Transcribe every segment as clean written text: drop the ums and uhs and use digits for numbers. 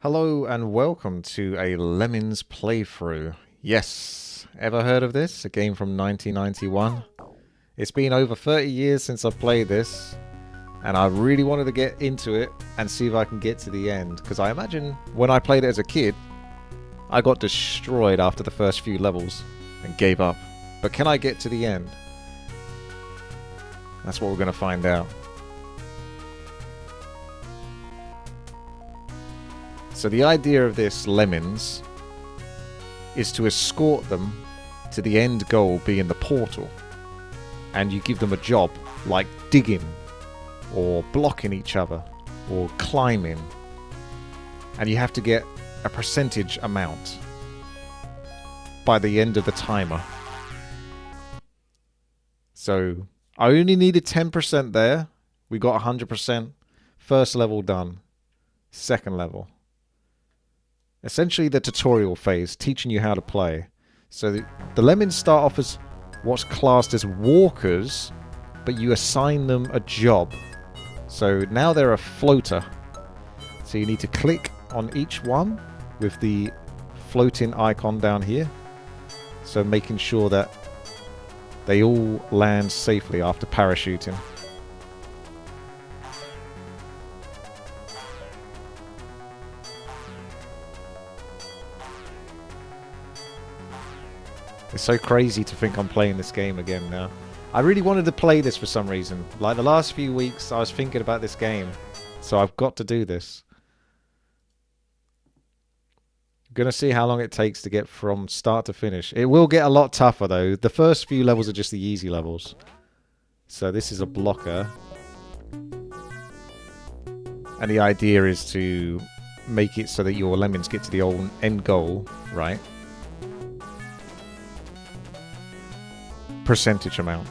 Hello and welcome to a Lemmings playthrough. Yes, ever heard of this? A game from 1991. It's been over 30 years since I've played this, and I really wanted to get into it and see if I can get to the end, because I imagine when I played it as a kid, I got destroyed after the first few levels and gave up. But can I get to the end? That's what we're going to find out. So the idea of this Lemmings is to escort them to the end goal being the portal. And you give them a job like digging or blocking each other or climbing. And you have to get a percentage amount by the end of the timer. So I only needed 10% there. We got 100%. First level done. Second level. Essentially the tutorial phase, teaching you how to play. So the Lemmings start off as what's classed as walkers, but you assign them a job. So now they're a floater. So you need to click on each one with the floating icon down here. So making sure that they all land safely after parachuting. It's so crazy to think I'm playing this game again now. I really wanted to play this for some reason. Like the last few weeks I was thinking about this game. So I've got to do this. I'm going to see how long it takes to get from start to finish. It will get a lot tougher though. The first few levels are just the easy levels. So this is a blocker. And the idea is to make it so that your Lemmings get to the old end goal, right? Percentage amount.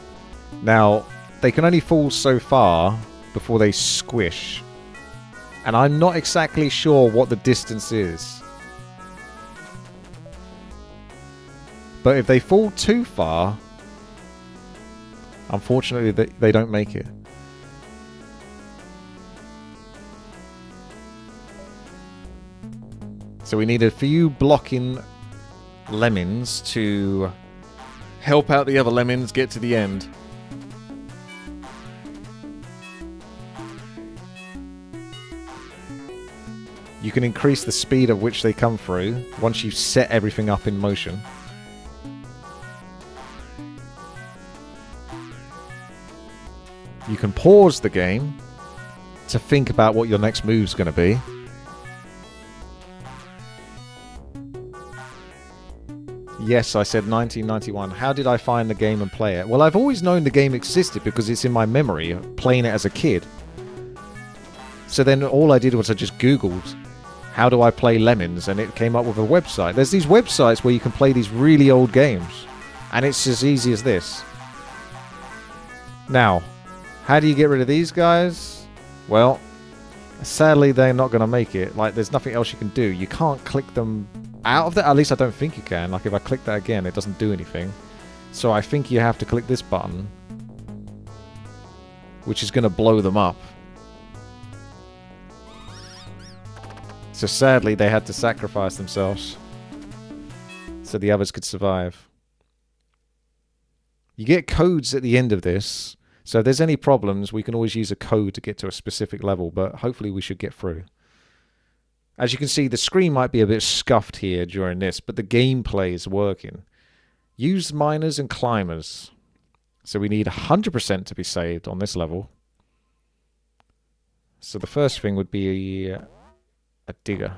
Now, they can only fall so far before they squish. And I'm not exactly sure what the distance is. But if they fall too far, unfortunately they don't make it. So we need a few blocking Lemmings to help out the other Lemmings get to the end. You can increase the speed at which they come through once you've set everything up in motion. You can pause the game to think about what your next move's going to be. Yes, I said 1991. How did I find the game and play it? Well, I've always known the game existed because it's in my memory, playing it as a kid. So then all I did was I just Googled, how do I play Lemmings? And it came up with a website. There's these websites where you can play these really old games. And it's as easy as this. Now, how do you get rid of these guys? Well, sadly they're not going to make it. Like, there's nothing else you can do. You can't click them out of that. At least I don't think you can. Like if I click that again, it doesn't do anything. So I think you have to click this button, which is going to blow them up. So sadly they had to sacrifice themselves so the others could survive. You get codes at the end of this, so if there's any problems we can always use a code to get to a specific level, but hopefully we should get through. As you can see, the screen might be a bit scuffed here during this, but the gameplay is working. Use miners and climbers. So we need 100% to be saved on this level. So the first thing would be a digger.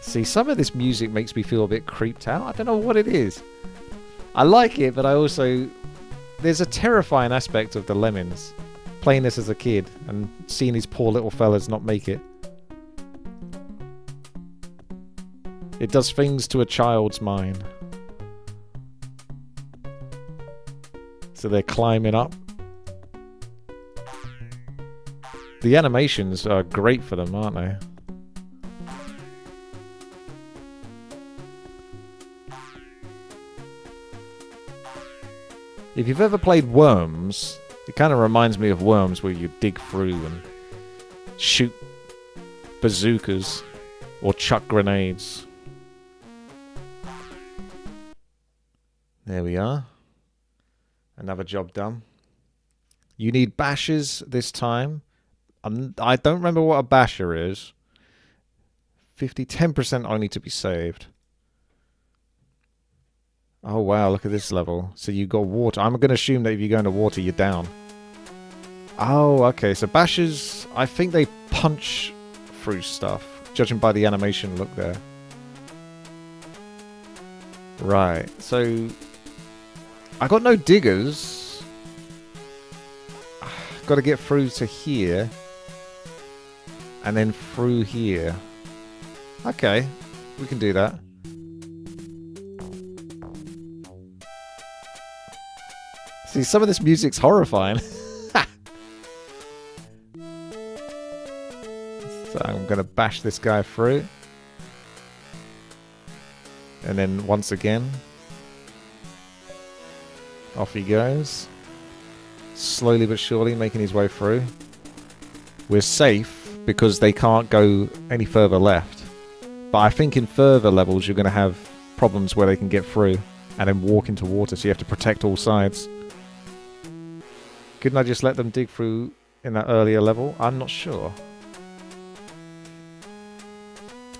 See, some of this music makes me feel a bit creeped out. I don't know what it is. I like it, but I also... There's a terrifying aspect of the Lemmings. Playing this as a kid and seeing these poor little fellas not make it. It does things to a child's mind. So they're climbing up. The animations are great for them, aren't they? If you've ever played Worms, It kind of reminds me of Worms, where you dig through and shoot bazookas or chuck grenades. There we are. Another job done. You need bashers this time. I don't remember what a basher is. 10% only to be saved. Oh wow, look at this level. So you got water. I'm going to assume that if you go into water, you're down. Oh, okay. So bashers, I think they punch through stuff, judging by the animation look there. Right. So I got no diggers. Got to get through to here. And then through here. Okay. We can do that. See, some of this music's horrifying. So I'm going to bash this guy through. And then once again, off he goes. Slowly but surely making his way through. We're safe because they can't go any further left. But I think in further levels you're going to have problems where they can get through and then walk into water, so you have to protect all sides. Couldn't I just let them dig through in that earlier level? I'm not sure.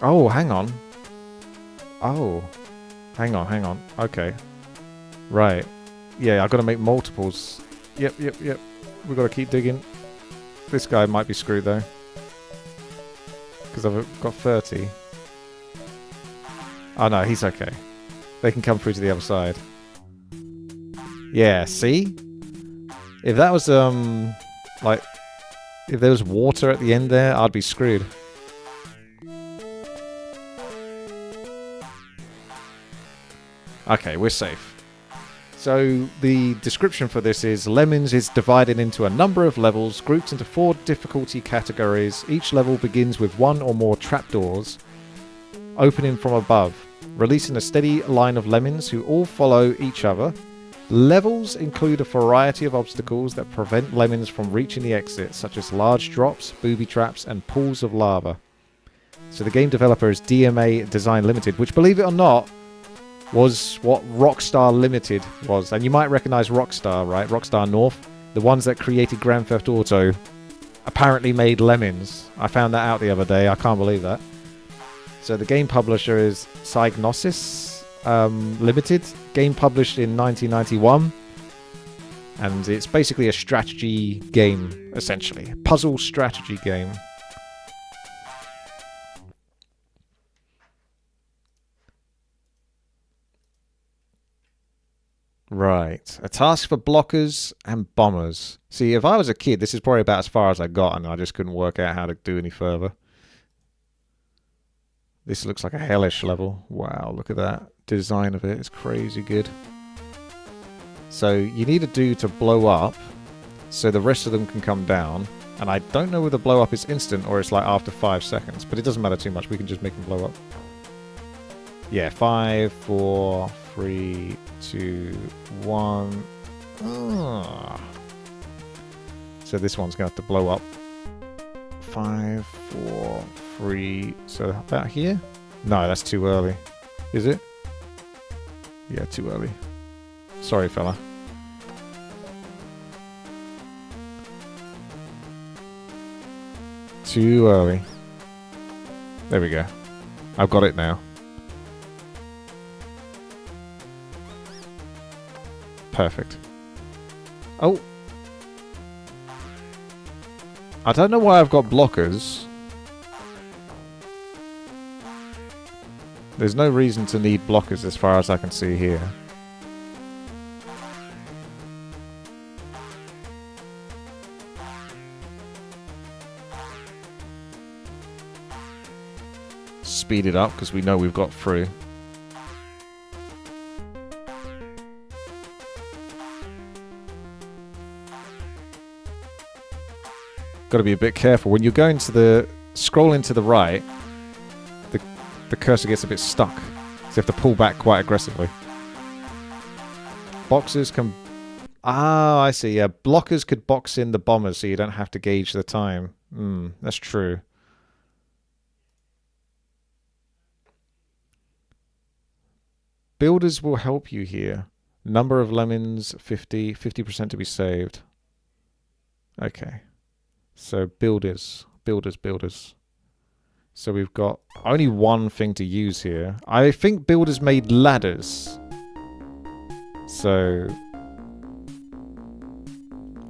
Oh, hang on. Oh. Hang on. Okay. Right. Yeah, I've got to make multiples. Yep. We've got to keep digging. This guy might be screwed, though. Because I've got 30. Oh, no, he's okay. They can come through to the other side. Yeah, see? If that was, like... If there was water at the end there, I'd be screwed. Okay, we're safe. So, the description for this is, Lemmings is divided into a number of levels, grouped into 4 difficulty categories. Each level begins with 1 or more trapdoors, opening from above, releasing a steady line of lemmings who all follow each other. Levels include a variety of obstacles that prevent lemmings from reaching the exit, such as large drops, booby traps, and pools of lava. So the game developer is DMA Design Limited, which, believe it or not, was what Rockstar Limited was. And you might recognize Rockstar, right? Rockstar North. The ones that created Grand Theft Auto apparently made Lemmings. I found that out the other day. I can't believe that. So the game publisher is Psygnosis Limited. Game published in 1991. And it's basically a strategy game, essentially. A puzzle strategy game. Right. A task for blockers and bombers. See, if I was a kid, this is probably about as far as I got, and I just couldn't work out how to do any further. This looks like a hellish level. Wow, look at that. Design of it is crazy good. So you need a dude to blow up so the rest of them can come down. And I don't know whether blow up is instant or it's like after 5 seconds, but it doesn't matter too much. We can just make them blow up. Yeah, 5, 4, 3, 2, 1. Ah. So this one's going to have to blow up. 5, 4, 3. So about here? No, that's too early. Is it? Yeah, too early. Sorry, fella. Too early. There we go. I've got it now. Perfect. Oh. I don't know why I've got blockers. There's no reason to need blockers as far as I can see here. Speed it up because we know we've got through. Got to be a bit careful when you're going to the scrolling to the right. The cursor gets a bit stuck, so you have to pull back quite aggressively. Boxes can... Ah, I see. Yeah, blockers could box in the bombers so you don't have to gauge the time. That's true. Builders will help you here. Number of lemons, 50. 50% to be saved. Okay. So builders. So we've got only one thing to use here. I think builders made ladders. So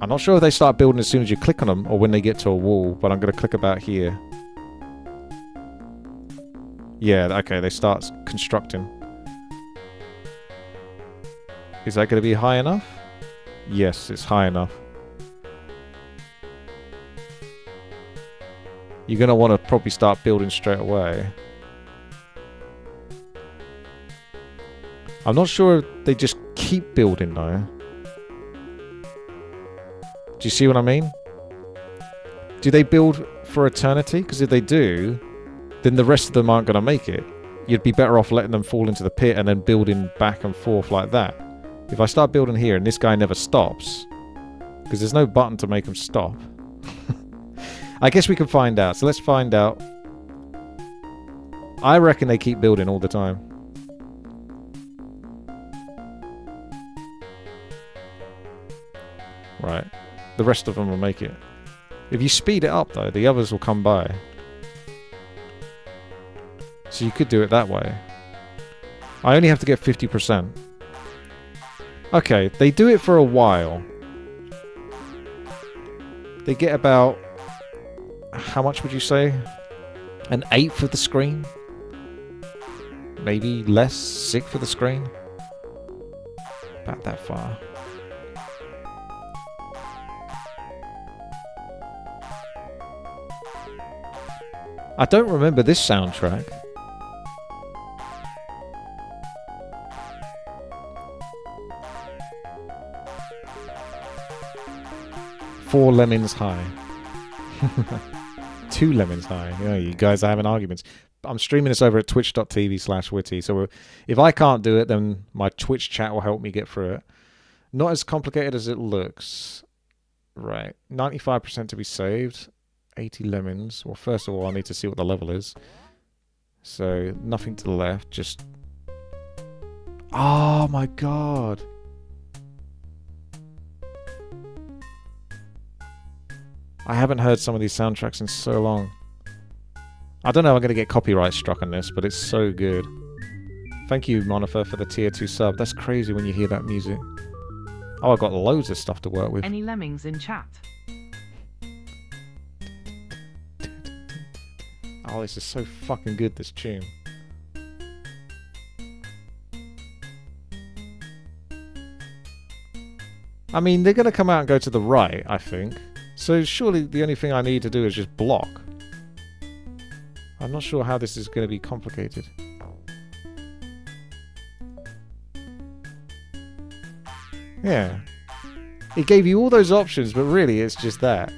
I'm not sure if they start building as soon as you click on them or when they get to a wall, but I'm going to click about here. Yeah, okay, they start constructing. Is that going to be high enough? Yes, it's high enough. You're going to want to probably start building straight away. I'm not sure if they just keep building though. Do you see what I mean? Do they build for eternity? Because if they do, then the rest of them aren't going to make it. You'd be better off letting them fall into the pit and then building back and forth like that. If I start building here and this guy never stops, because there's no button to make him stop. I guess we can find out. So let's find out. I reckon they keep building all the time. Right. The rest of them will make it. If you speed it up though, the others will come by. So you could do it that way. I only have to get 50%. Okay, they do it for a while. They get about... How much would you say? 1/8 of the screen? Maybe less? 1/6 of the screen? About that far. I don't remember this soundtrack. Four lemons high. 2 lemons high. Yeah, you guys are having arguments. I'm streaming this over at twitch.tv/WTii. So if I can't do it, then my Twitch chat will help me get through it. Not as complicated as it looks. Right. 95% to be saved. 80 lemons. Well, first of all, I need to see what the level is. So, nothing to the left. Just... Oh my god. I haven't heard some of these soundtracks in so long. I don't know if I'm going to get copyright struck on this, but it's so good. Thank you, Monifer, for the tier 2 sub. That's crazy when you hear that music. Oh, I've got loads of stuff to work with. Any lemmings in chat? Oh, this is so fucking good, this tune. I mean, they're going to come out and go to the right, I think. So surely the only thing I need to do is just block. I'm not sure how this is going to be complicated. Yeah. It gave you all those options, but really it's just that.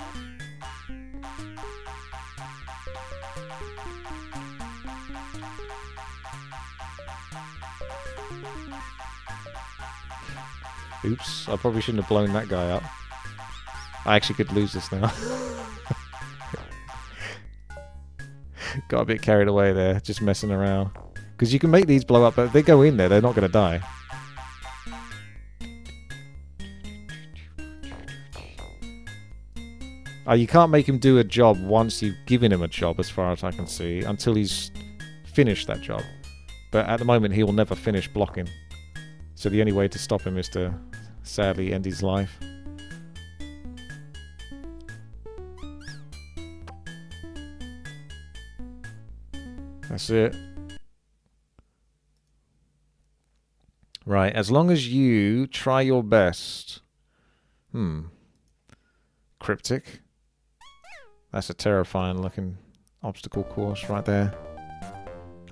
Oops, I probably shouldn't have blown that guy up. I actually could lose this now. Got a bit carried away there, just messing around. Because you can make these blow up, but if they go in there, they're not going to die. You can't make him do a job once you've given him a job, as far as I can see, until he's finished that job. But at the moment, he will never finish blocking. So the only way to stop him is to, sadly, end his life. That's it. Right, as long as you try your best. Cryptic. That's a terrifying looking obstacle course right there.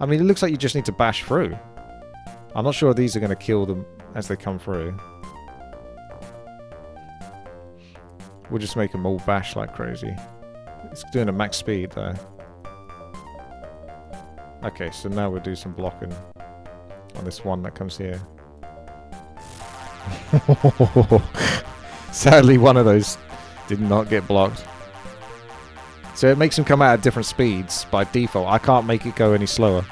I mean, it looks like you just need to bash through. I'm not sure these are going to kill them as they come through. We'll just make them all bash like crazy. It's doing a max speed though. Okay, so now we'll do some blocking on this one that comes here. Sadly, one of those did not get blocked. So it makes them come out at different speeds by default. I can't make it go any slower.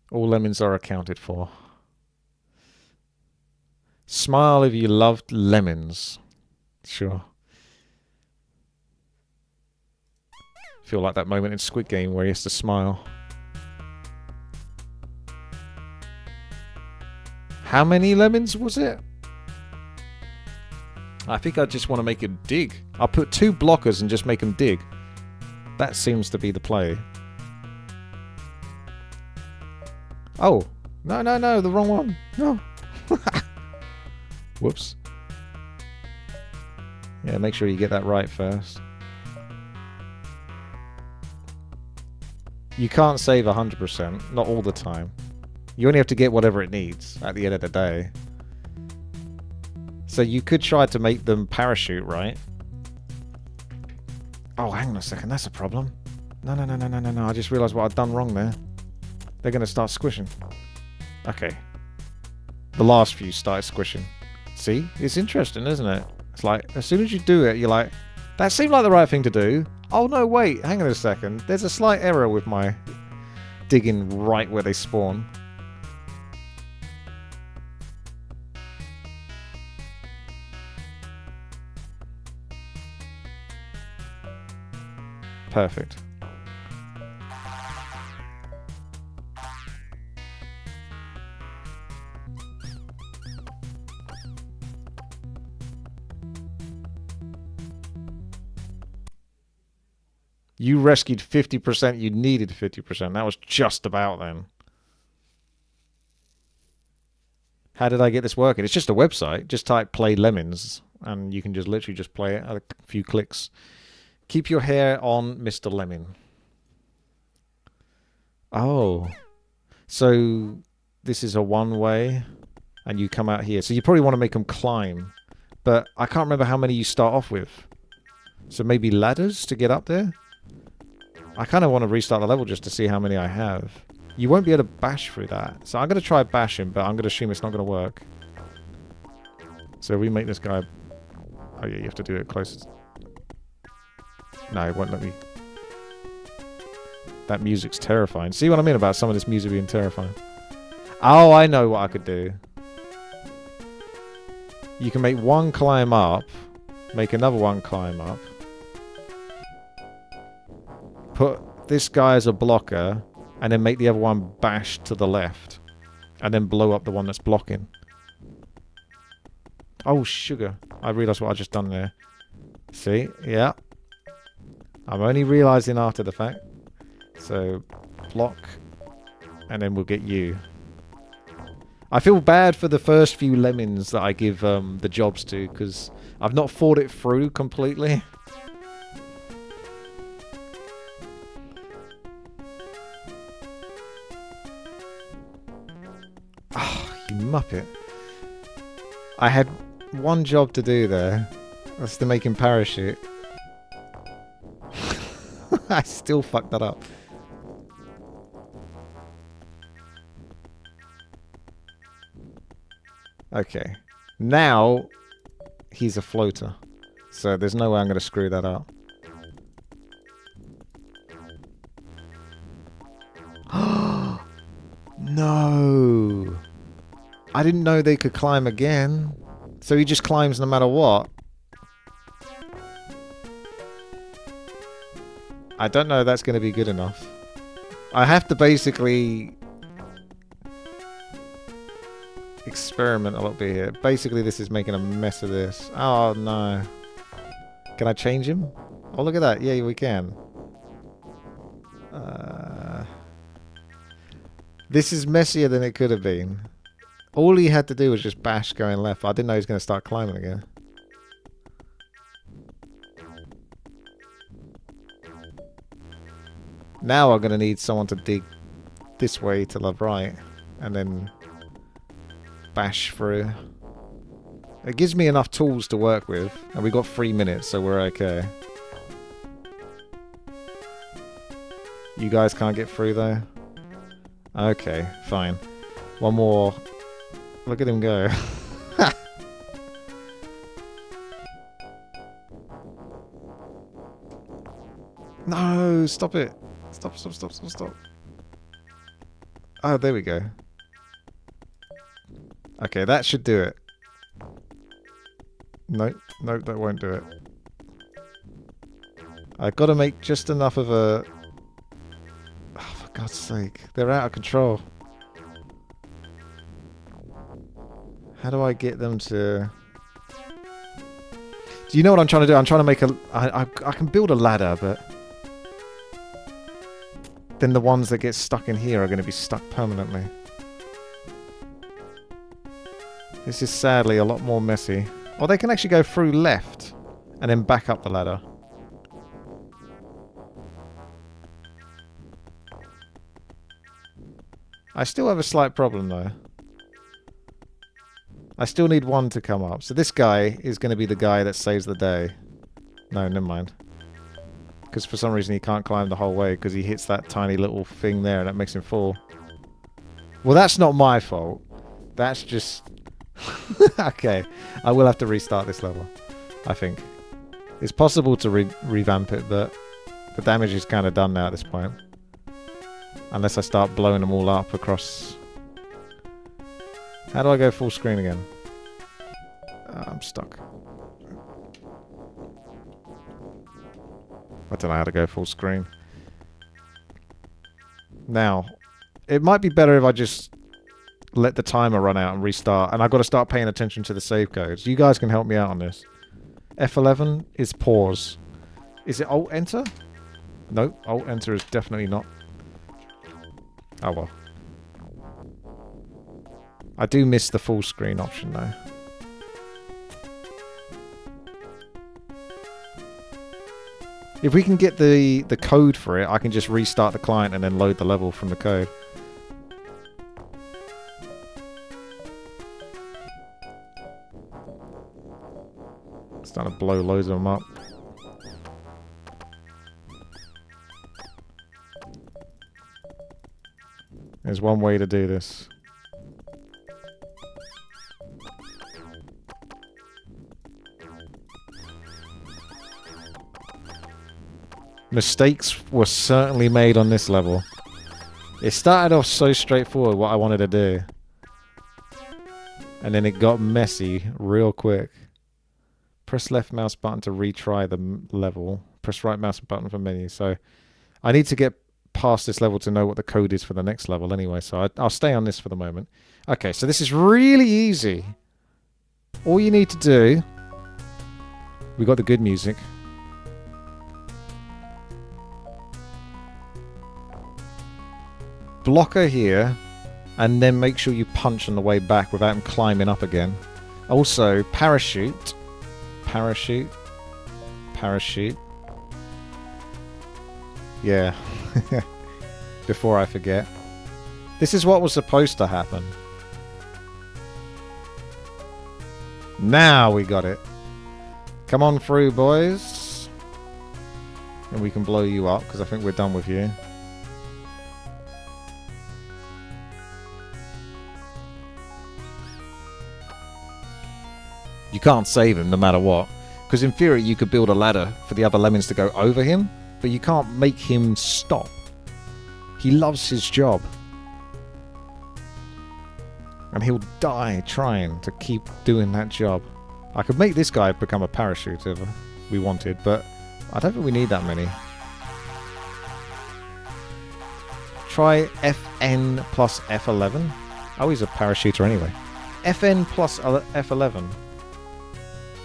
All lemons are accounted for. Smile if you loved lemons. Sure. Feel like that moment in Squid Game where he has to smile. How many lemons was it? I think I just want to make it dig. I'll put 2 blockers and just make them dig. That seems to be the play. Oh. No, no, no. The wrong one. No. Whoops. Yeah, make sure you get that right first. You can't save 100%. Not all the time. You only have to get whatever it needs at the end of the day. So you could try to make them parachute, right? Oh, hang on a second. That's a problem. No, no, no, no, no, no, no. I just realised what I've done wrong there. They're going to start squishing. Okay. The last few started squishing. See? It's interesting, isn't it? It's like, as soon as you do it, you're like, that seemed like the right thing to do. Oh, no, wait. Hang on a second. There's a slight error with my digging right where they spawn. Perfect. You rescued 50%, you needed 50%. That was just about then. How did I get this working? It's just a website. Just type play Lemmings and you can just literally just play it at a few clicks. Keep your hair on Mr. Lemming. Oh. So this is a one-way and you come out here. So you probably want to make them climb. But I can't remember how many you start off with. So maybe ladders to get up there? I kind of want to restart the level just to see how many I have. You won't be able to bash through that. So I'm going to try bashing, but I'm going to assume it's not going to work. So we make this guy... Oh yeah, you have to do it closest. No, it won't let me. That music's terrifying. See what I mean about some of this music being terrifying? Oh, I know what I could do. You can make one climb up, make another one climb up, put this guy as a blocker, and then make the other one bash to the left, and then blow up the one that's blocking. Oh, sugar. I realised what I just done there. See? Yeah. I'm only realising after the fact. So, block, and then we'll get you. I feel bad for the first few lemmings that I give the jobs to, because I've not thought it through completely. Oh, you muppet. I had one job to do there. That's to make him parachute. I still fucked that up. Okay. Now, he's a floater. So there's no way I'm going to screw that up. No! I didn't know they could climb again. So he just climbs no matter what. I don't know if that's going to be good enough. I have to basically experiment a little bit here. Basically, this is making a mess of this. Oh, no. Can I change him? Oh, look at that. Yeah, we can. This is messier than it could have been. All he had to do was just bash going left. I didn't know he was going to start climbing again. Now I'm going to need someone to dig this way to the right. And then bash through. It gives me enough tools to work with, and we got 3 minutes, so we're okay. You guys can't get through though? Okay, fine. One more. Look at him go. No, stop it. Stop. Oh, there we go. Okay, that should do it. Nope, that won't do it. I've got to make just enough of a... Oh, for God's sake. They're out of control. How do I get them to... Do you know what I'm trying to do? I'm trying to make a... I can build a ladder, but... Then the ones that get stuck in here are going to be stuck permanently. This is sadly a lot more messy. Or they can actually go through left and then back up the ladder. I still have a slight problem though. I still need one to come up. So this guy is going to be the guy that saves the day. No, never mind. Because for some reason he can't climb the whole way because he hits that tiny little thing there and that makes him fall. Well, that's not my fault. That's just... Okay, I will have to restart this level, I think. It's possible to revamp it, but the damage is kind of done now at this point. Unless I start blowing them all up across... How do I go full screen again? I'm stuck. I don't know how to go full screen. Now, it might be better if I just let the timer run out and restart. And I've got to start paying attention to the save codes. You guys can help me out on this. F11 is pause. Is it Alt-Enter? Nope, Alt-Enter is definitely not. Oh well. I do miss the full screen option though. If we can get the code for it, I can just restart the client and then load the level from the code. Starting to blow loads of them up. There's one way to do this. Mistakes were certainly made on this level. It started off so straightforward what I wanted to do. And then it got messy real quick. Press left mouse button to retry the level. Press right mouse button for menu. So I need to get past this level to know what the code is for the next level anyway. So I'll stay on this for the moment. Okay, so this is really easy. All you need to do... We got the good music. Blocker here, and then make sure you punch on the way back without him climbing up again. Also, parachute. Parachute. Parachute. Yeah. Before I forget. This is what was supposed to happen. Now we got it. Come on through, boys. And we can blow you up, because I think we're done with you. You can't save him no matter what. Because in theory you could build a ladder for the other lemmings to go over him, but you can't make him stop. He loves his job. And he'll die trying to keep doing that job. I could make this guy become a parachute if we wanted, but I don't think we need that many. Try FN plus F11. Oh, he's a parachuter anyway. FN plus F11.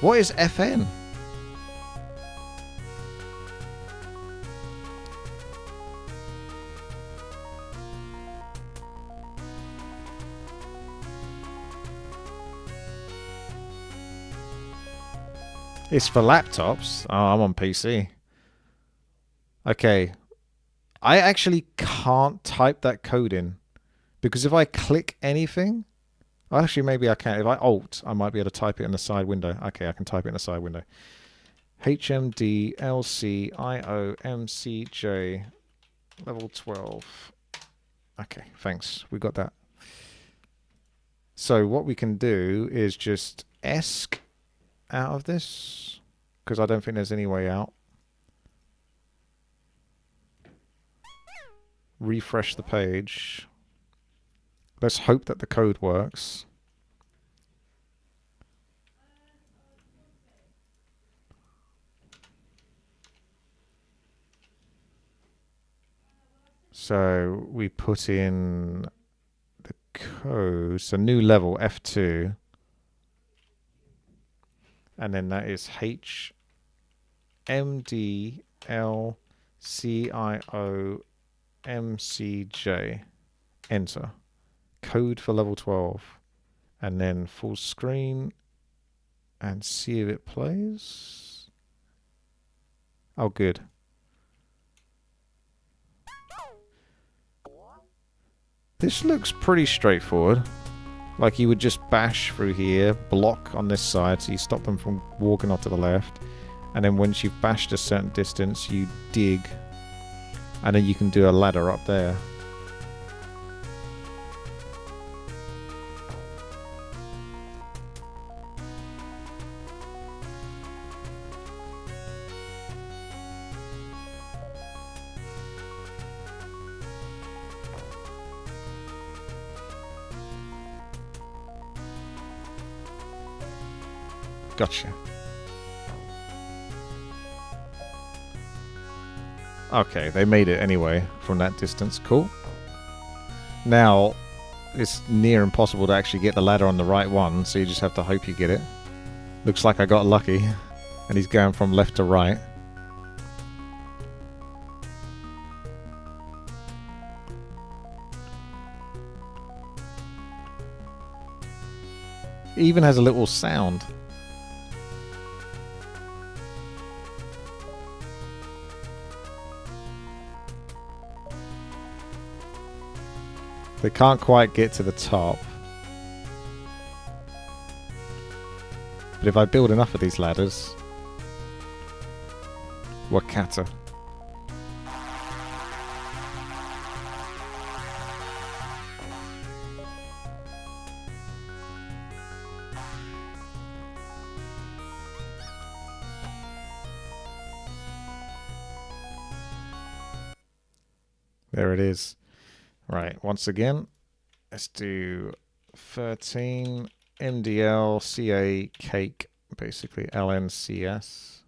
What is FN? It's for laptops. Oh, I'm on PC. Okay. I actually can't type that code in. Because if I click anything, Actually, maybe I can. If I Alt, I might be able to type it in the side window. Okay, I can type it in the side window. HMDLCIOMCJ level 12. Okay, thanks. We got that. So what we can do is just ESC out of this, because I don't think there's any way out. Refresh the page. Let's hope that the code works. So we put in the code, so new level F2, and then that is HMDLCIOMCJ. Enter. Code for level 12, and then full screen, and see if it plays. Oh, good. This looks pretty straightforward. Like you would just bash through here, block on this side, so you stop them from walking off to the left. And then once you've bashed a certain distance, you dig. And then you can do a ladder up there. Gotcha. Okay, they made it anyway from that distance. Cool. Now, it's near impossible to actually get the ladder on the right one, so you just have to hope you get it. Looks like I got lucky, and he's going from left to right. It even has a little sound. They can't quite get to the top. But if I build enough of these ladders... Wakata. There it is. Right, once again, let's do 13 MDL CA cake, basically LNCS.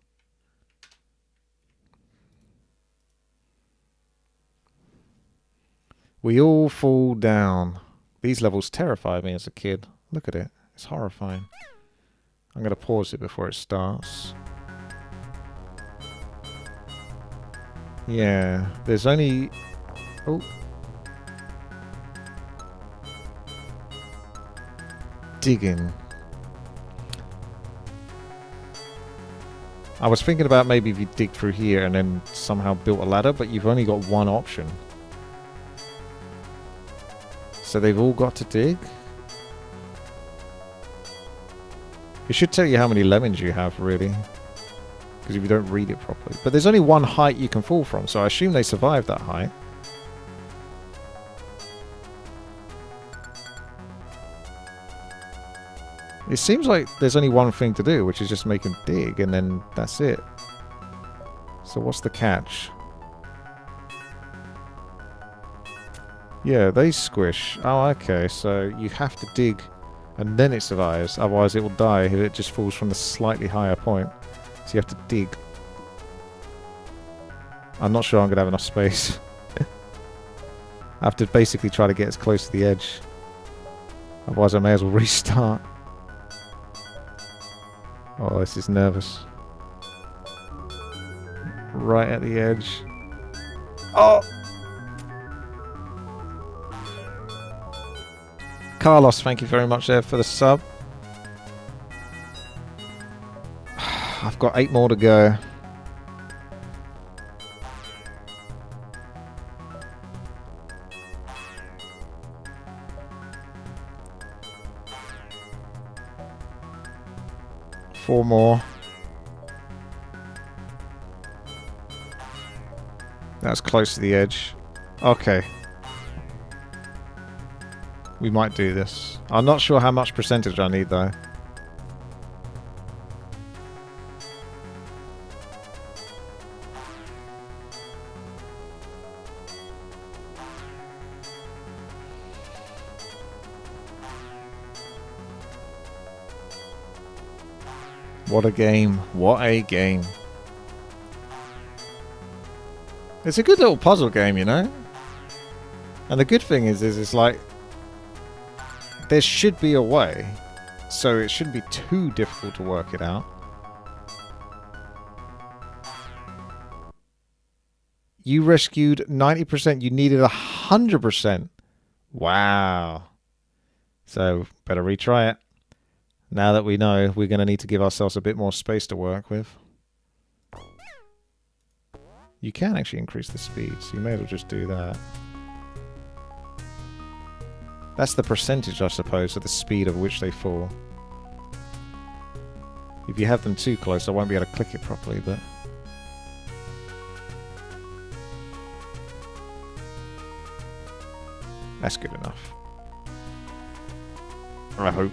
We all fall down. These levels terrified me as a kid. Look at it. It's horrifying. I'm going to pause it before it starts. Yeah, there's only... Oh. Digging. I was thinking about maybe if you dig through here and then somehow built a ladder, but you've only got one option. So they've all got to dig? It should tell you how many lemmings you have, really. Because if you don't read it properly. But there's only one height you can fall from, so I assume they survived that height. It seems like there's only one thing to do, which is just make them dig, and then that's it. So what's the catch? Yeah, they squish. Oh, okay, so you have to dig, and then it survives. Otherwise it will die if it just falls from the slightly higher point. So you have to dig. I'm not sure I'm going to have enough space. I have to basically try to get as close to the edge. Otherwise I may as well restart. Oh, this is nervous. Right at the edge. Oh! Carlos, thank you very much there for the sub. I've got 8 more to go. 4 more. That's close to the edge. Okay. We might do this. I'm not sure how much percentage I need though. What a game. What a game. It's a good little puzzle game, you know? And the good thing is it's like... there should be a way. So it shouldn't be too difficult to work it out. You rescued 90%. You needed 100%. Wow. So, better retry it. Now that we know, we're going to need to give ourselves a bit more space to work with. You can actually increase the speed, so you may as well just do that. That's the percentage, I suppose, of the speed of which they fall. If you have them too close, I won't be able to click it properly, but... that's good enough. I hope.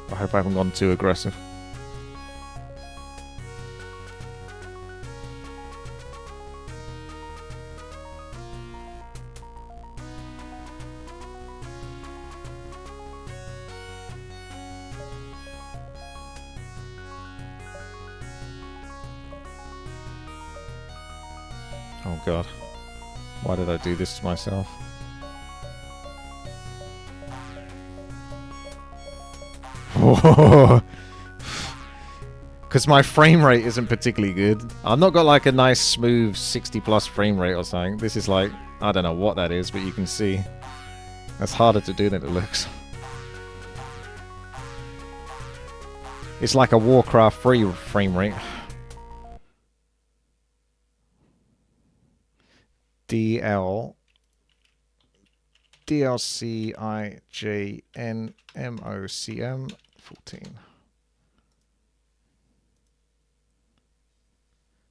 I hope I haven't gone too aggressive. Oh god. Why did I do this to myself? Because my frame rate isn't particularly good. I've not got like a nice smooth 60 plus frame rate or something. This is like, I don't know what that is, but you can see that's harder to do than it looks. It's like a Warcraft 3 frame rate. DLCIJNMOCM 14.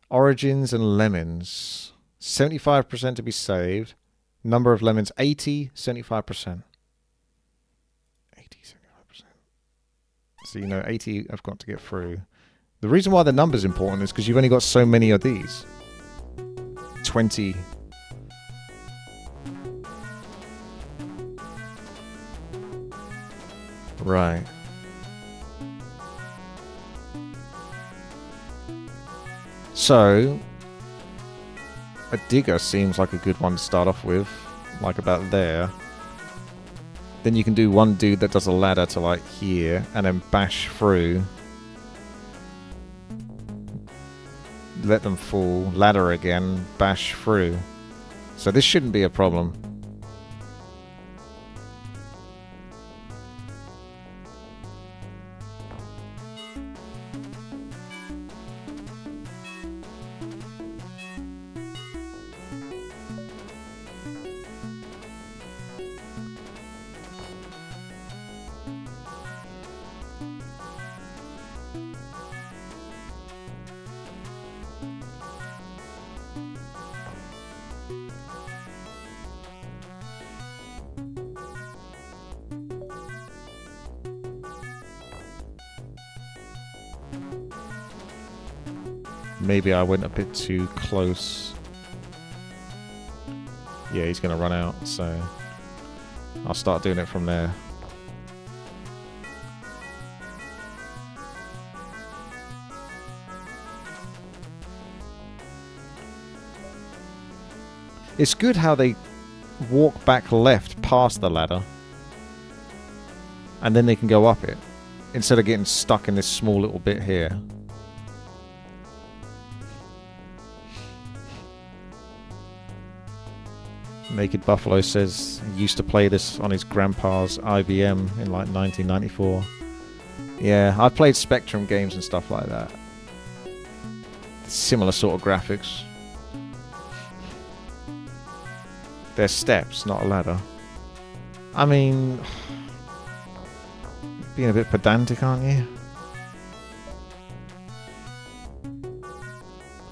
Origins and Lemmings. 75% to be saved. Number of lemons 80, 75%. 80, 75%. So you know 80 I've got to get through. The reason why the number's important is because you've only got so many of these. 20. Right. So, a digger seems like a good one to start off with, like about there. Then you can do one dude that does a ladder to like here, and then bash through. Let them fall, ladder again, bash through. So this shouldn't be a problem. Maybe I went a bit too close. Yeah, he's going to run out, so I'll start doing it from there. It's good how they walk back left past the ladder and then they can go up it instead of getting stuck in this small little bit here. Naked Buffalo says he used to play this on his grandpa's IBM in like 1994. Yeah, I've played Spectrum games and stuff like that. Similar sort of graphics. They're steps, not a ladder. I mean, being a bit pedantic, aren't you?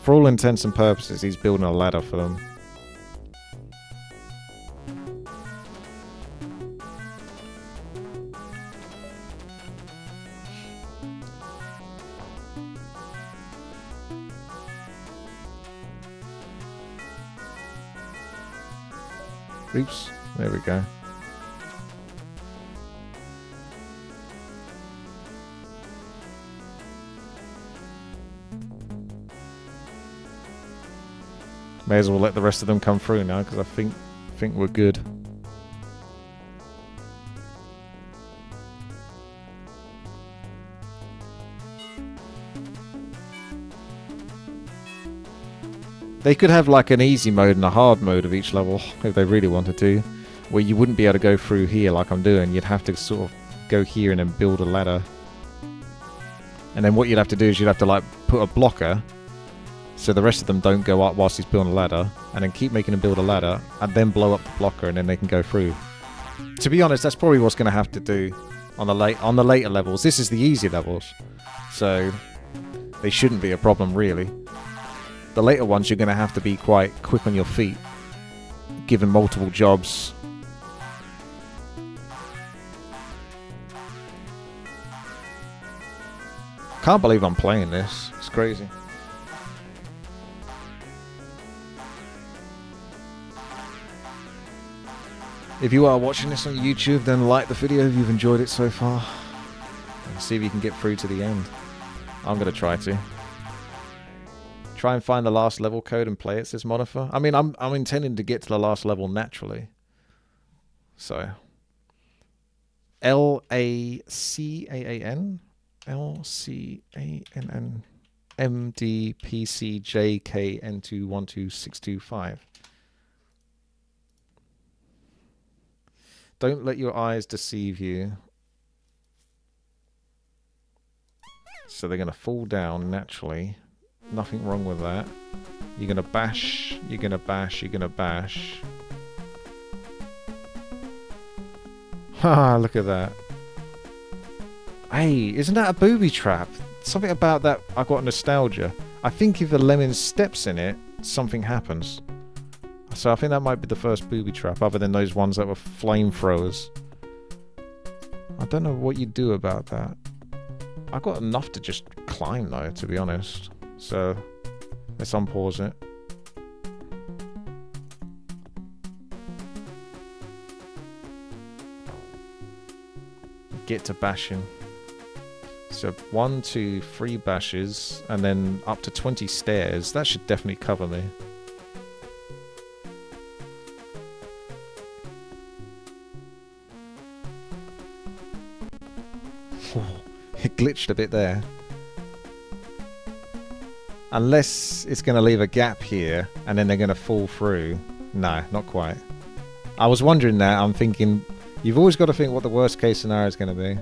for all intents and purposes, he's building a ladder for them. Oops, there we go. May as well let the rest of them come through now, because I think we're good. They could have like an easy mode and a hard mode of each level, if they really wanted to, where you wouldn't be able to go through here like I'm doing. You'd have to sort of go here and then build a ladder. And then what you'd have to do is you'd have to like put a blocker so the rest of them don't go up whilst he's building a ladder, and then keep making him build a ladder, and then blow up the blocker, and then they can go through. To be honest, that's probably what's going to have to do on the later levels. This is the easy levels, so they shouldn't be a problem really. The later ones, you're going to have to be quite quick on your feet, given multiple jobs. Can't believe I'm playing this. It's crazy. If you are watching this on YouTube, then like the video if you've enjoyed it so far. And see if you can get through to the end. I'm going to try to. Try and find the last level code and play it, says Monifer. I mean, I'm intending to get to the last level naturally. So. L-A-C-A-A-N? L-C-A-N-N. M-D-P-C-J-K-N-2-1-2-6-2-5. Don't let your eyes deceive you. So they're going to fall down naturally. Nothing wrong with that. You're going to bash, you're going to bash, you're going to bash. Haha, look at that. Hey, isn't that a booby trap? Something about that, I got nostalgia. I think if a Lemmings steps in it, something happens. So I think that might be the first booby trap, other than those ones that were flamethrowers. I don't know what you do about that. I got enough to just climb though, to be honest. So let's unpause it. Get to bashing. So 1, 2, 3 bashes, and then up to 20 stairs. That should definitely cover me. It glitched a bit there. Unless it's going to leave a gap here, and then they're going to fall through. No, not quite. I was wondering that. I'm thinking, you've always got to think what the worst case scenario is going to be.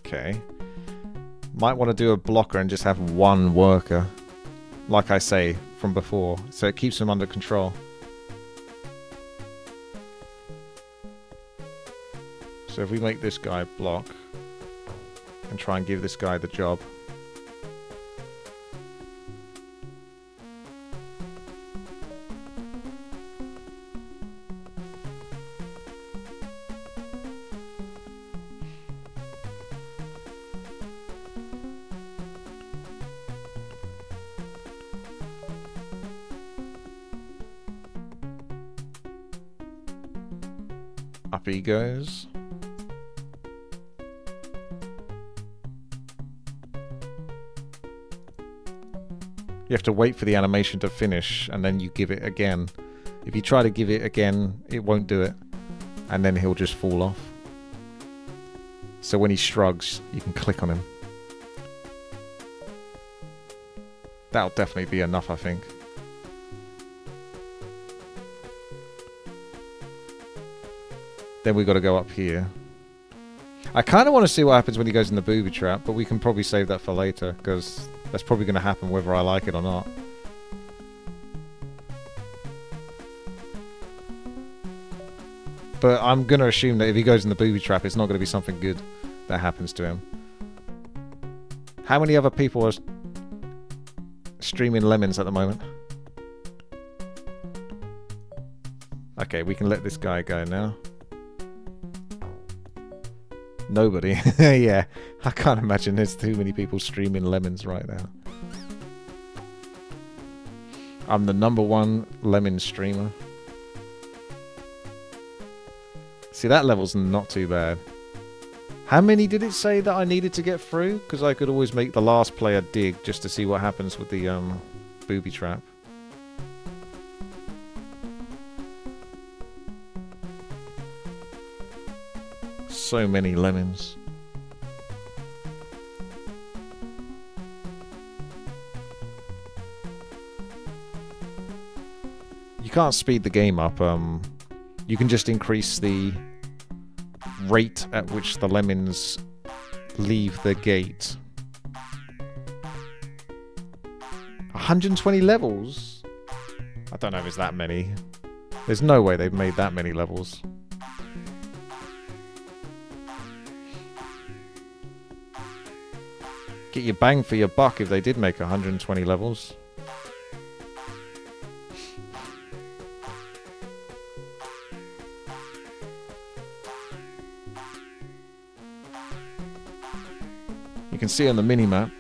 Okay. Might want to do a blocker and just have one worker. Like I say from before. So it keeps them under control. So if we make this guy block and try and give this guy the job. Up he goes. You have to wait for the animation to finish and then you give it again. If you try to give it again, it won't do it. And then he'll just fall off. So when he shrugs, you can click on him. That'll definitely be enough, I think. Then we've got to go up here. I kind of want to see what happens when he goes in the booby trap, but we can probably save that for later, because that's probably going to happen whether I like it or not. But I'm going to assume that if he goes in the booby trap, it's not going to be something good that happens to him. How many other people are streaming Lemmings at the moment? Okay, we can let this guy go now. Nobody. Yeah, I can't imagine there's too many people streaming Lemmings right now. I'm the #1 Lemmings streamer. See, that level's not too bad. How many did it say that I needed to get through? Because I could always make the last player dig just to see what happens with the booby trap. So many Lemmings. You can't speed the game up. You can just increase the rate at which the Lemmings leave the gate. 120 levels? I don't know if it's that many. There's no way they've made that many levels. Get your bang for your buck if they did make 120 levels. You can see on the minimap.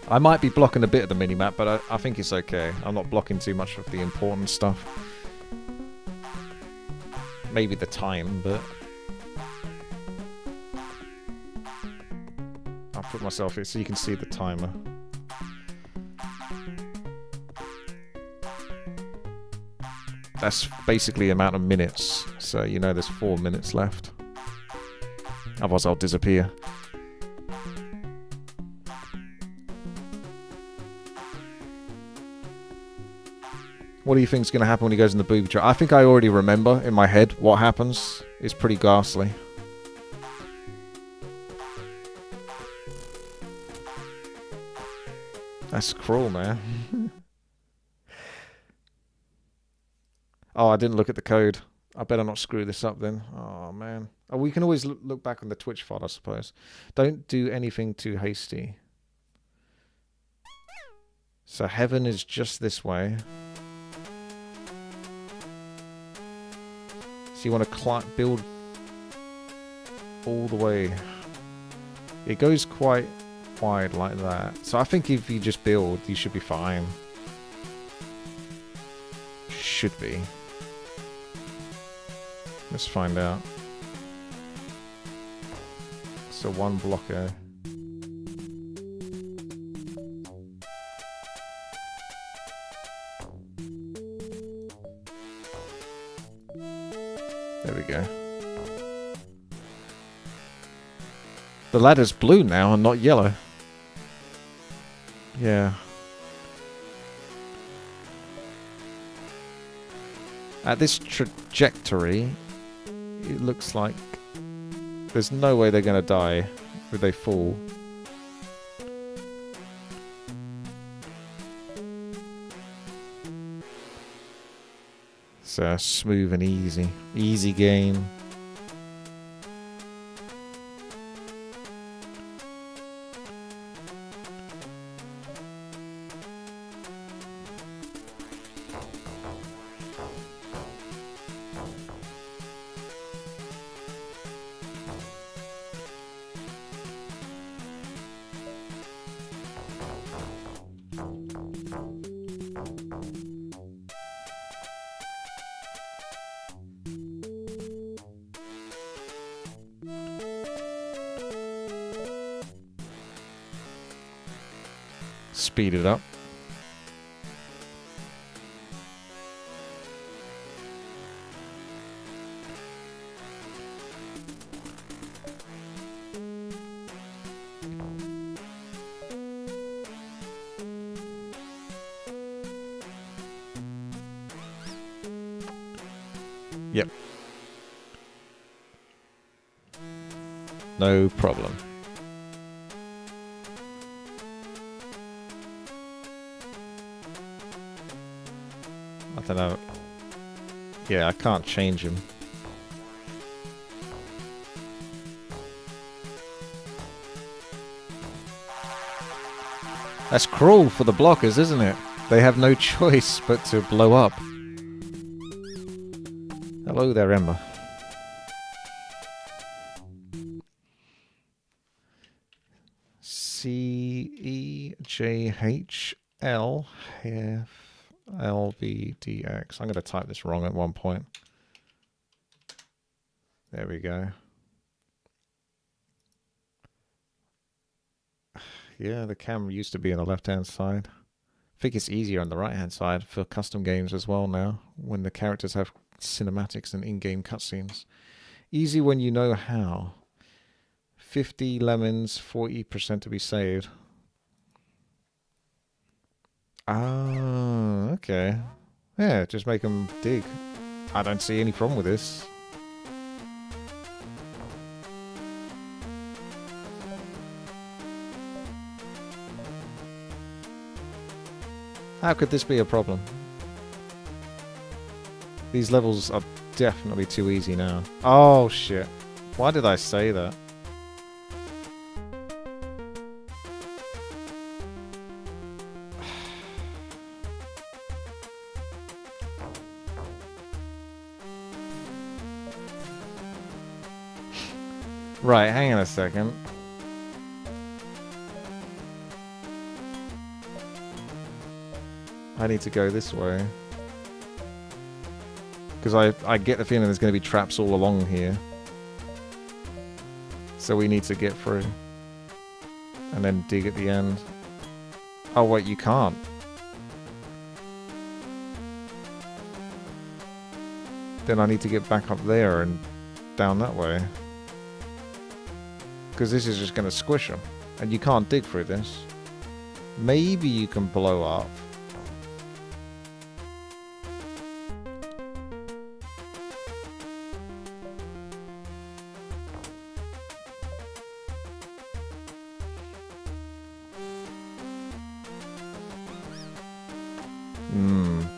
I might be blocking a bit of the minimap, but I think it's okay. I'm not blocking too much of the important stuff. Maybe the time, but... I'll put myself here so you can see the timer. That's basically the amount of minutes, so you know there's 4 minutes left. Otherwise I'll disappear. What do you think is going to happen when he goes in the booby trap? I think I already remember in my head what happens. It's pretty ghastly. That's cruel, man. Oh, I didn't look at the code. I better not screw this up then. Oh, man. Oh, we can always look back on the Twitch file, I suppose. Don't do anything too hasty. So heaven is just this way. So you want to build all the way. It goes quite wide like that. So I think if you just build, you should be fine. Should be. Let's find out. So one blocker. There we go. The ladder's blue now and not yellow. Yeah. At this trajectory, it looks like there's no way they're going to die if they fall. So smooth and easy. Easy game. Speed it up. Yep. No problem. I don't know. Yeah, I can't change him. That's cruel for the blockers, isn't it? They have no choice but to blow up. Hello there, Emma. CEJHLLVDX. I'm going to type this wrong at one point. There we go. Yeah, the camera used to be on the left-hand side. I think it's easier on the right-hand side for custom games as well now, when the characters have cinematics and in-game cutscenes. Easy when you know how. 50 lemons, 40% to be saved. Ah, okay. Yeah, just make them dig. I don't see any problem with this. How could this be a problem? These levels are definitely too easy now. Oh shit. Why did I say that? Right, hang on a second. I need to go this way. Because I get the feeling there's going to be traps all along here. So we need to get through. And then dig at the end. Oh wait, you can't. Then I need to get back up there and down that way. Because this is just going to squish them. And you can't dig through this. Maybe you can blow up.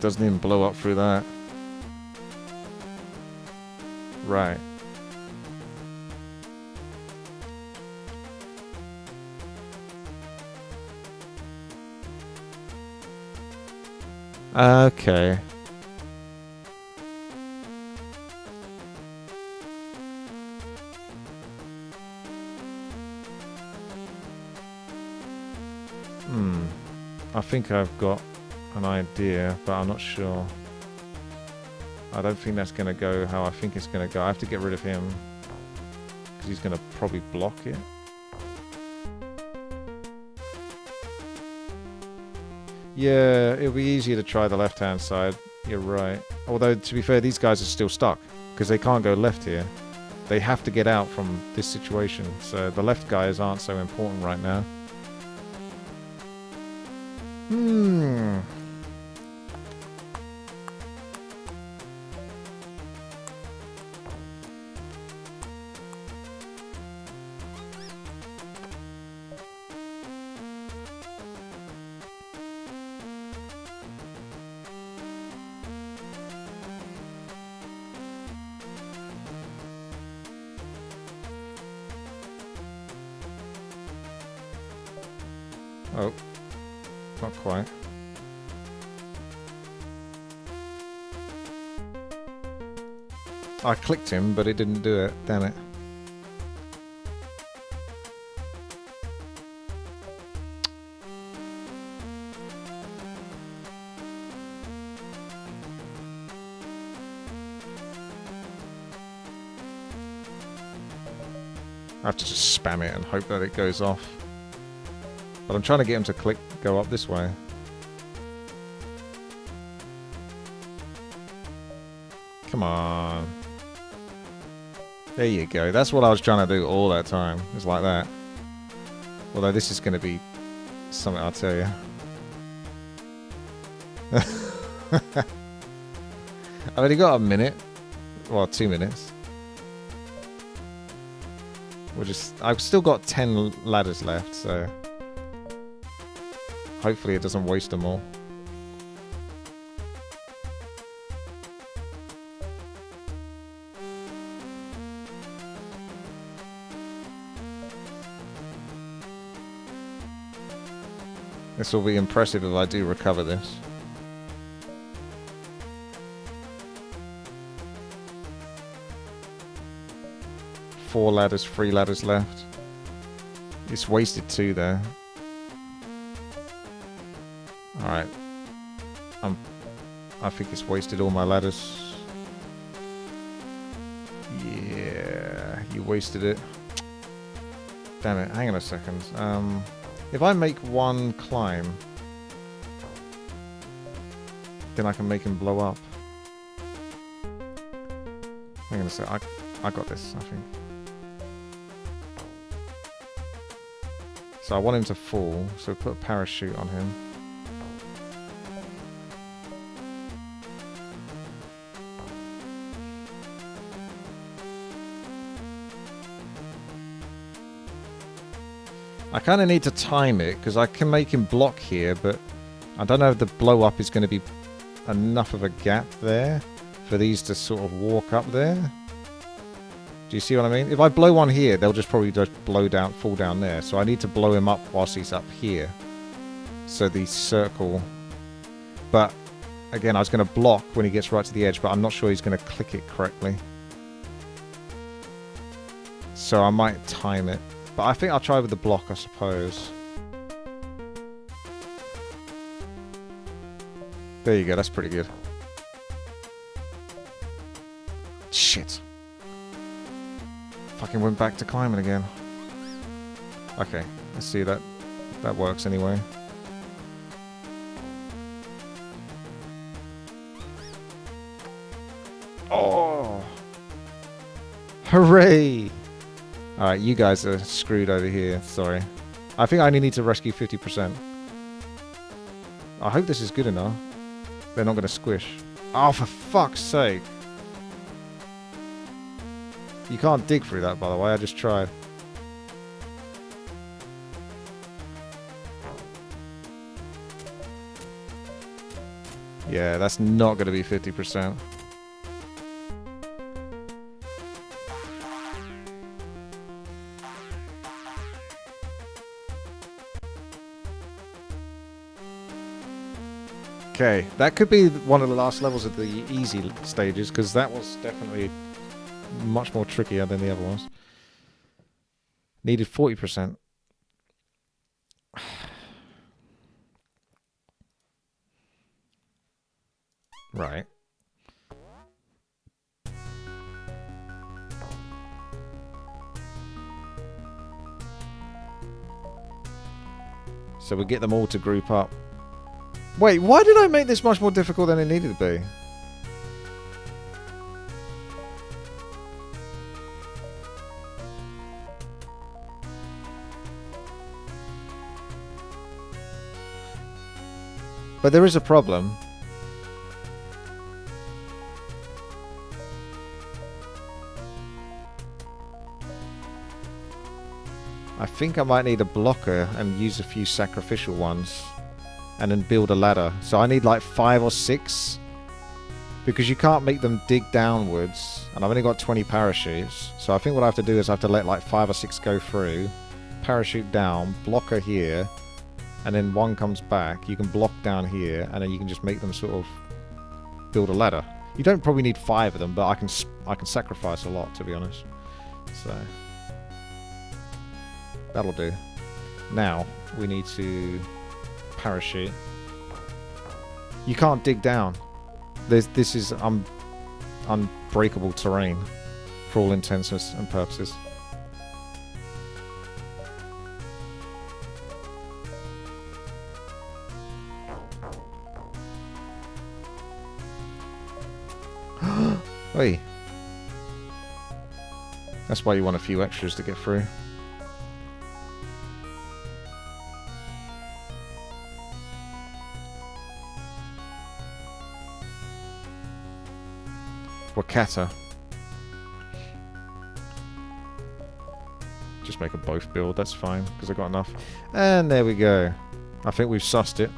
Doesn't even blow up through that. Right. Okay. I think I've got an idea, but I'm not sure. I don't think that's going to go how I think it's going to go. I have to get rid of him because he's going to probably block it. Yeah, it'll be easier to try the left-hand side. You're right. Although, to be fair, these guys are still stuck because they can't go left here. They have to get out from this situation. So the left guys aren't so important right now. Oh, not quite. I clicked him, but it didn't do it. Damn it. I have to just spam it and hope that it goes off. But I'm trying to get him to go up this way. Come on. There you go. That's what I was trying to do all that time. It's like that. Although this is going to be something, I'll tell you. I've only got a minute. Well, 2 minutes. I've still got 10 ladders left, so hopefully it doesn't waste them all. This will be impressive if I do recover this. Four ladders, 3 ladders left. It's wasted 2 there. Alright. I think it's wasted all my ladders. Yeah, you wasted it. Damn it, hang on a second. If I make 1 climb, then I can make him blow up. Hang on a sec, I got this, I think. So I want him to fall, so put a parachute on him. I kind of need to time it, because I can make him block here, but I don't know if the blow up is going to be enough of a gap there for these to sort of walk up there. Do you see what I mean? If I blow one here, they'll just probably just blow down, fall down there. So I need to blow him up whilst he's up here. So the circle. But again, I was going to block when he gets right to the edge, but I'm not sure he's going to click it correctly. So I might time it. But I think I'll try with the block, I suppose. There you go, that's pretty good. Shit. Fucking went back to climbing again. Okay, let's see that works anyway. Oh! Hooray! Alright, you guys are screwed over here, sorry. I think I only need to rescue 50%. I hope this is good enough. They're not going to squish. Oh, for fuck's sake! You can't dig through that, by the way. I just tried. Yeah, that's not going to be 50%. Okay, that could be one of the last levels of the easy stages, because that was definitely much more trickier than the other ones. Needed 40%. Right. So we get them all to group up. Wait, why did I make this much more difficult than it needed to be? But there is a problem. I think I might need a blocker and use a few sacrificial ones. And then build a ladder. So I need like 5 or 6. Because you can't make them dig downwards. And I've only got 20 parachutes. So I think what I have to do is I have to let like 5 or 6 go through. Parachute down. Blocker here. And then one comes back. You can block down here. And then you can just make them sort of build a ladder. You don't probably need 5 of them. But I can sacrifice a lot, to be honest. So that'll do. Now we need to parachute. You can't dig down. This is unbreakable terrain for all intents and purposes. Hey. That's why you want a few extras to get through. Wakata. Just make a both build, that's fine, because I've got enough. And there we go. I think we've sussed it.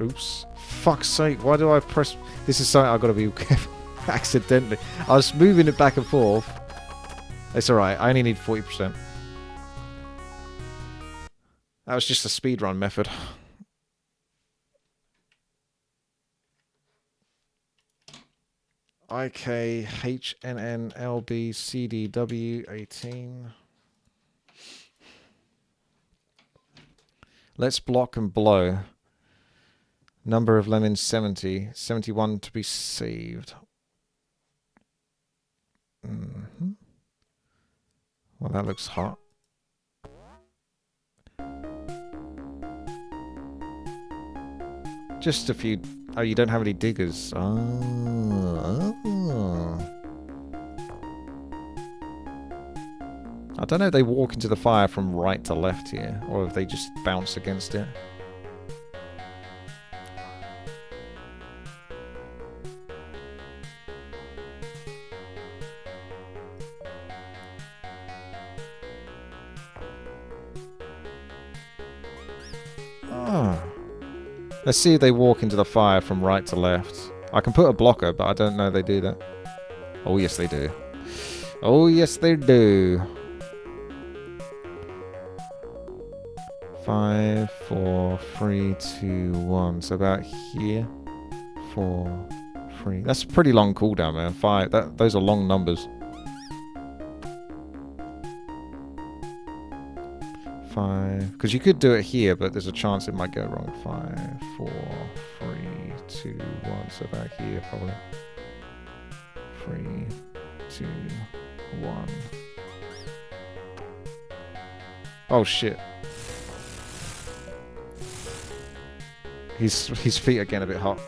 Oops. Fuck's sake, why do I press... This is something I've got to be careful. Accidentally. I was moving it back and forth. It's alright, I only need 40%. That was just a speedrun method. IK, HNN, LB, CDW, 18. Let's block and blow. Number of lemons 70. 71 to be saved. Well, that looks hot. Just a few... Oh, you don't have any diggers. Oh. I don't know if they walk into the fire from right to left here, or if they just bounce against it. Let's see if they walk into the fire from right to left. I can put a blocker, but I don't know they do that. Oh, yes, they do. Oh, yes, they do. 5, 4, 3, 2, 1. So about here. 4, 3. That's a pretty long cooldown, man. 5. Those are long numbers. 5. Because you could do it here, but there's a chance it might go wrong. 5, 4, 3, 2, 1. So about here, probably. 3, 2, 1. Oh shit. His feet are getting a bit hot.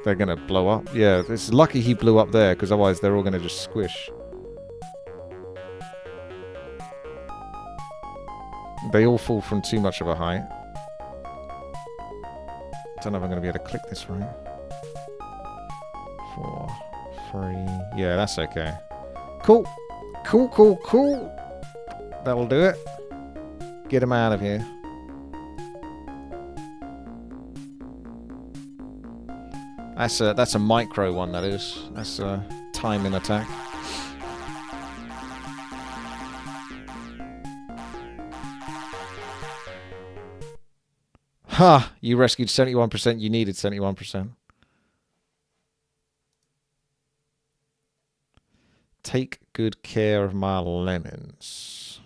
They're gonna blow up. Yeah, it's lucky he blew up there, because otherwise they're all gonna just squish. They all fall from too much of a height. Don't know if I'm gonna be able to click this right. 4, 3. Yeah, that's okay. Cool. Cool, cool, cool. That'll do it. Get him out of here. That's a micro one, that is. That's a timing attack. Ha! You rescued 71%. You needed 71%. Take good care of my lemons.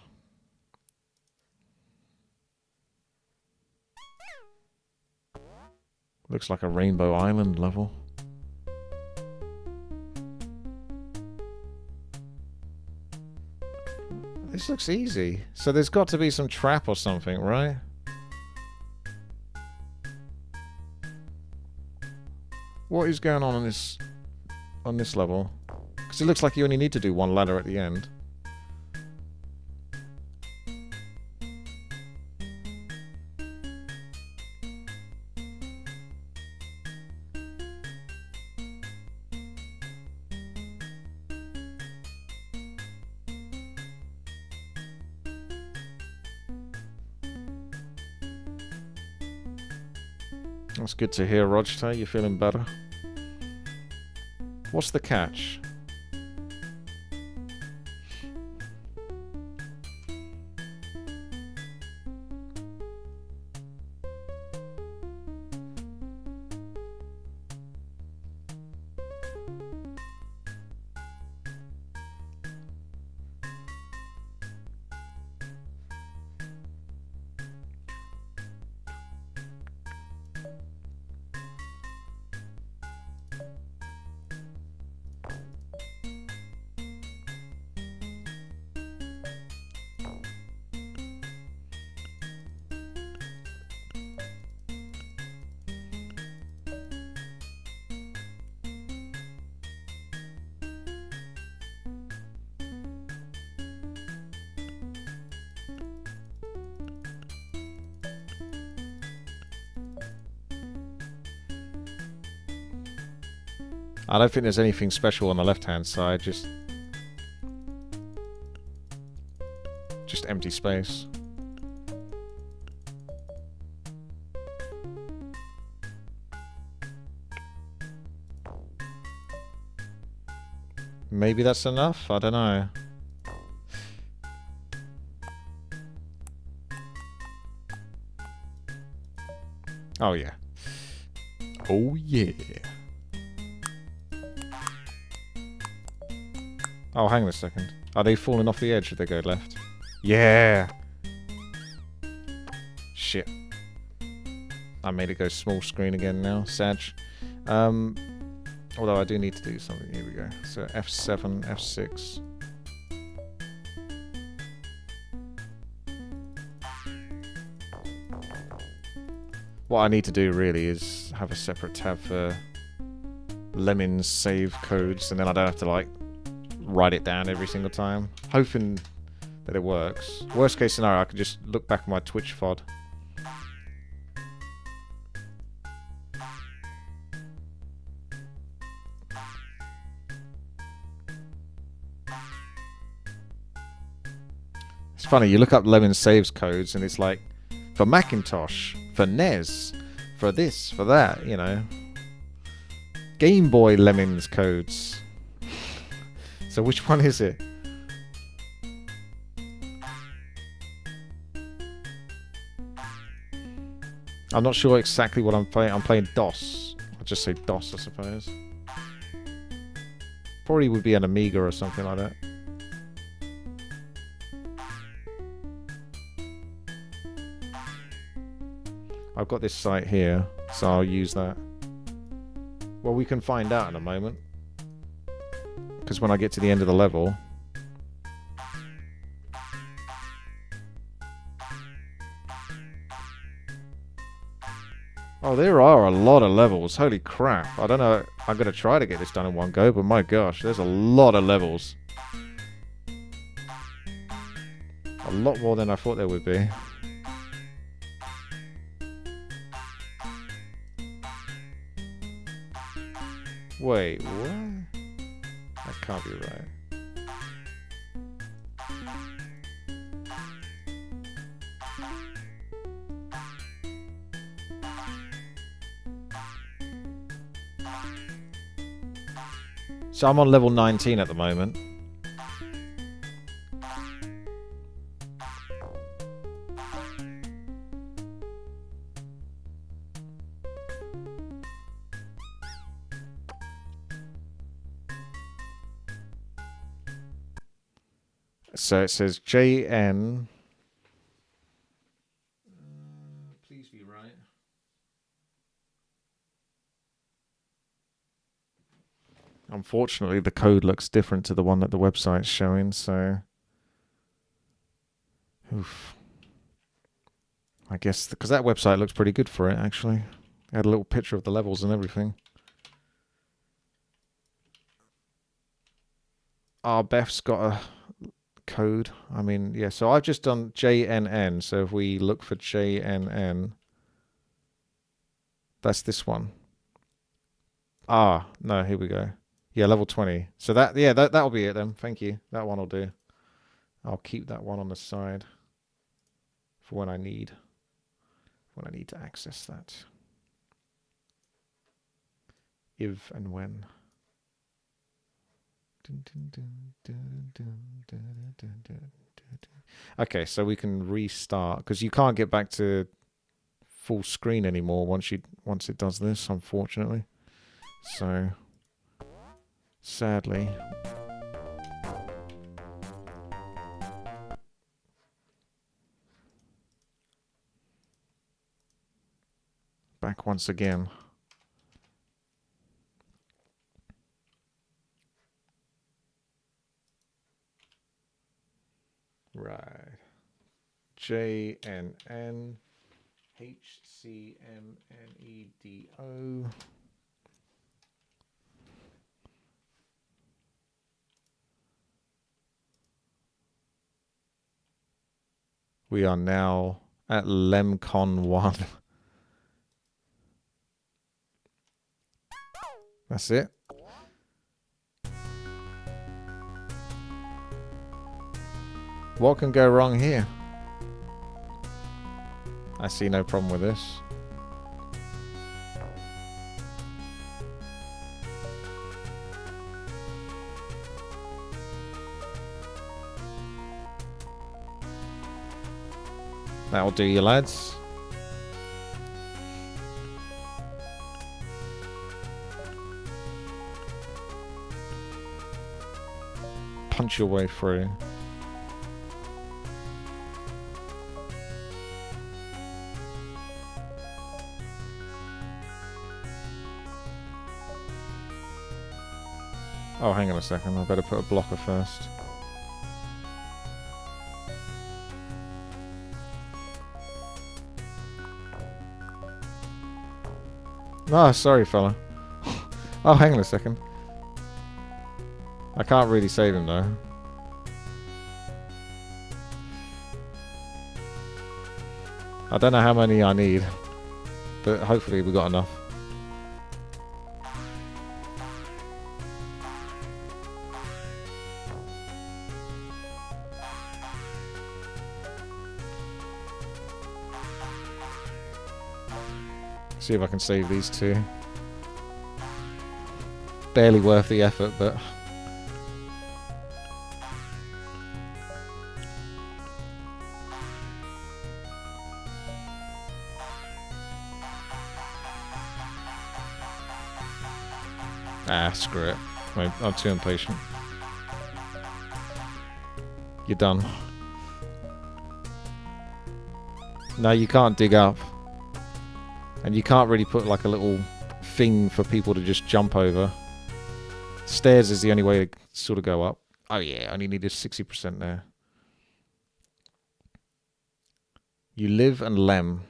Looks like a Rainbow Island level. This looks easy. So there's got to be some trap or something, right? What is going on this level? Because it looks like you only need to do one ladder at the end. That's good to hear, Roger. You're feeling better. What's the catch? I don't think there's anything special on the left-hand side, just empty space. Maybe that's enough? I don't know. Oh yeah. Oh yeah. Oh, hang on a second. Are they falling off the edge if they go left? Yeah! Shit. I made it go small screen again now. Sag. Although I do need to do something. Here we go. So F7, F6. What I need to do really is have a separate tab for Lemmings save codes, and then I don't have to like write it down every single time. Hoping that it works. Worst case scenario, I could just look back at my Twitch FOD. It's funny, you look up Lemmings saves codes and it's like, for Macintosh, for NES, for this, for that, you know. Game Boy Lemmings codes. So which one is it? I'm not sure exactly what I'm playing. I'm playing DOS. I'll just say DOS, I suppose. Probably would be an Amiga or something like that. I've got this site here, so I'll use that. Well, we can find out in a moment. Because when I get to the end of the level... Oh, there are a lot of levels. Holy crap. I don't know. I'm going to try to get this done in one go, but my gosh, there's a lot of levels. A lot more than I thought there would be. Wait, what? That can't be right. So I'm on level 19 at the moment. So it says JN. Please be right. Unfortunately, the code looks different to the one that the website's showing, so... Oof. I guess, because that website looks pretty good for it, actually. It had a little picture of the levels and everything. Beth's got a code. I mean, yeah, so I've just done JNN, so if we look for JNN, that's this one. Ah, no, here we go. Yeah, level 20. So that, yeah, that'll be it then. Thank you. That one will do. I'll keep that one on the side for when I need to access that. If and when. Okay, so we can restart because you can't get back to full screen anymore once it does this, unfortunately. So sadly. Back once again. Right. JNN HCMNEDO. We are now at LemCon 1. That's it. What can go wrong here? I see no problem with this. That'll do you, lads. Punch your way through. Oh, hang on a second. I better put a blocker first. Oh, sorry, fella. Oh, hang on a second. I can't really save him, though. I don't know how many I need, but hopefully we got enough. See if I can save these two. Barely worth the effort, but... Ah, screw it. I'm too impatient. You're done. No, you can't dig up. And you can't really put like a little thing for people to just jump over. Stairs is the only way to sort of go up. Oh yeah, I only needed 60% there. You live and lem.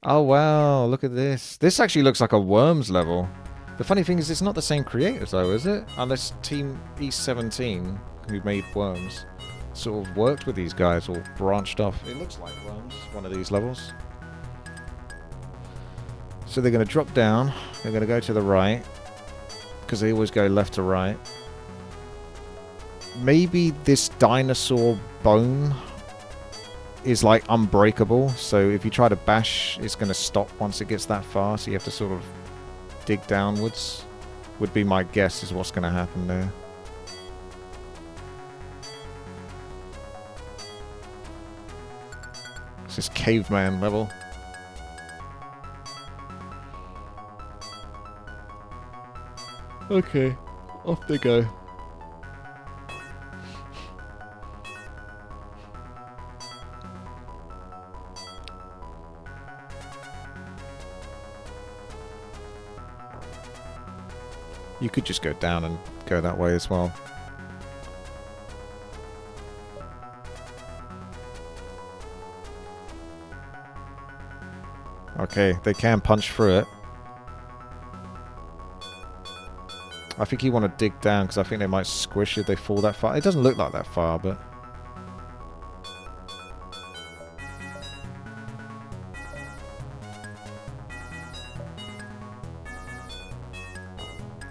Oh wow, look at this. This actually looks like a Worms level. The funny thing is it's not the same creators though, is it? Unless Team East 17, who made Worms, sort of worked with these guys or branched off. It looks like Worms, one of these levels. So they're going to drop down. They're going to go to the right. Because they always go left to right. Maybe this dinosaur bone is like unbreakable. So if you try to bash, it's going to stop once it gets that far. So you have to sort of dig downwards. Would be my guess is what's going to happen there. This is caveman level. Okay, off they go. You could just go down and go that way as well. Okay, they can punch through it. I think you want to dig down because I think they might squish if they fall that far. It doesn't look like that far, but...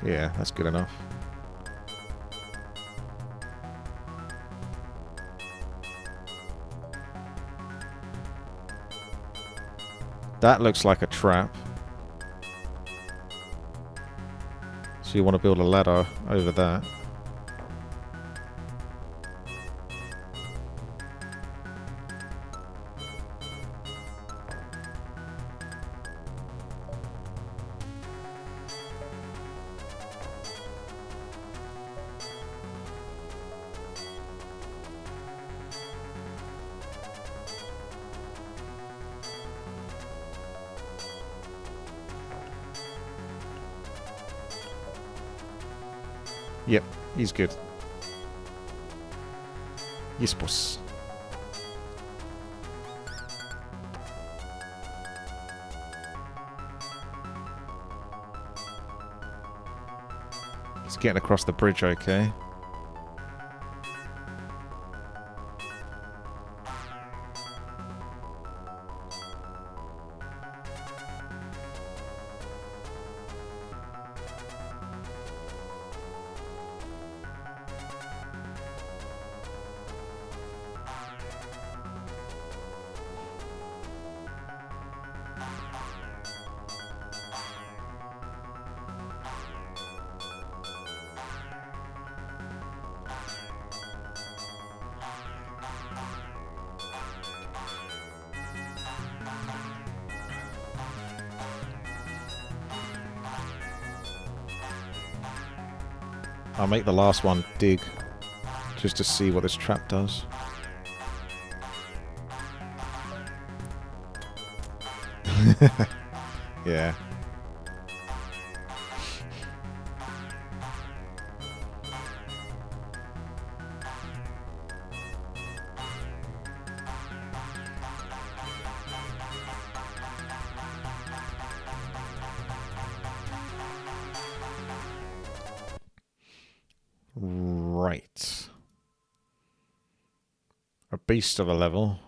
yeah, that's good enough. That looks like a trap. So you want to build a ladder over that. Yep, he's good. Yes, boss. He's getting across the bridge, okay. I'll make the last one dig, just to see what this trap does. Yeah. Right. A beast of a level.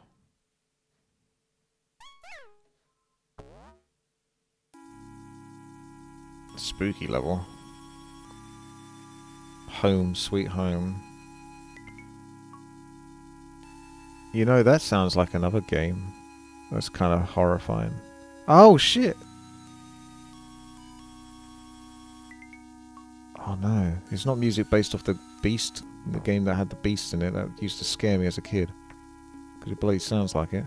Spooky level. Home, sweet home. You know, that sounds like another game. That's kind of horrifying. Oh, shit! Oh no, it's not music based off the Beast, the game that had the Beast in it. That used to scare me as a kid. Because it bloody sounds like it.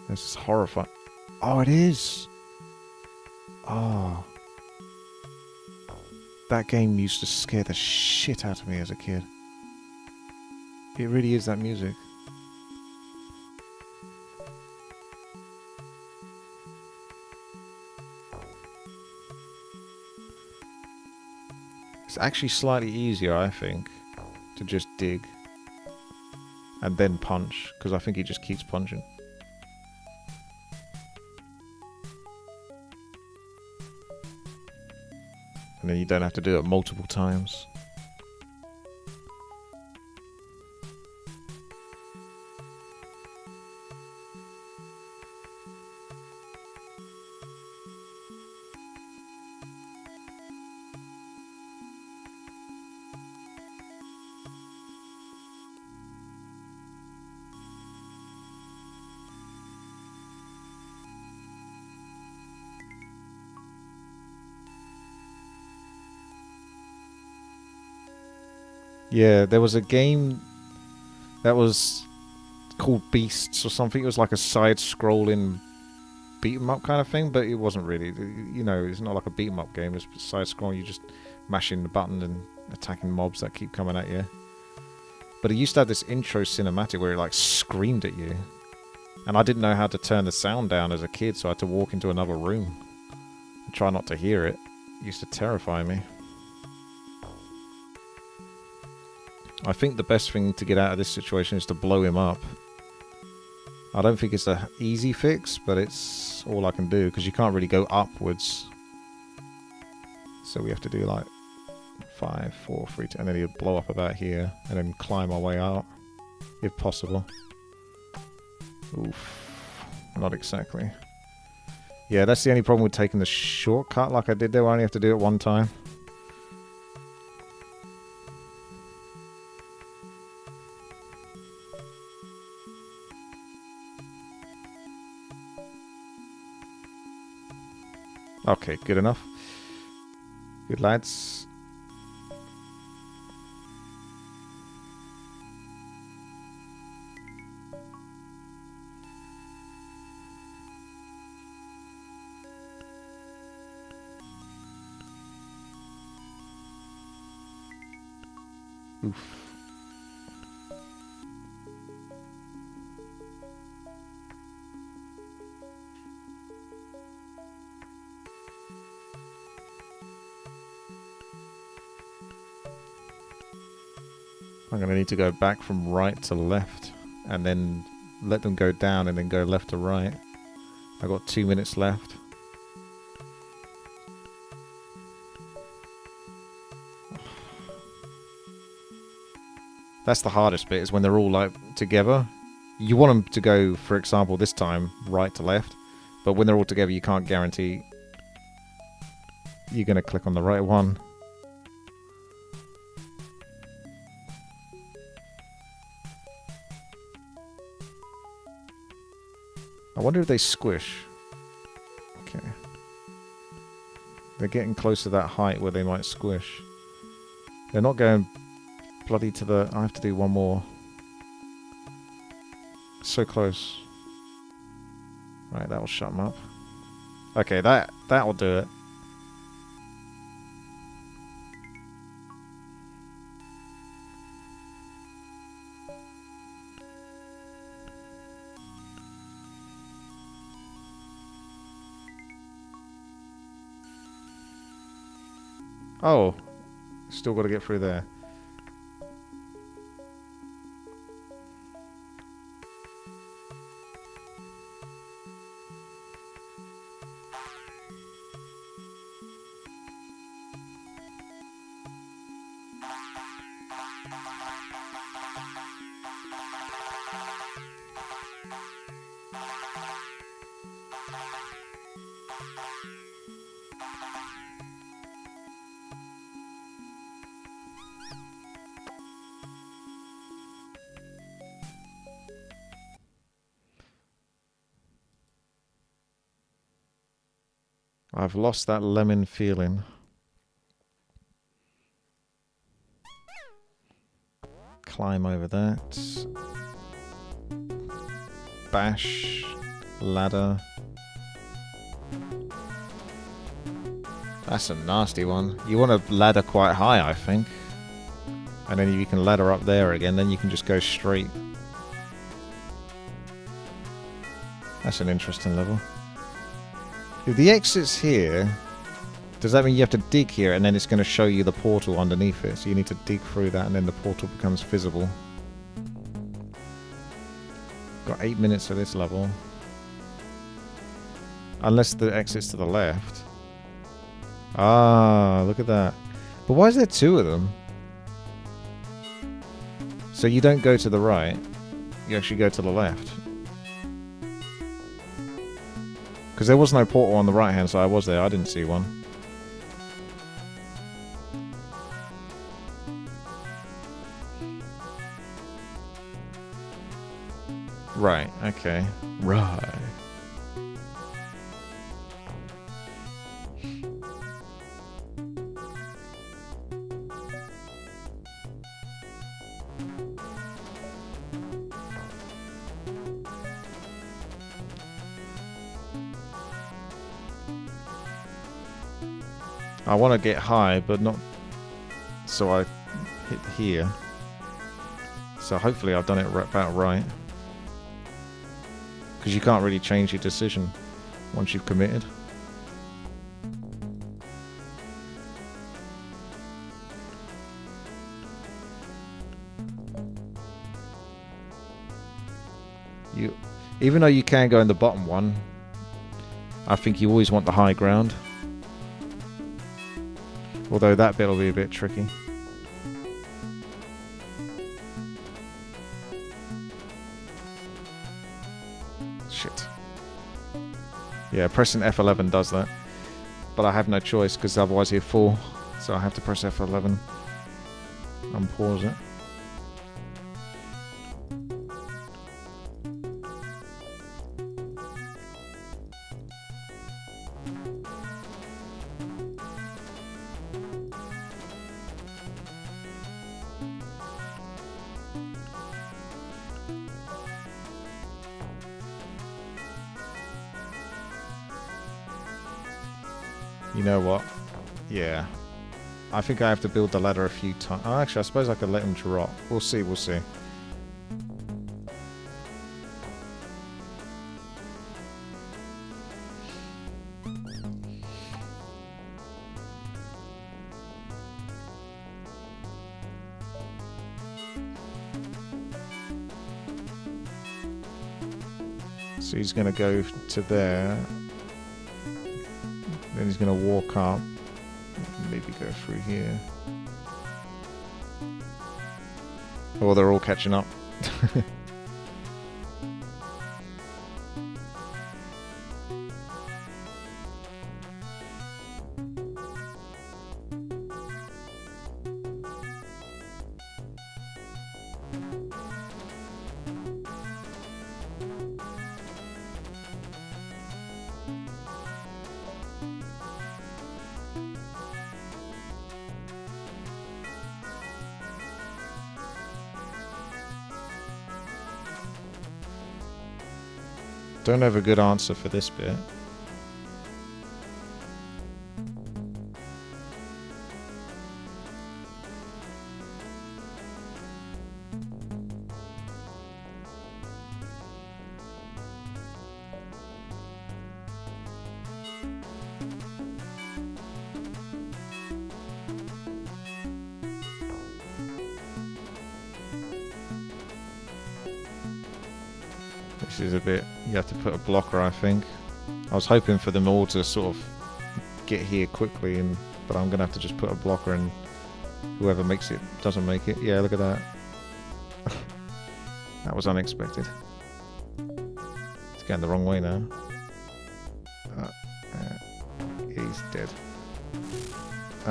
This is horrifying. Oh, it is! Oh. That game used to scare the shit out of me as a kid. It really is that music. It's actually slightly easier, I think, to just dig and then punch, because I think he just keeps punching. And then you don't have to do it multiple times. Yeah, there was a game that was called Beasts or something. It was like a side-scrolling beat 'em up kind of thing, but it wasn't really. You know, it's not like a beat 'em up game. It's side-scrolling. You just mashing the button and attacking mobs that keep coming at you. But it used to have this intro cinematic where it like screamed at you, and I didn't know how to turn the sound down as a kid, so I had to walk into another room and try not to hear it. It used to terrify me. I think the best thing to get out of this situation is to blow him up. I don't think it's an easy fix, but it's all I can do, because you can't really go upwards. So we have to do like 5, 4, 3, 2, and then he'll blow up about here, and then climb our way out, if possible. Oof. Not exactly. Yeah, that's the only problem with taking the shortcut like I did there. I only have to do it one time. Okay, good enough. Good lads. Oof. I'm going to need to go back from right to left, and then let them go down, and then go left to right. I've got 2 minutes left. That's the hardest bit, is when they're all like together. You want them to go, for example, this time, right to left, but when they're all together, you can't guarantee you're going to click on the right one. I wonder if they squish. Okay. They're getting close to that height where they might squish. They're not going bloody to the... I have to do one more. So close. Right, that will shut them up. Okay, that will do it. Oh, still got to get through there. I've lost that lemon feeling. Climb over that. Bash. Ladder. That's a nasty one. You want to ladder quite high, I think. And then you can ladder up there again, then you can just go straight. That's an interesting level. If the exit's here, does that mean you have to dig here and then it's going to show you the portal underneath it? So you need to dig through that and then the portal becomes visible. Got 8 minutes for this level. Unless the exit's to the left. Ah, look at that. But why is there 2 of them? So you don't go to the right, you actually go to the left. Because there was no portal on the right hand side, was there? I didn't see one. Right, okay. Right. I want to get high, but not so I hit here. So hopefully I've done it about right. Because you can't really change your decision once you've committed. Even though you can go in the bottom one, I think you always want the high ground. Although that bit will be a bit tricky. Shit. Yeah, pressing F11 does that. But I have no choice because otherwise he'll fall. So I have to press F11 and pause it. You know what? Yeah. I think I have to build the ladder a few times. Oh, actually, I suppose I could let him drop. We'll see, we'll see. So he's going to go to there. Then he's going to walk up. Maybe go through here. Oh, they're all catching up. Don't have a good answer for this bit. This is a bit... You have to put a blocker, I think. I was hoping for them all to sort of get here quickly, but I'm going to have to just put a blocker and whoever makes it doesn't make it. Yeah, look at that. That was unexpected. It's going the wrong way now. He's dead. They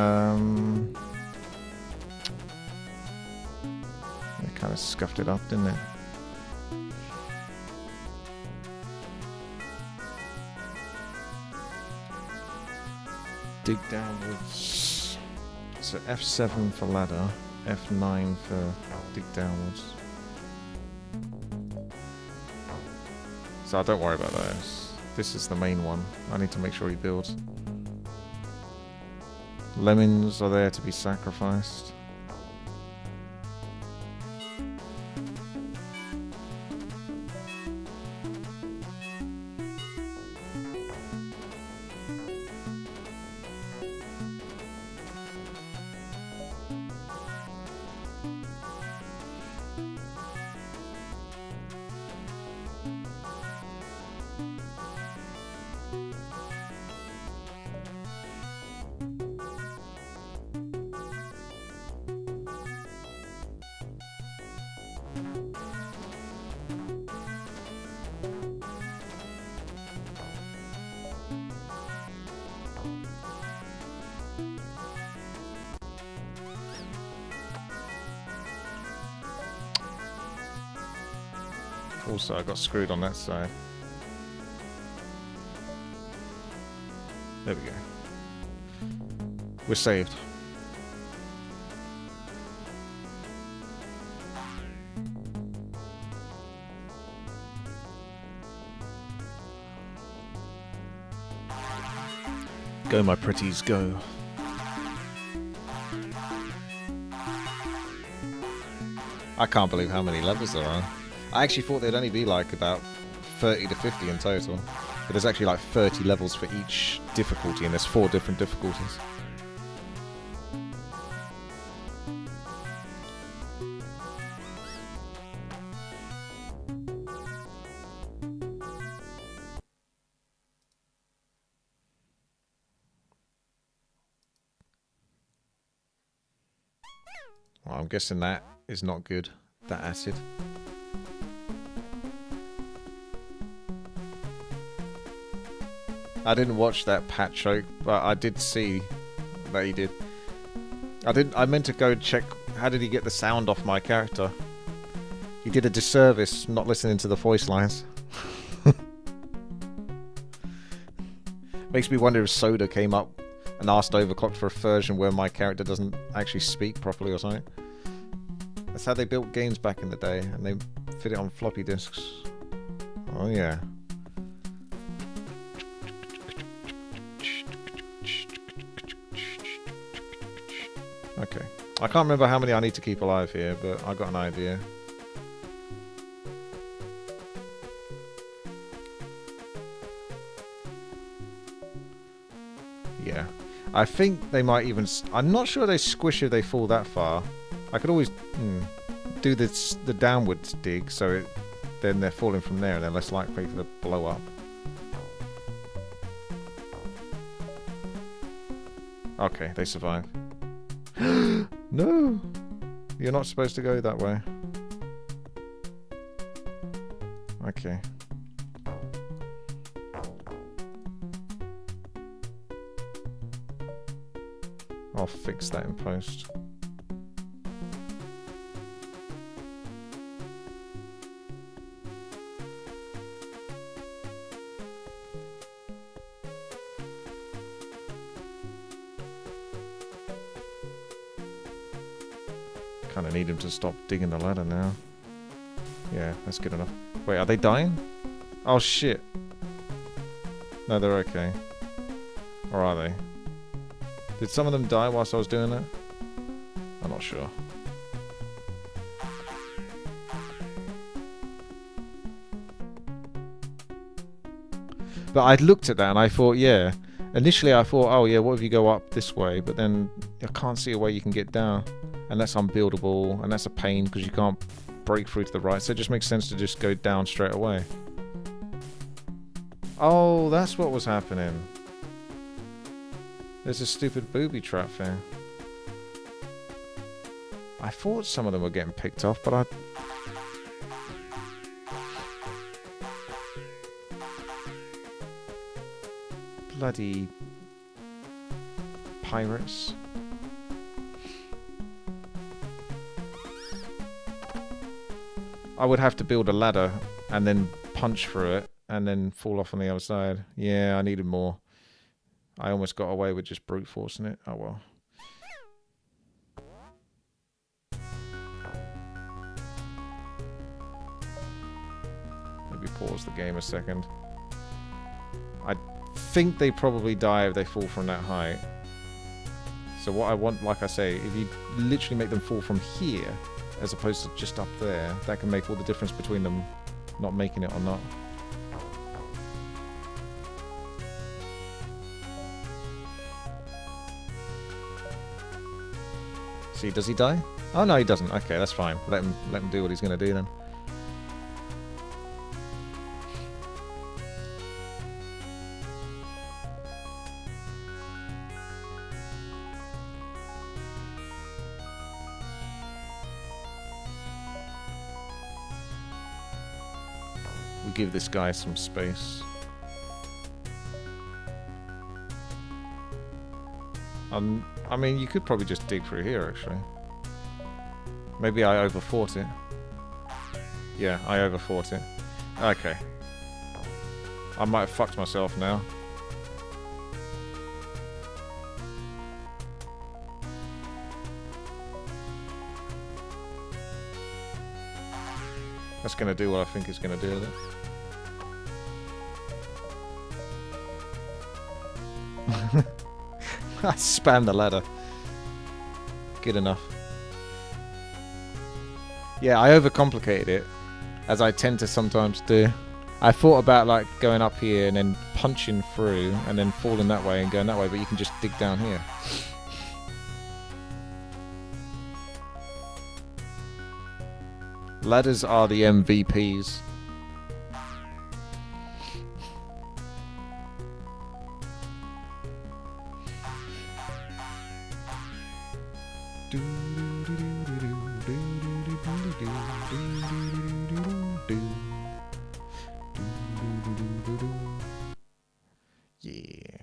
kind of scuffed it up, didn't it? Dig downwards. So F7 for ladder, F9 for dig downwards. So don't worry about those. This is the main one. I need to make sure he builds. Lemmings are there to be sacrificed. Also, I got screwed on that side. There we go. We're saved. Go, my pretties, go. I can't believe how many levels there are. I actually thought there'd only be like about 30 to 50 in total. But there's actually like 30 levels for each difficulty, and there's 4 different difficulties. Well, I'm guessing that is not good, that acid. I didn't watch that Pat choke, but I did see that he did. I meant to go check how did he get the sound off my character. He did a disservice not listening to the voice lines. Makes me wonder if Soda came up and asked Overclocked for a version where my character doesn't actually speak properly or something. That's how they built games back in the day, and they fit it on floppy disks. Oh yeah. Okay. I can't remember how many I need to keep alive here, but I got an idea. Yeah. I think they might even... I'm not sure they squish if they fall that far. I could always do the downwards dig, so then they're falling from there and they're less likely to blow up. Okay, they survive. No! You're not supposed to go that way. Okay. I'll fix that in post. Kind of need him to stop digging the ladder now. Yeah, that's good enough. Wait, are they dying? Oh shit. No, they're okay. Or are they? Did some of them die whilst I was doing that? I'm not sure. But I looked at that and I thought, yeah. Initially I thought, oh yeah, what if you go up this way? But then I can't see a way you can get down. And that's unbuildable, and that's a pain because you can't break through to the right. So it just makes sense to just go down straight away. Oh, that's what was happening. There's a stupid booby trap thing. I thought some of them were getting picked off, but I... Bloody... pirates. I would have to build a ladder and then punch through it and then fall off on the other side. Yeah, I needed more. I almost got away with just brute forcing it. Oh well. Maybe pause the game a second. I think they probably die if they fall from that height. So what I want, like I say, if you literally make them fall from here, as opposed to just up there, that can make all the difference between them not making it or not. See, does he die? Oh no, he doesn't. Okay, that's fine. Let him do what he's gonna do then. We give this guy some space. I mean, you could probably just dig through here, actually. Maybe I overfought it. Yeah, I overfought it. Okay. I might have fucked myself now. That's gonna do what I think it's gonna do with it. I spammed the ladder. Good enough. Yeah, I overcomplicated it, as I tend to sometimes do. I thought about like going up here and then punching through and then falling that way and going that way, but you can just dig down here. Ladders are the MVPs. Yeah.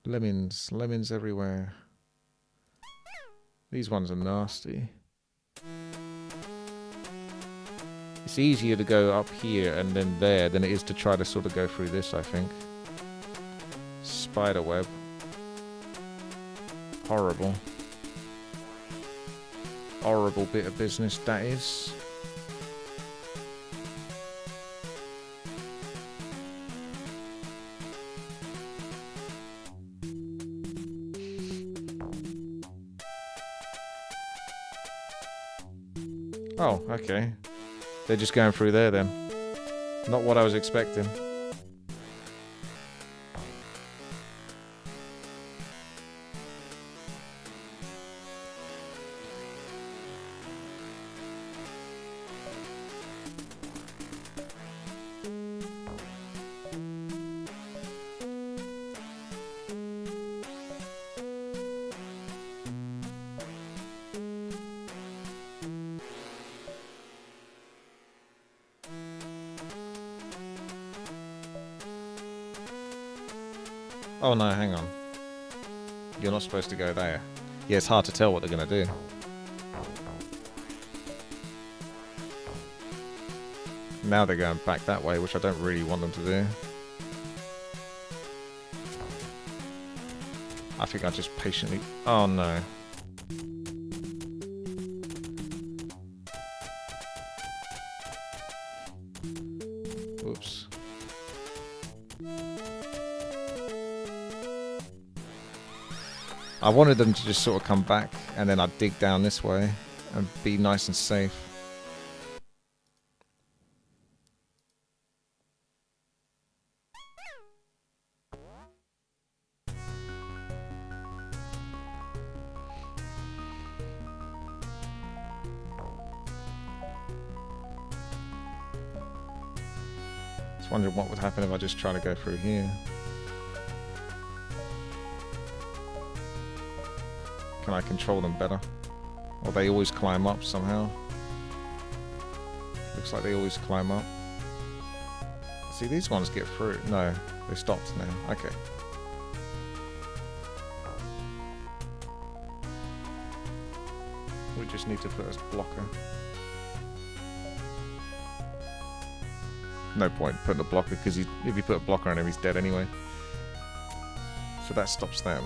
Lemons everywhere. These ones are nasty. It's easier to go up here and then there than it is to try to sort of go through this, I think. Spider web. Horrible. Horrible bit of business that is. Oh, okay. They're just going through there then. Not what I was expecting. Oh no, hang on. You're not supposed to go there. Yeah, it's hard to tell what they're going to do. Now they're going back that way, which I don't really want them to do. I think I just patiently... Oh no. Oops. I wanted them to just sort of come back and then I'd dig down this way and be nice and safe. was wondering what would happen if I just try to go through here. Can I control them better? Or they always climb up somehow? Looks like they always climb up. See, these ones get through. No, they stopped now. Okay. We just need to put a blocker. No point putting a blocker, because if you put a blocker on him, he's dead anyway. So that stops them.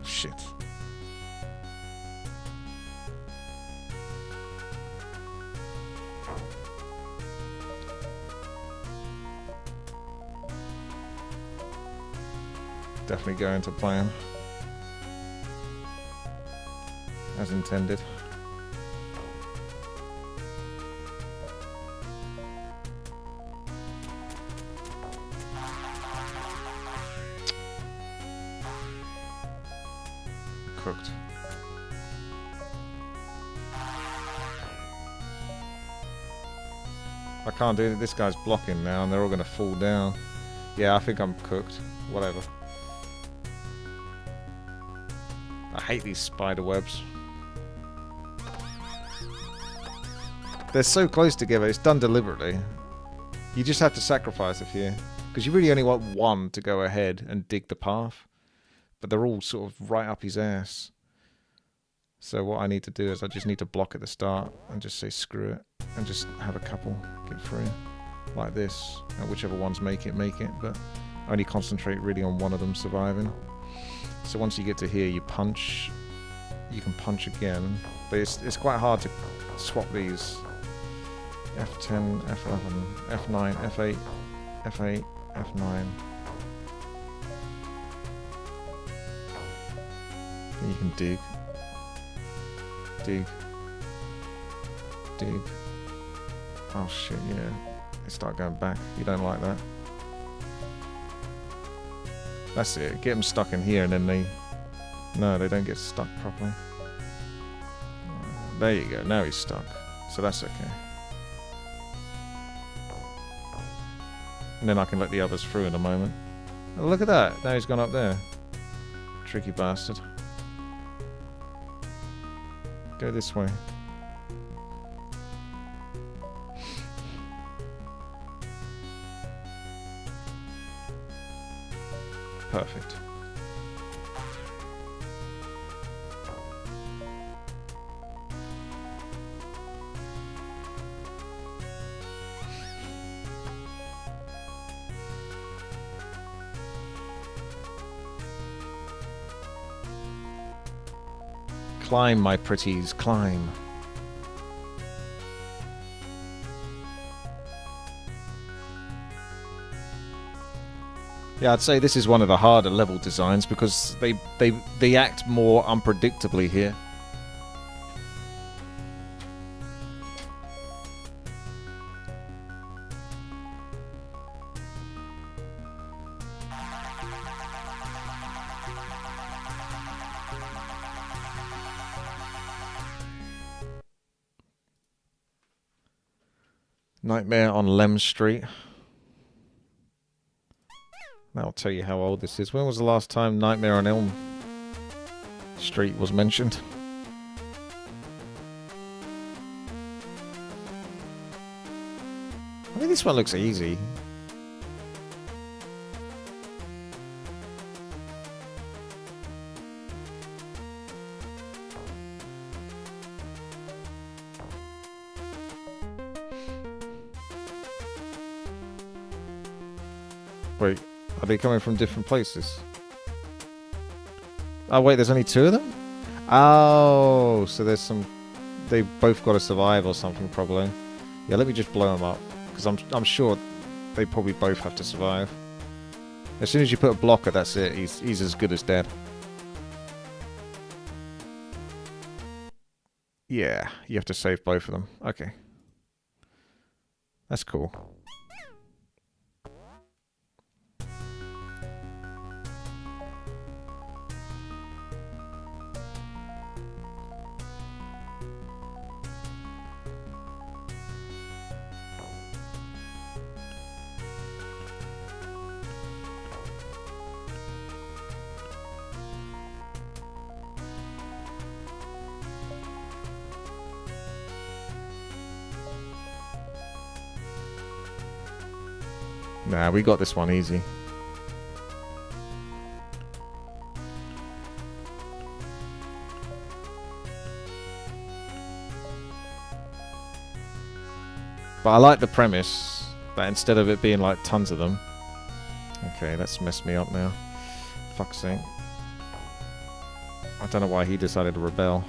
Shit. Definitely going to plan as intended. Cooked. I can't do it. This guy's blocking now and they're all going to fall down. Yeah, I think I'm cooked. Whatever. I hate these spider webs. They're so close together. It's done deliberately. You just have to sacrifice a few. Because you really only want one to go ahead and dig the path. But they're all sort of right up his ass. So what I need to do is I just need to block at the start and just say screw it. And just have a couple get through. Like this. And whichever ones make it, but only concentrate really on one of them surviving. So once you get to here, you punch. You can punch again. But it's quite hard to swap these. F10, F11, F9, F8, F8, F9. And you can dig. Dig. Dig. Oh shit, yeah. They start going back. You don't like that. That's it. Get them stuck in here and then they... No, they don't get stuck properly. There you go. Now he's stuck. So that's okay. And then I can let the others through in a moment. Oh, look at that. Now he's gone up there. Tricky bastard. Go this way. Perfect. Climb, my pretties, climb. Yeah, I'd say this is one of the harder level designs because they act more unpredictably here. Nightmare on Lem Street. That'll tell you how old this is. When was the last time Nightmare on Elm Street was mentioned? I mean, this one looks easy. Wait, are they coming from different places? Oh wait, there's only two of them? Oh, so there's some... They've both got to survive or something probably. Yeah, let me just blow them up. Because I'm sure they probably both have to survive. As soon as you put a blocker, that's it. He's as good as dead. Yeah, you have to save both of them. Okay. That's cool. Nah, we got this one easy. But I like the premise that instead of it being like tons of them. Okay, that's messed me up now. Fuck's sake. I don't know why he decided to rebel.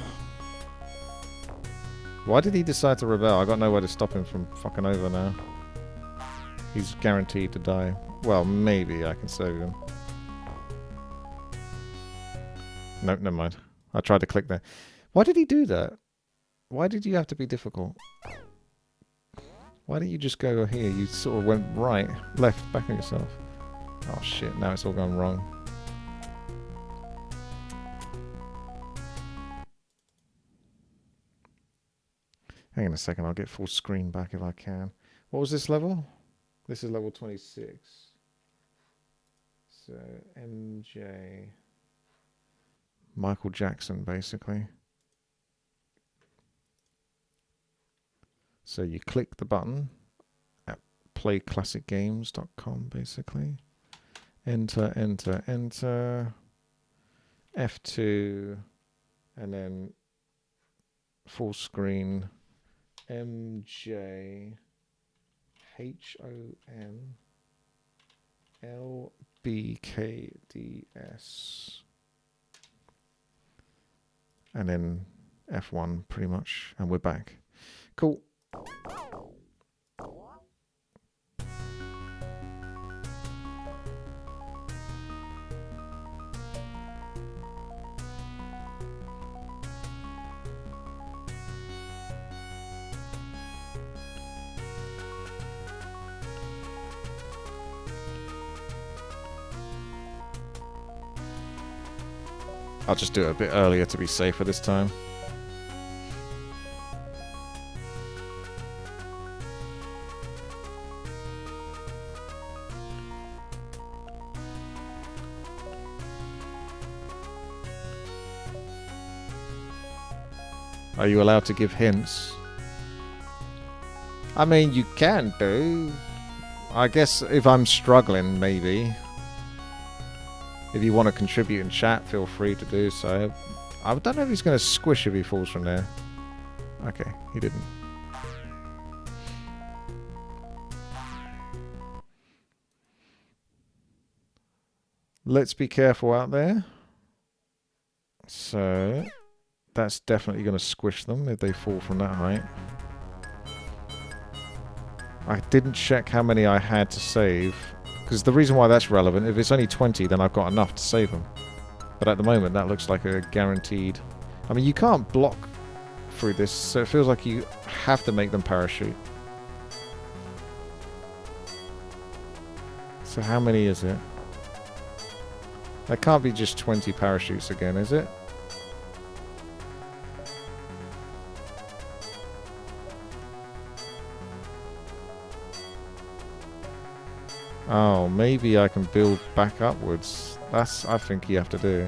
Why did he decide to rebel? I got nowhere to stop him from fucking over now. He's guaranteed to die. Well, maybe I can save him. Nope, never mind. I tried to click there. Why did he do that? Why did you have to be difficult? Why didn't you just go here? You sort of went right, left, back on yourself. Oh shit, now it's all gone wrong. Hang on a second, I'll get full screen back if I can. What was this level? This is level 26. So, MJ... Michael Jackson, basically. So you click the button at playclassicgames.com, basically. Enter, enter, enter. F2. And then full screen. MJ HONLBKDS. And then F1 pretty much. And we're back. Cool. I'll just do it a bit earlier to be safer this time. Are you allowed to give hints? I mean, you can do. I guess if I'm struggling, maybe. If you want to contribute in chat, feel free to do so. I don't know if he's going to squish if he falls from there. Okay, he didn't. Let's be careful out there. So, that's definitely going to squish them if they fall from that height. I didn't check how many I had to save. Because the reason why that's relevant, if it's only 20, then I've got enough to save them. But at the moment, that looks like a guaranteed... I mean, you can't block through this, so it feels like you have to make them parachute. So how many is it? That can't be just 20 parachutes again, is it? Oh, maybe I can build back upwards. That's, I think, you have to do.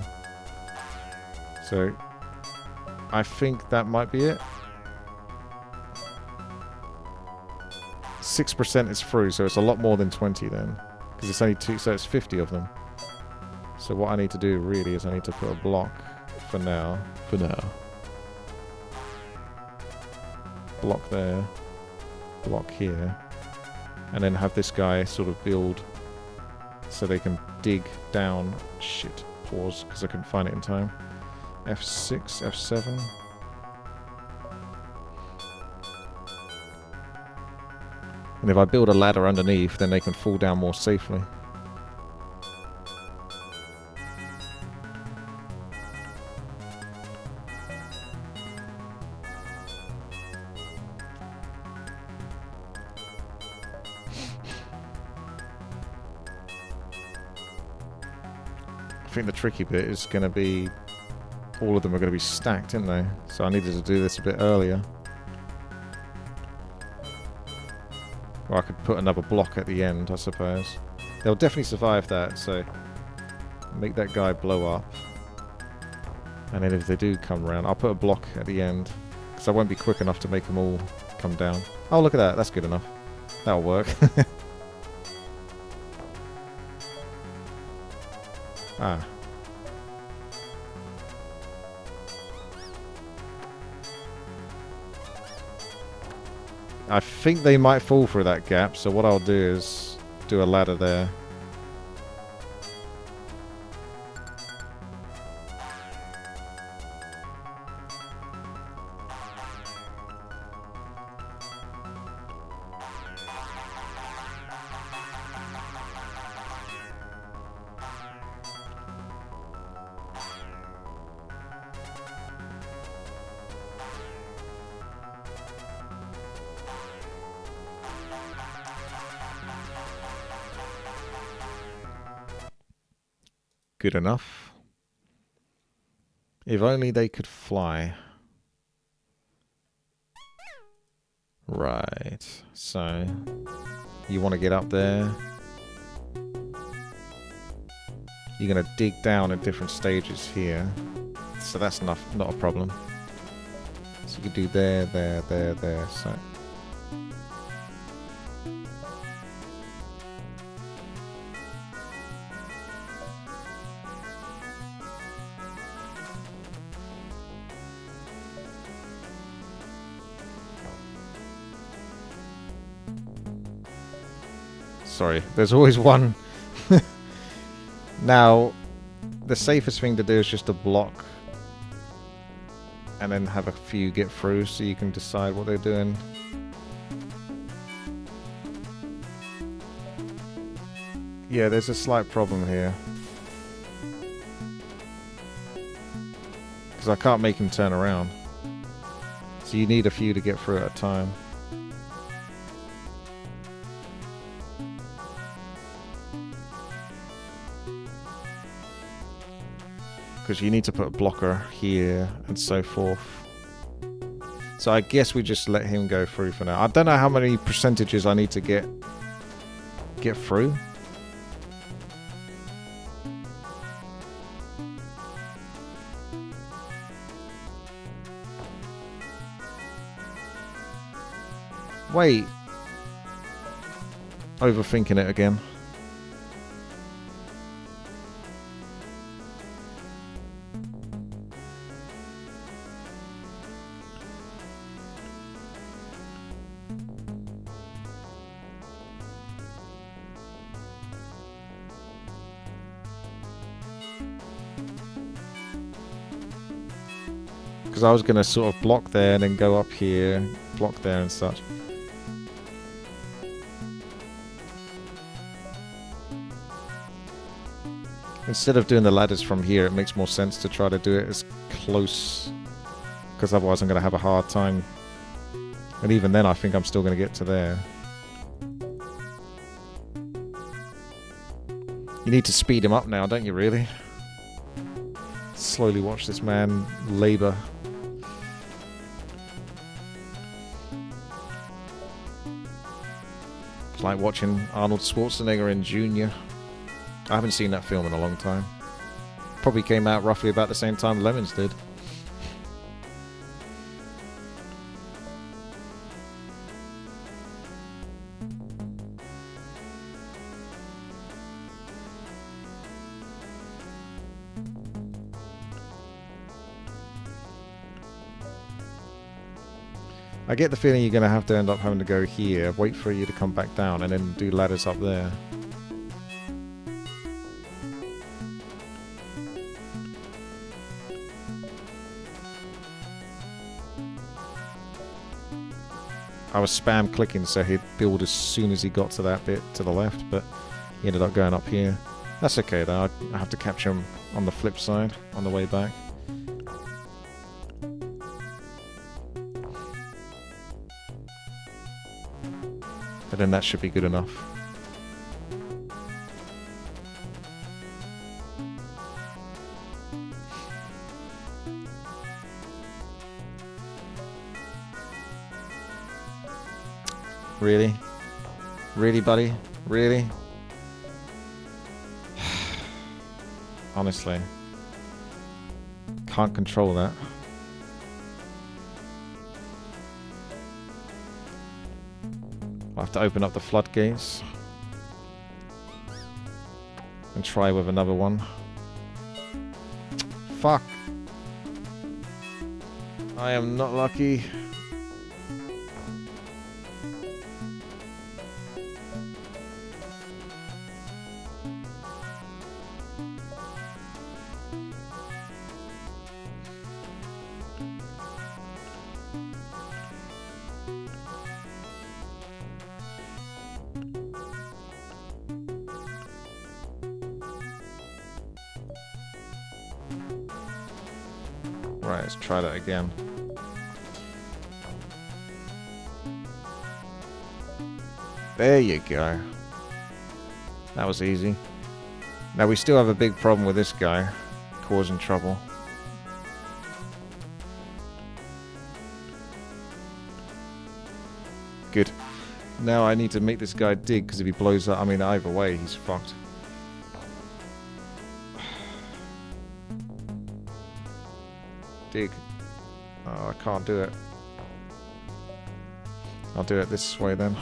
So, I think that might be it. 6% is through, so it's a lot more than 20 then. Because it's only 2, so it's 50 of them. So what I need to do really is I need to put a block for now. For now. Block there. Block here. And then have this guy sort of build so they can dig down. Shit. Pause, because I couldn't find it in time. F6, F7. And if I build a ladder underneath, then they can fall down more safely. I think the tricky bit is going to be all of them are going to be stacked, aren't they? So I needed to do this a bit earlier. Or I could put another block at the end, I suppose. They'll definitely survive that, so make that guy blow up. And then if they do come around, I'll put a block at the end, because I won't be quick enough to make them all come down. Oh, look at that. That's good enough. That'll work. Ah. I think they might fall through that gap, so what I'll do is do a ladder there. Good enough. If only they could fly. Right. So, you want to get up there. You're going to dig down at different stages here. So that's not a problem. So you can do there, there, there, there. So. Sorry, there's always one. Now, the safest thing to do is just to block and then have a few get through so you can decide what they're doing. Yeah, there's a slight problem here. Because I can't make him turn around. So you need a few to get through at a time. Because you need to put a blocker here and so forth. So I guess we just let him go through for now. I don't know how many percentages I need to get through. Wait. Overthinking it again. Because I was going to sort of block there and then go up here, block there and such. Instead of doing the ladders from here, it makes more sense to try to do it as close. Because otherwise I'm going to have a hard time. And even then I think I'm still going to get to there. You need to speed him up now, don't you really? Slowly watch this man labour. It's like watching Arnold Schwarzenegger in Junior. I haven't seen that film in a long time. Probably came out roughly about the same time Lemmings did. I get the feeling you're going to have to end up having to go here, wait for you to come back down, and then do ladders up there. I was spam clicking so he'd build as soon as he got to that bit to the left, but he ended up going up here. That's okay though, I have to capture him on the flip side on the way back. But then that should be good enough. Really? Really, buddy? Really? Honestly. Can't control that. I'll have to open up the floodgates. And try with another one. fuck? I am not lucky. Right, let's try that again. There you go. That was easy. Now we still have a big problem with this guy causing trouble. Good. Now I need to make this guy dig, because if he blows up, I mean, either way, he's fucked. Dig. Oh, I can't do it. I'll do it this way then.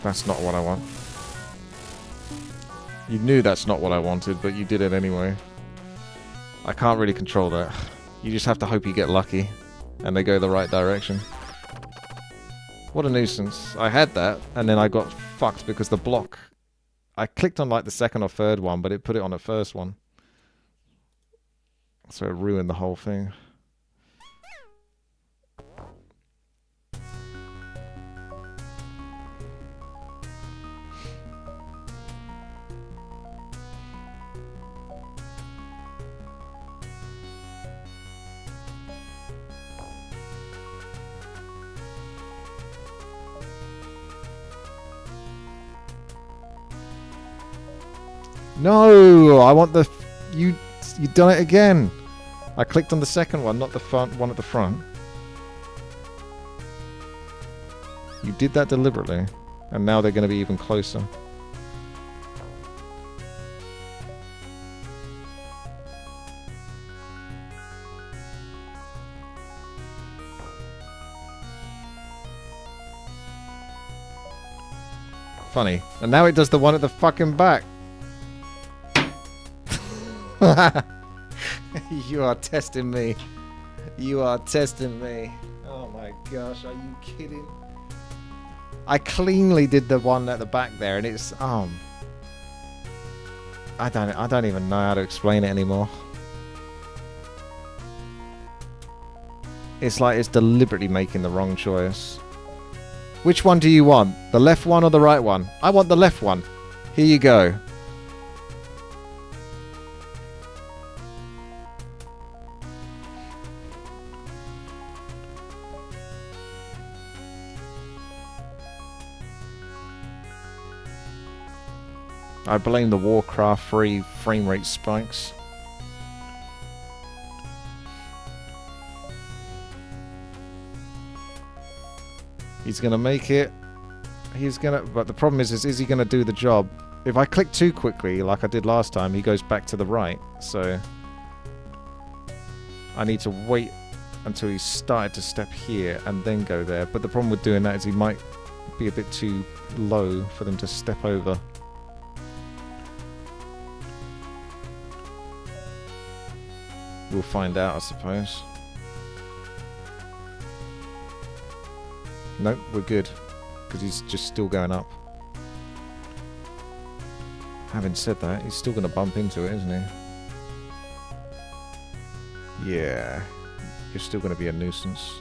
That's not what I want. You knew that's not what I wanted, but you did it anyway. I can't really control that. You just have to hope you get lucky and they go the right direction. What a nuisance. I had that and then I got fucked because the block... I clicked on like the second or third one, but it put it on the first one. So it ruined the whole thing. No, I want the... You done it again. I clicked on the second one, not the front one at the front. You did that deliberately, and now they're going to be even closer. Funny. And now it does the one at the fucking back. You are testing me. You are testing me. Oh my gosh, are you kidding? I cleanly did the one at the back there, and it's I don't even know how to explain it anymore. It's like it's deliberately making the wrong choice. Which one do you want? The left one or the right one? I want the left one. Here you go. I blame the Warcraft 3 frame rate spikes. He's gonna make it. He's gonna... But the problem is he gonna do the job? If I click too quickly, like I did last time, he goes back to the right. So... I need to wait until he's started to step here and then go there. But the problem with doing that is he might be a bit too low for them to step over. We'll find out, I suppose. Nope, we're good. Because he's just still going up. Having said that, he's still going to bump into it, isn't he? Yeah. You're still going to be a nuisance.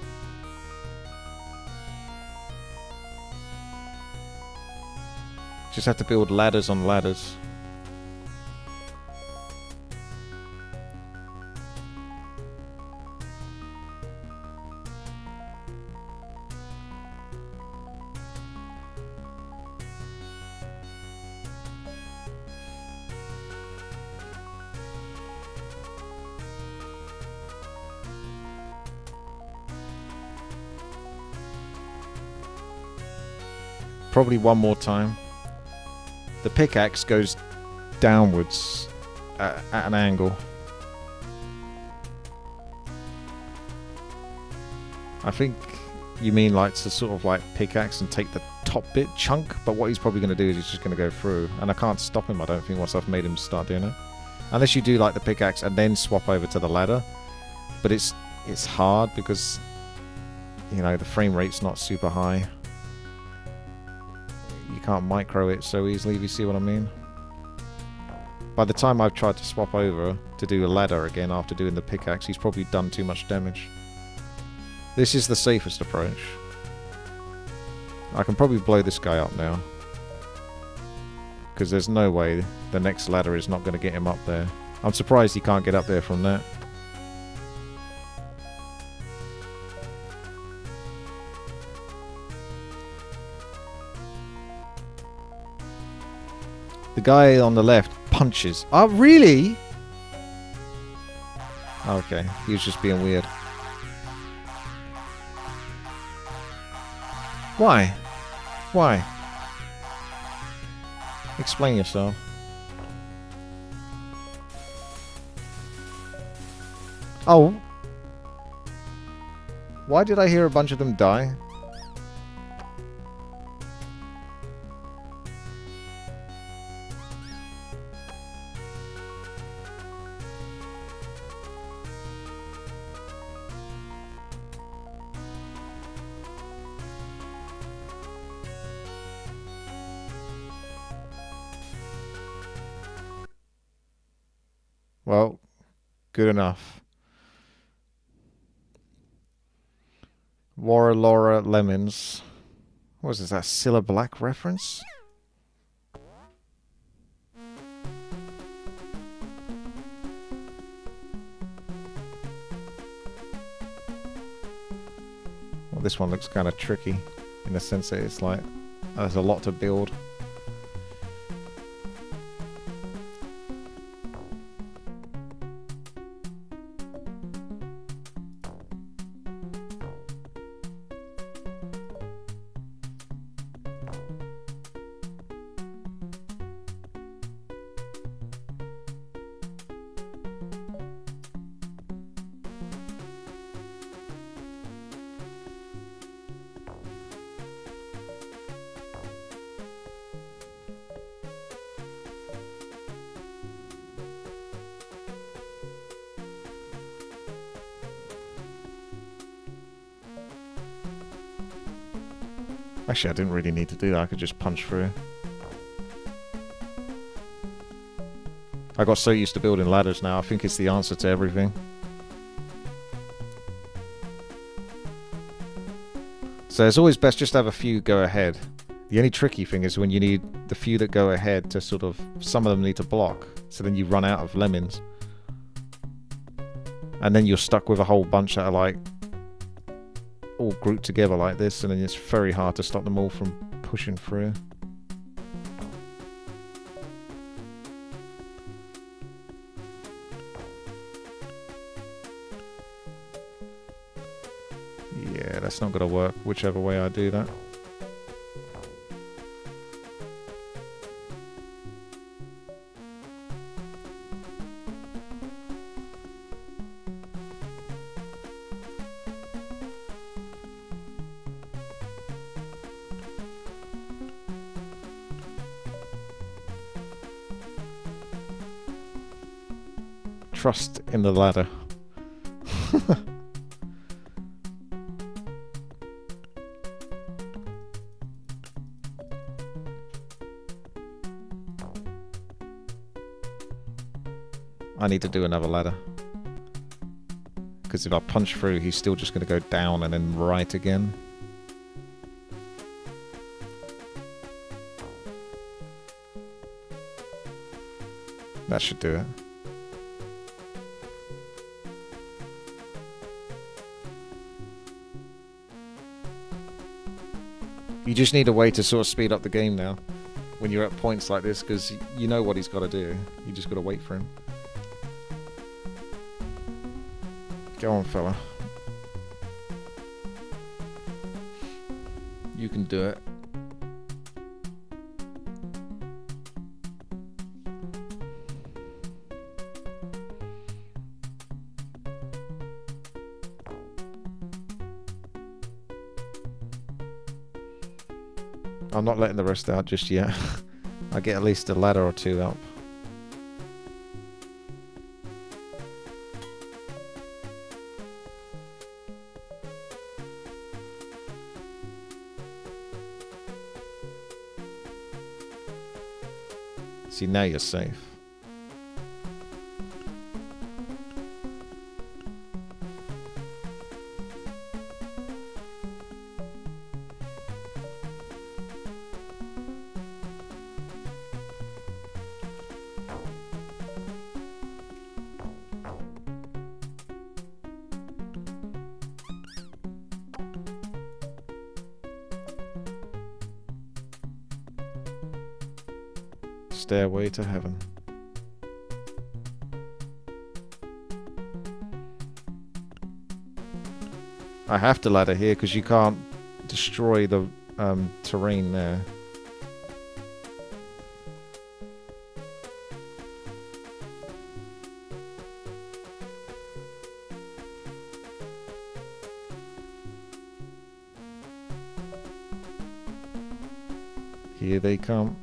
Just have to build ladders on ladders. Probably one more time. The pickaxe goes downwards at an angle. I think you mean like to sort of like pickaxe and take the top bit chunk, but what he's probably going to do is he's just going to go through, and I can't stop him, I don't think, once I've made him start doing it. Unless you do like the pickaxe and then swap over to the ladder, but it's hard because, you know, the frame rate's not super high. You can't micro it so easily, if you see what I mean. By the time I've tried to swap over to do a ladder again after doing the pickaxe, he's probably done too much damage. This is the safest approach. I can probably blow this guy up now, because there's no way the next ladder is not going to get him up there. I'm surprised he can't get up there from that. The guy on the left punches. Oh, really? Okay, he was just being weird. Why? Why? Explain yourself. Oh. Why did I hear a bunch of them die? Well, good enough. Laura Lemmings. What is that? Cilla Black reference? Well, this one looks kind of tricky in the sense that it's like there's a lot to build. Actually, I didn't really need to do that. I could just punch through. I got so used to building ladders now. I think it's the answer to everything. So it's always best just to have a few go ahead. The only tricky thing is when you need the few that go ahead to sort of... Some of them need to block. So then you run out of lemmings. And then you're stuck with a whole bunch that are like... all grouped together like this, and then it's very hard to stop them all from pushing through. Yeah, that's not gonna work whichever way I do that. Trust in the ladder. I need to do another ladder. Because if I punch through, he's still just going to go down and then right again. That should do it. You just need a way to sort of speed up the game now when you're at points like this, because you know what he's got to do. You just got to wait for him. Go on, fella. You can do it. I'm not letting the rest out just yet. I get at least a ladder or two up. See, now you're safe. Stairway to heaven. I have to ladder here because you can't destroy the terrain there. Here they come.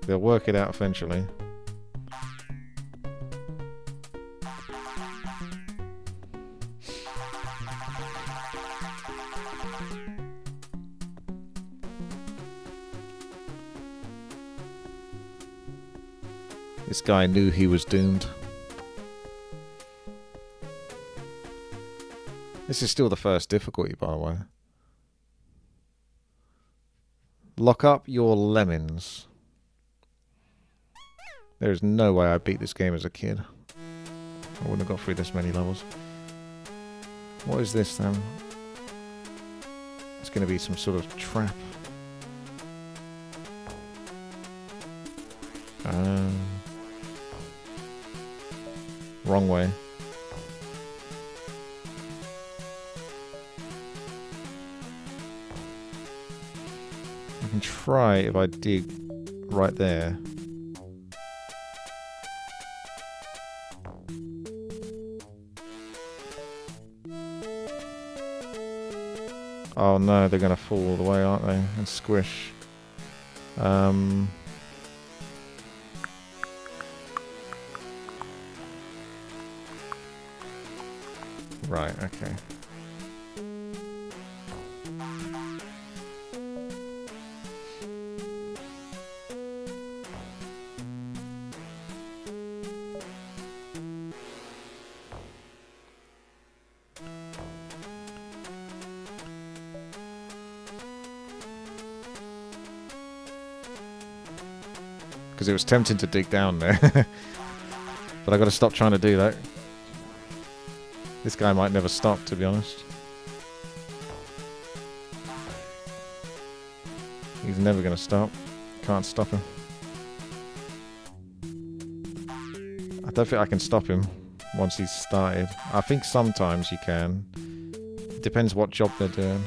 They'll work it out eventually. This guy knew he was doomed. This is still the first difficulty, by the way. Lock up your Lemmings. There is no way I beat this game as a kid. I wouldn't have got through this many levels. What is this then? It's going to be some sort of trap. Wrong way. I can try if I dig right there. Oh no, they're gonna fall all the way, aren't they? And squish. Right, okay. Because it was tempting to dig down there. But I gotta stop trying to do that. This guy might never stop, to be honest. He's never gonna stop. Can't stop him. I don't think I can stop him once he's started. I think sometimes you can. It depends what job they're doing.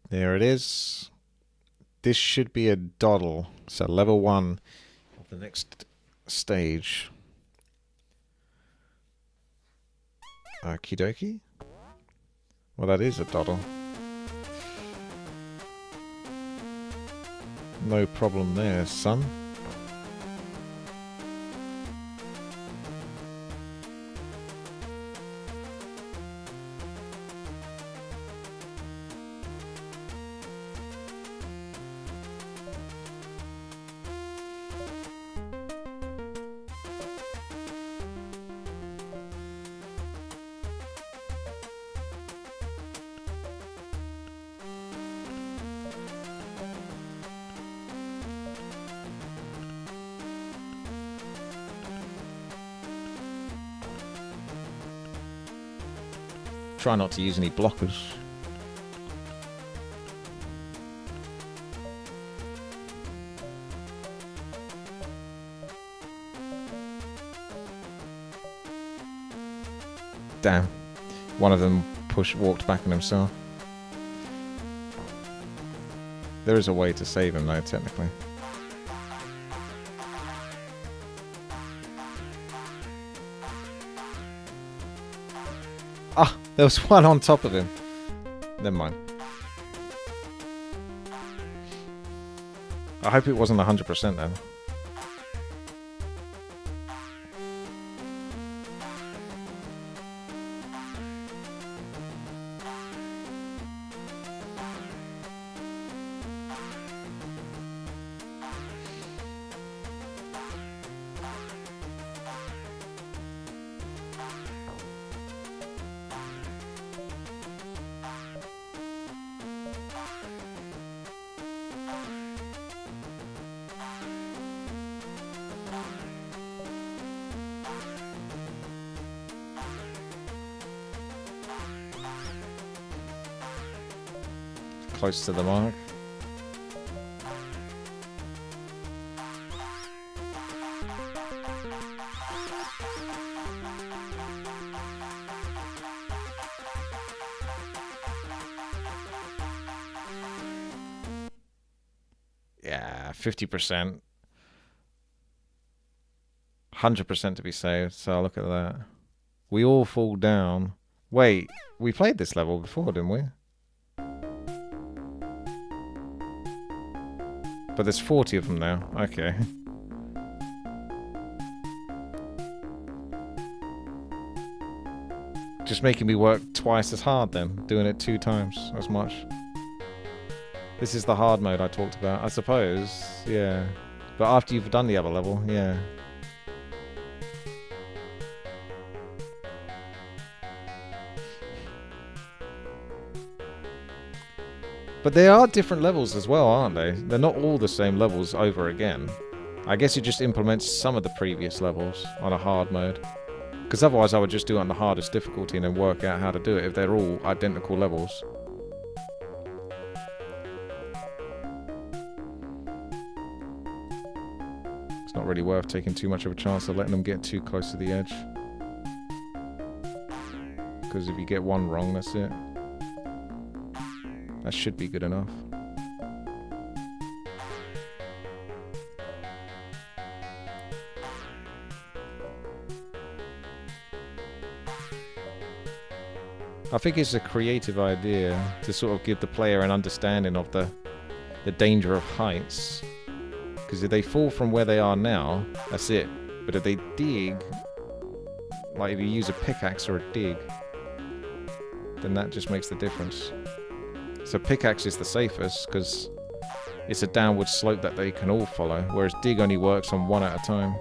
There it is. This should be a doddle. So level 1 of the next stage. Okie dokie. Well, that is a doddle. No problem there, son. Try not to use any blockers. Damn. One of them walked back on himself. There is a way to save him though, technically. Ah, there was one on top of him. Never mind. I hope it wasn't 100% then. Close to the mark. Yeah, 50%. 100% to be saved, so look at that. We all fall down. Wait, we played this level before, didn't we? But there's 40 of them now. Okay. Just making me work twice as hard then. Doing it 2 times as much. This is the hard mode I talked about. I suppose, yeah. But after you've done the other level, yeah. But they are different levels as well, aren't they? They're not all the same levels over again. I guess it just implements some of the previous levels on a hard mode. Because otherwise I would just do it on the hardest difficulty and then work out how to do it if they're all identical levels. It's not really worth taking too much of a chance of letting them get too close to the edge. Because if you get one wrong, that's it. That should be good enough. I think it's a creative idea to sort of give the player an understanding of the danger of heights. Because if they fall from where they are now, that's it. But if they dig, like if you use a pickaxe or a dig, then that just makes the difference. So pickaxe is the safest because it's a downward slope that they can all follow, whereas dig only works on one at a time.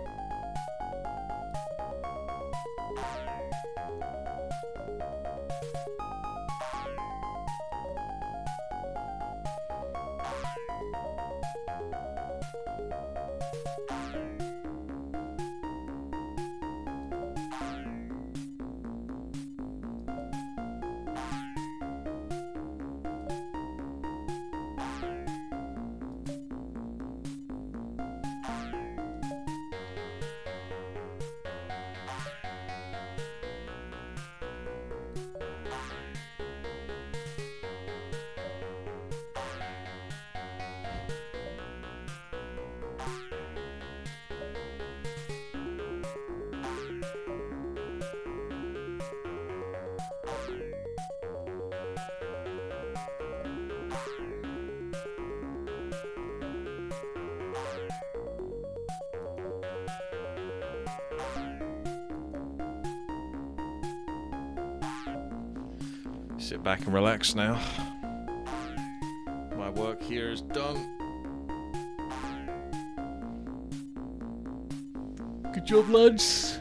Sit back and relax now. My work here is done. Good job, lads.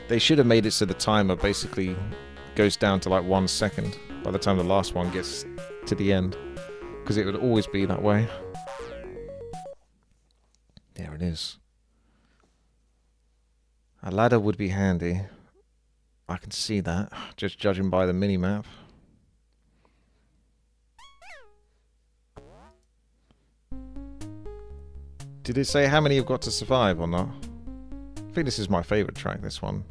They should have made it so the timer basically goes down to like 1 second by the time the last one gets to the end. because it would always be that way. There it is. A ladder would be handy. I can see that, just judging by the mini-map. Did it say how many you've got to survive or not? I think this is my favourite track, this one.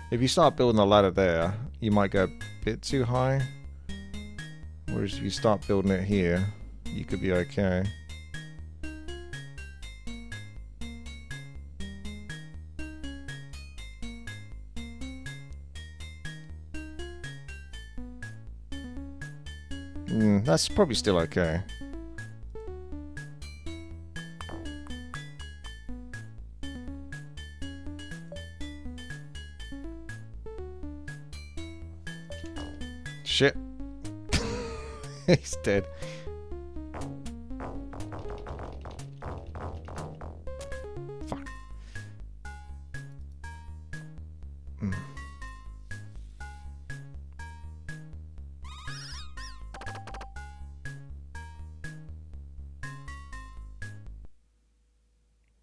If you start building a ladder there, you might go a bit too high. Whereas if you start building it here, you could be okay. That's probably still okay. Shit. He's dead. Fuck.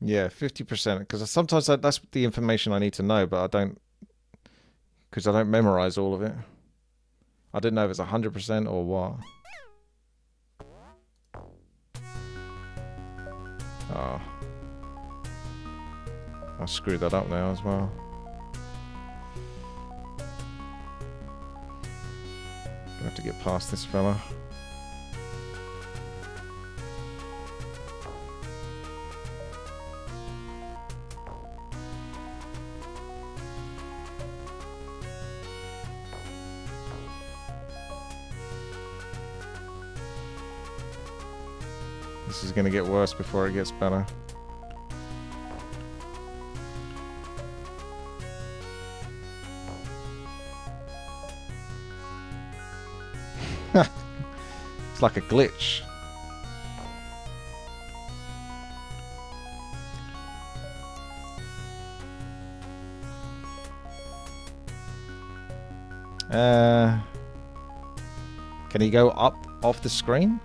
Yeah, 50%. Because sometimes that's the information I need to know, but I don't... Because I don't memorize all of it. I didn't know if it's 100% or what. Oh. I screwed that up now as well. I have to get past this fella. This is going to get worse before it gets better. It's like a glitch. Can he go up off the screen?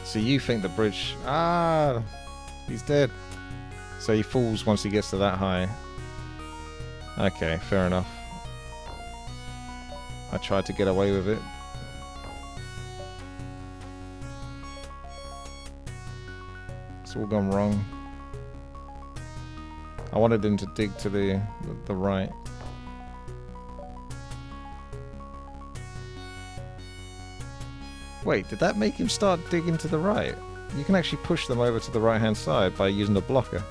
So you think the bridge... Ah! He's dead. So he falls once he gets to that high. Okay, fair enough. I tried to get away with it. It's all gone wrong. I wanted him to dig to the right. Wait, did that make him start digging to the right? You can actually push them over to the right hand side by using the blocker.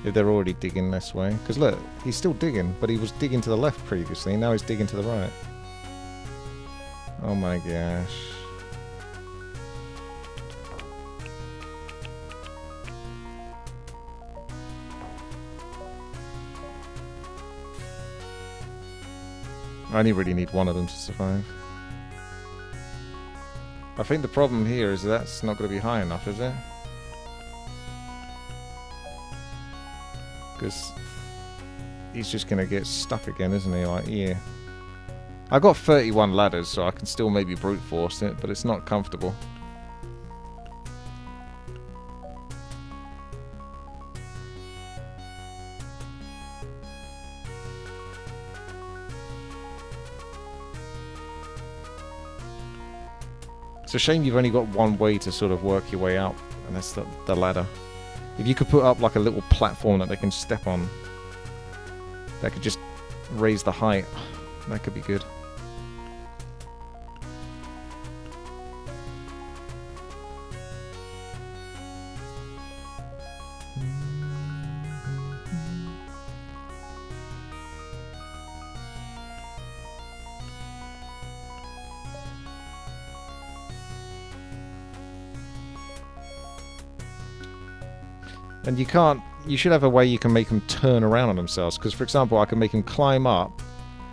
If they're already digging this way. Because look, he's still digging, but he was digging to the left previously, now he's digging to the right. Oh my gosh. I only really need one of them to survive. I think the problem here is that's not going to be high enough, is it? Because he's just going to get stuck again, isn't he? Like, yeah. I got 31 ladders, so I can still maybe brute force it, but it's not comfortable. It's a shame you've only got one way to sort of work your way up, and that's the ladder. If you could put up like a little platform that they can step on, that could just raise the height, that could be good. And you can't... You should have a way you can make them turn around on themselves. Because, for example, I can make him climb up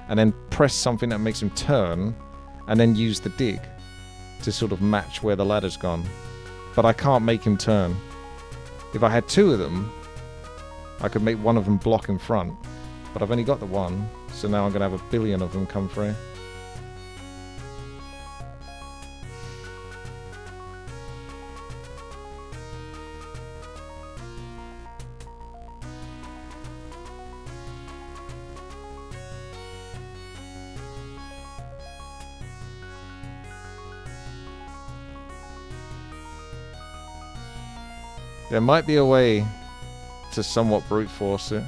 and then press something that makes him turn and then use the dig to sort of match where the ladder's gone. But I can't make him turn. If I had two of them, I could make one of them block in front. But I've only got the one, so now I'm going to have a billion of them come through. There might be a way to somewhat brute force it.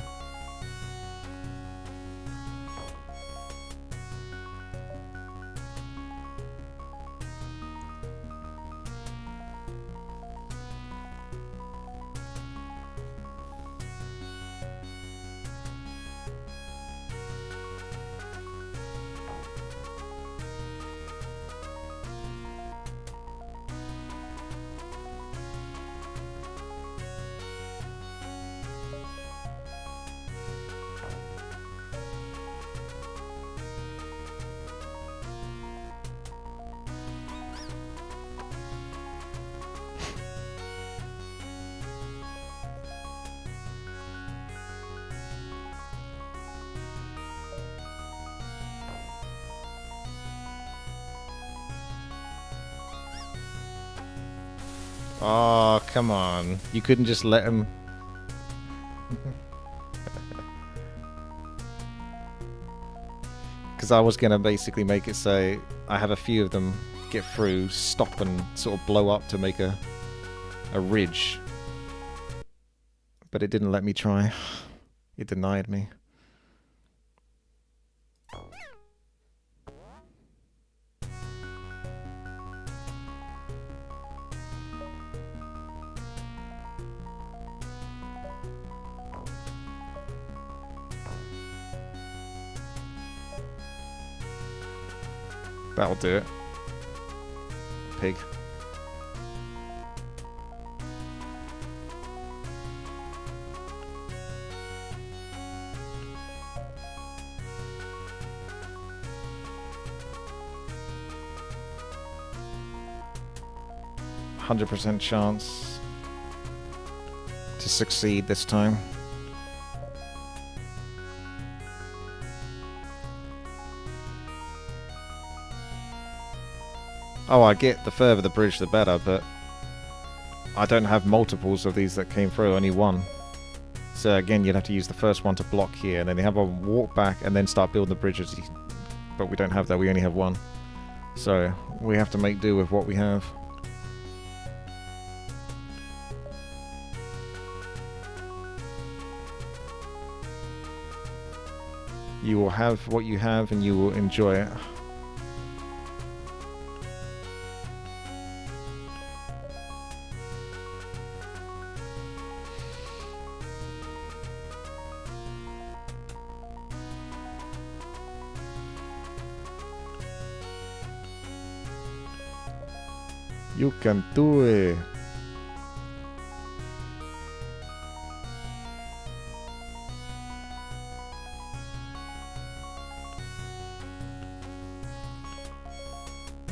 Oh, come on. You couldn't just let him... Because I was going to basically make it so I have a few of them get through, stop and sort of blow up to make a ridge. But it didn't let me try. It denied me. That'll do it. Pig. %100% chance to succeed this time. Oh, I get the further the bridge the better, but I don't have multiples of these that came through, only one. So again, you'd have to use the first one to block here, and then you have a walk back and then start building the bridges. But we don't have that, we only have one. So we have to make do with what we have. You will have what you have and you will enjoy it. You can do it.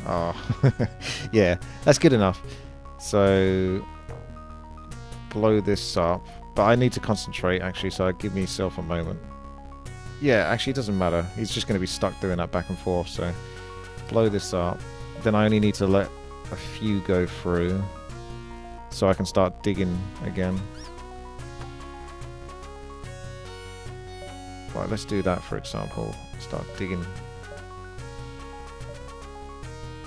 Oh, yeah, that's good enough. So, blow this up. But I need to concentrate, actually, so give myself a moment. Yeah, actually, it doesn't matter. He's just going to be stuck doing that back and forth, so blow this up. Then I only need to let a few go through so I can start digging again. Right, let's do that, for example. Start digging.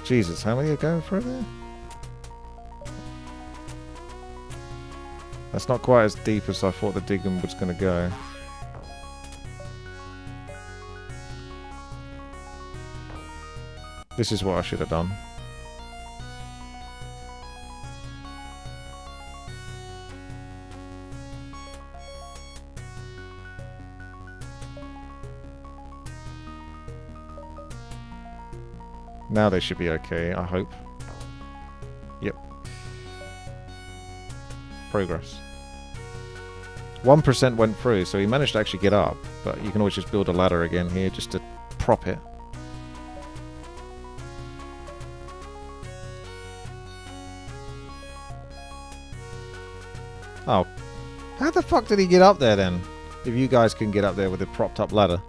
Jesus, how many are going through there? That's not quite as deep as I thought the digging was going to go. This is what I should have done. Now they should be okay, I hope. Yep. Progress. 1% went through, so he managed to actually get up. But you can always just build a ladder again here just to prop it. Oh. How the fuck did he get up there then? If you guys can get up there with a propped up ladder.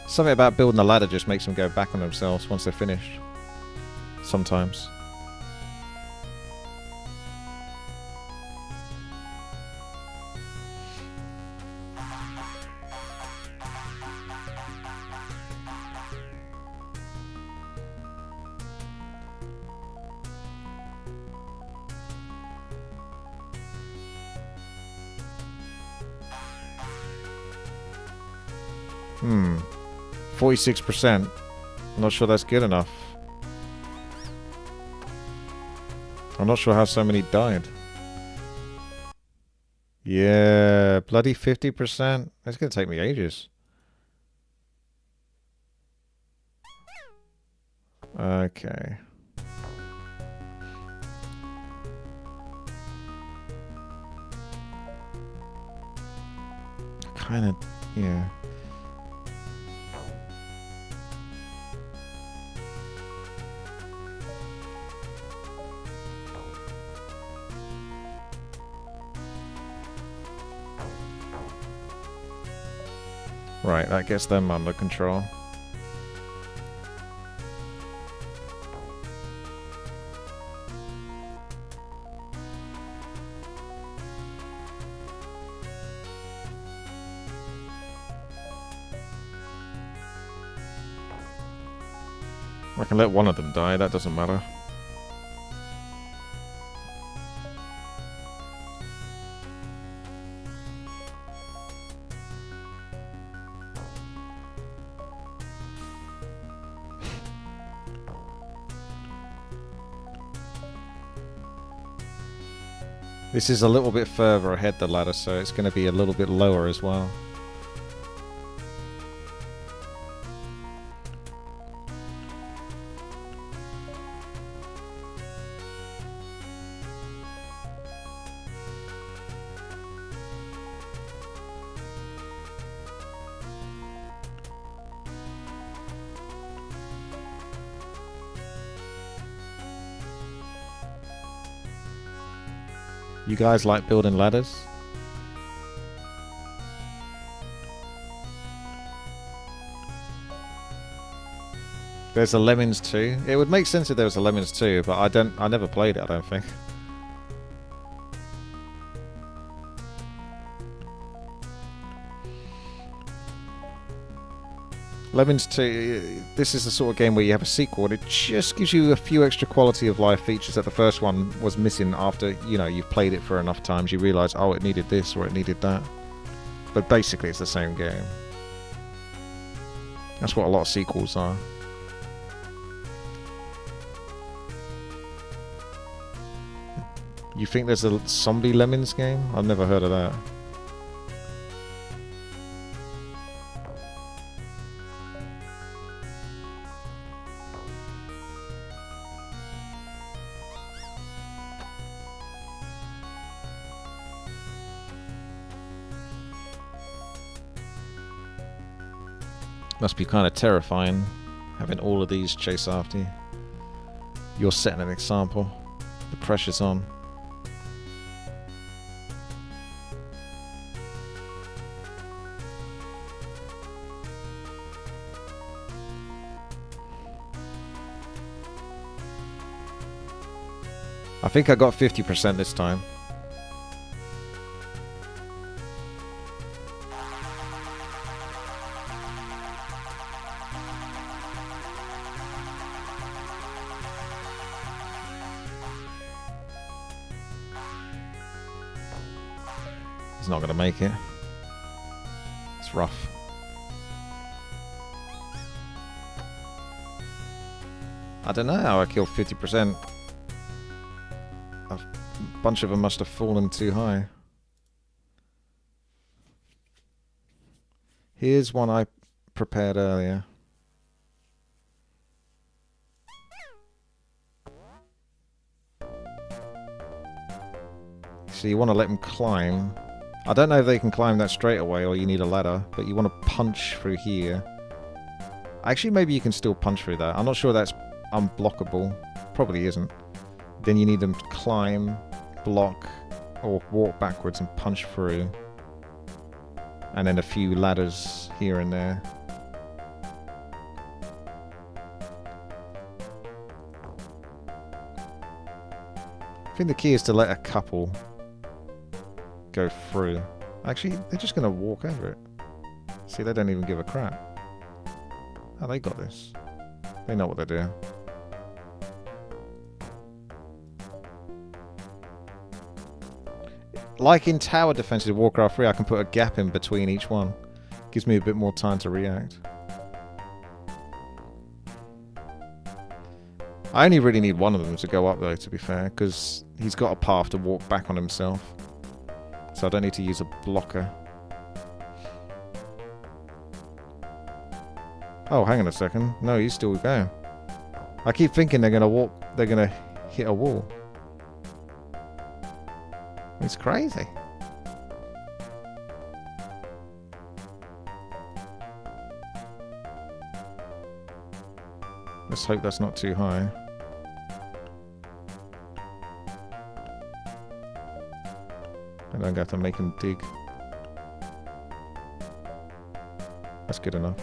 Something about building a ladder just makes them go back on themselves once they're finished. Sometimes. Hmm. 46%. I'm not sure that's good enough. I'm not sure how so many died. Yeah, bloody 50%. That's going to take me ages. Okay. Kind of, yeah. Right, that gets them under control. I can let one of them die, that doesn't matter. This is a little bit further ahead the ladder, so it's going to be a little bit lower as well. You guys like building ladders? There's a Lemmings 2. It would make sense if there was a Lemmings 2, but I never played it, I don't think. Lemmings 2, this is the sort of game where you have a sequel and it just gives you a few extra quality of life features that the first one was missing after, you know, you've played it for enough times. You realise, oh, it needed this or it needed that. But basically it's the same game. That's what a lot of sequels are. You think there's a zombie Lemmings game? I've never heard of that. Must be kind of terrifying having all of these chase after you. You're setting an example. The pressure's on. I think I got 50% this time. He's not going to make it. It's rough. I don't know how I killed 50%. A bunch of them must have fallen too high. Here's one I prepared earlier. So you want to let them climb. I don't know if they can climb that straight away or you need a ladder, but you want to punch through here. Actually, maybe you can still punch through that. I'm not sure that's unblockable. Probably isn't. Then you need them to climb, block, or walk backwards and punch through. And then a few ladders here and there. I think the key is to let a couple go through. Actually, they're just going to walk over it. See, they don't even give a crap. Oh, they got this. They know what they're doing. Like in tower defenses of Warcraft 3, I can put a gap in between each one. Gives me a bit more time to react. I only really need one of them to go up though, to be fair, because he's got a path to walk back on himself. So I don't need to use a blocker. Oh, hang on a second. No, he's still going. I keep thinking they're gonna hit a wall. It's crazy. Let's hope that's not too high. I don't have to make him dig. That's good enough.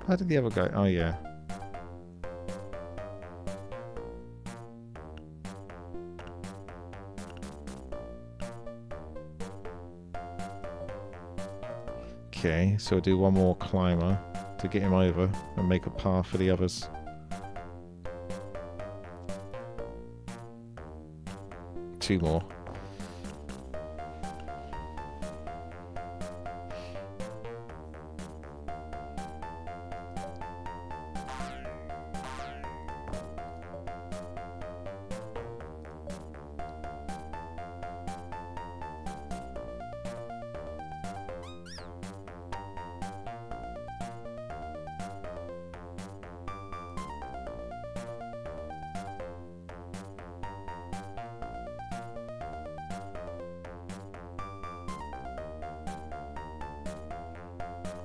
How did the other go? Oh, yeah. Okay, so we'll do one more climber to get him over and make a path for the others. Two more.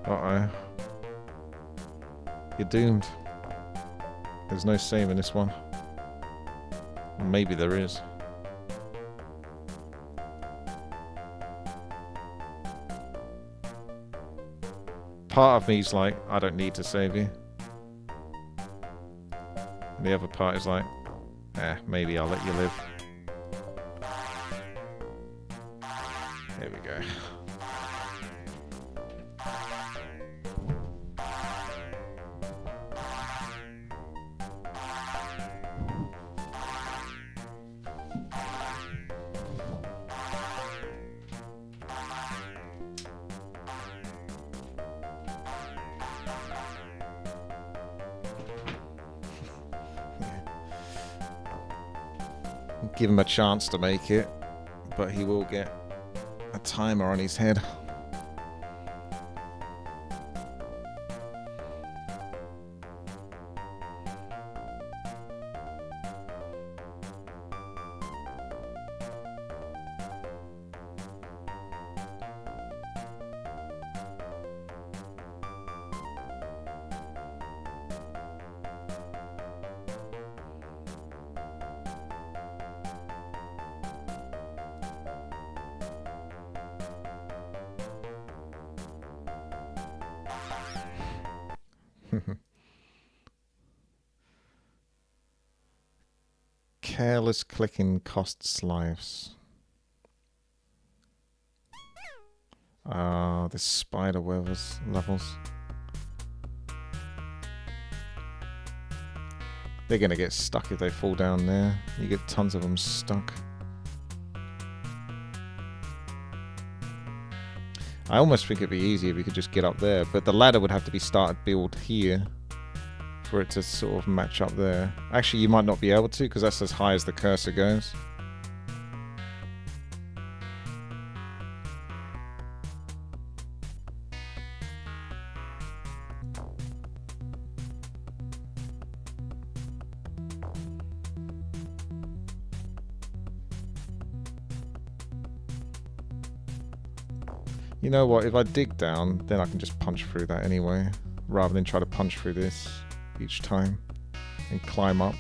Uh-oh. You're doomed. There's no save in this one. Maybe there is. Part of me's like, I don't need to save you. And the other part is like, maybe I'll let you live. There we go. Give him a chance to make it, but he will get a timer on his head. Careless clicking costs lives. Ah, the spider levels. They're gonna get stuck if they fall down there. You get tons of them stuck. I almost think it'd be easier if we could just get up there, but the ladder would have to be started build here for it to sort of match up there. Actually, you might not be able to because that's as high as the cursor goes. You know what, if I dig down, then I can just punch through that anyway, rather than try to punch through this each time and climb up.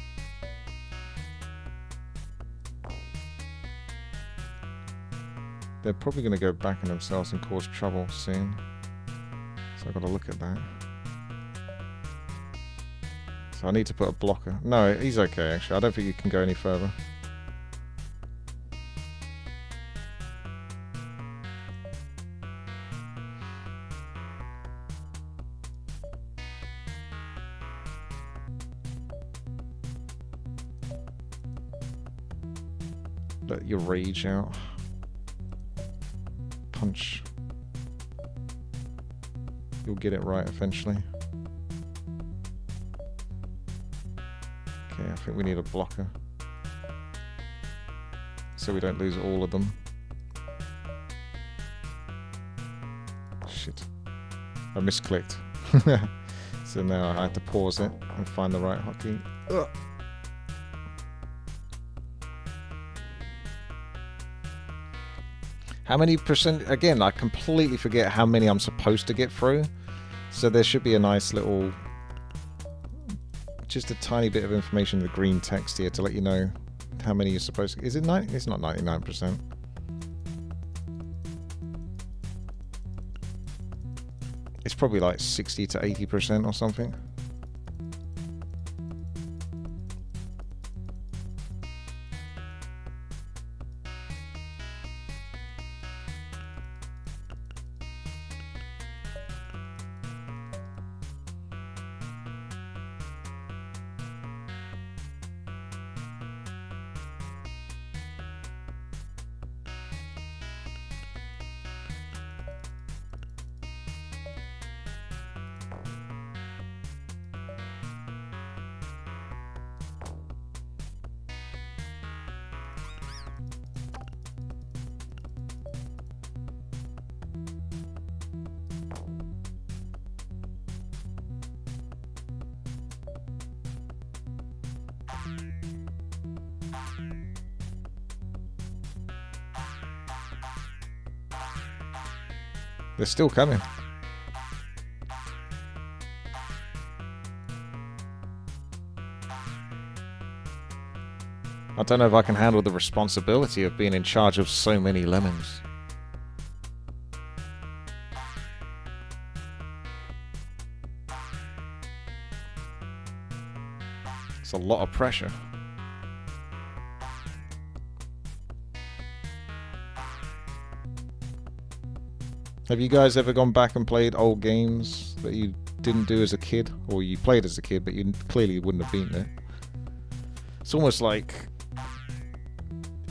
They're probably going to go back on themselves and cause trouble soon. So I've got to look at that. So I need to put a blocker. No, he's okay actually. I don't think he can go any further. Let your rage out. Punch. You'll get it right eventually. Okay, I think we need a blocker. So we don't lose all of them. Shit. I misclicked. So now I had to pause it and find the right hotkey. Ugh. How many percent? Again, I completely forget how many I'm supposed to get through. So there should be a nice little, just a tiny bit of information in the green text here to let you know how many you're supposed to. Is it 90? It's not 99%. It's probably like 60 to 80% or something. They're still coming. I don't know if I can handle the responsibility of being in charge of so many lemmings. It's a lot of pressure. Have you guys ever gone back and played old games that you didn't do as a kid? Or you played as a kid, but you clearly wouldn't have been there? It's almost like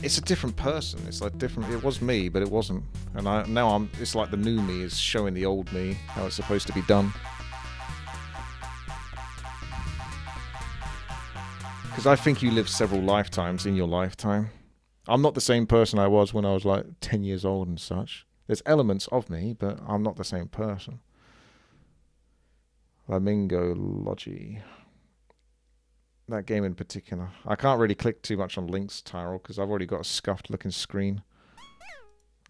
it's a different person. It's like different. It was me, but it wasn't. And now it's like the new me is showing the old me how it's supposed to be done. Because I think you live several lifetimes in your lifetime. I'm not the same person I was when I was like 10 years old and such. There's elements of me, but I'm not the same person. Flamingology. That game in particular. I can't really click too much on links, Tyrell, because I've already got a scuffed looking screen.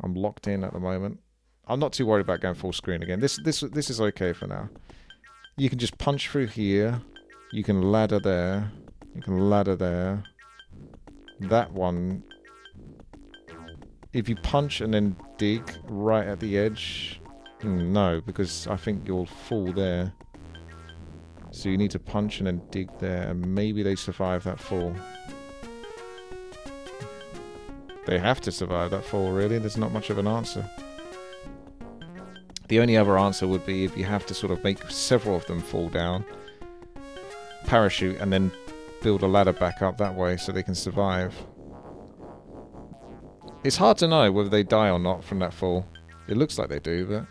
I'm locked in at the moment. I'm not too worried about going full screen again. This is okay for now. You can just punch through here. You can ladder there. You can ladder there. That one, if you punch and then dig right at the edge, no, because I think you'll fall there. So you need to punch and then dig there, and maybe they survive that fall. They have to survive that fall, really. There's not much of an answer. The only other answer would be if you have to sort of make several of them fall down, parachute, and then build a ladder back up that way so they can survive. It's hard to know whether they die or not from that fall. It looks like they do, but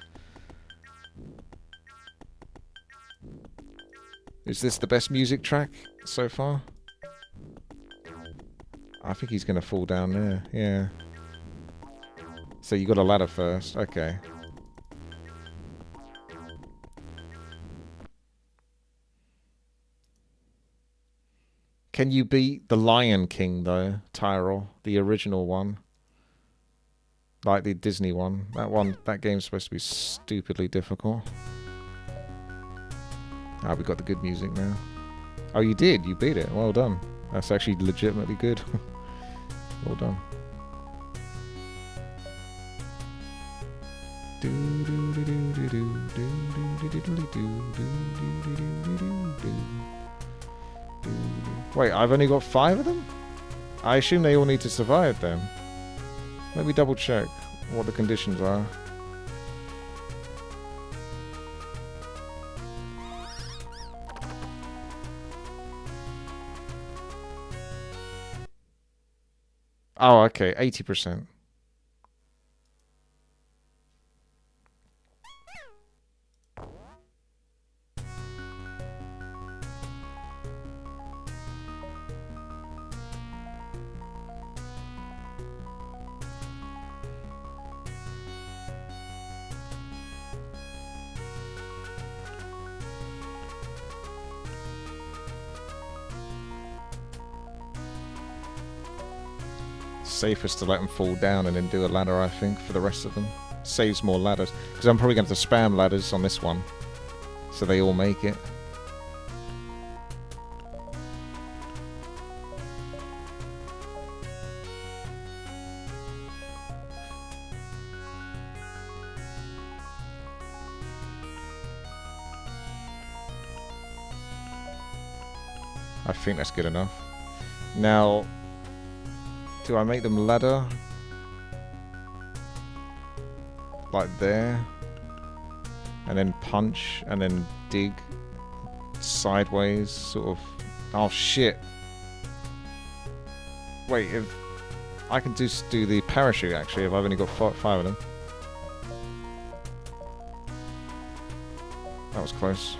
Is this the best music track so far? I think he's going to fall down there. Yeah. So you got a ladder first. Okay. Can you beat the Lion King, though, Tyrell? The original one? Like the Disney one. That game's supposed to be stupidly difficult. Ah, we got the good music now. Oh, you did? You beat it. Well done. That's actually legitimately good. Well done. Wait, I've only got 5 of them? I assume they all need to survive then. Let me double check what the conditions are. Oh, okay, 80%. Safest to let them fall down and then do a ladder, I think, for the rest of them. Saves more ladders. Because I'm probably going to have to spam ladders on this one. So they all make it. I think that's good enough. Now, do I make them ladder? Like there? And then punch, and then dig sideways, sort of. Oh shit. Wait, if I can just do the parachute actually, if I've only got 5 of them. That was close.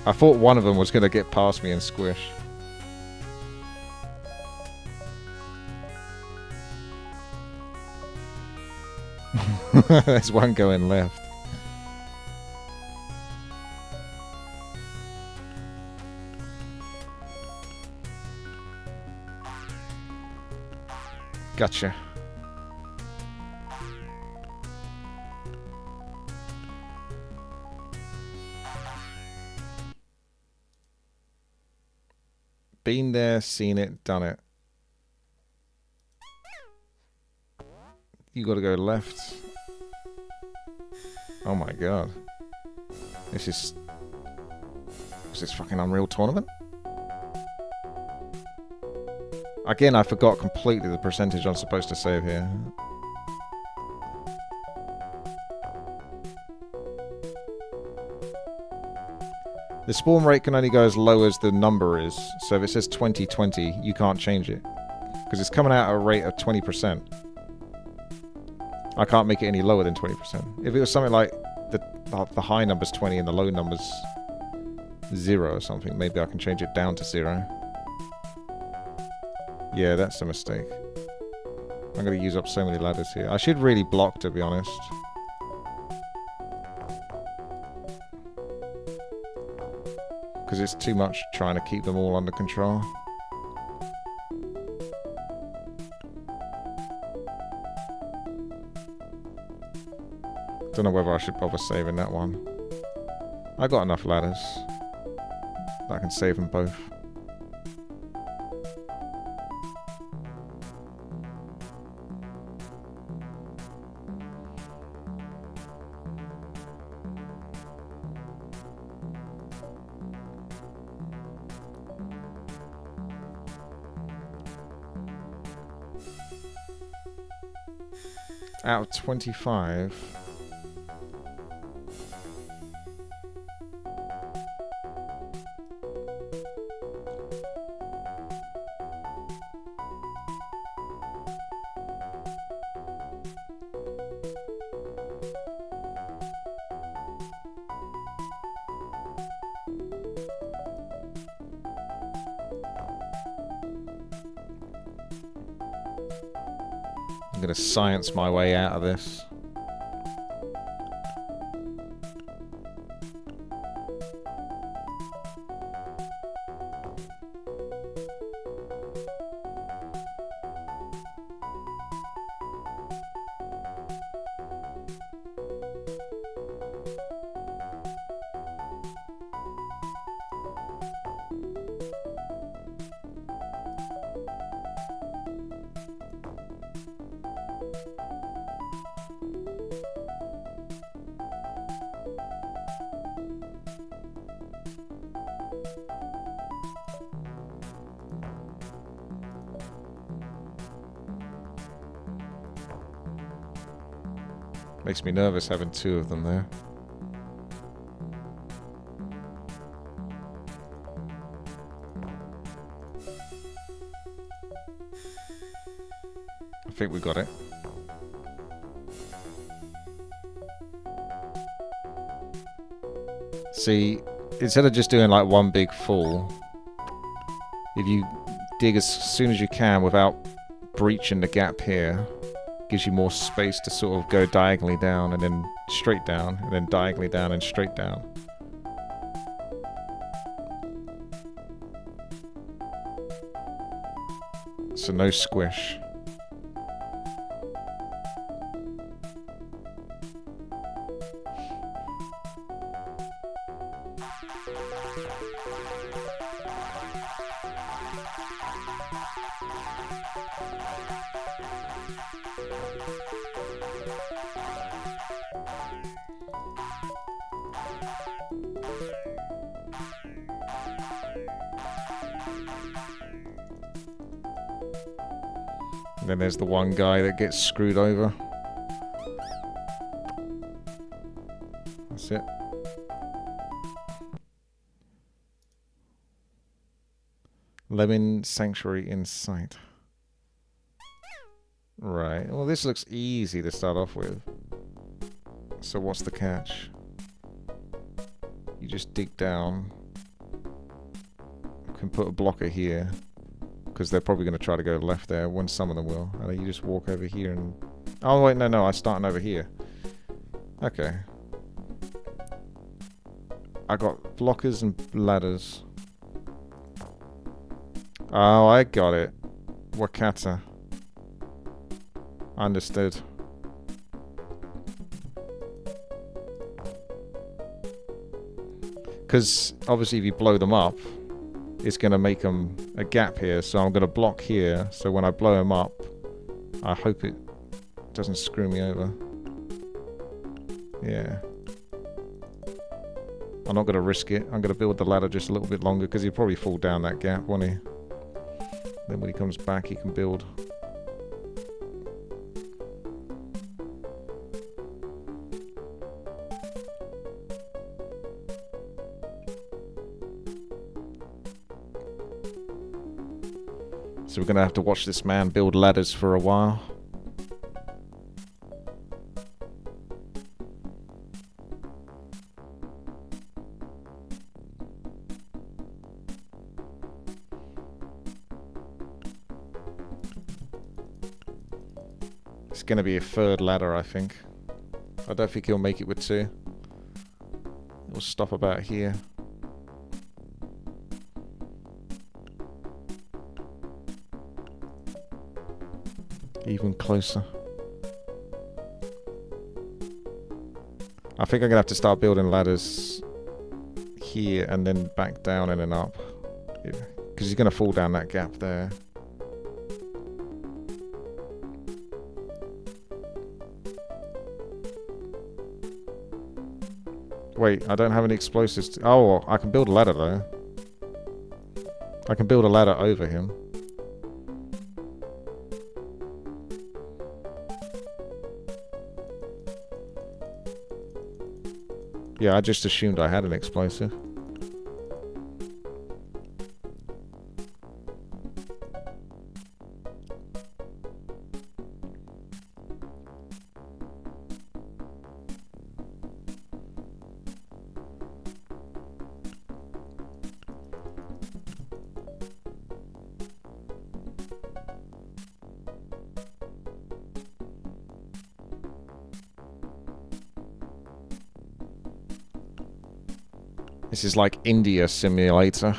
I thought one of them was going to get past me and squish. There's one going left. Gotcha. Been there, seen it, done it. You gotta go left. Oh my god. This is this fucking Unreal Tournament? Again, I forgot completely the percentage I'm supposed to save here. The spawn rate can only go as low as the number is, so if it says 2020, you can't change it. Because it's coming out at a rate of 20%. I can't make it any lower than 20%. If it was something like the high number's 20 and the low number's 0 or something, maybe I can change it down to 0. Yeah, that's a mistake. I'm going to use up so many ladders here. I should really block, to be honest. Because it's too much trying to keep them all under control. Don't know whether I should bother saving that one. I got enough ladders that I can save them both. Out of 25. going to science my way out of this. Makes me nervous having two of them there. I think we got it. See, instead of just doing like one big fall, if you dig as soon as you can without breaching the gap here, gives you more space to sort of go diagonally down and then straight down and then diagonally down and straight down. So no squish. And then there's the one guy that gets screwed over. That's it. Lemming Sanctuary in sight. Right, well this looks easy to start off with. So what's the catch? You just dig down. You can put a blocker here, because they're probably going to try to go left there, when some of them will. And then you just walk over here and... Oh wait, no, I'm starting over here. Okay. I got blockers and ladders. Oh, I got it. Wakata. Understood. Because obviously if you blow them up, it's going to make them a gap here. So I'm going to block here. So when I blow them up, I hope it doesn't screw me over. Yeah. I'm not going to risk it. I'm going to build the ladder just a little bit longer because he'll probably fall down that gap, won't he? Then when he comes back, he can build. So we're going to have to watch this man build ladders for a while. It's going to be a third ladder, I think. I don't think he'll make it with two. We'll stop about here. Even closer. I think I'm going to have to start building ladders here and then back down and then up. Because he's going to fall down that gap there. Wait, I don't have any explosives. Oh, I can build a ladder though. I can build a ladder over him. Yeah, I just assumed I had an explosive. This is like India Simulator.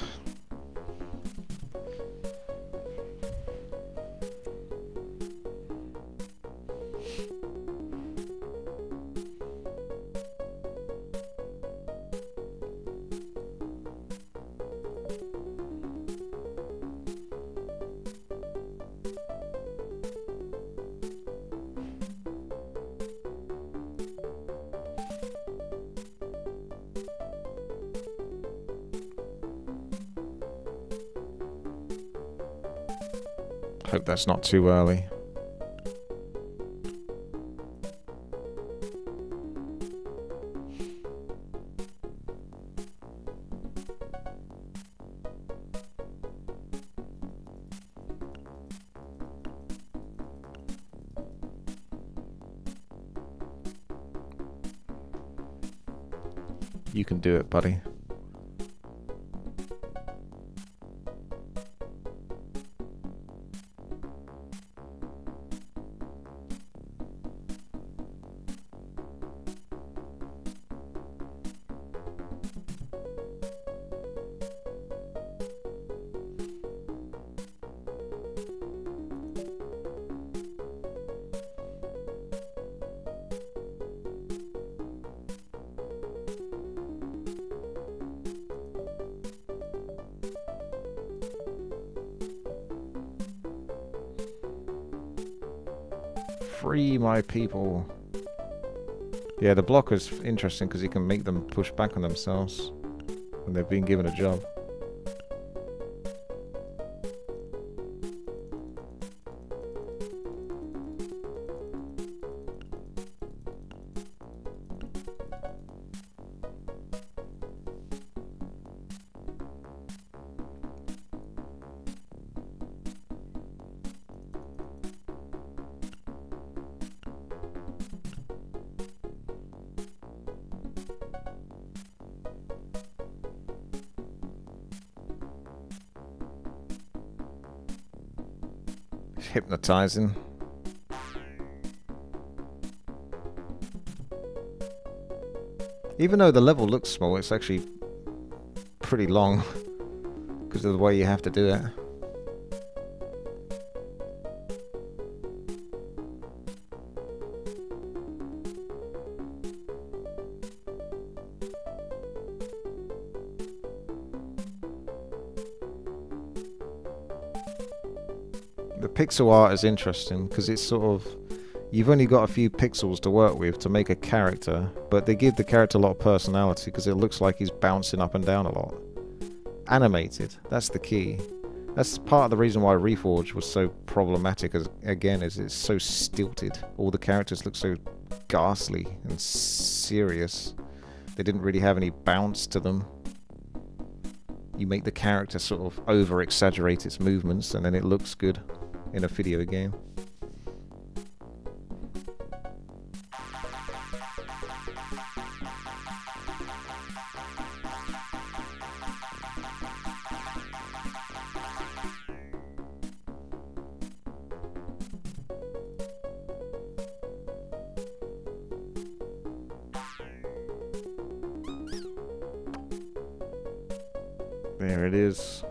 Hope that's not too early. You can do it, buddy. Free my people. Yeah, the blocker's interesting because you can make them push back on themselves when they've been given a job. Hypnotizing. Even though the level looks small, it's actually pretty long because of the way you have to do it. The pixel art is interesting because it's sort of, you've only got a few pixels to work with to make a character, but they give the character a lot of personality because it looks like he's bouncing up and down a lot. Animated, that's the key. That's part of the reason why Reforged was so problematic, again, is it's so stilted. All the characters look so ghastly and serious. They didn't really have any bounce to them. You make the character sort of over-exaggerate its movements and then it looks good in a video game. There it is.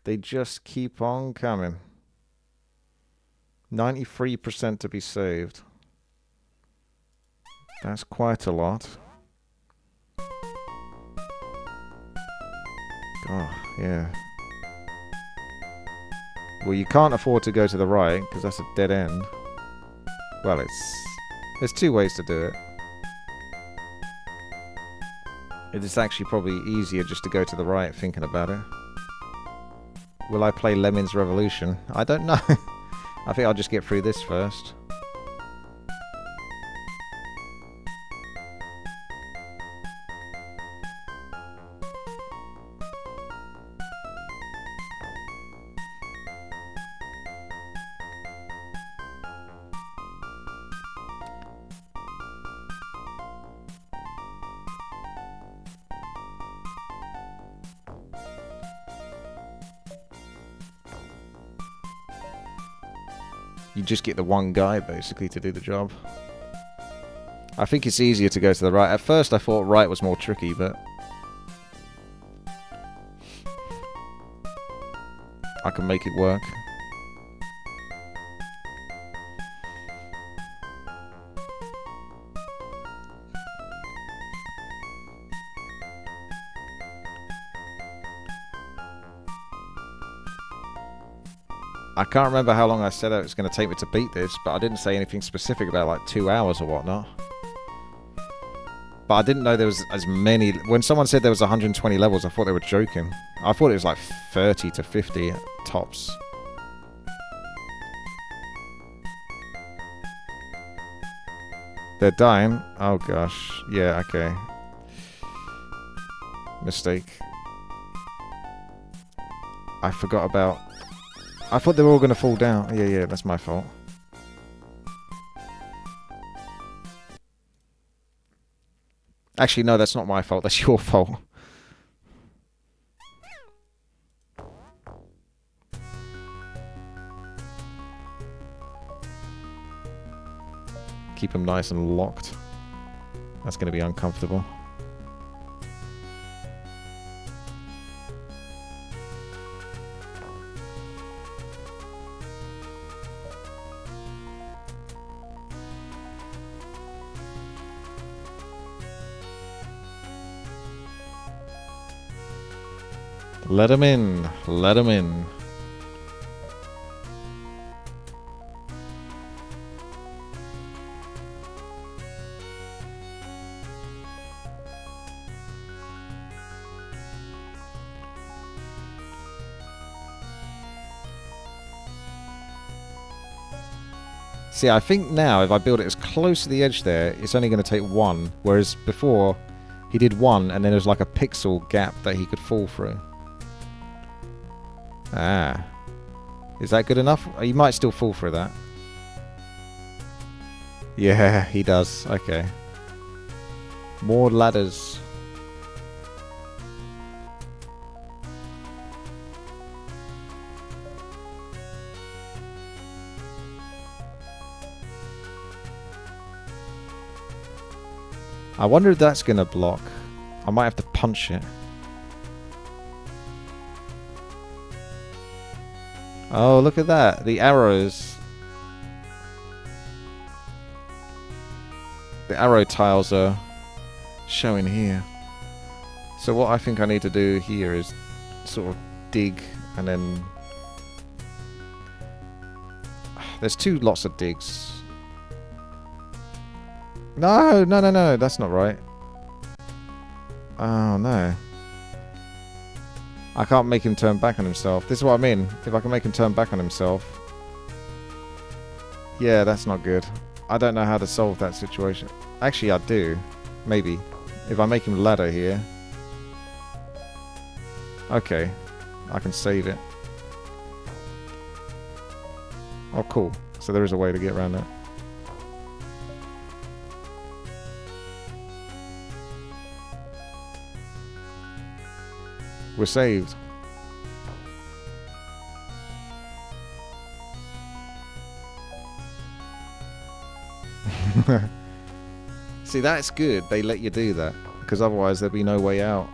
They just keep on coming. 93% to be saved. That's quite a lot. Oh, yeah. Well, you can't afford to go to the right because that's a dead end. Well, there's two ways to do it. It is actually probably easier just to go to the right thinking about it. Will I play Lemmings Revolution? I don't know. I think I'll just get through this first. You just get the one guy, basically, to do the job. I think it's easier to go to the right. At first I thought right was more tricky, but I can make it work. I can't remember how long I said it was going to take me to beat this, but I didn't say anything specific about like 2 hours or whatnot. But I didn't know there was as many. When someone said there was 120 levels, I thought they were joking. I thought it was like 30 to 50 tops. They're dying? Oh gosh. Yeah, okay. Mistake. I forgot about... I thought they were all going to fall down. Yeah, that's my fault. Actually, no, that's not my fault. That's your fault. Keep them nice and locked. That's going to be uncomfortable. Let them in. Let them in. See, I think now if I build it as close to the edge there, it's only going to take one. Whereas before, he did one and then there's like a pixel gap that he could fall through. Ah. Is that good enough? You might still fall through that. Yeah, he does. Okay. More ladders. I wonder if that's going to block. I might have to punch it. Oh, look at that. The arrows. The arrow tiles are showing here. So what I think I need to do here is sort of dig and then... There's two lots of digs. No, that's not right. Oh, no. I can't make him turn back on himself. This is what I mean. If I can make him turn back on himself. Yeah, that's not good. I don't know how to solve that situation. Actually, I do. Maybe. If I make him ladder here. Okay. I can save it. Oh, cool. So there is a way to get around that. We're saved. See, that's good. They let you do that. Because otherwise there'd be no way out.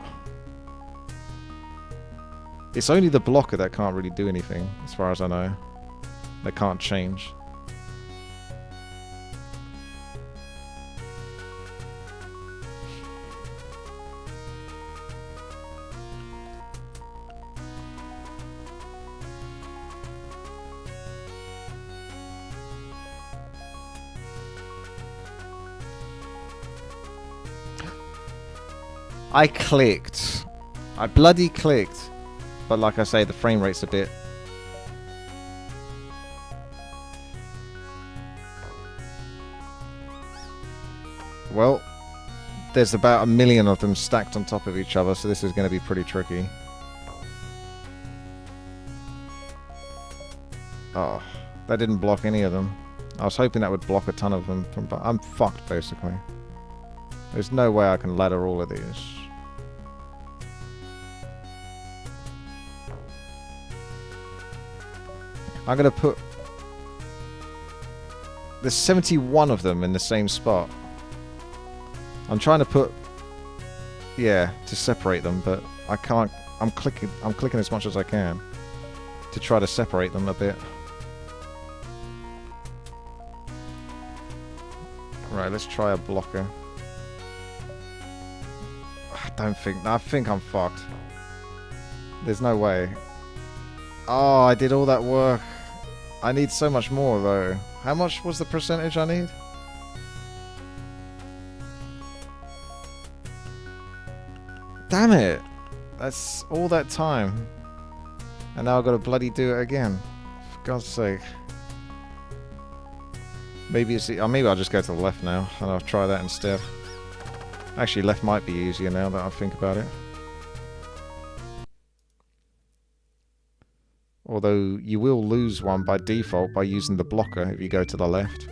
It's only the blocker that can't really do anything, as far as I know. They can't change. I clicked. I bloody clicked. But like I say, the frame rate's a bit... Well, there's about 1 million of them stacked on top of each other, so this is going to be pretty tricky. Oh, that didn't block any of them. I was hoping that would block a ton of them. I'm fucked, basically. There's no way I can ladder all of these. I'm going to put... There's 71 of them in the same spot. I'm trying to put... Yeah, to separate them, but I can't... I'm clicking as much as I can to try to separate them a bit. Right, let's try a blocker. I think I'm fucked. There's no way. Oh, I did all that work. I need so much more, though. How much was the percentage I need? Damn it! That's all that time. And now I've got to bloody do it again. For God's sake. Maybe it's the... maybe I'll just go to the left now, and I'll try that instead. Actually, left might be easier now that I think about it. Although, you will lose one by default by using the blocker if you go to the left.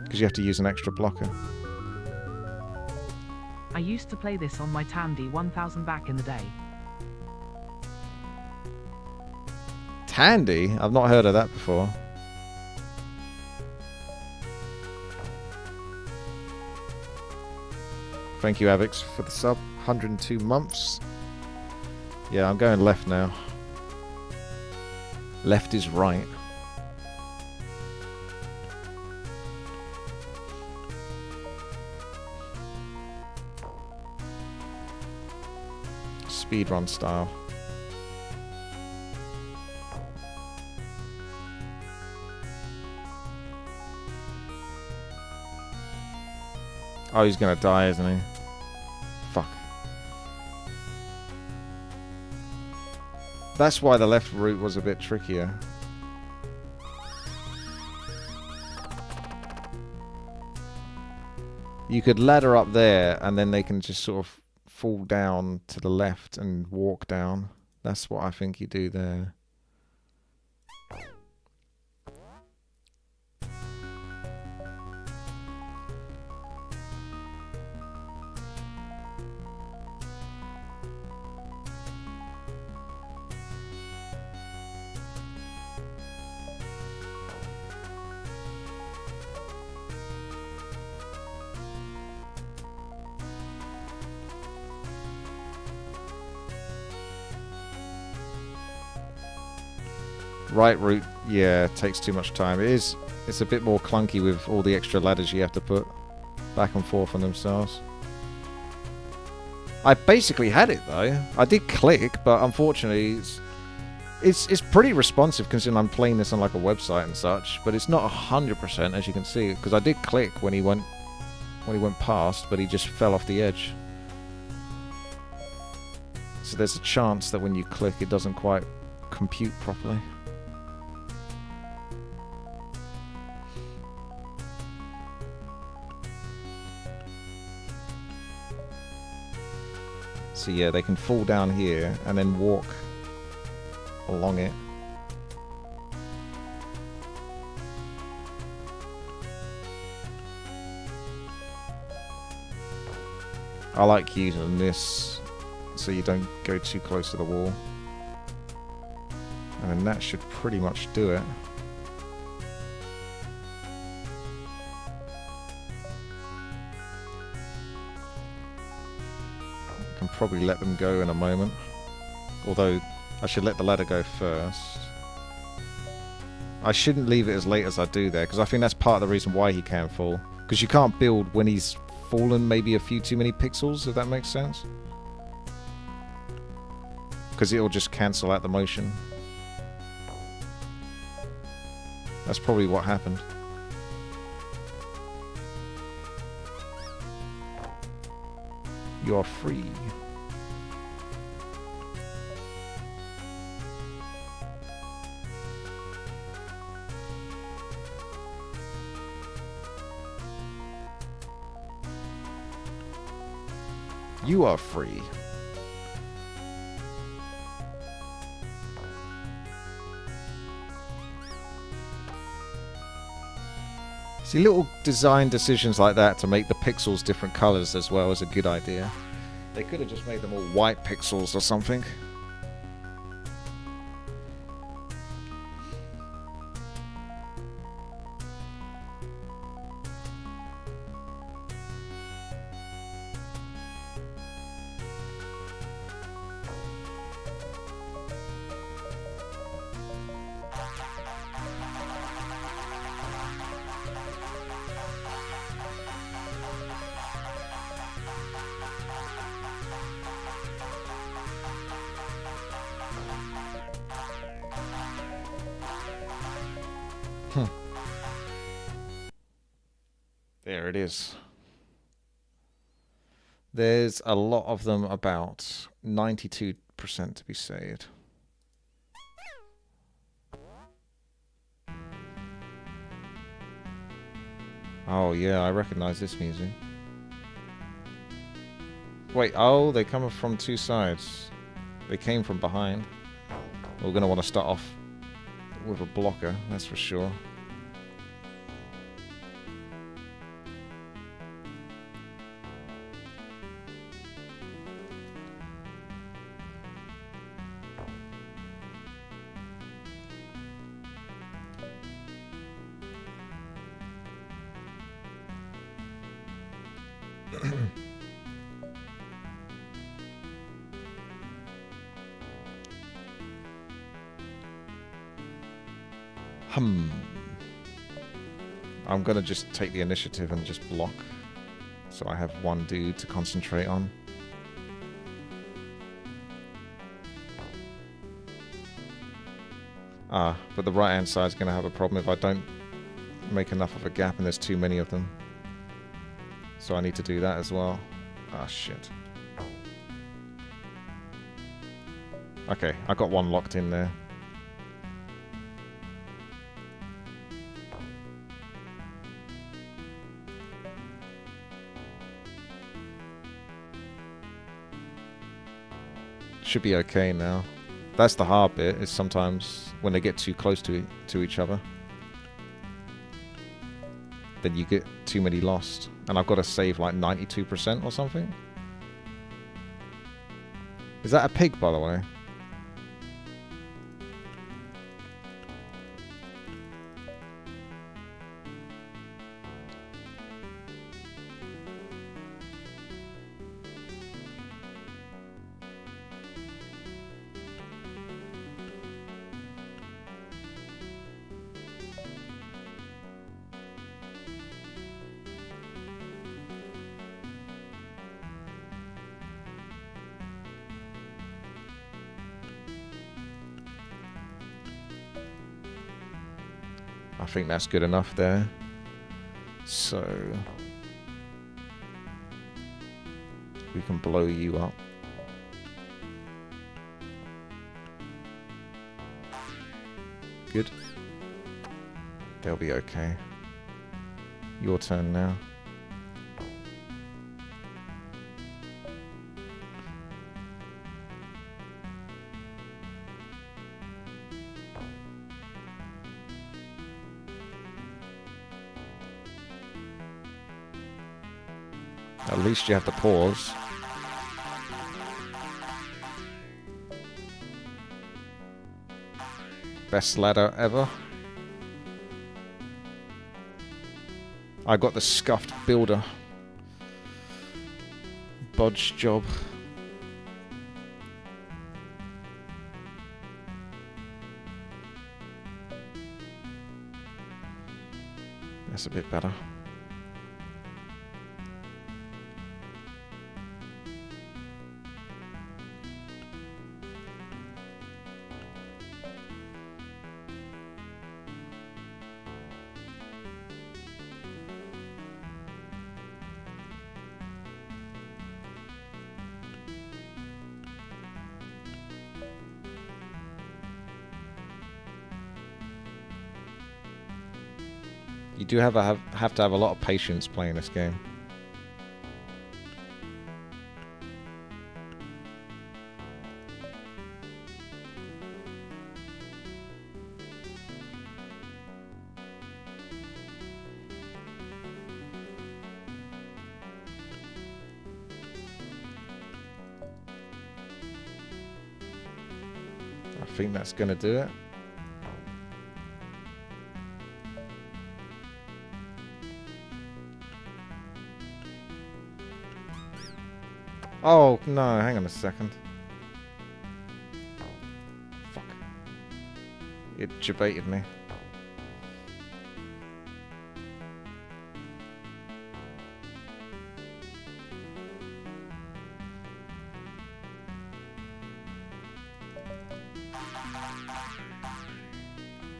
Because you have to use an extra blocker. I used to play this on my Tandy 1000 back in the day. Tandy? I've not heard of that before. Thank you, Avix, for the sub. 102 months. Yeah, I'm going left now. Left is right. Speedrun style. Oh, he's gonna die, isn't he? Fuck. That's why the left route was a bit trickier. You could ladder up there, and then they can just sort of fall down to the left and walk down. That's what I think you do there. Right route, yeah, takes too much time. It's a bit more clunky with all the extra ladders you have to put back and forth on themselves. I basically had it though. I did click, but unfortunately it's pretty responsive considering I'm playing this on like a website and such, but it's not 100% as you can see, because I did click when he went past, but he just fell off the edge. So there's a chance that when you click it doesn't quite compute properly. So yeah, they can fall down here and then walk along it. I like using this so you don't go too close to the wall. And then that should pretty much do it. Probably let them go in a moment, although I should let the ladder go first. I shouldn't leave it as late as I do there, because I think that's part of the reason why he can fall, because you can't build when he's fallen maybe a few too many pixels, if that makes sense, because it'll just cancel out the motion. That's probably what happened. You are free. You are free. See, little design decisions like that to make the pixels different colors as well is a good idea. They could have just made them all white pixels or something. There it is. There's a lot of them about. 92% to be saved. Oh yeah, I recognize this music. Wait, oh, they come from two sides. They came from behind. We're going to want to start off with a blocker, that's for sure. I'm going to just take the initiative and just block. So I have one dude to concentrate on. But the right hand side is going to have a problem if I don't make enough of a gap and there's too many of them. So I need to do that as well. Ah, shit. Okay, I got one locked in there. Should be okay now. That's the hard bit, is sometimes when they get too close to each other, then you get too many lost. And I've got to save like 92% or something. Is that a pig, by the way? I think that's good enough there. So we can blow you up. Good. They'll be okay. Your turn now. At least you have to pause. Best ladder ever. I got the scuffed builder. Bodge job. That's a bit better. You do have to have a lot of patience playing this game. I think that's going to do it. Oh, no, hang on a second. Fuck. It debated me.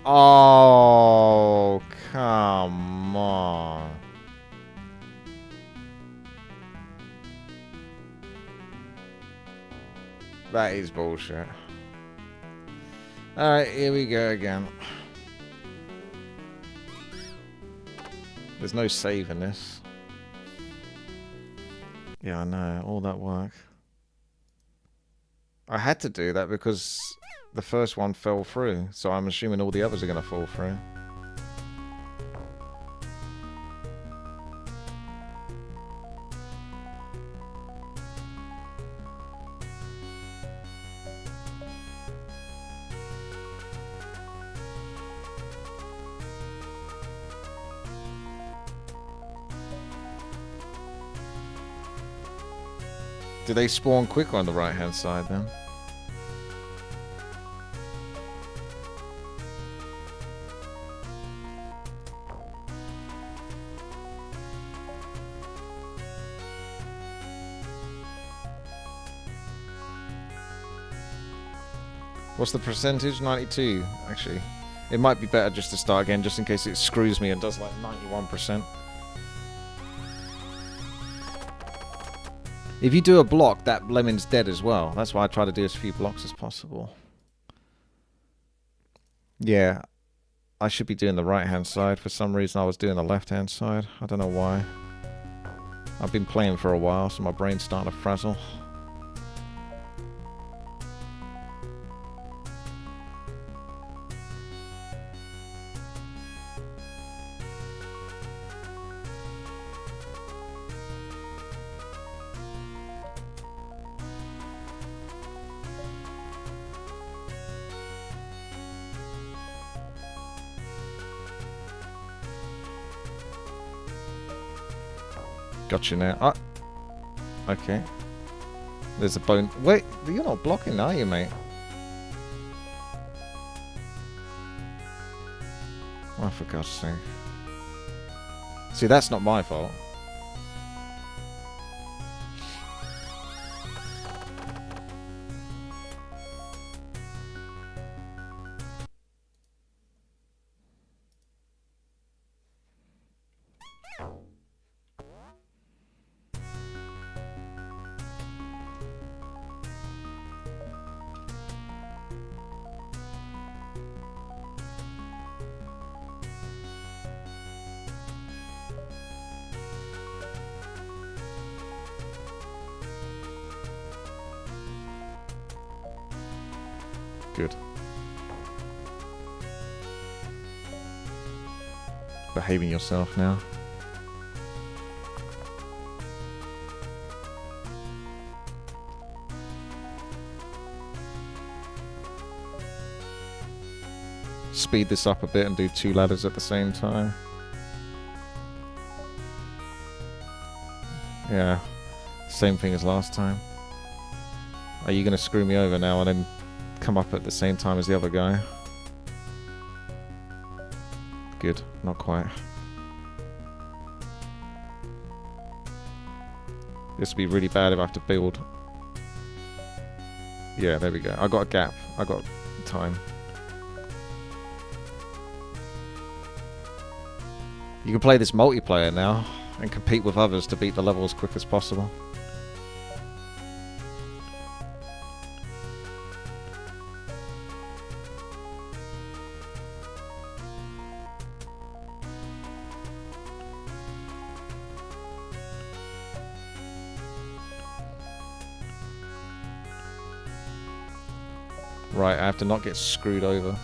Oh, come on. That is bullshit. Alright, here we go again. There's no save in this. Yeah, I know. All that work. I had to do that because the first one fell through. So I'm assuming all the others are going to fall through. Do they spawn quicker on the right hand side then? What's the percentage? 92, actually. It might be better just to start again, just in case it screws me and does like 91%. If you do a block, that Lemming's dead as well. That's why I try to do as few blocks as possible. Yeah, I should be doing the right-hand side. For some reason, I was doing the left-hand side. I don't know why. I've been playing for a while, so my brain's starting to frazzle. Gotcha now. Ah. Okay. There's a bone. Wait, you're not blocking, are you, mate? Oh, for God's sake. See, that's not my fault. Good. Behaving yourself now. Speed this up a bit and do 2 ladders at the same time. Yeah, same thing as last time. Are you going to screw me over now and then come up at the same time as the other guy? Good, not quite. This would be really bad if I have to build. Yeah, there we go. I got a gap. I got time. You can play this multiplayer now and compete with others to beat the level as quick as possible. Right, I have to not get screwed over.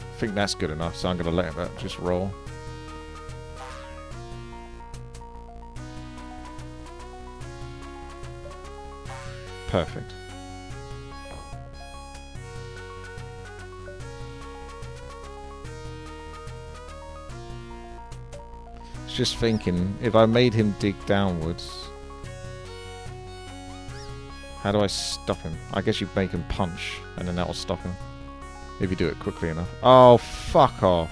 I think that's good enough, so I'm going to let that just roll. Perfect. Just thinking, if I made him dig downwards, how do I stop him? I guess you make him punch, and then that will stop him. If you do it quickly enough. Oh, fuck off.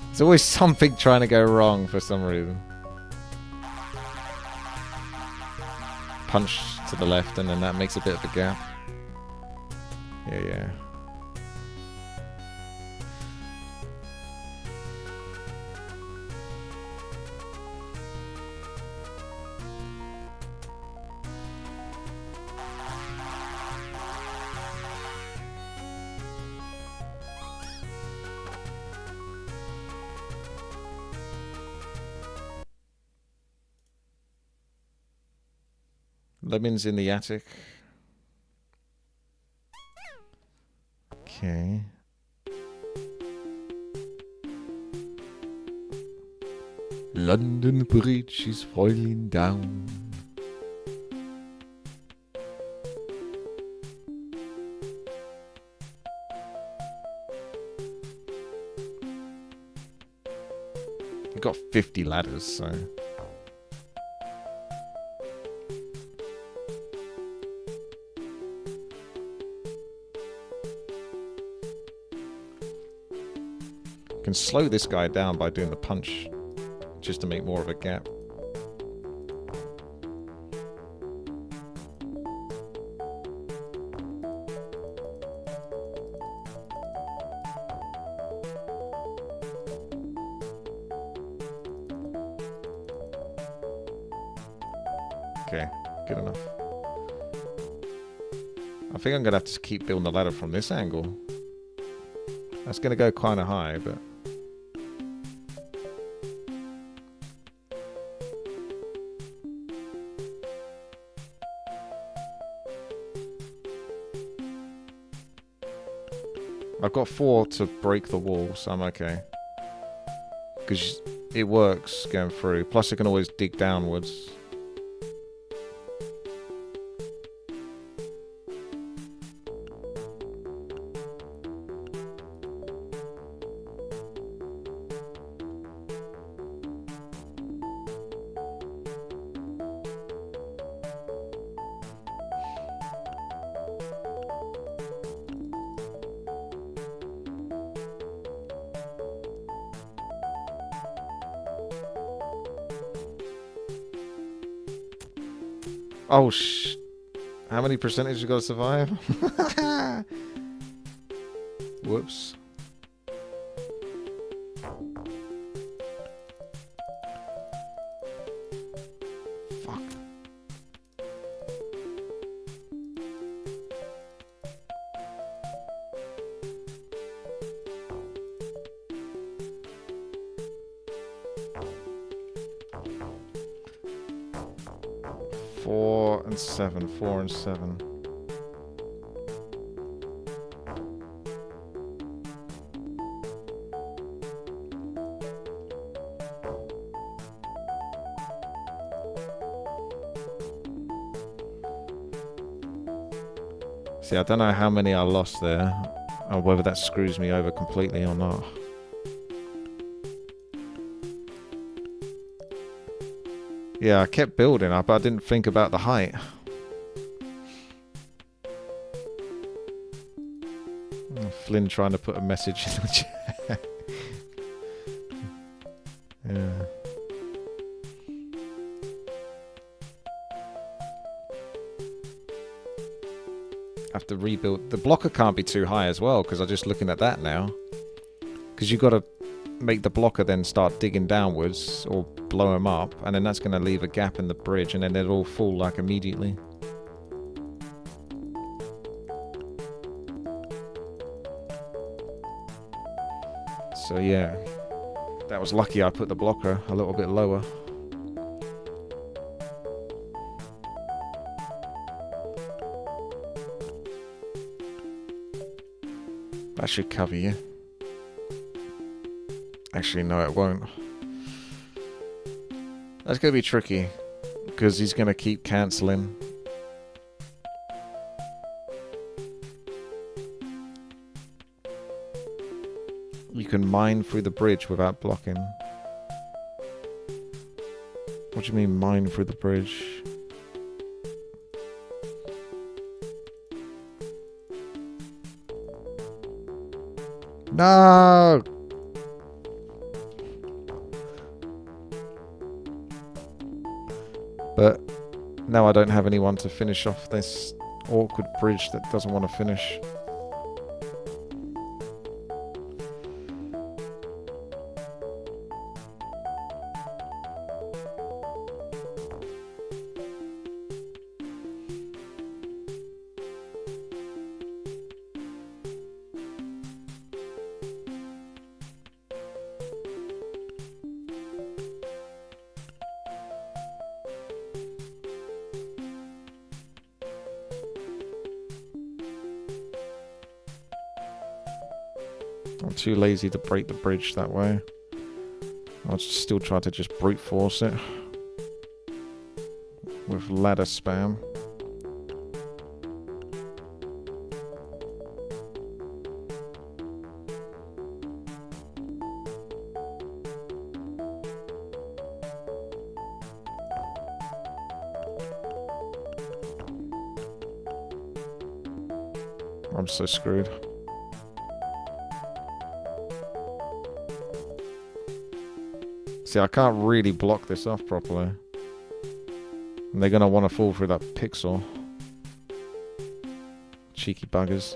There's always something trying to go wrong for some reason. Punch to the left and then that makes a bit of a gap. Yeah. Lemmings in the attic. Okay. London Bridge is falling down. We've got 50 ladders, so... can slow this guy down by doing the punch just to make more of a gap. Okay, good enough. I think I'm gonna have to keep building the ladder from this angle. That's gonna go kind of high, but... I've got 4 to break the wall, so I'm okay. Because it works going through. Plus, I can always dig downwards. Oh, how many percentage you gotta survive? Whoops. Fuck. Four and seven. See, I don't know how many I lost there, or whether that screws me over completely or not. Yeah, I kept building up, but I didn't think about the height. Flynn trying to put a message in the chat. Yeah. Have to rebuild. The blocker can't be too high as well, because I'm just looking at that now. Because you've got to make the blocker then start digging downwards or blow him up, and then that's going to leave a gap in the bridge, and then it'll all fall like immediately. So yeah, that was lucky I put the blocker a little bit lower. That should cover you. Actually, no, it won't. That's going to be tricky, because he's going to keep cancelling. You can mine through the bridge without blocking. What do you mean, mine through the bridge? No! But now I don't have anyone to finish off this awkward bridge that doesn't want to finish. I'm too lazy to break the bridge that way. I'll still try to just brute force it with ladder spam. I'm so screwed. See, I can't really block this off properly. And they're gonna want to fall through that pixel. Cheeky buggers.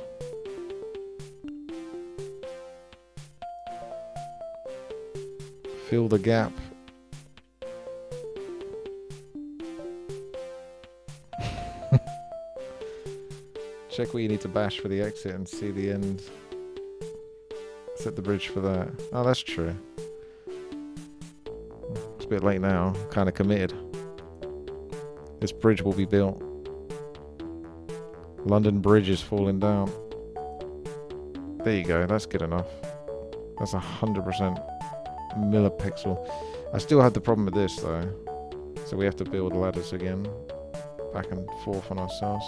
Fill the gap. Check what you need to bash for the exit and see the end. Set the bridge for that. Oh, that's true. It's a bit late now. Kind of committed. This bridge will be built. London Bridge is falling down. There you go. That's good enough. That's 100% millipixel. I still have the problem with this though. So we have to build ladders again. Back and forth on ourselves.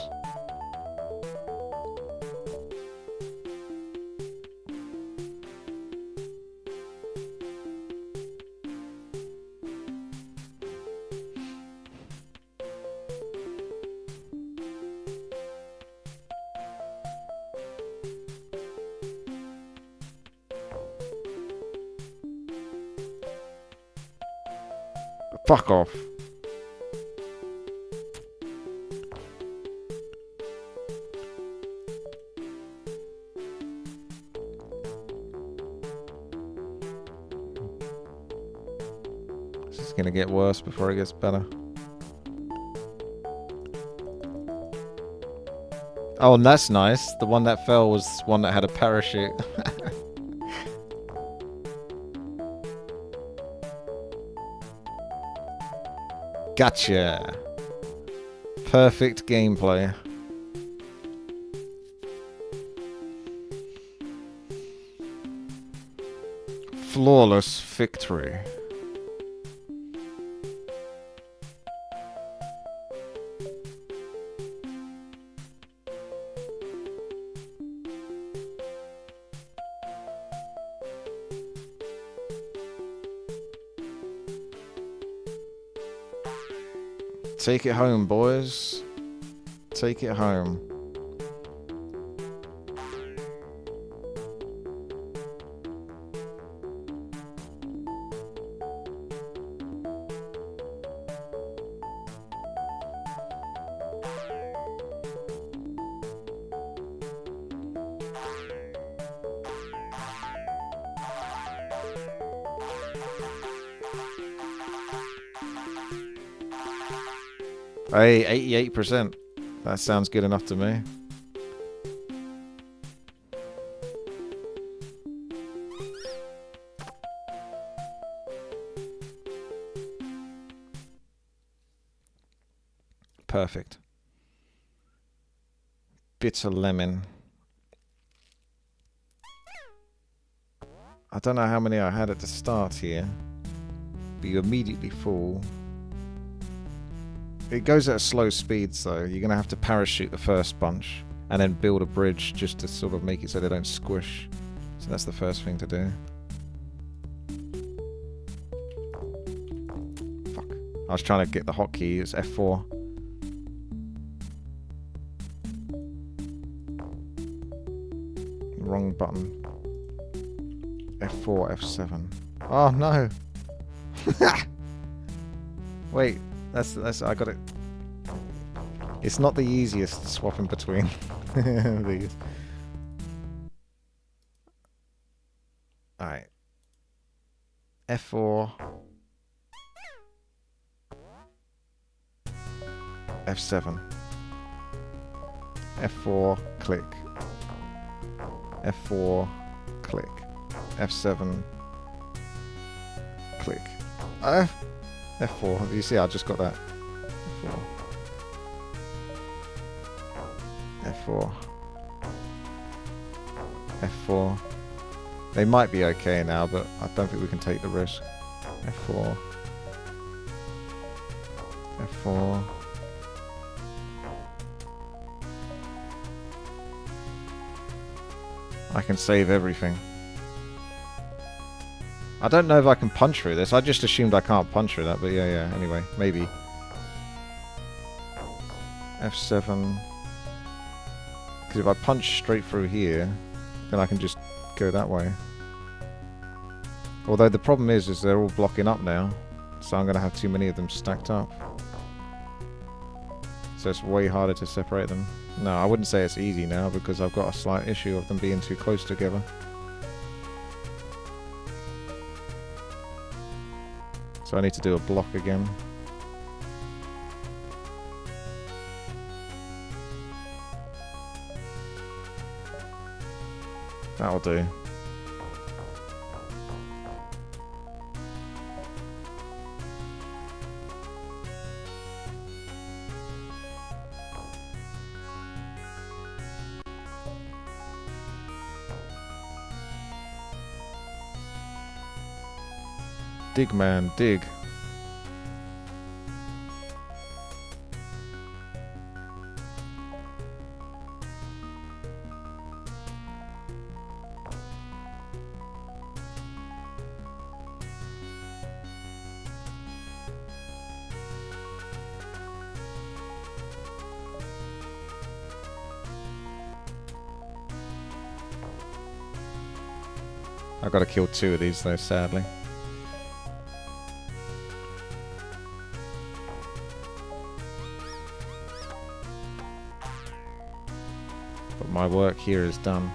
Fuck off. This is gonna get worse before it gets better. Oh, and that's nice. The one that fell was one that had a parachute. Gotcha. Perfect gameplay. Flawless victory. Take it home, boys. Take it home. Hey, 88%. That sounds good enough to me. Perfect. Bitter lemon. I don't know how many I had at the start here, but you immediately fall. It goes at a slow speed, so you're going to have to parachute the first bunch and then build a bridge just to sort of make it so they don't squish. So that's the first thing to do. Fuck. I was trying to get the hotkey, it's F4. Wrong button. F4, F7. Oh no! Wait, that's I got it. It's not the easiest swapping between these. Alright. F4. F7. F4, click. F4, click. F7, click. F4. You see, I just got that. F4. F4. F4. They might be okay now, but I don't think we can take the risk. F4. F4. I can save everything. I don't know if I can punch through this. I just assumed I can't punch through that, but yeah. Anyway, maybe. F7. Because if I punch straight through here, then I can just go that way. Although the problem is they're all blocking up now. So I'm going to have too many of them stacked up. So it's way harder to separate them. No, I wouldn't say it's easy now because I've got a slight issue of them being too close together. So I need to do a block again. That'll do. Dig, man, dig. I've got to kill 2 of these though, sadly. But my work here is done.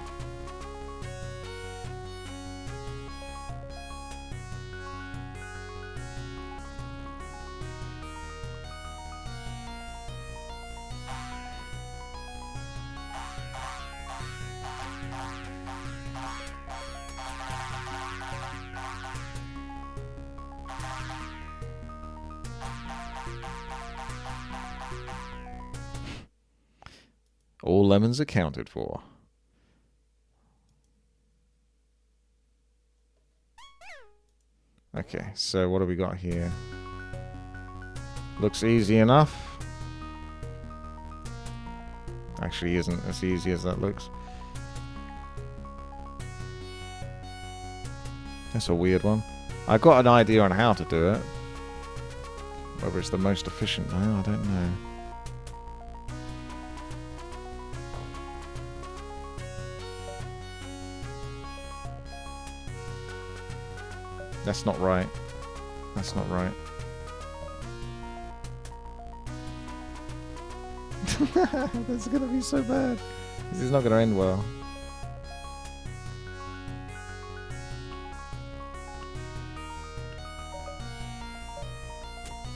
All lemons accounted for. Okay, so what do we got here? Looks easy enough. Actually isn't as easy as that looks. That's a weird one. I got an idea on how to do it. Whether it's the most efficient though, I don't know. That's not right. That's not right. This is gonna be so bad. This is not gonna end well.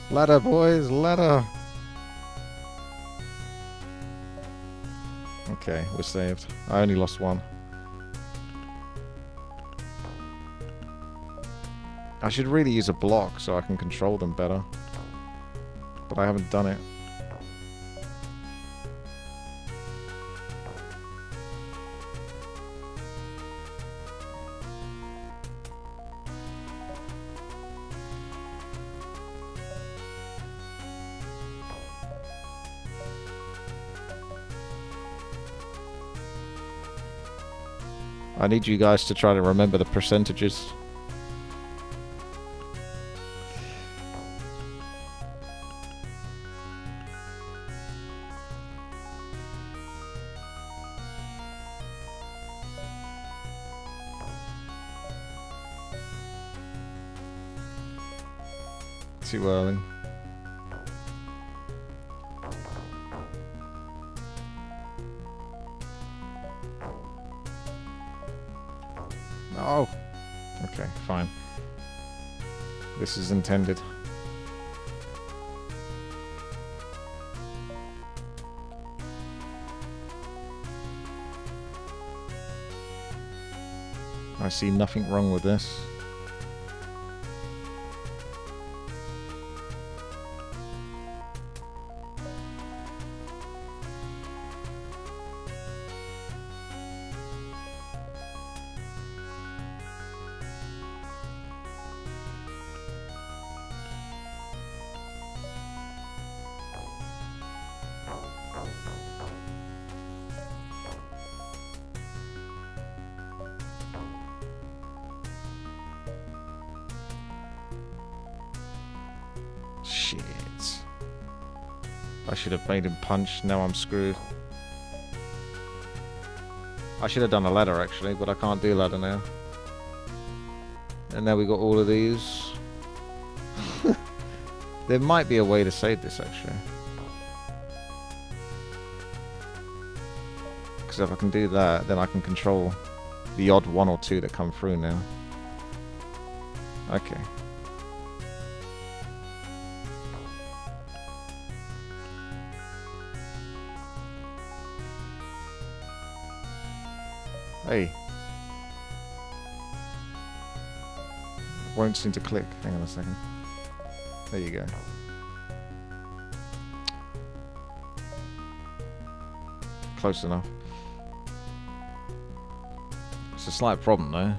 Ladder, boys, ladder. Okay, we're saved. I only lost 1. I should really use a block so I can control them better. But I haven't done it. I need you guys to try to remember the percentages. too early. Oh. Okay, fine. This is intended. I see nothing wrong with this. Shit. I should have made him punch. Now I'm screwed. I should have done a ladder actually, but I can't do ladder now. And now we got all of these. There might be a way to save this actually. Because if I can do that, then I can control the odd one or two that come through now. Okay. Hey. Won't seem to click. Hang on a second. There you go. Close enough. It's a slight problem though.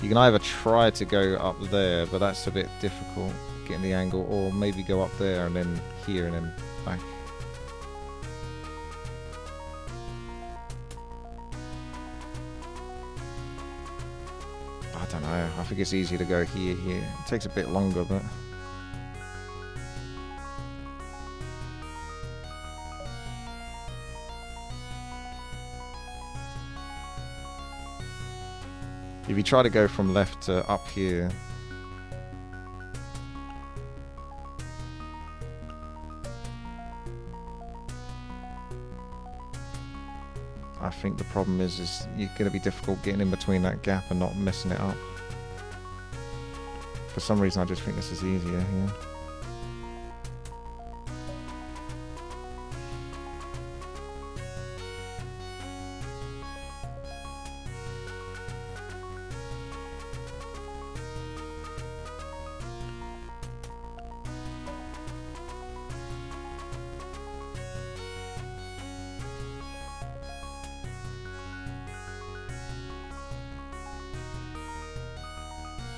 You can either try to go up there, but that's a bit difficult, getting the angle, or maybe go up there and then here and then back. I don't know, I think it's easier to go here. It takes a bit longer, but... If you try to go from left to up here, I think the problem is you're going to be difficult getting in between that gap and not messing it up. For some reason I just think this is easier here.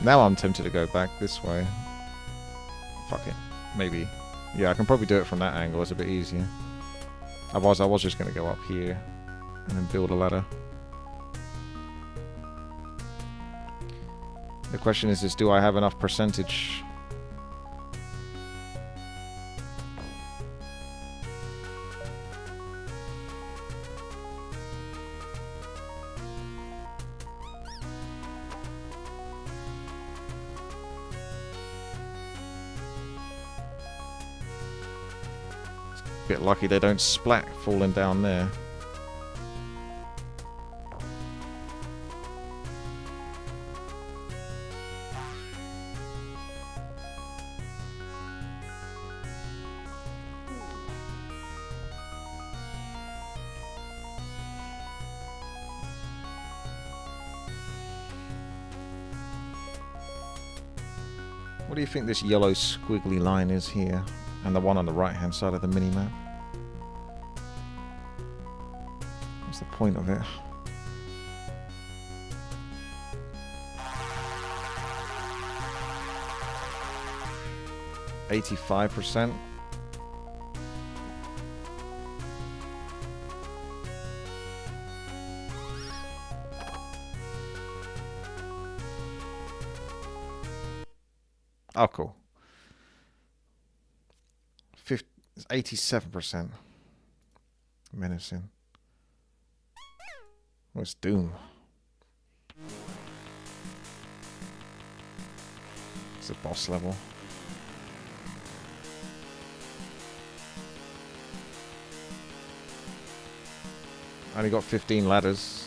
Now I'm tempted to go back this way. Fuck it. Maybe. Yeah, I can probably do it from that angle. It's a bit easier. Otherwise, I was just going to go up here and then build a ladder. The question is do I have enough percentage? Bit lucky they don't splat falling down there. What do you think this yellow squiggly line is here? And the one on the right hand side of the mini-map? What's the point of it? %85%? Oh, cool. 87%. Menacing. Oh, it's Doom. It's a boss level. I only got 15 ladders.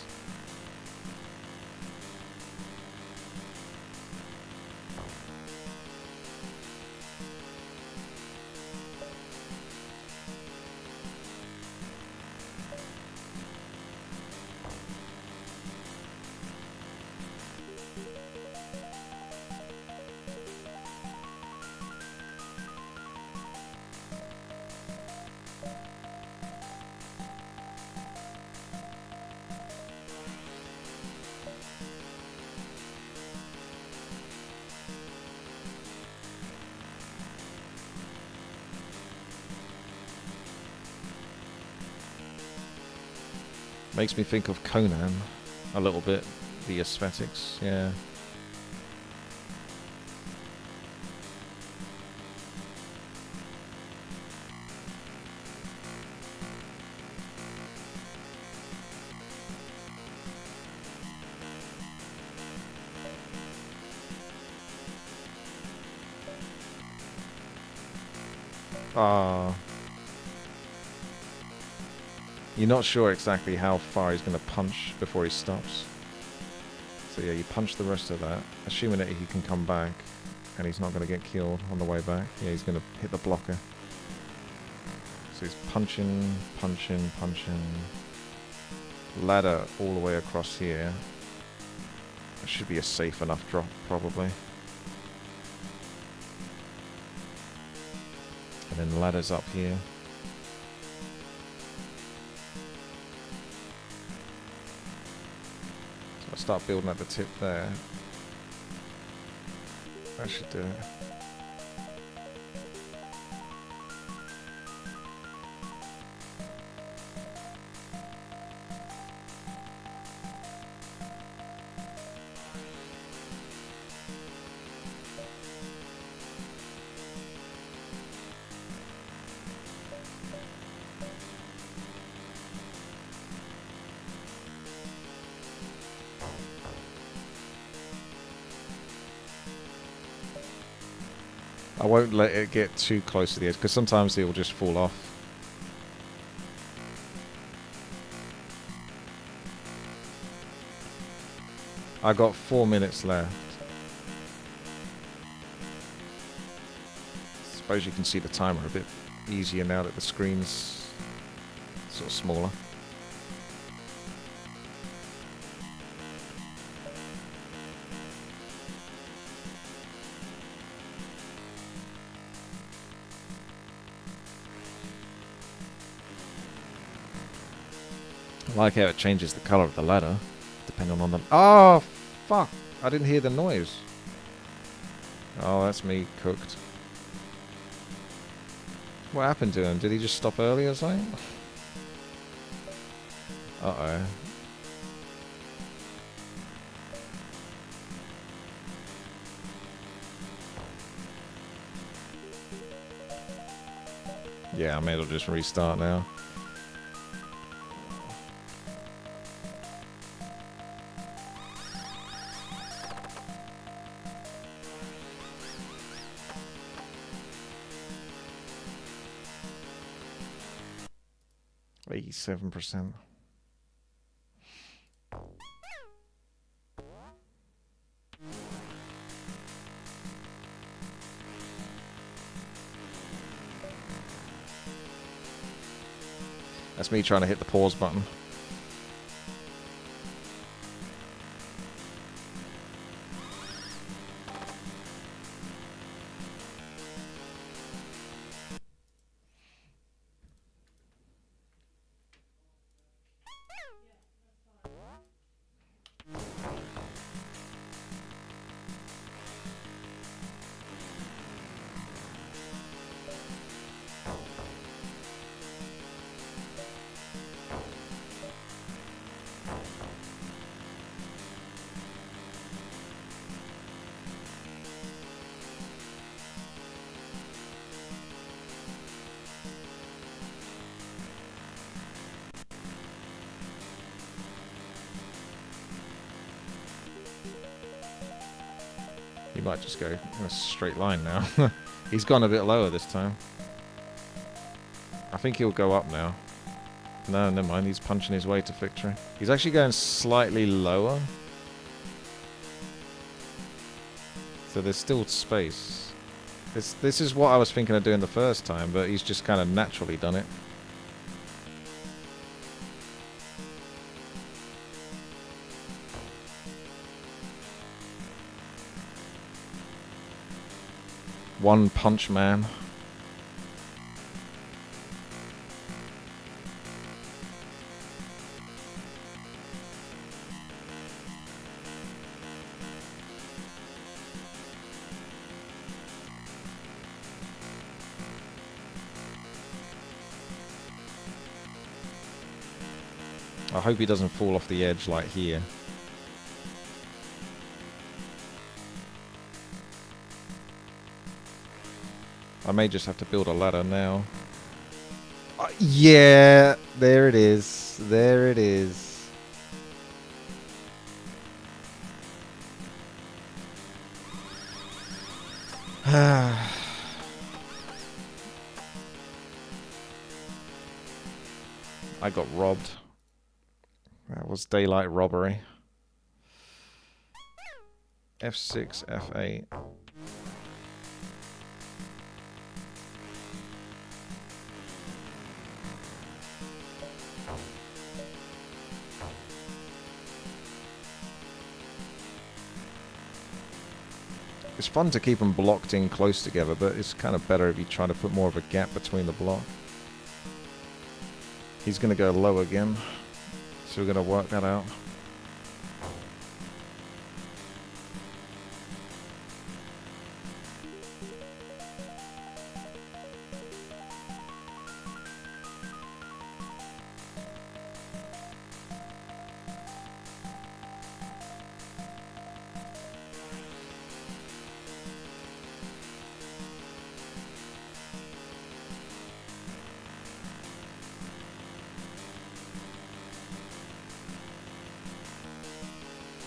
Makes me think of Conan a little bit, the aesthetics, yeah. You're not sure exactly how far he's going to punch before he stops. So yeah, you punch the rest of that, assuming that he can come back and he's not going to get killed on the way back. Yeah, he's going to hit the blocker. So he's punching, punching, punching. Ladder all the way across here. That should be a safe enough drop, probably. And then ladders up here. So I'll start building at the tip there. That should do it. I won't let it get too close to the edge, because sometimes it will just fall off. I got 4 minutes left. Suppose you can see the timer a bit easier now that the screen's sort of smaller. I like how it changes the color of the ladder, depending on the... Oh, fuck! I didn't hear the noise. Oh, that's me cooked. What happened to him? Did he just stop early or something? Uh-oh. Yeah, I may as well just restart now. %. That's me trying to hit the pause button. He might just go in a straight line now. He's gone a bit lower this time. I think he'll go up now. No, never mind. He's punching his way to victory. He's actually going slightly lower. So there's still space. This is what I was thinking of doing the first time, but he's just kind of naturally done it. One Punch Man. I hope he doesn't fall off the edge like here. I may just have to build a ladder now. Yeah, there it is. There it is. I got robbed. That was daylight robbery. F6, F8. It's fun to keep them blocked in close together, but it's kind of better if you try to put more of a gap between the block. He's going to go low again, so we're going to work that out.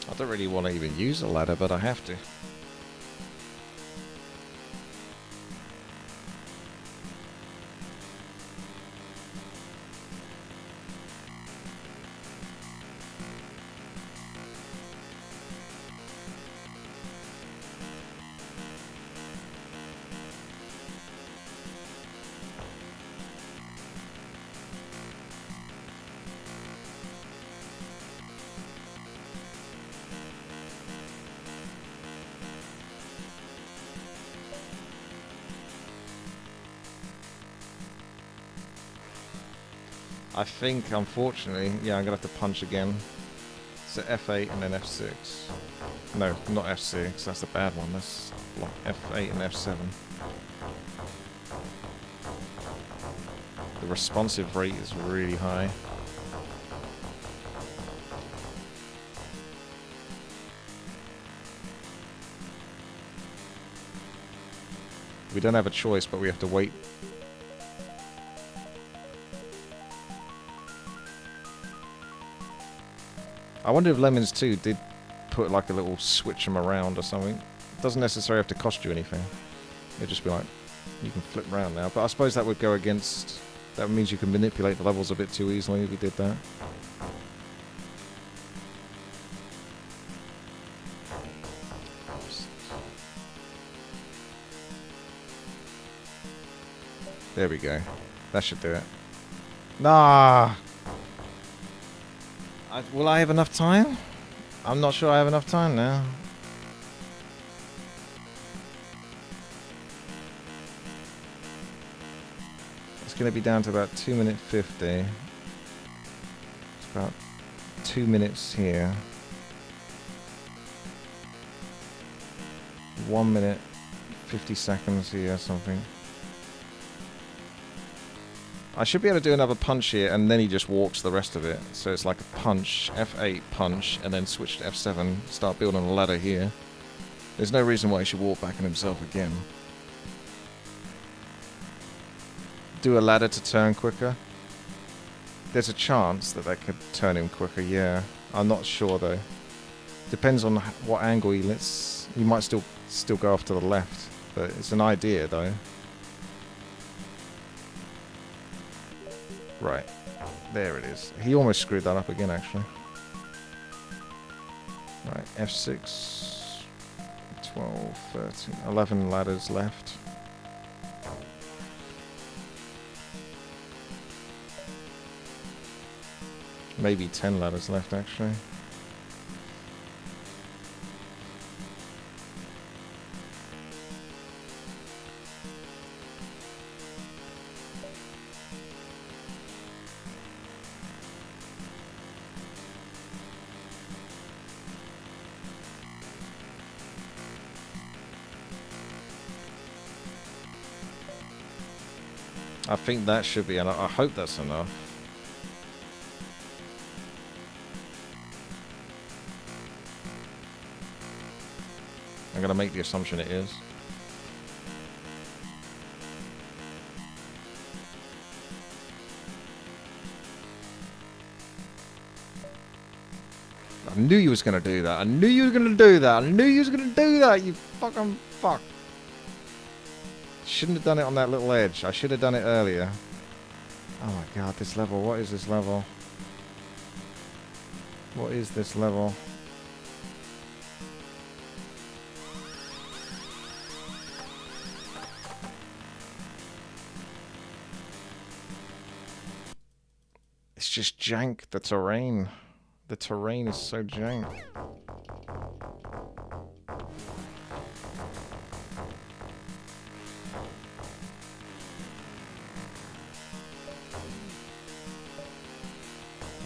I don't really want to even use a ladder, but I have to. I think, unfortunately, yeah, I'm going to have to punch again. So F8 and then F6. No, not F6, that's the bad one. That's like F8 and F7. The responsive rate is really high. We don't have a choice, but we have to wait. I wonder if Lemmings 2 did put like a little switch them around or something. It doesn't necessarily have to cost you anything. It'd just be like, you can flip around now. But I suppose that would go against... That means you can manipulate the levels a bit too easily if you did that. There we go. That should do it. Nah! Will I have enough time? I'm not sure I have enough time now. It's going to be down to about 2 minutes 50. It's about 2 minutes here. 1 minute 50 seconds here, something. I should be able to do another punch here, and then he just walks the rest of it. So it's like a punch, F8 punch, and then switch to F7, start building a ladder here. There's no reason why he should walk back on himself again. Do a ladder to turn quicker. There's a chance that could turn him quicker, yeah. I'm not sure though. Depends on what angle he lets. He might still go off to the left, but it's an idea though. Right, there it is. He almost screwed that up again, actually. Right, F6, 12, 13, 11 ladders left. Maybe 10 ladders left, actually. I think that should be enough. I hope that's enough. I'm gonna make the assumption it is. I knew you was gonna do that. I knew you was gonna do that. I knew you was gonna do that. You fucking fuck. Shouldn't have done it on that little edge. I should have done it earlier. Oh my god, this level. What is this level? What is this level? It's just jank, the terrain. The terrain is so jank.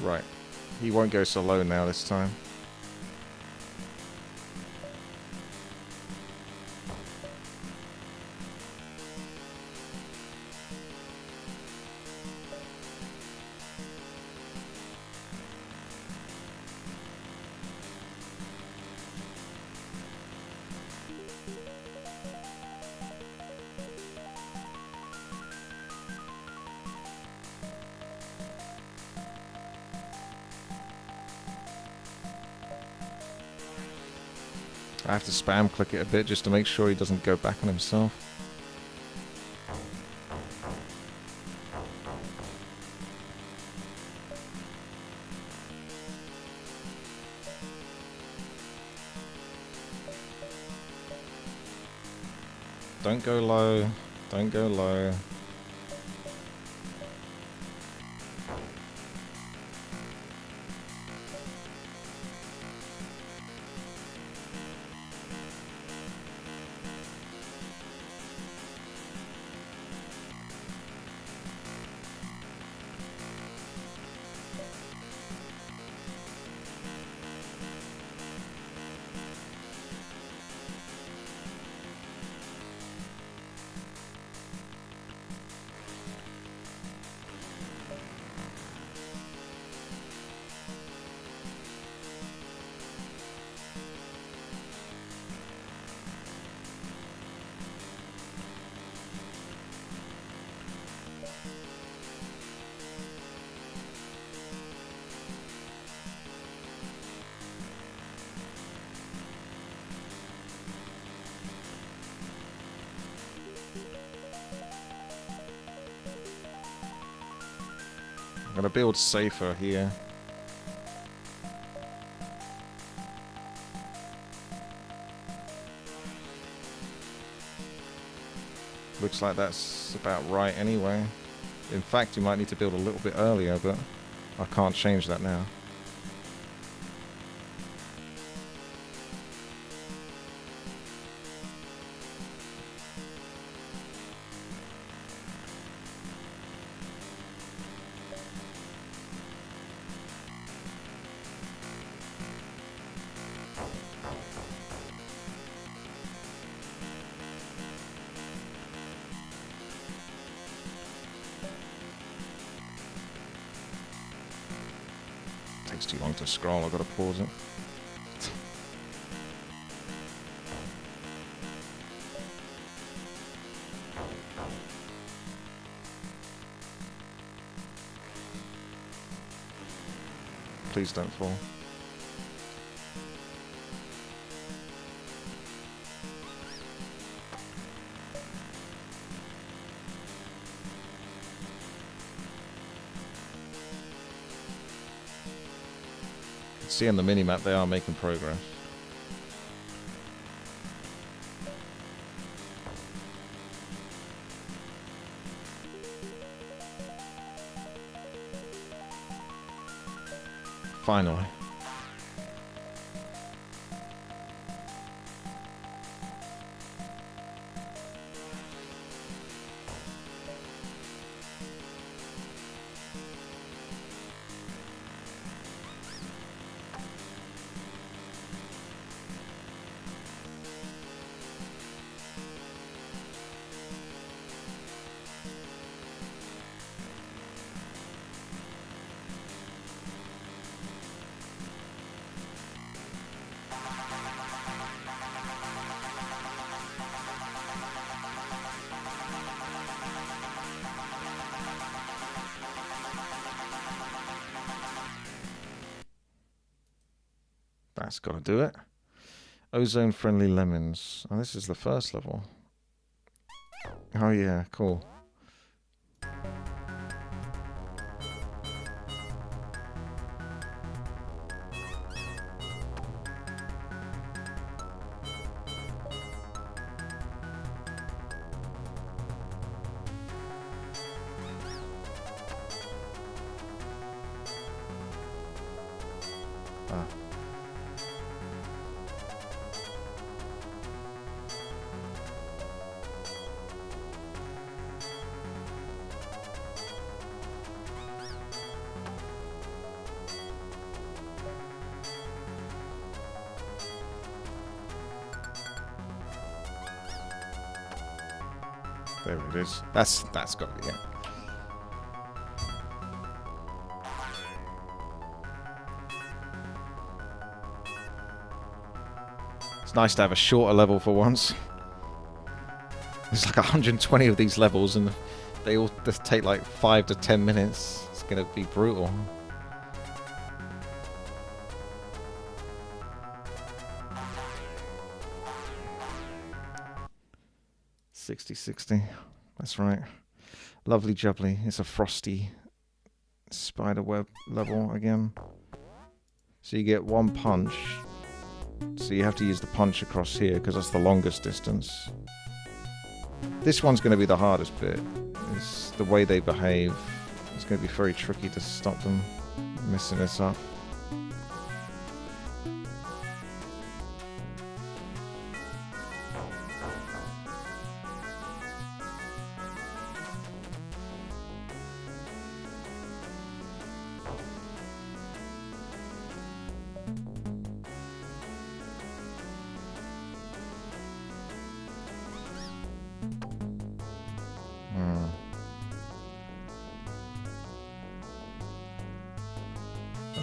Right. He won't go so low now this time. I have to spam click it a bit just to make sure he doesn't go back on himself. Don't go low. Don't go low. I'm gonna build safer here. Looks like that's about right anyway. In fact, you might need to build a little bit earlier, but I can't change that now. Takes too long to scroll, I've got to pause it. Please don't fall. See on the minimap they are making progress. Finally. That's got to do it. Ozone-friendly Lemmings. Oh, this is the first level. Oh yeah, cool. Ah. There it is. That's got to be it. It's nice to have a shorter level for once. There's like 120 of these levels and they all just take like 5 to 10 minutes. It's going to be brutal. $60. That's right. Lovely jubbly. It's a frosty spider web level again. So you get one punch. So you have to use the punch across here because that's the longest distance. This one's going to be the hardest bit. It's the way they behave. It's going to be very tricky to stop them messing this up.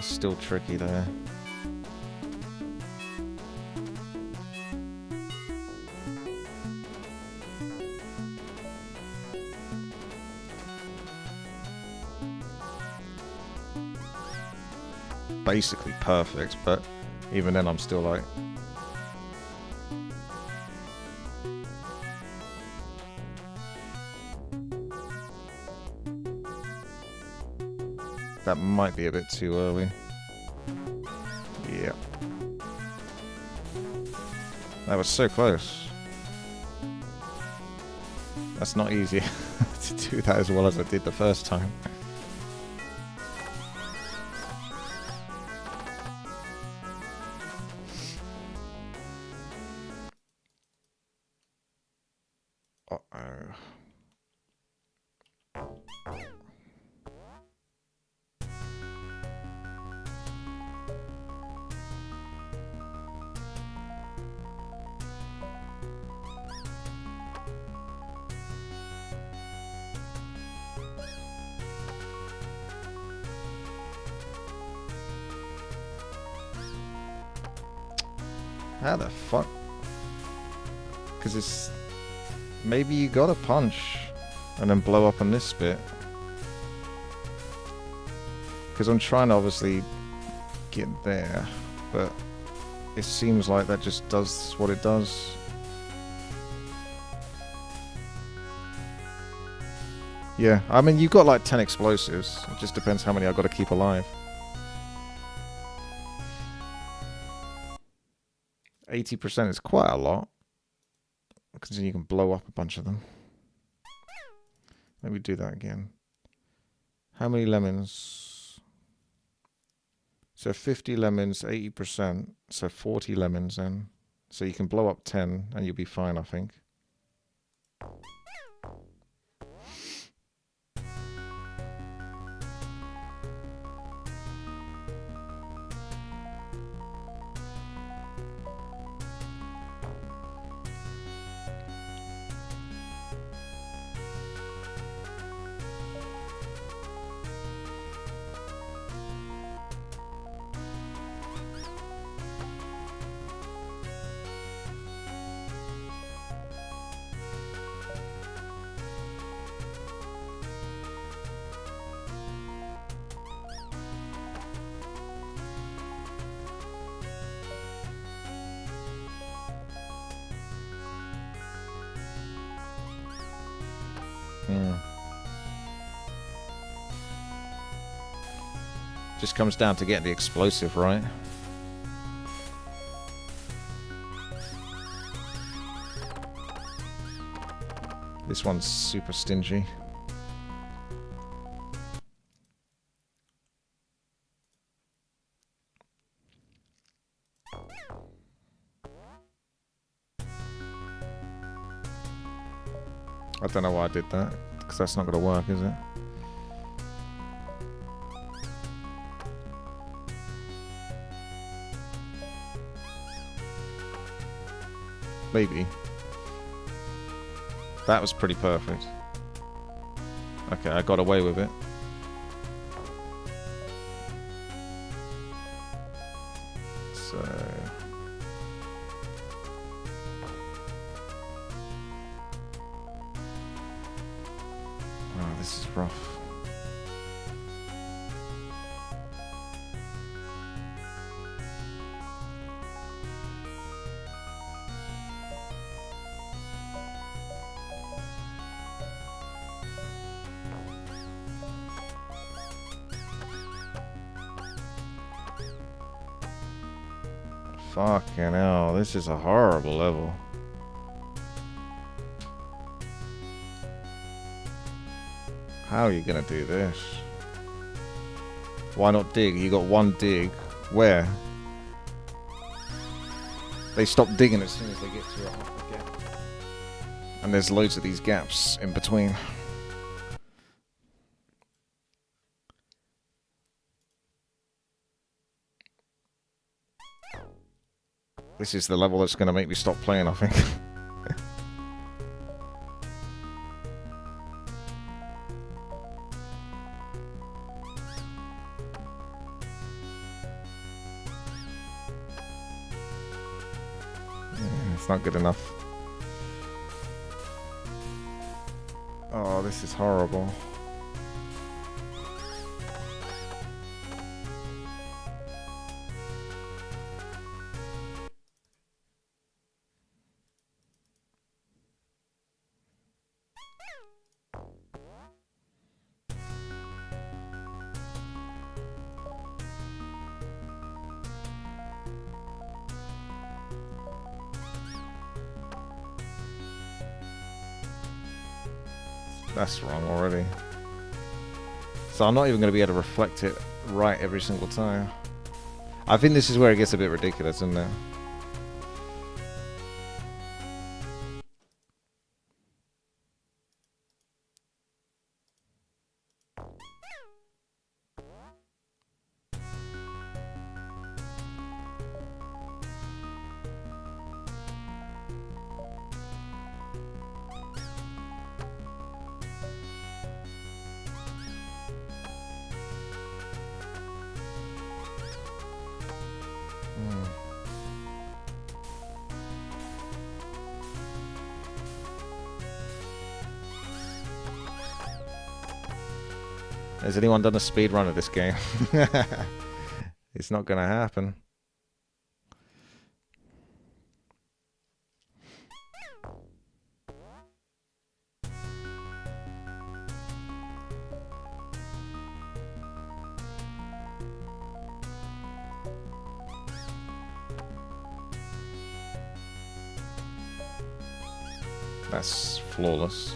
Still tricky there. Basically perfect, but even then I'm still like... That might be a bit too early. Yeah. That was so close. That's not easy to do that as well as I did the first time. Uh-oh. How the fuck? Because it's... Maybe you gotta punch and then blow up on this bit. Because I'm trying to obviously get there, but it seems like that just does what it does. Yeah, I mean, you've got like 10 explosives. It just depends how many I've got to keep alive. 80% is quite a lot, because you can blow up a bunch of them. Let me do that again. How many lemons? So 50 lemons, 80%. So 40 lemons then. So you can blow up 10 and you'll be fine, I think. Just comes down to getting the explosive right. This one's super stingy. I don't know why I did that, because that's not going to work, is it? Maybe. That was pretty perfect. Okay, I got away with it. So... oh, this is rough. Fucking hell, this is a horrible level. How are you gonna do this? Why not dig? You got one dig. Where? They stop digging as soon as they get to a gap. And there's loads of these gaps in between. This is the level that's going to make me stop playing, I think. Yeah, it's not good enough. Oh, this is horrible. That's wrong already. So I'm not even going to be able to reflect it right every single time. I think this is where it gets a bit ridiculous, isn't it? Has anyone done a speed run of this game? It's not going to happen. That's flawless.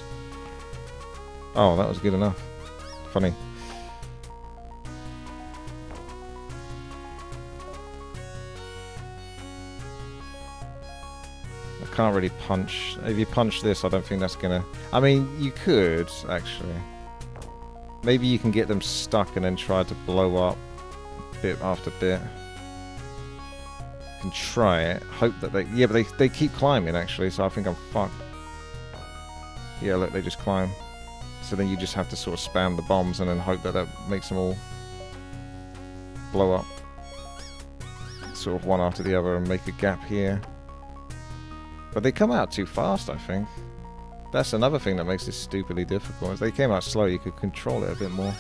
Oh, that was good enough. Funny. I can't really punch. If you punch this, I don't think that's gonna... I mean, you could, actually. Maybe you can get them stuck and then try to blow up bit after bit. You can try it. Hope that they... Yeah, but they keep climbing, actually, so I think I'm fucked. Yeah, look, they just climb. So then you just have to sort of spam the bombs and then hope that that makes them all blow up. Sort of one after the other and make a gap here. But they come out too fast, I think. That's another thing that makes this stupidly difficult. If they came out slow, you could control it a bit more.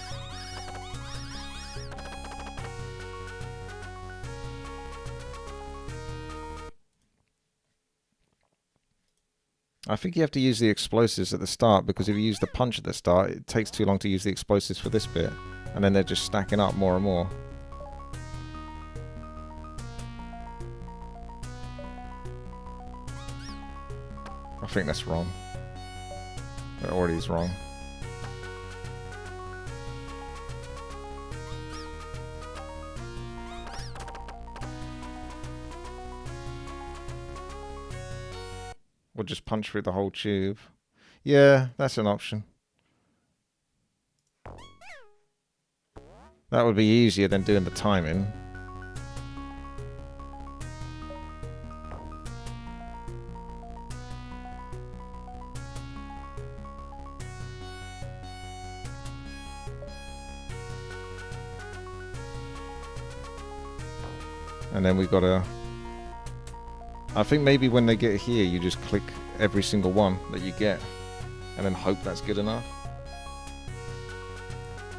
I think you have to use the explosives at the start, because if you use the punch at the start, it takes too long to use the explosives for this bit. And then they're just stacking up more and more. I think that's wrong. That already is wrong. Or just punch through the whole tube. Yeah, that's an option. That would be easier than doing the timing. And then we've got to... I think maybe when they get here, you just click every single one that you get. And then hope that's good enough.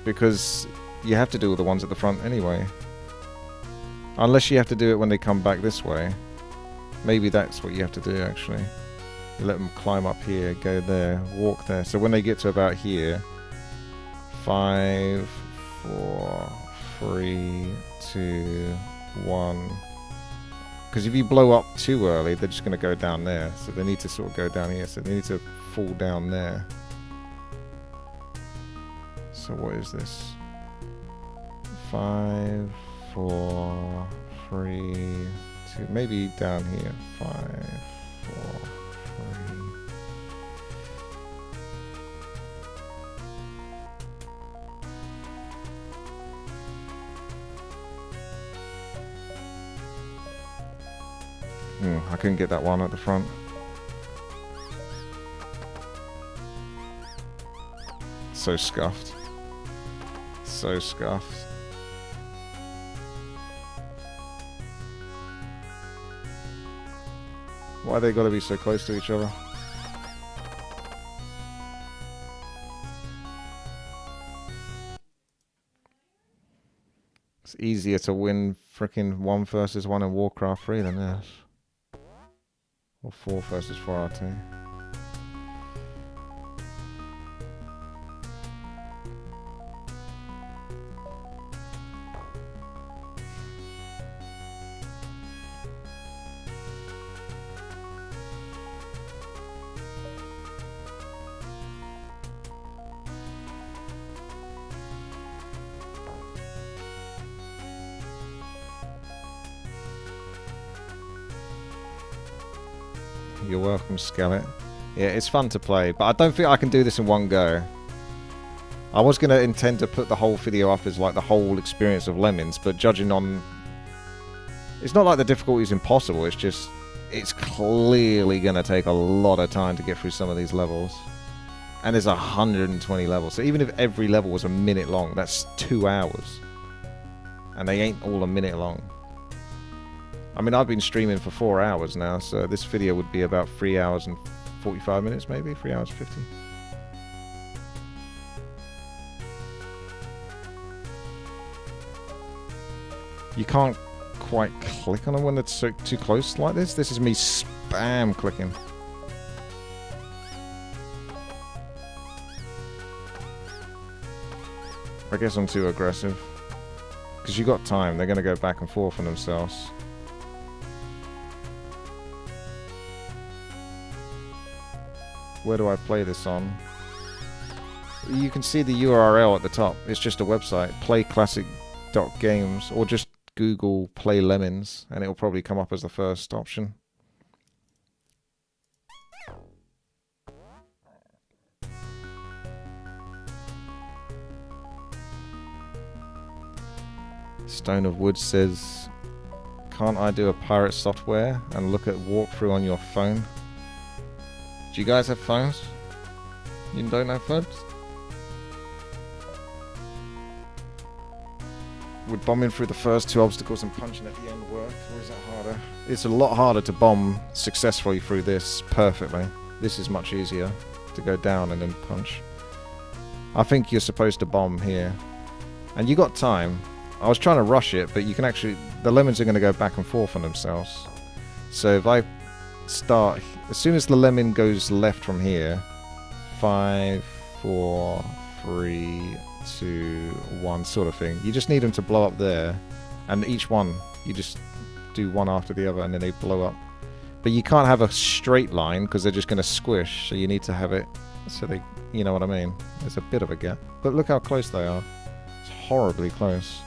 Because you have to do all the ones at the front anyway. Unless you have to do it when they come back this way. Maybe that's what you have to do, actually. You let them climb up here, go there, walk there. So when they get to about here... 5, 4, 3, 2... 1. Because if you blow up too early, they're just going to go down there. So they need to sort of go down here. So they need to fall down there. So what is this? 5, 4, 3, 2. Maybe down here. 5, 4, 3. I couldn't get that one at the front. So scuffed. So scuffed. Why they gotta be so close to each other? It's easier to win frickin' 1 versus 1 in Warcraft 3 than this. Or 4 versus 4 RT. You're welcome, Skellet. Yeah, it's fun to play, but I don't think I can do this in one go. I was going to intend to put the whole video up as like the whole experience of Lemmings, but judging on... It's not like the difficulty is impossible, it's just... It's clearly going to take a lot of time to get through some of these levels. And there's 120 levels, so even if every level was a minute long, that's 2 hours. And they ain't all a minute long. I mean, I've been streaming for 4 hours now, so this video would be about 3 hours and 45 minutes, maybe? 3 hours 50. You can't quite click on them when they're so too close like this. This is me spam clicking. I guess I'm too aggressive. Because you got time, they're going to go back and forth on themselves. Where do I play this on? You can see the URL at the top. It's just a website, playclassic.games, or just Google Play Lemmings, and it'll probably come up as the first option. Stone of Wood says, can't I do a pirate software and look at walkthrough on your phone? Do you guys have phones? You don't have phones? Would bombing through the first 2 obstacles and punching at the end work, or is that harder? It's a lot harder to bomb successfully through this perfectly. This is much easier to go down and then punch. I think you're supposed to bomb here. And you got time. I was trying to rush it, but you can actually... The lemons are going to go back and forth on themselves. So if I start... As soon as the lemon goes left from here, 5, 4, 3, 2, 1 sort of thing. You just need them to blow up there. And each one, you just do one after the other and then they blow up. But you can't have a straight line because they're just going to squish. So you need to have it so they... You know what I mean? There's a bit of a gap. But look how close they are. It's horribly close.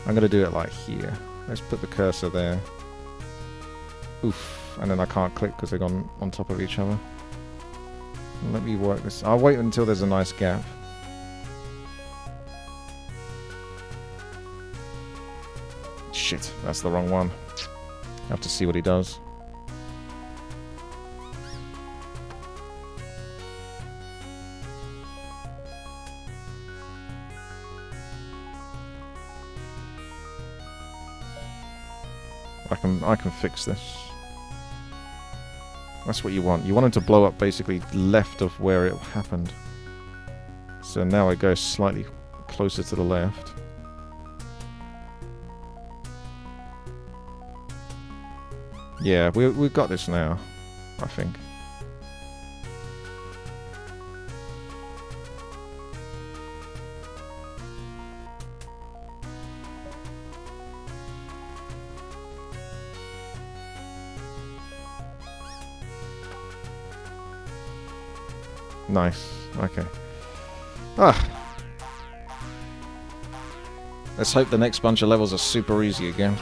I'm going to do it like here. Let's put the cursor there. Oof. And then I can't click because they've gone on top of each other. Let me work this. I'll wait until there's a nice gap. Shit, that's the wrong one. Have to see what he does. I can fix this. That's what you want. You want him to blow up basically left of where it happened. So now it goes slightly closer to the left. Yeah, we've got this now, I think. Nice. Okay. Let's hope the next bunch of levels are super easy again.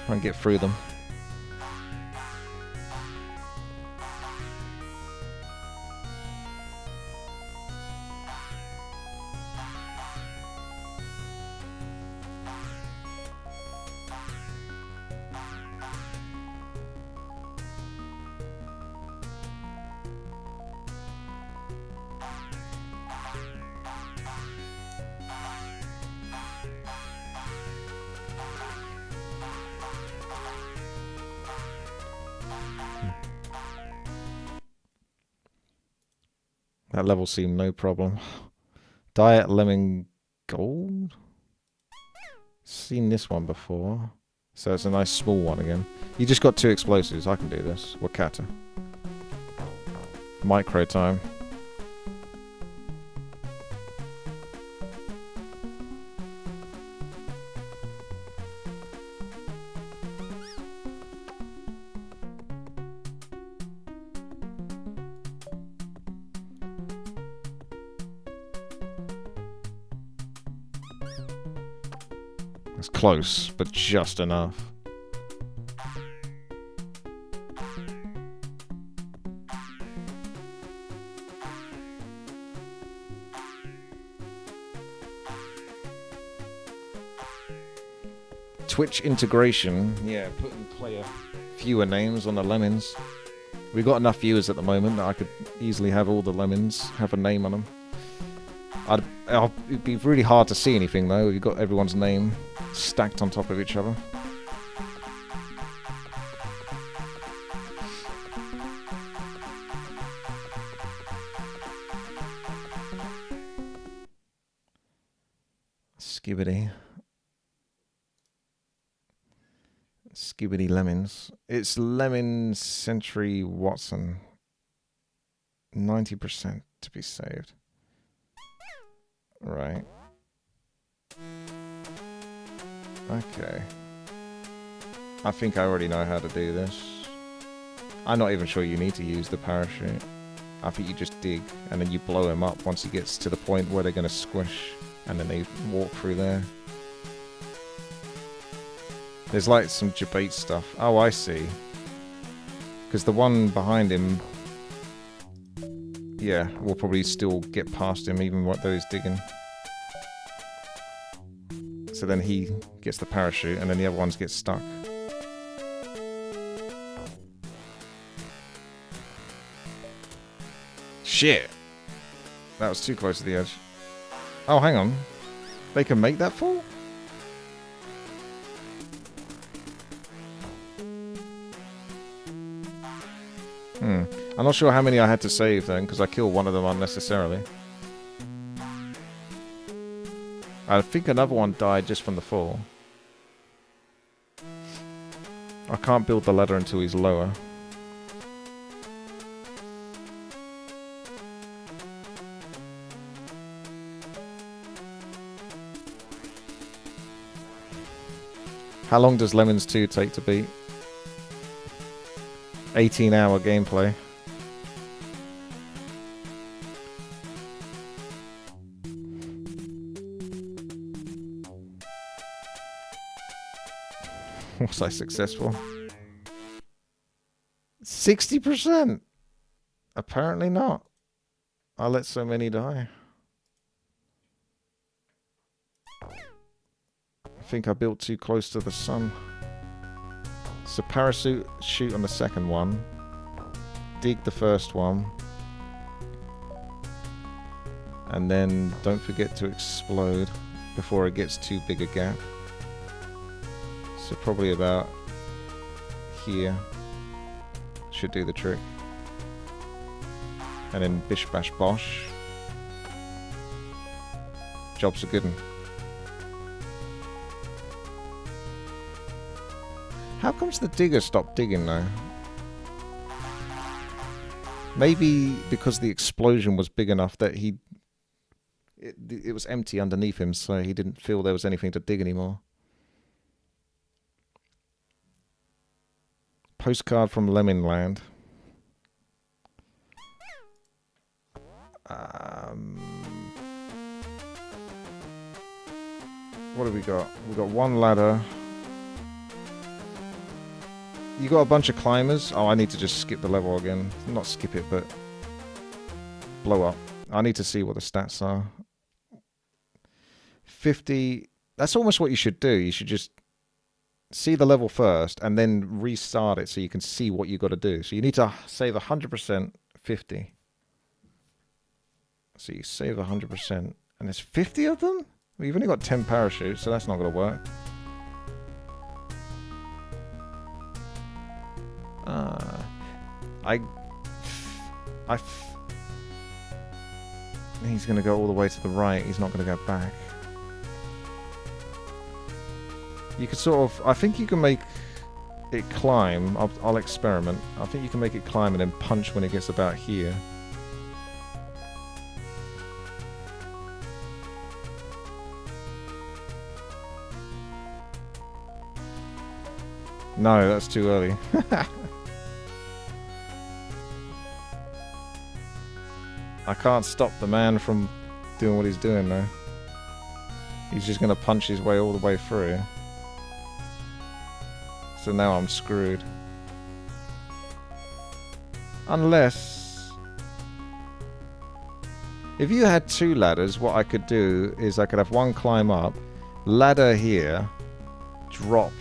Try and get through them. That level seemed no problem. Diet Lemming Gold? Seen this one before. So it's a nice small one again. You just got 2 explosives. I can do this. Wakata. Micro time. It's close, but just enough. Twitch integration. Yeah, putting player viewer names on the lemons. We've got enough viewers at the moment that I could easily have all the lemons have a name on them. It'd be really hard to see anything though. You've got everyone's name stacked on top of each other. Skibbity. Skibbity Lemons. It's Lemon Century Watson. 90% to be saved. Right. Okay. I think I already know how to do this. I'm not even sure you need to use the parachute. I think you just dig, and then you blow him up once he gets to the point where they're going to squish, and then they walk through there. There's like some debate stuff. Oh, I see. Because the one behind him, yeah, will probably still get past him even though he's digging. So then he gets the parachute, and then the other ones get stuck. Shit! That was too close to the edge. Oh, hang on. They can make that fall? I'm not sure how many I had to save then, because I killed one of them unnecessarily. I think another one died just from the fall. I can't build the ladder until he's lower. How long does Lemmings 2 take to beat? 18-hour gameplay. Was I successful? 60%? Apparently not. I let so many die. I think I built too close to the sun. So parachute, shoot on the second one. Dig the first one. And then don't forget to explode before it gets too big a gap. So probably about here. Should do the trick. And then bish bash bosh. Job's a good one. How comes the digger stopped digging though? Maybe because the explosion was big enough that it was empty underneath him, so he didn't feel there was anything to dig anymore. Postcard from Lemming Land. What have we got? We've got one ladder. You got a bunch of climbers. Oh, I need to just skip the level again. Not skip it, but blow up. I need to see what the stats are. 50. That's almost what you should do. You should just see the level first and then restart it so you can see what you got to do. So you need to save 100%, 50. So you save 100%, and there's 50 of them? Well, you've only got 10 parachutes, so that's not going to work. He's going to go all the way to the right. He's not going to go back. You could sort of... I think you can make it climb. I'll experiment. I think you can make it climb and then punch when it gets about here. No, that's too early. I can't stop the man from doing what he's doing now. He's just going to punch his way all the way through. So now I'm screwed. Unless... if you had two ladders, what I could do is I could have one climb up, ladder here, drop,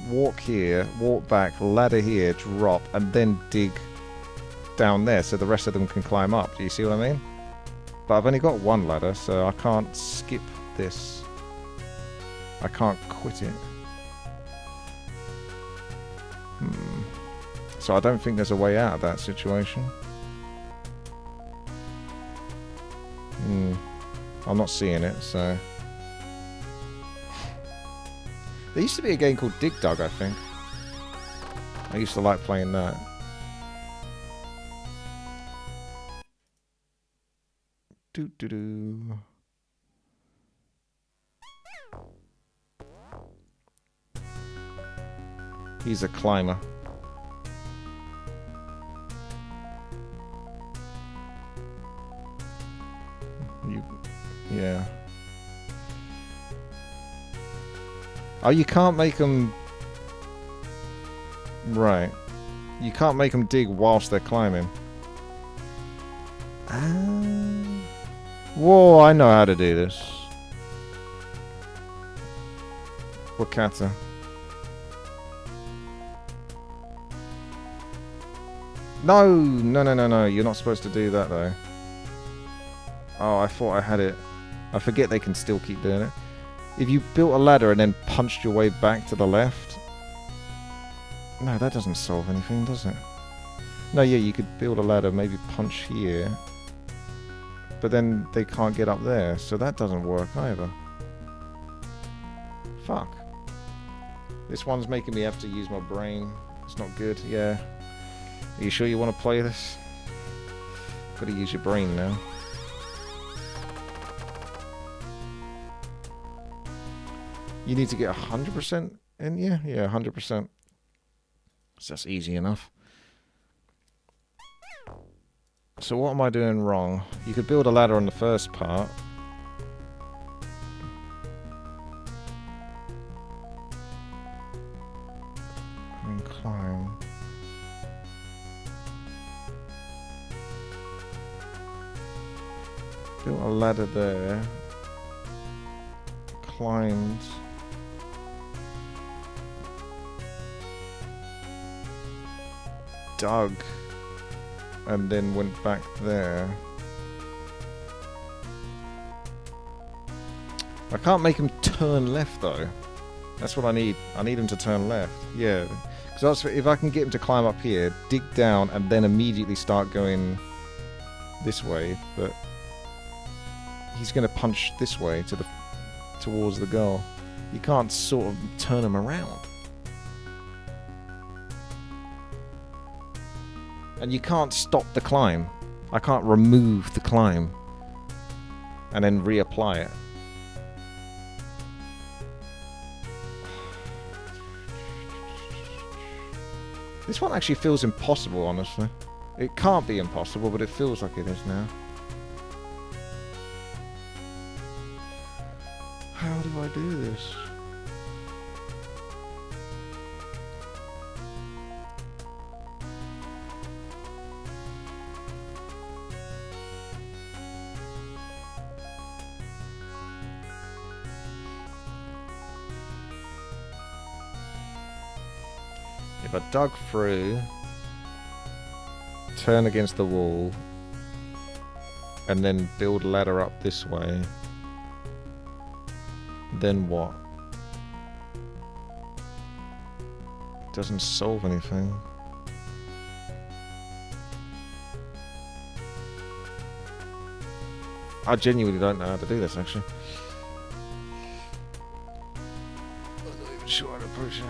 walk here, walk back, ladder here, drop, and then dig down there so the rest of them can climb up. Do you see what I mean? But I've only got one ladder, so I can't skip this. I can't quit it. So I don't think there's a way out of that situation. I'm not seeing it, so... There used to be a game called Dig Dug, I think. I used to like playing that. Doo-doo-doo. He's a climber. Yeah. Oh, you can't make them... Right. You can't make them dig whilst they're climbing. Whoa, I know how to do this. Wakata. No, no, no, no, no. You're not supposed to do that, though. Oh, I thought I had it. I forget they can still keep doing it. If you built a ladder and then punched your way back to the left... No, that doesn't solve anything, does it? No, yeah, you could build a ladder, maybe punch here. But then they can't get up there, so that doesn't work either. Fuck. This one's making me have to use my brain. It's not good, yeah. Are you sure you want to play this? Gotta use your brain now. You need to get 100% in, yeah? Yeah, 100%. So that's easy enough. So what am I doing wrong? You could build a ladder on the first part. And climb. Built a ladder there. Climbed. Dug. And then went back there. I can't make him turn left though. That's what I need. I need him to turn left. Yeah. Because if I can get him to climb up here, dig down, and then immediately start going this way, but he's going to punch this way towards the goal. You can't sort of turn him around. And you can't stop the climb. I can't remove the climb and then reapply it. This one actually feels impossible, honestly. It can't be impossible, but it feels like it is now. How do I do this? If I dug through, turn against the wall, and then build a ladder up this way, then what? Doesn't solve anything. I genuinely don't know how to do this, actually. I'm not even sure how to approach it.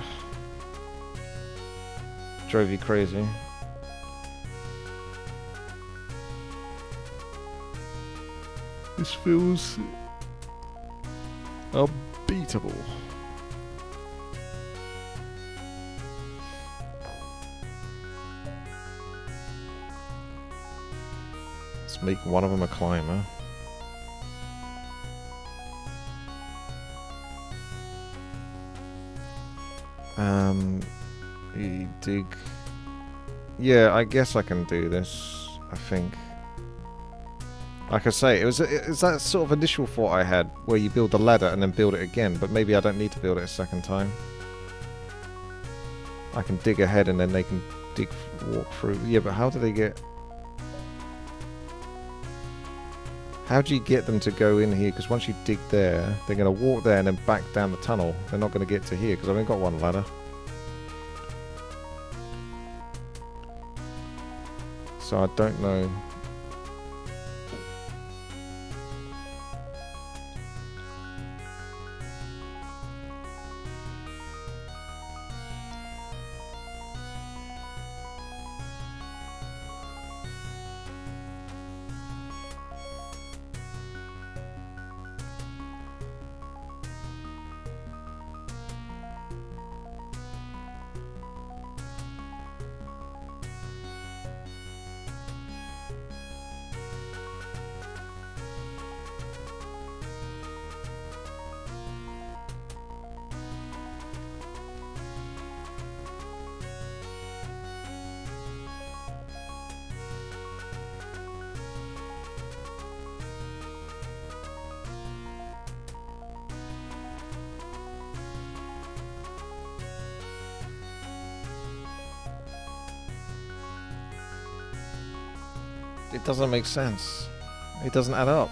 Drove you crazy. This feels unbeatable. Let's make one of them a climber. Dig. Yeah, I guess I can do this. I think. Like I say, it was that sort of initial thought I had, where you build the ladder and then build it again, but maybe I don't need to build it a second time. I can dig ahead and then they can walk through. Yeah, but how do they get... How do you get them to go in here? Because once you dig there, they're going to walk there and then back down the tunnel. They're not going to get to here, because I've only got one ladder. So I don't know. it doesn't make sense. It doesn't add up.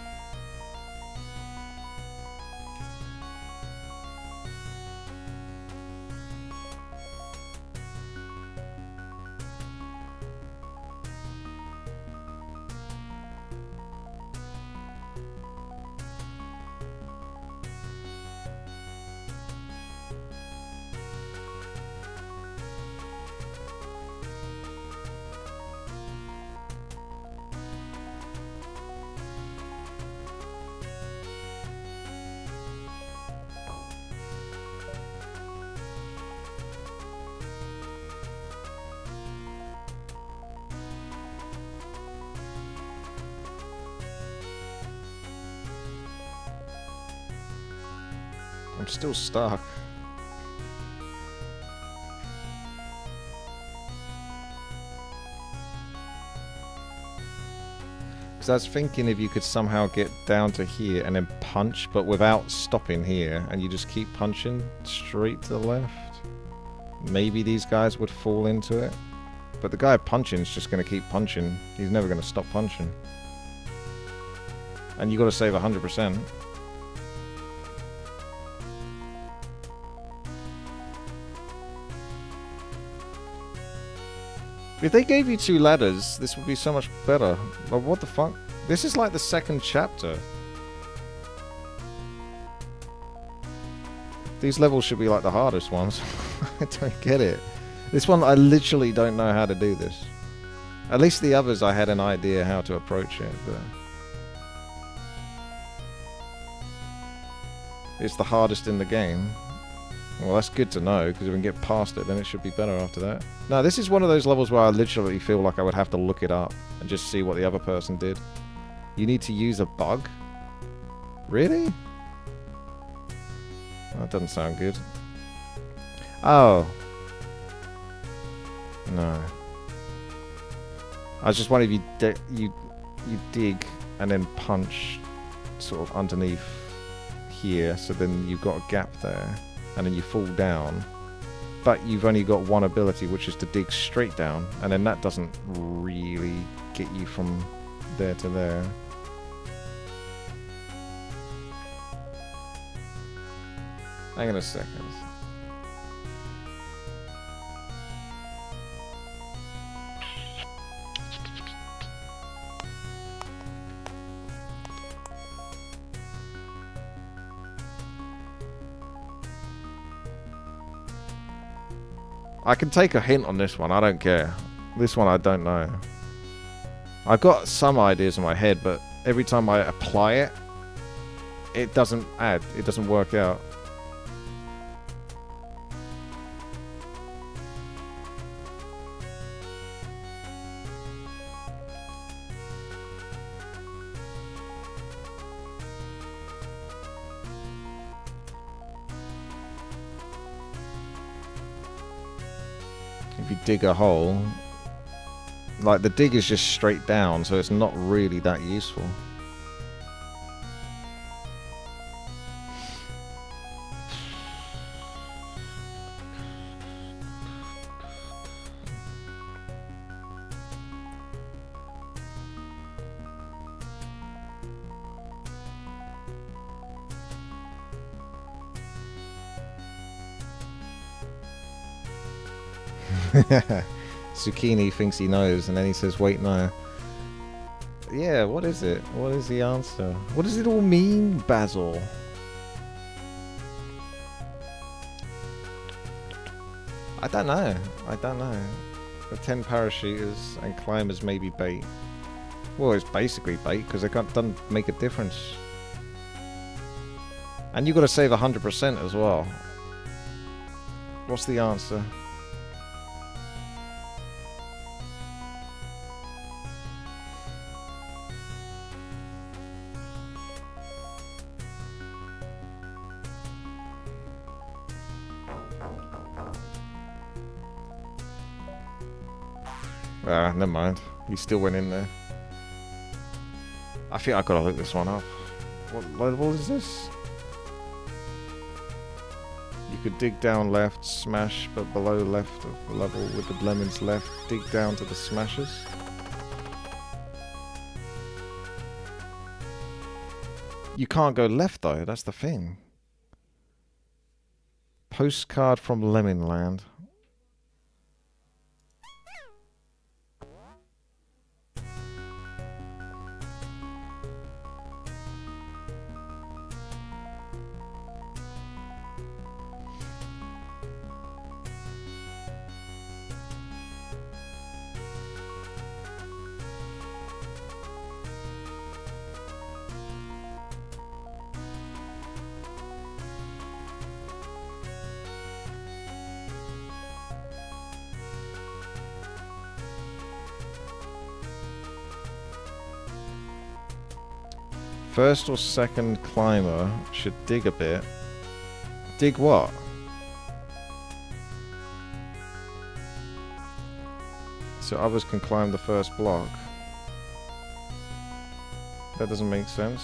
I'm still stuck. Because I was thinking if you could somehow get down to here and then punch, but without stopping here, and you just keep punching straight to the left, maybe these guys would fall into it. But the guy punching is just going to keep punching. He's never going to stop punching. And you got to save 100%. If they gave you 2 ladders, this would be so much better. But what the fuck? This is like the second chapter. These levels should be like the hardest ones. I don't get it. This one, I literally don't know how to do this. At least the others, I had an idea how to approach it, but... it's the hardest in the game. Well, that's good to know, because if we can get past it, then it should be better after that. No, this is one of those levels where I literally feel like I would have to look it up and just see what the other person did. You need to use a bug? Really? That doesn't sound good. Oh. No. I was just wondering if you dig and then punch sort of underneath here, so then you've got a gap there. And then you fall down, but you've only got one ability, which is to dig straight down, and then that doesn't really get you from there to there. Hang on a second. I can take a hint on this one, I don't care. This one I don't know. I've got some ideas in my head, but every time I apply it, it doesn't add, it doesn't work out. If you dig a hole, like the dig is just straight down, so it's not really that useful. Zucchini thinks he knows, and then he says, wait, no. Yeah, what is it? What is the answer? What does it all mean, Basil? I don't know. I don't know. The 10 parachuters and climbers may be bait. Well, it's basically bait, because it doesn't make a difference. And you've got to save 100% as well. What's the answer? Ah, never mind. He still went in there. I think I've got to look this one up. What level is this? You could dig down left, smash, but below left of the level with the Lemmings left, dig down to the smashes. You can't go left though, that's the thing. Postcard from Lemming Land. First or second climber should dig a bit. Dig what? So others can climb the first block. That doesn't make sense.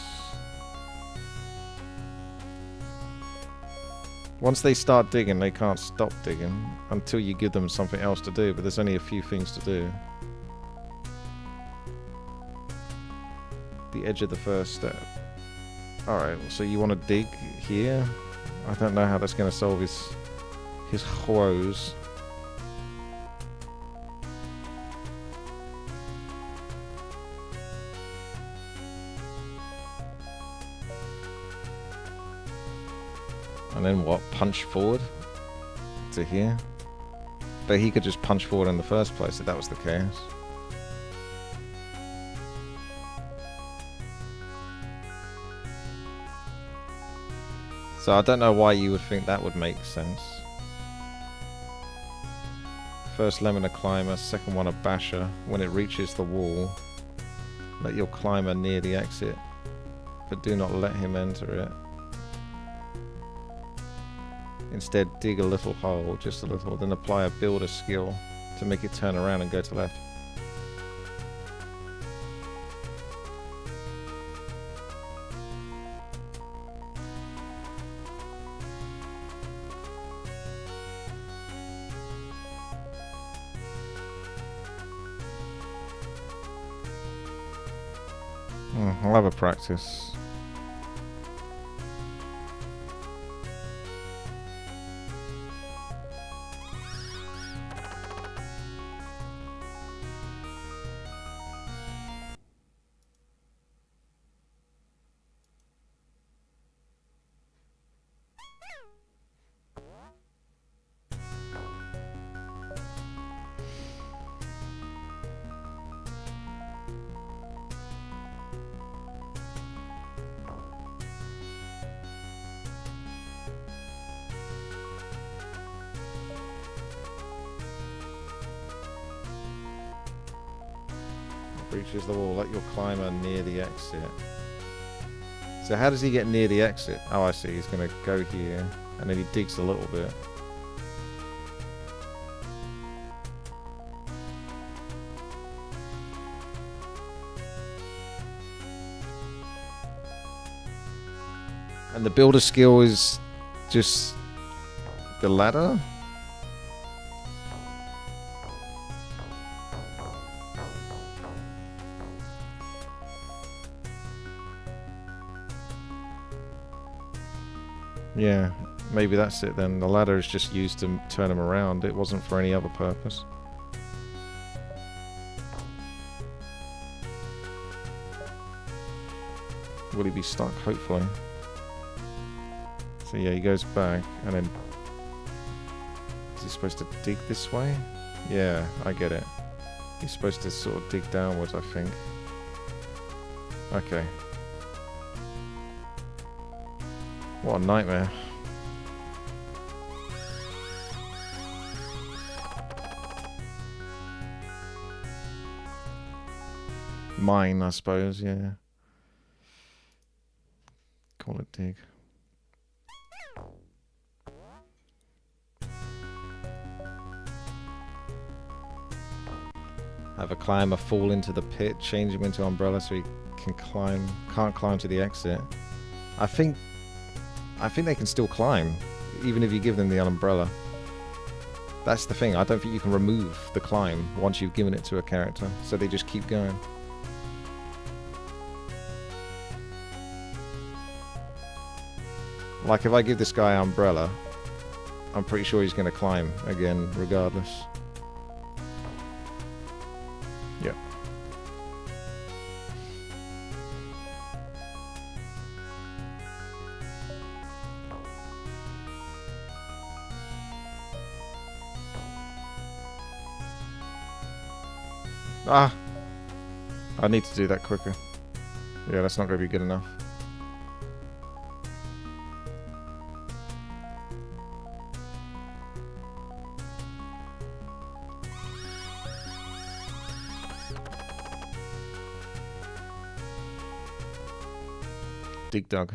Once they start digging, they can't stop digging until you give them something else to do, but there's only a few things to do. The edge of the first step. Alright, so you want to dig here? I don't know how that's going to solve his woes. And then what? Punch forward to here? But he could just punch forward in the first place if that was the case. So I don't know why you would think that would make sense. First lemon a climber, second one a basher. When it reaches the wall, let your climber near the exit, but do not let him enter it. Instead, dig a little hole, just a little, then apply a builder skill to make it turn around and go to left. I'll have a practice. Reaches the wall, let your climber near the exit. So how does he get near the exit? Oh, I see, he's going to go here, and then he digs a little bit. And the builder skill is just the ladder? Yeah, maybe that's it then. The ladder is just used to turn him around. It wasn't for any other purpose. Will he be stuck? Hopefully. So yeah, he goes back and then... Is he supposed to dig this way? Yeah, I get it. He's supposed to sort of dig downwards, I think. Okay. What a nightmare. Mine, I suppose, yeah. Call it dig. Have a climber fall into the pit, change him into umbrella so he can can't climb to the exit. I think they can still climb, even if you give them the umbrella. That's the thing, I don't think you can remove the climb once you've given it to a character, so they just keep going. Like if I give this guy umbrella, I'm pretty sure he's going to climb again regardless. Yep. Ah! I need to do that quicker. Yeah, that's not going to be good enough. Dig dug.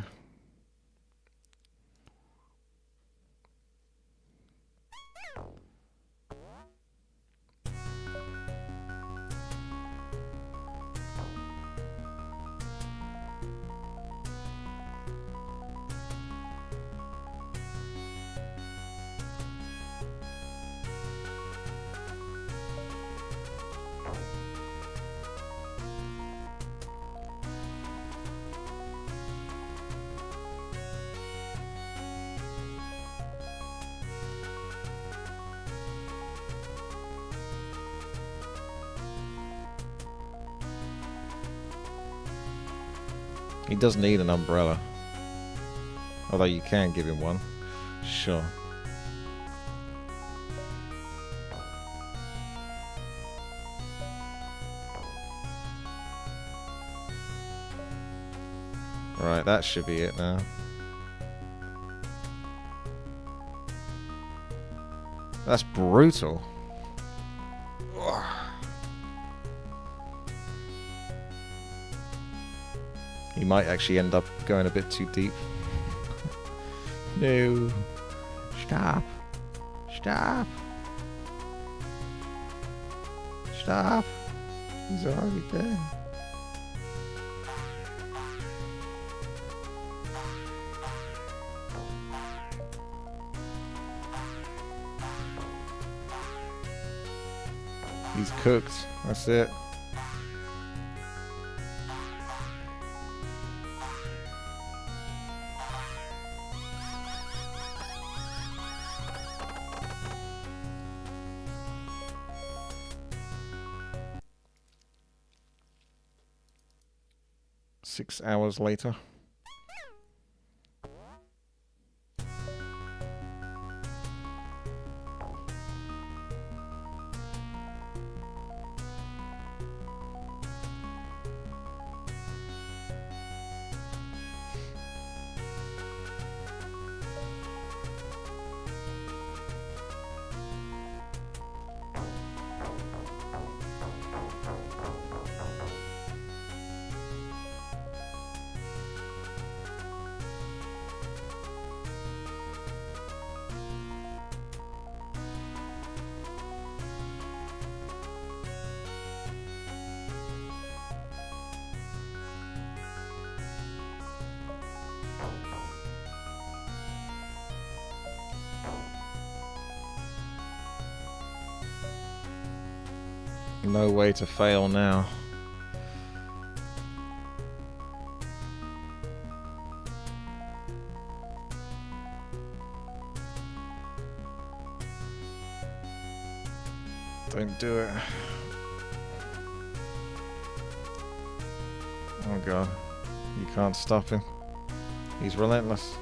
He does need an umbrella. Although you can give him one. Sure. Right, that should be it now. That's brutal. He might actually end up going a bit too deep. No. Stop. Stop. Stop. He's already dead. He's cooked. That's it. Six hours later. No way to fail now. Don't do it. Oh god. You can't stop him. He's relentless.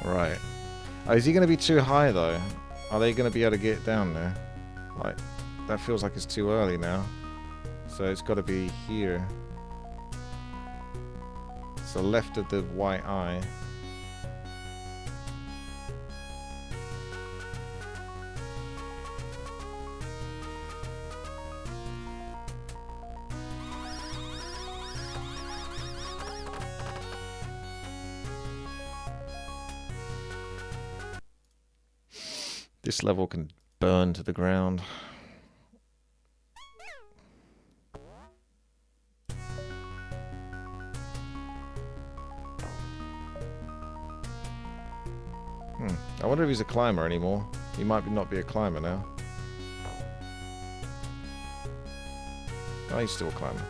Right. Oh, is he going to be too high, though? Are they going to be able to get down there? Like, that feels like it's too early now. So it's got to be here. It's the left of the white eye. This level can burn to the ground. I wonder if he's a climber anymore. He might not be a climber now. Oh, he's still a climber.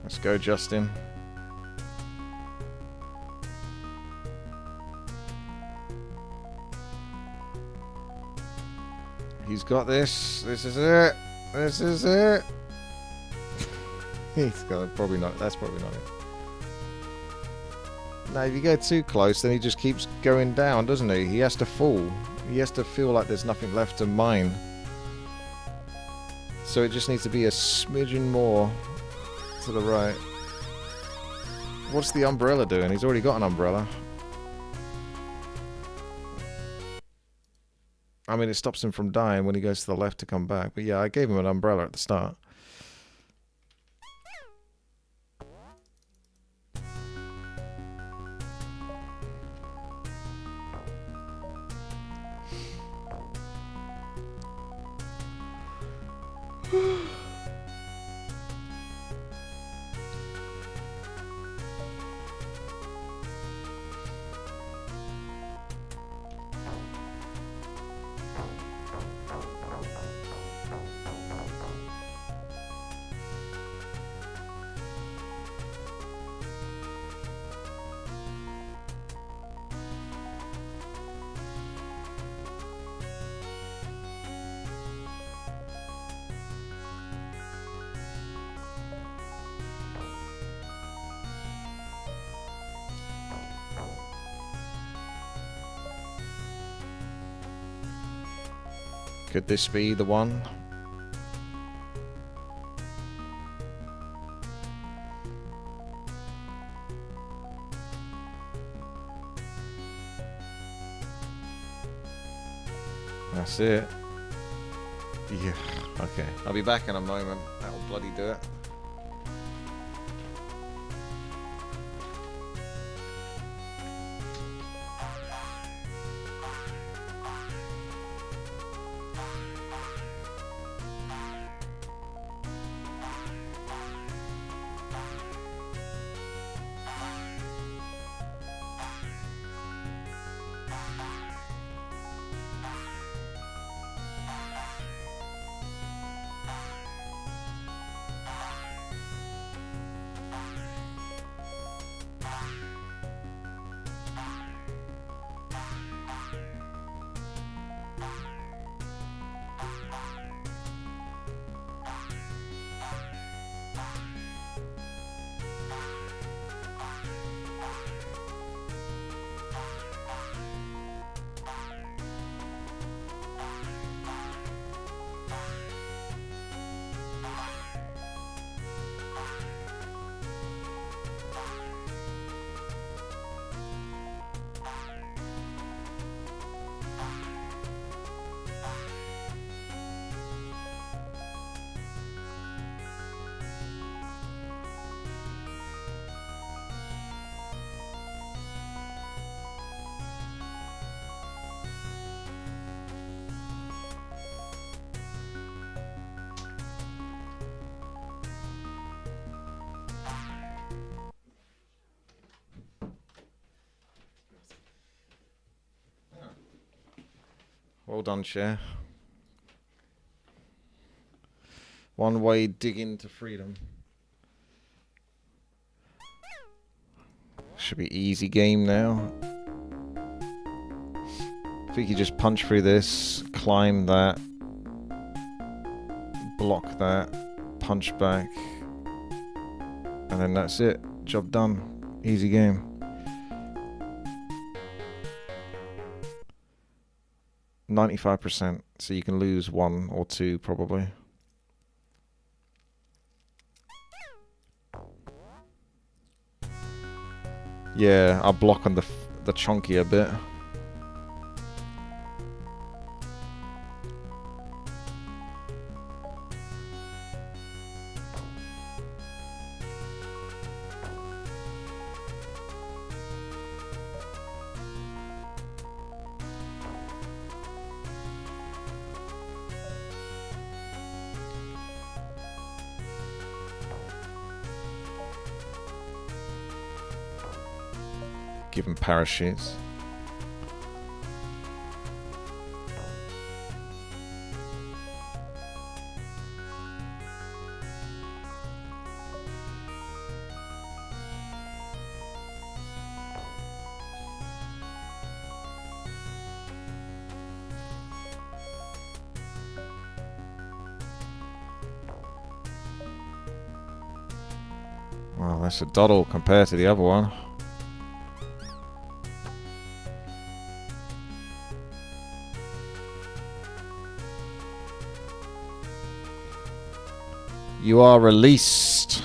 Let's go, Justin. He's got this. This is it. This is it. He's got probably not. That's probably not it. No, if you go too close, then he just keeps going down, doesn't he? He has to fall. He has to feel like there's nothing left to mine. So it just needs to be a smidgen more to the right. What's the umbrella doing? He's already got an umbrella. I mean, it stops him from dying when he goes to the left to come back. But yeah, I gave him an umbrella at the start. Could this be the one? That's it. Yeah, okay. I'll be back in a moment. That'll bloody do it. Well done, chair. One way digging to freedom. Should be easy game now. I think you just punch through this, climb that, block that, punch back, and then that's it. Job done. Easy game. 95%, so you can lose 1 or 2 probably. Yeah, I'll block on the chunkier bit. Give them parachutes. Well, that's a doddle compared to the other one. You are released.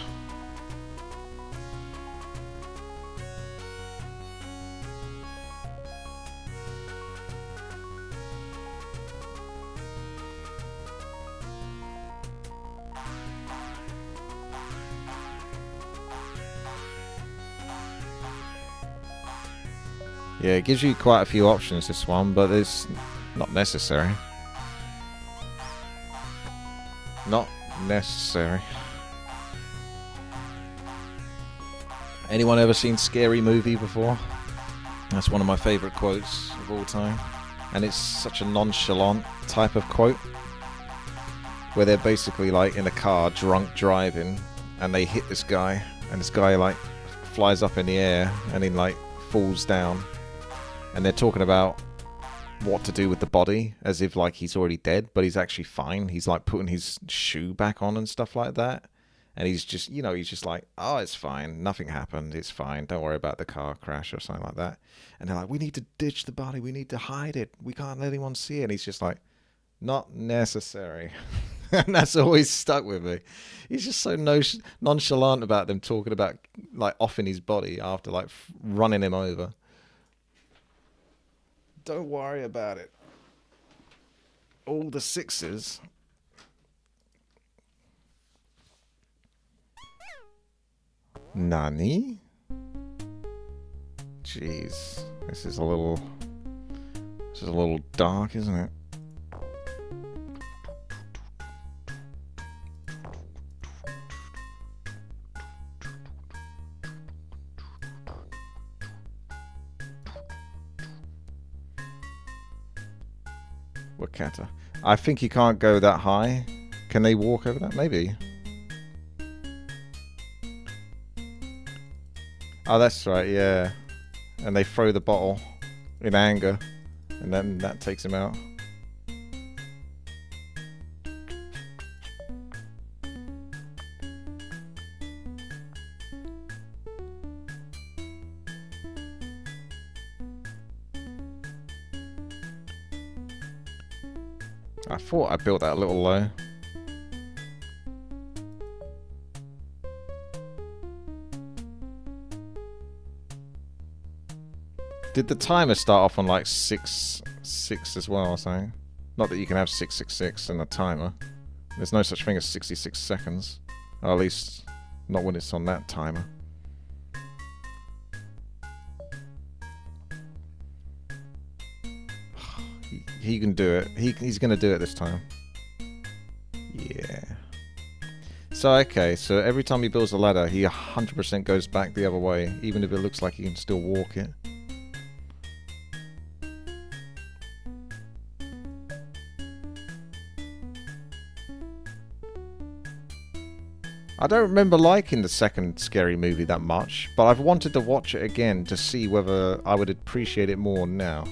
Yeah, it gives you quite a few options, this one, but it's not necessary. Not necessary. Anyone ever seen Scary Movie before? That's one of my favorite quotes of all time, and it's such a nonchalant type of quote where they're basically like in a car drunk driving and they hit this guy and this guy like flies up in the air and then like falls down, and they're talking about what to do with the body as if like he's already dead, but he's actually fine. He's like putting his shoe back on and stuff like that, and he's just, you know, he's just like, oh, it's fine, nothing happened, it's fine, don't worry about the car crash or something like that. And they're like, we need to ditch the body, we need to hide it, we can't let anyone see it. And he's just like, not necessary. And that's always stuck with me. He's just so nonchalant about them talking about like offing his body after like running him over. Don't worry about it. All the 6s. Nani? Jeez. This is a little dark, isn't it? Wakata. I think you can't go that high. Can they walk over that? Maybe. Oh, that's right, yeah. And they throw the bottle in anger, and then that takes him out. I thought I built that a little low. Did the timer start off on like 6 as well or something? Not that you can have 666 in a timer. There's no such thing as 66 seconds. Or at least not when it's on that timer. He can do it. He's going to do it this time. Yeah. So, okay. So, every time he builds a ladder, he 100% goes back the other way, even if it looks like he can still walk it. I don't remember liking the second Scary Movie that much, but I've wanted to watch it again to see whether I would appreciate it more now.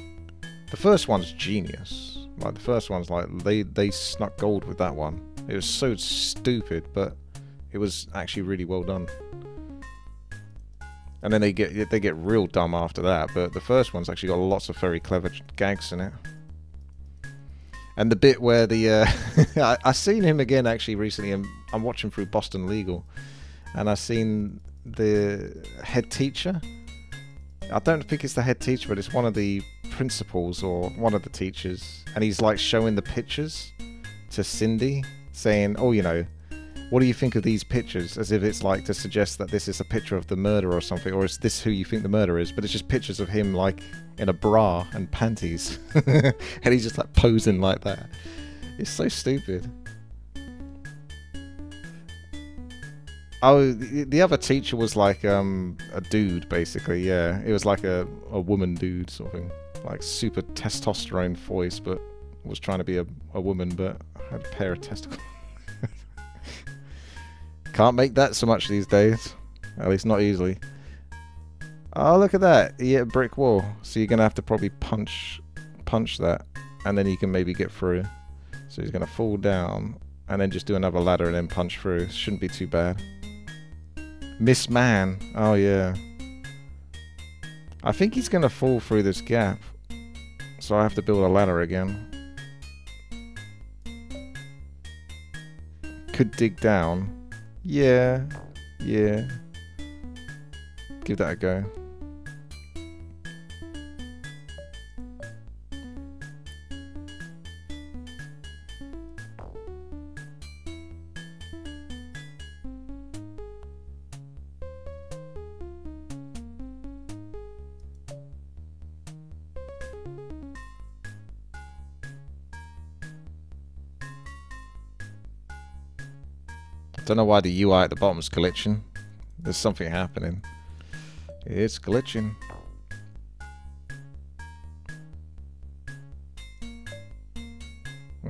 The first one's genius. Like, the first one's like, they snuck gold with that one. It was so stupid, but it was actually really well done. And then they get real dumb after that, but the first one's actually got lots of very clever gags in it. And the bit where the I seen him again actually recently, and I'm watching through Boston Legal, and I seen the head teacher. I don't think it's the head teacher, but it's one of the principals or one of the teachers, and he's like showing the pictures to Cindy, saying, "Oh, you know, what do you think of these pictures?" As if it's like to suggest that this is a picture of the murderer or something, or is this who you think the murderer is? But it's just pictures of him like in a bra and panties, and he's just like posing like that. It's so stupid. Oh, the other teacher was like a dude, basically. Yeah, it was like a woman dude sort of thing, like super testosterone voice, but was trying to be a woman, but had a pair of testicles. Can't make that so much these days. At least not easily. Oh, look at that. He hit a brick wall. So you're going to have to probably punch that. And then you can maybe get through. So he's going to fall down. And then just do another ladder and then punch through. Shouldn't be too bad. Miss Man. Oh, yeah. I think he's going to fall through this gap. So I have to build a ladder again. Could dig down. Yeah. Give that a go. Don't know why the UI at the bottom is glitching. There's something happening. It's glitching.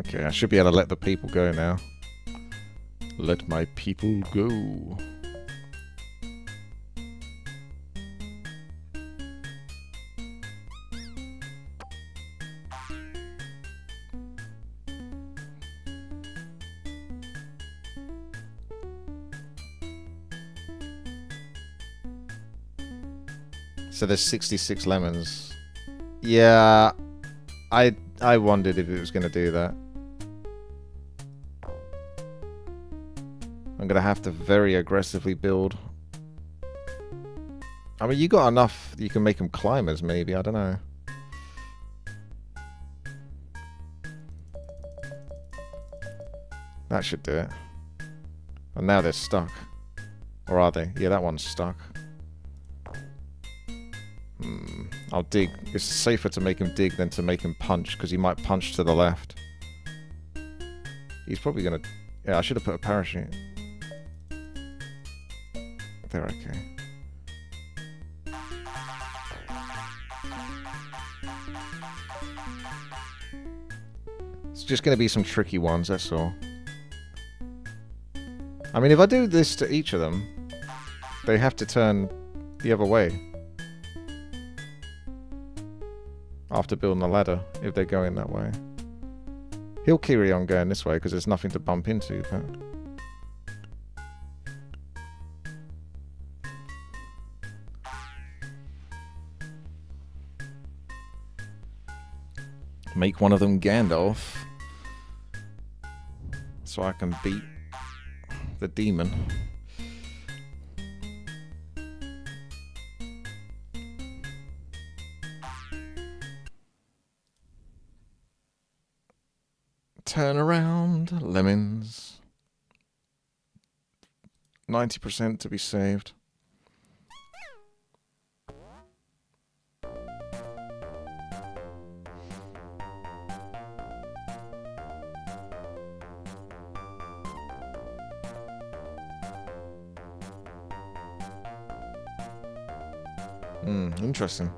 Okay, I should be able to let the people go now. Let my people go. So there's 66 lemons. Yeah, I wondered if it was going to do that. I'm going to have to very aggressively build. I mean, you got enough, you can make them climbers maybe, I don't know. That should do it. And now they're stuck. Or are they? Yeah, that one's stuck. I'll dig. It's safer to make him dig than to make him punch, because he might punch to the left. He's probably gonna... Yeah, I should have put a parachute. They're okay. It's just gonna be some tricky ones, that's all. I mean, if I do this to each of them, they have to turn the other way. After building the ladder, if they're going that way. He'll carry on going this way because there's nothing to bump into, but... Make one of them Gandalf. So I can beat the demon. Turn around, Lemmings. 90% to be saved. Interesting.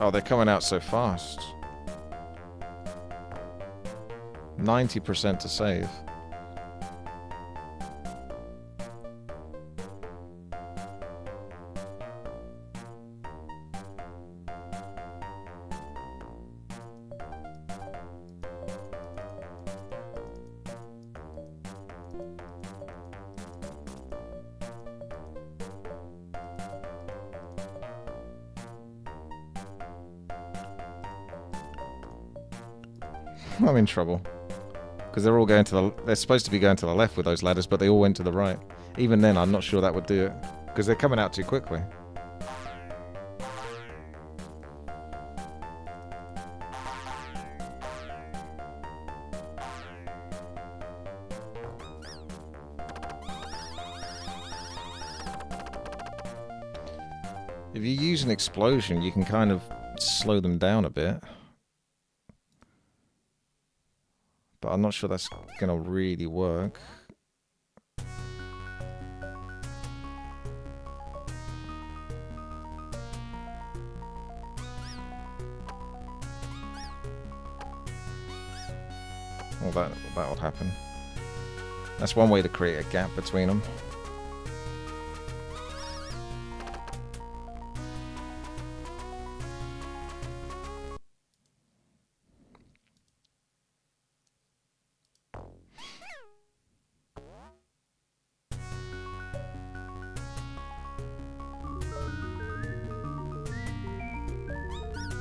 Oh, they're coming out so fast. 90% to save. I'm in trouble. Because they're all going to the... They're supposed to be going to the left with those ladders, but they all went to the right. Even then, I'm not sure that would do it. Because they're coming out too quickly. If you use an explosion, you can kind of slow them down a bit. But I'm not sure that's gonna really work. Well, that'll happen. That's one way to create a gap between them.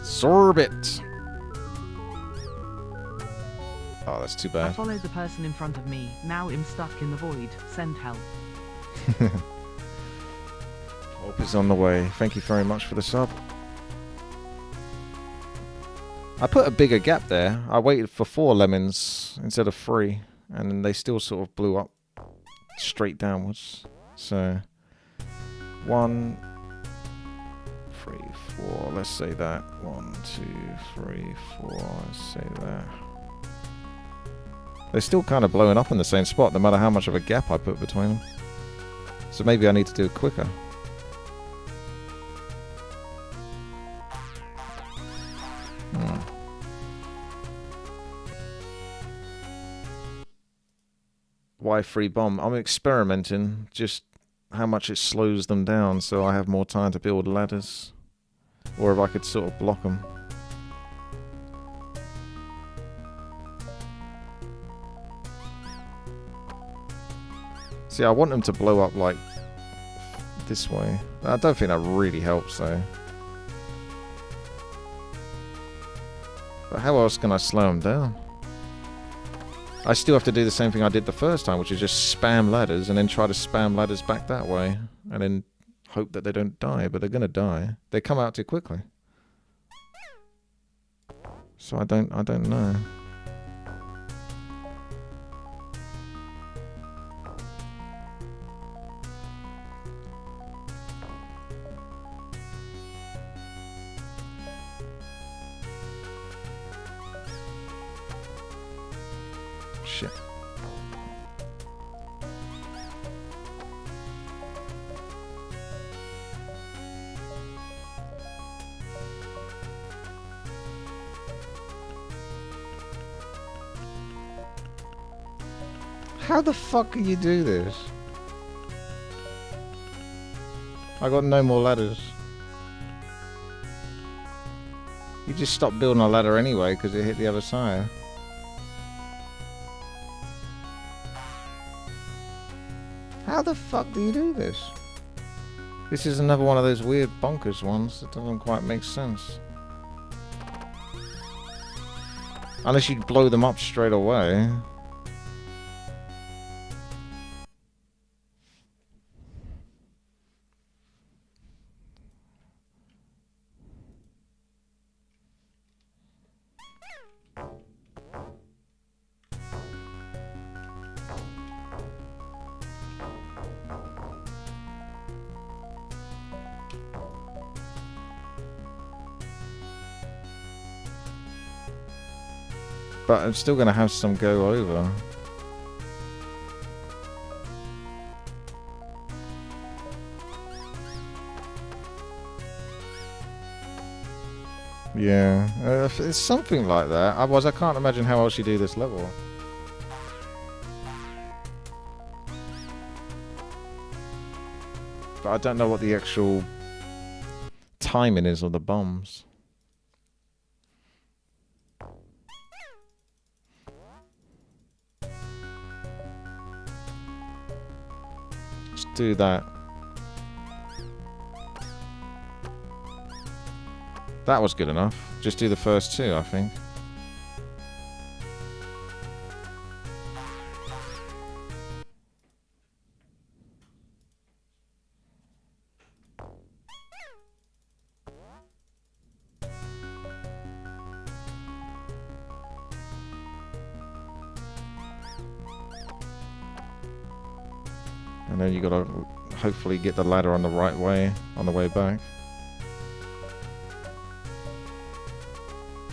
Sorbet. Oh, that's too I bad. followed the person in front of me. Now I'm stuck in the void. Send help. Help is on the way. Thank you very much for the sub. I put a bigger gap there. I waited for 4 lemons instead of 3, and then they still sort of blew up straight downwards. So 1, 3, 4. Let's say that. 1, 2, 3, 4. Let's say that. They're still kind of blowing up in the same spot, no matter how much of a gap I put between them. So maybe I need to do it quicker. Why free bomb? I'm experimenting just how much it slows them down so I have more time to build ladders. Or if I could sort of block them. See, I want them to blow up like this way. I don't think that really helps though. But how else can I slow them down? I still have to do the same thing I did the first time, which is just spam ladders and then try to spam ladders back that way. And then hope that they don't die, but they're going to die. They come out too quickly. So I don't know. Shit. How the fuck can you do this? I got no more ladders. You just stopped building a ladder anyway because it hit the other side. How the fuck do you do this? This is another one of those weird bonkers ones that doesn't quite make sense. Unless you blow them up straight away. But I'm still going to have some go over. Yeah, it's something like that. Otherwise, I can't imagine how else you do this level. But I don't know what the actual timing is of the bombs. Just do that. That was good enough. Just do the first two, I think. And then you gotta hopefully get the ladder on the right way on the way back.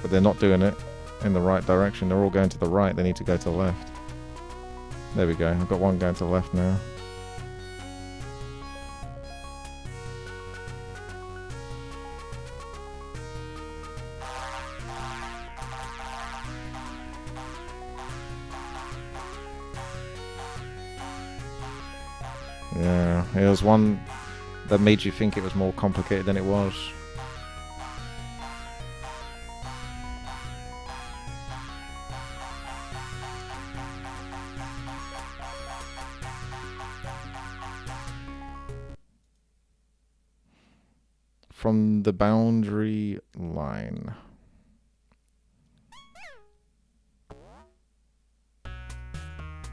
But they're not doing it in the right direction. They're all going to the right. They need to go to the left. There we go. I've got one going to the left now. Yeah, it was one that made you think it was more complicated than it was. From the boundary line.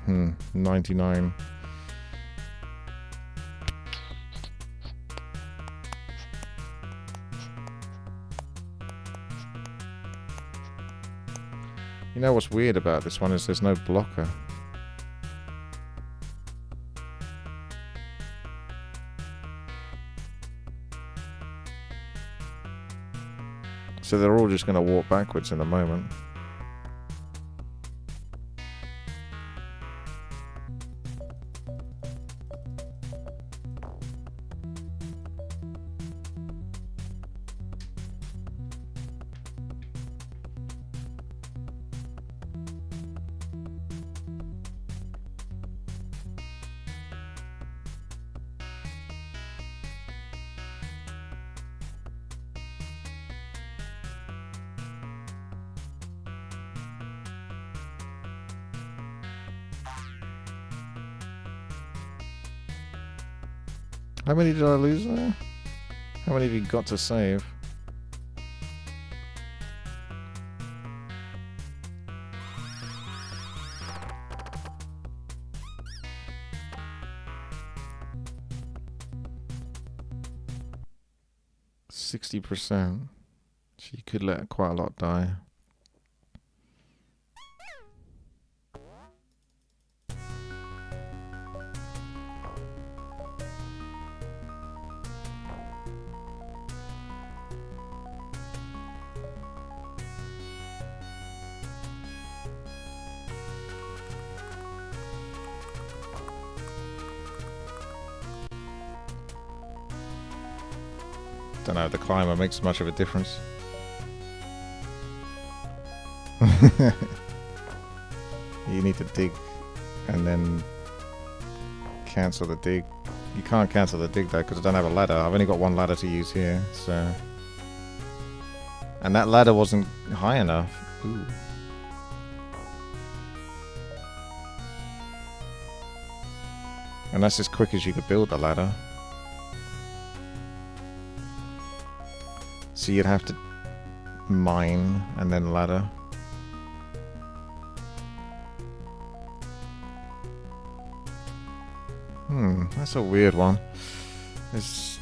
Hmm, 99. You know what's weird about this one is there's no blocker. So they're all just going to walk backwards in a moment. How many did I lose there? How many have you got to save? %. So you could let quite a lot die. Don't know if the climber makes much of a difference. You need to dig and then cancel the dig. You can't cancel the dig though because I don't have a ladder. I've only got one ladder to use here, so. And that ladder wasn't high enough. Ooh. And that's as quick as you could build the ladder. So you'd have to mine and then ladder. That's a weird one. It's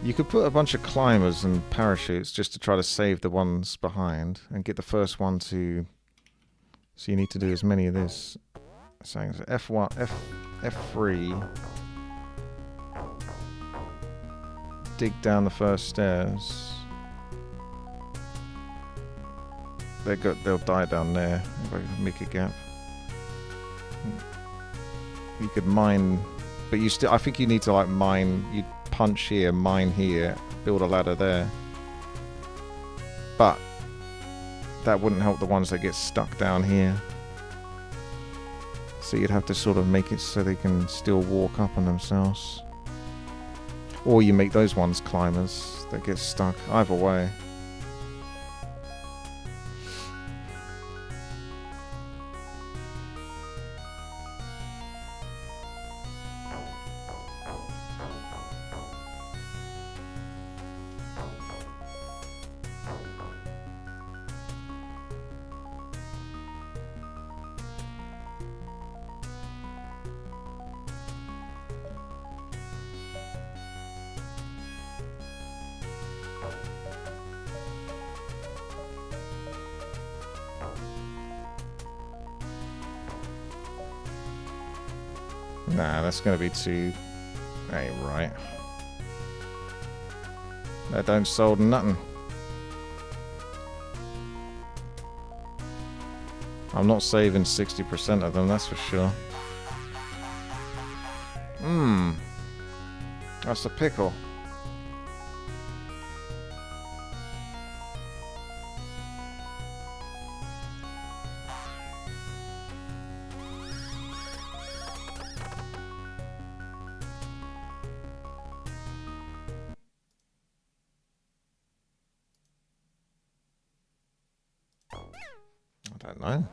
you could put a bunch of climbers and parachutes just to try to save the ones behind and get the first one to. So you need to do as many of this. Saying so F1, F3. Dig down the first stairs. They'll die down there if I make a gap. you could mine, but you still, I think you need to like mine, you punch here, mine here, build a ladder there. But that wouldn't help the ones that get stuck down here. So you'd have to sort of make it so they can still walk up on themselves. Or you make those ones climbers that get stuck. Either way. Nah, that's gonna be too... Ain't right. That don't solve nothing. I'm not saving 60% of them, that's for sure. That's a pickle. I don't know.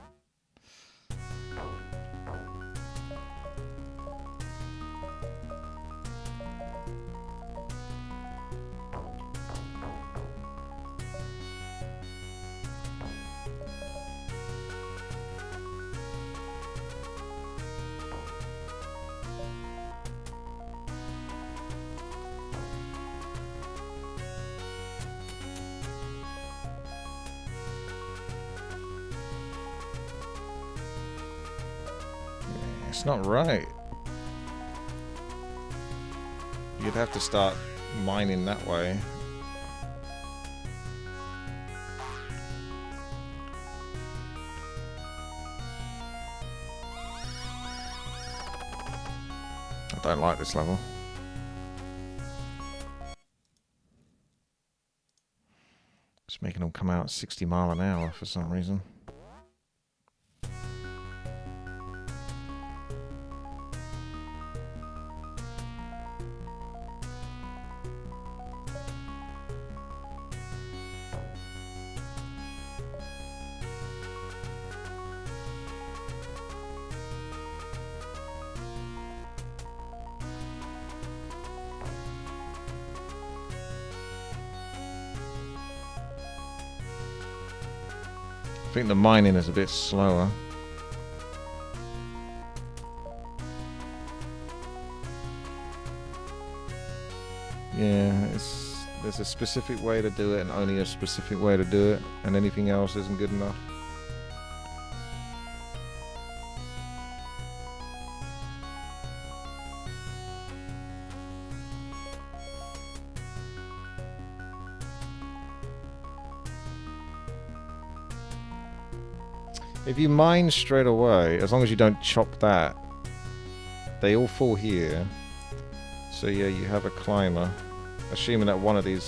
It's not right. You'd have to start mining that way. I don't like this level. It's making them come out at 60 miles an hour for some reason. I think the mining is a bit slower. Yeah, there's a specific way to do it and only a specific way to do it, and anything else isn't good enough. If you mine straight away, as long as you don't chop that, they all fall here. So yeah, you have a climber. Assuming that one of these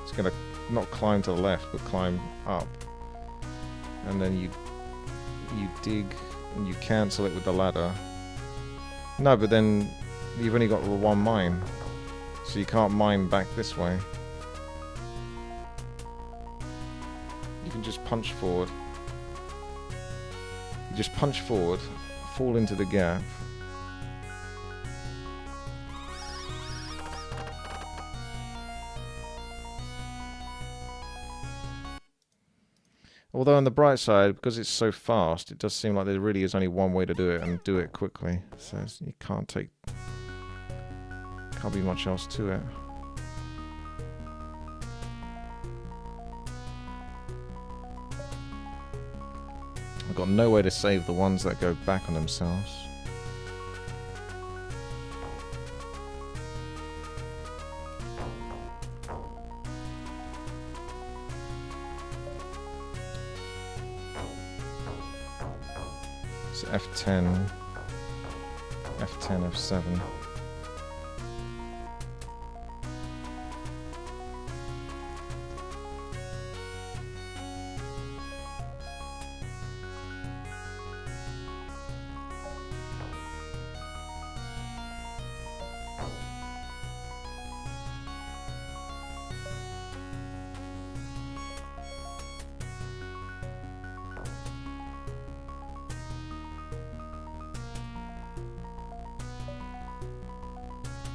is going to not climb to the left, but climb up. And then you dig and you cancel it with the ladder. No, but then you've only got one mine. So you can't mine back this way. You can just punch forward. You just punch forward, fall into the gap. Although on the bright side, because it's so fast, it does seem like there really is only one way to do it and do it quickly. So you can't be much else to it. I've got no way to save the ones that go back on themselves. So F10, F10, F10, F7.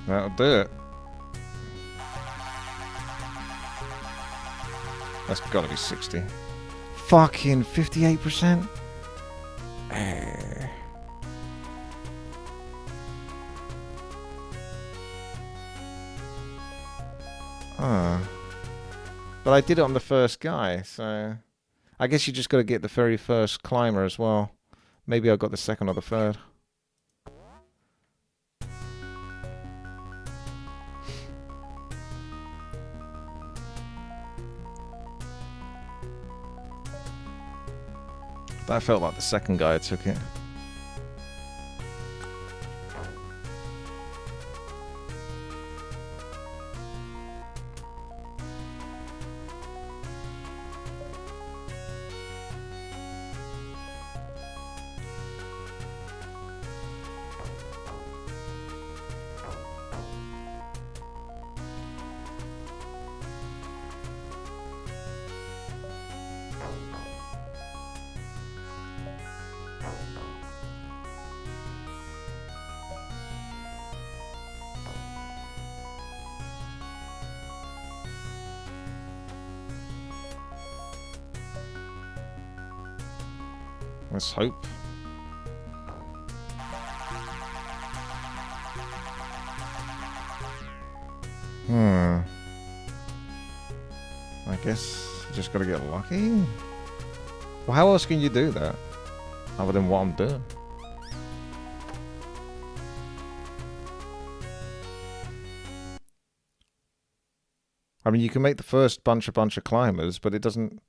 That'll do it. That's gotta be 60. Fucking 58%? But I did it on the first guy, so... I guess you just gotta get the very first climber as well. Maybe I got the second or the third. That felt like the second guy took it. Let's hope. I guess you just gotta get lucky. Well, how else can you do that? Other than what I'm doing. I mean, you can make the first bunch of climbers, but it doesn't...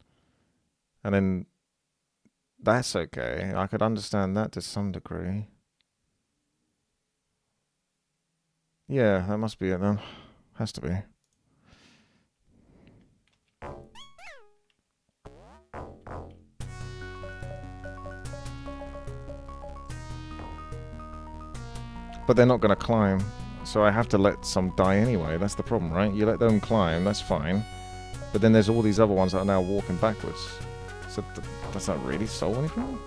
And then... That's okay. I could understand that to some degree. Yeah, that must be it then. Has to be. But they're not going to climb, so I have to let some die anyway. That's the problem, right? You let them climb, that's fine. But then there's all these other ones that are now walking backwards. So does that really solve anything?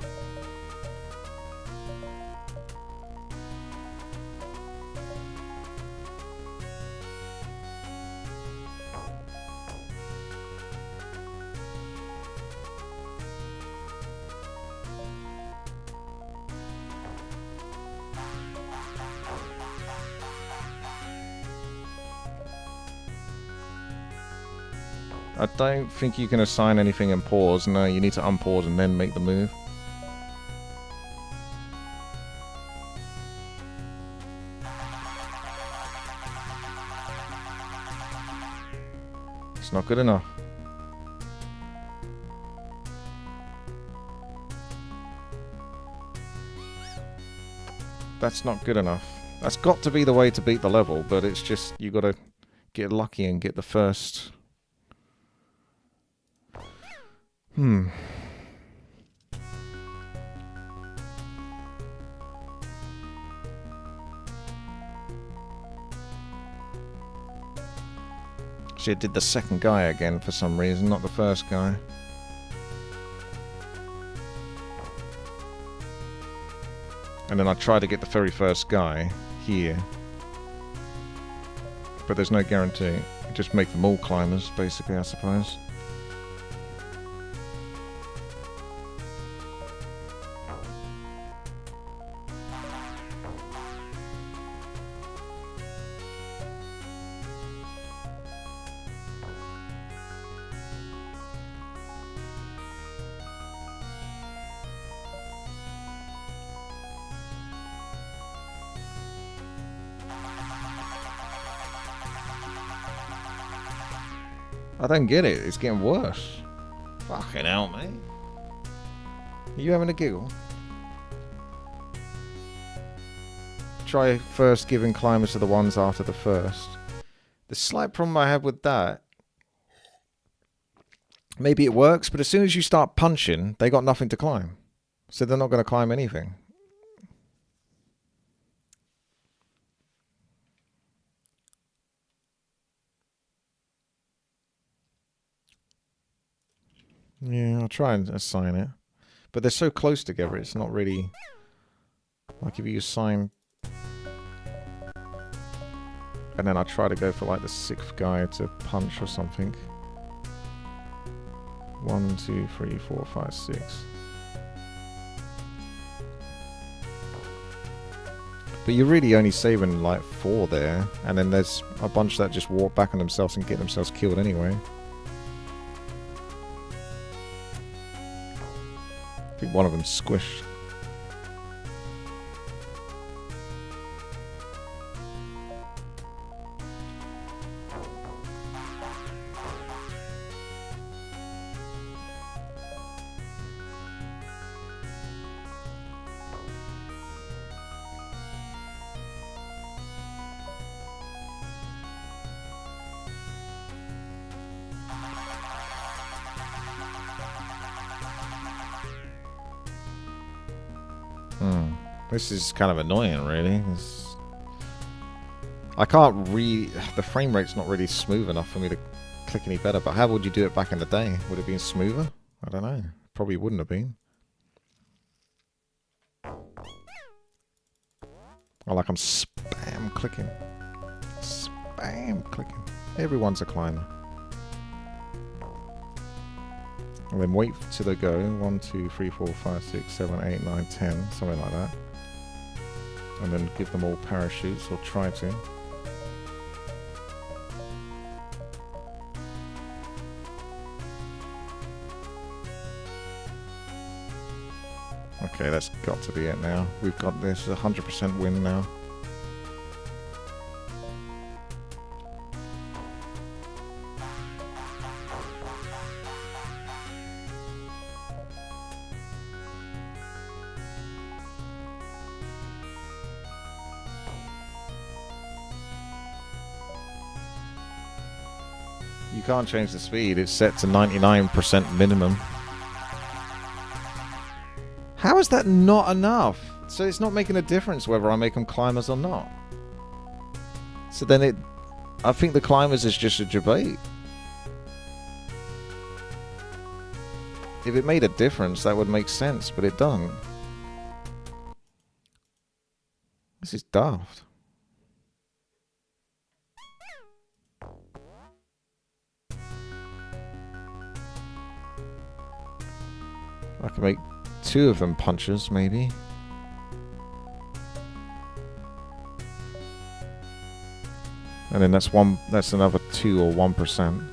I don't think you can assign anything in pause. No, you need to unpause and then make the move. It's not good enough. That's not good enough. That's got to be the way to beat the level, but it's just, you gotta get lucky and get the first... See, it did the second guy again for some reason, not the first guy. And then I try to get the very first guy here. But there's no guarantee. Just make them all climbers, basically, I suppose. I don't get it. It's getting worse. Fucking hell, mate. Are you having a giggle? try first giving climbers to the ones after the first. The slight problem I have with that, maybe it works, but as soon as you start punching, they got nothing to climb. So they're not going to climb anything. Yeah, I'll try and assign it. But they're so close together, it's not really... Like if you assign... And then I try to go for like the 6th guy to punch or something. 1, 2, 3, 4, 5, 6. But you're really only saving like 4 there. And then there's a bunch that just walk back on themselves and get themselves killed anyway. I think one of them's squished. This is kind of annoying, really. I can't the frame rate's not really smooth enough for me to click any better, but how would you do it back in the day? Would it have been smoother? I don't know. Probably wouldn't have been. Oh, like I'm spam clicking. Spam clicking. Everyone's a climber. And then wait till they go. 1, 2, 3, 4, 5, 6, 7, 8, 9, 10. Something like that. And then give them all parachutes, or try to. Okay, that's got to be it now. We've got this 100% win now. You can't change the speed, it's set to 99% minimum. How is that not enough? So it's not making a difference whether I make them climbers or not. So then I think the climbers is just a debate. If it made a difference, that would make sense, but it doesn't. This is daft. I can make 2 of them punches, maybe. And then that's another 2 or 1%.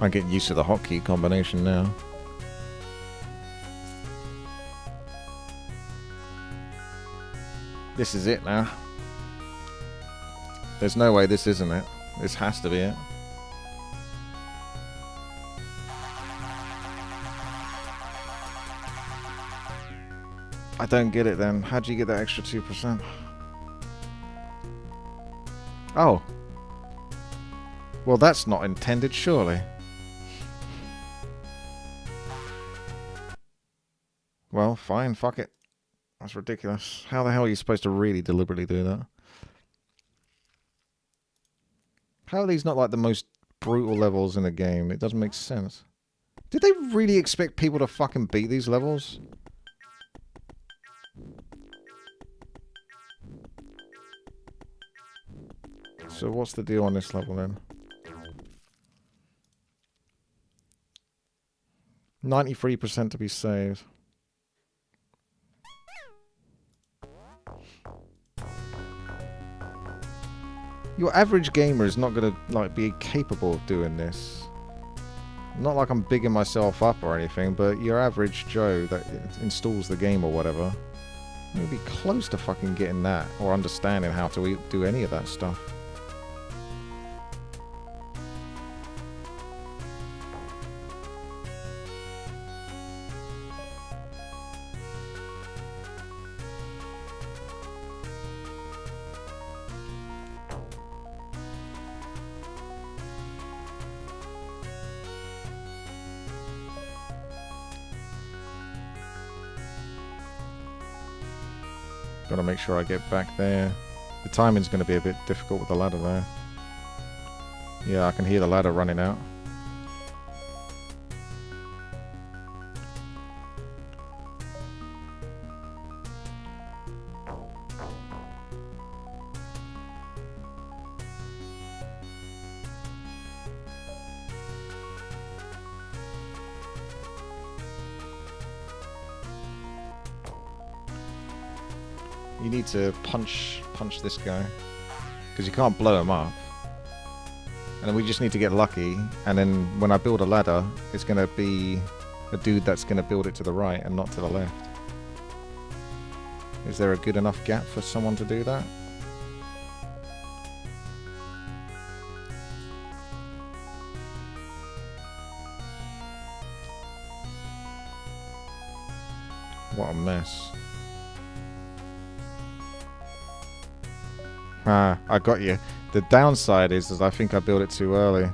I'm getting used to the hotkey combination now. This is it now. There's no way this isn't it. This has to be it. I don't get it then. How'd you get that extra 2%? Oh. Well, that's not intended, surely. Well, fine, fuck it. That's ridiculous. How the hell are you supposed to really deliberately do that? How are these not like the most brutal levels in the game? It doesn't make sense. Did they really expect people to fucking beat these levels? So what's the deal on this level then? 93% to be saved. Your average gamer is not going to like be capable of doing this. Not like I'm bigging myself up or anything, but your average Joe that installs the game or whatever, you'll be close to fucking getting that or understanding how to do any of that stuff. Gotta make sure I get back there. The timing's gonna be a bit difficult with the ladder there. Yeah, I can hear the ladder running out. You need to punch this guy, because you can't blow him up. And then we just need to get lucky, and then when I build a ladder, it's going to be a dude that's going to build it to the right and not to the left. Is there a good enough gap for someone to do that? What a mess. Ah, I got you. The downside is I think I built it too early.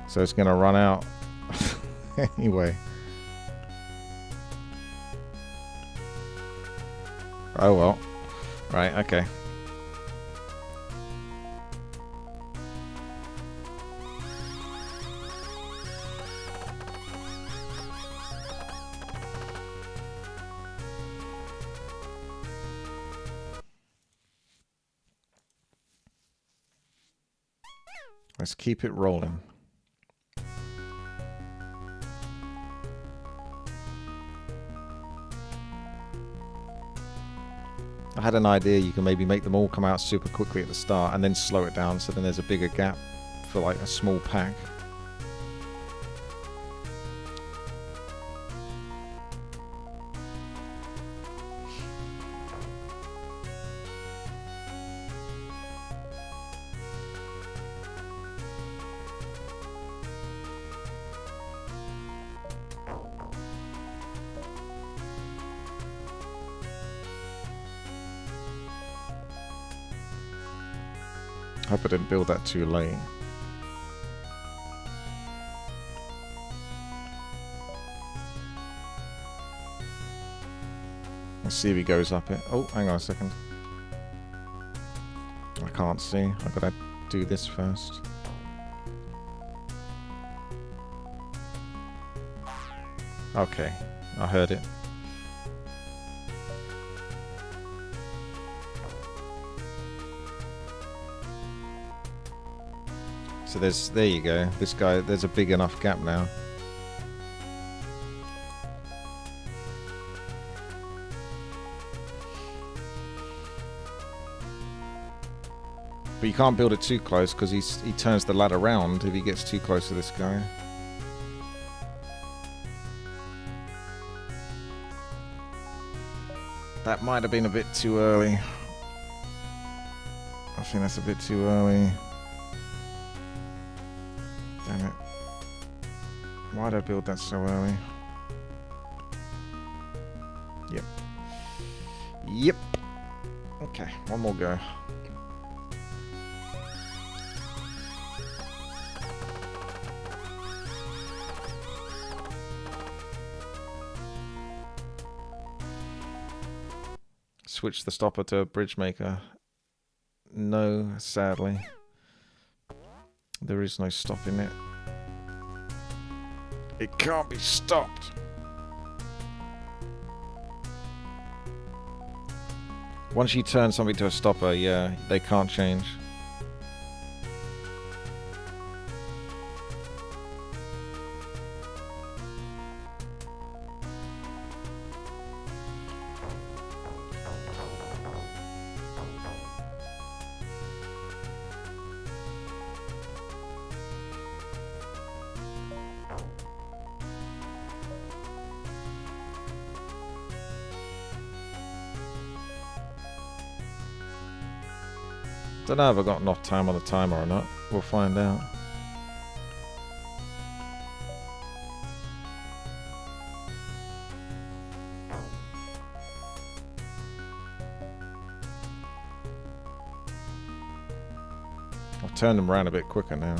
So it's going to run out. Anyway. Oh well. Right, okay. Let's keep it rolling. I had an idea you can maybe make them all come out super quickly at the start and then slow it down so then there's a bigger gap for like a small pack. Hope I didn't build that too late. Let's see if he goes up it. Oh, hang on a second. I can't see. I've got to do this first. Okay, I heard it. So there you go. This guy, there's a big enough gap now. But you can't build it too close because he turns the ladder around if he gets too close to this guy. That might have been a bit too early. I think that's a bit too early. Damn it. Why did I build that so early? Yep. Yep. Okay, one more go. Switch the stopper to a bridge maker. No, sadly. There is no stopping it. It can't be stopped. Once you turn something to a stopper, yeah, they can't change. Don't know if I got enough time on the timer or not. We'll find out. I've turned them around a bit quicker now.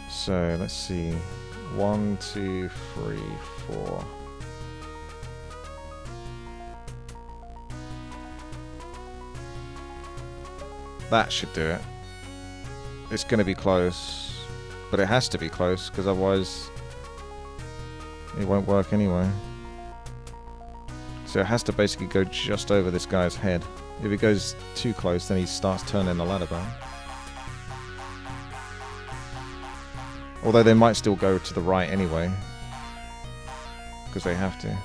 So let's see. 1, 2, 3, 4. That should do it. It's going to be close, but it has to be close because otherwise it won't work anyway. So it has to basically go just over this guy's head. If it goes too close, then he starts turning the ladder back. Although they might still go to the right anyway, because they have to.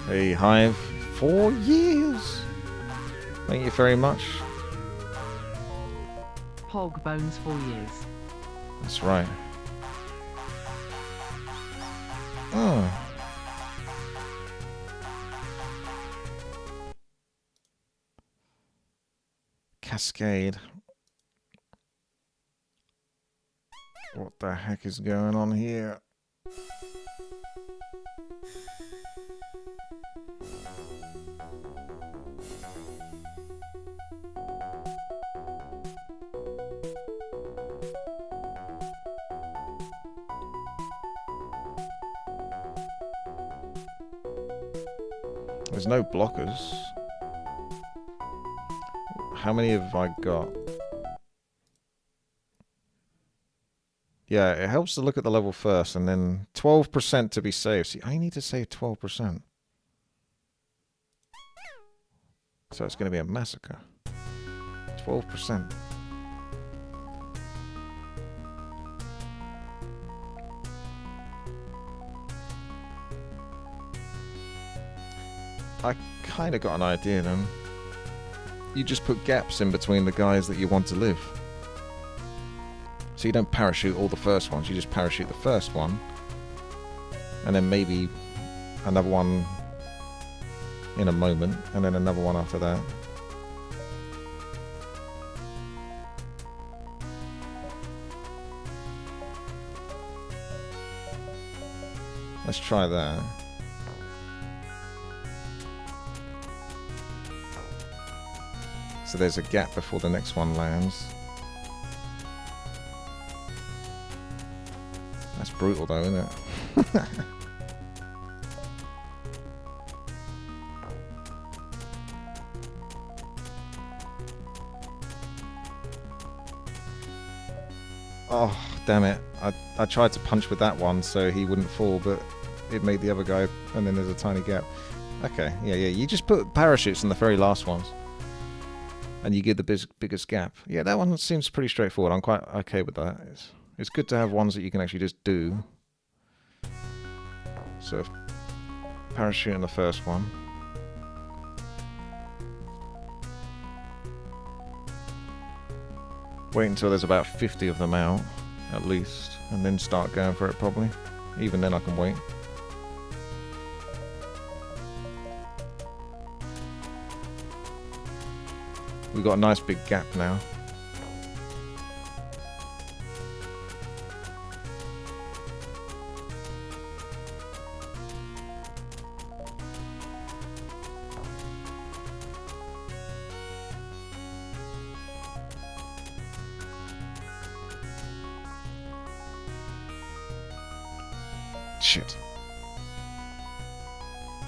Hey, Hive, 4 years! Thank you very much. Hog bones 4 years. That's right. Oh. Cascade. What the heck is going on here? There's no blockers. How many have I got? Yeah, it helps to look at the level first, and then 12% to be safe. See, I need to save 12%. So it's going to be a massacre. 12%. I kind of got an idea then. You just put gaps in between the guys that you want to live. So you don't parachute all the first ones, you just parachute the first one. And then maybe another one in a moment, and then another one after that. Let's try that. So there's a gap before the next one lands. That's brutal though, isn't it? Oh, damn it. I tried to punch with that one so he wouldn't fall, but it made the other guy, and then there's a tiny gap. Okay, yeah, you just put parachutes in the very last ones. And you get the biggest gap. Yeah, that one seems pretty straightforward. I'm quite okay with that. It's good to have ones that you can actually just do. So, parachute in the first one. Wait until there's about 50 of them out, at least, and then start going for it probably. Even then I can wait. We've got a nice big gap now. Shit.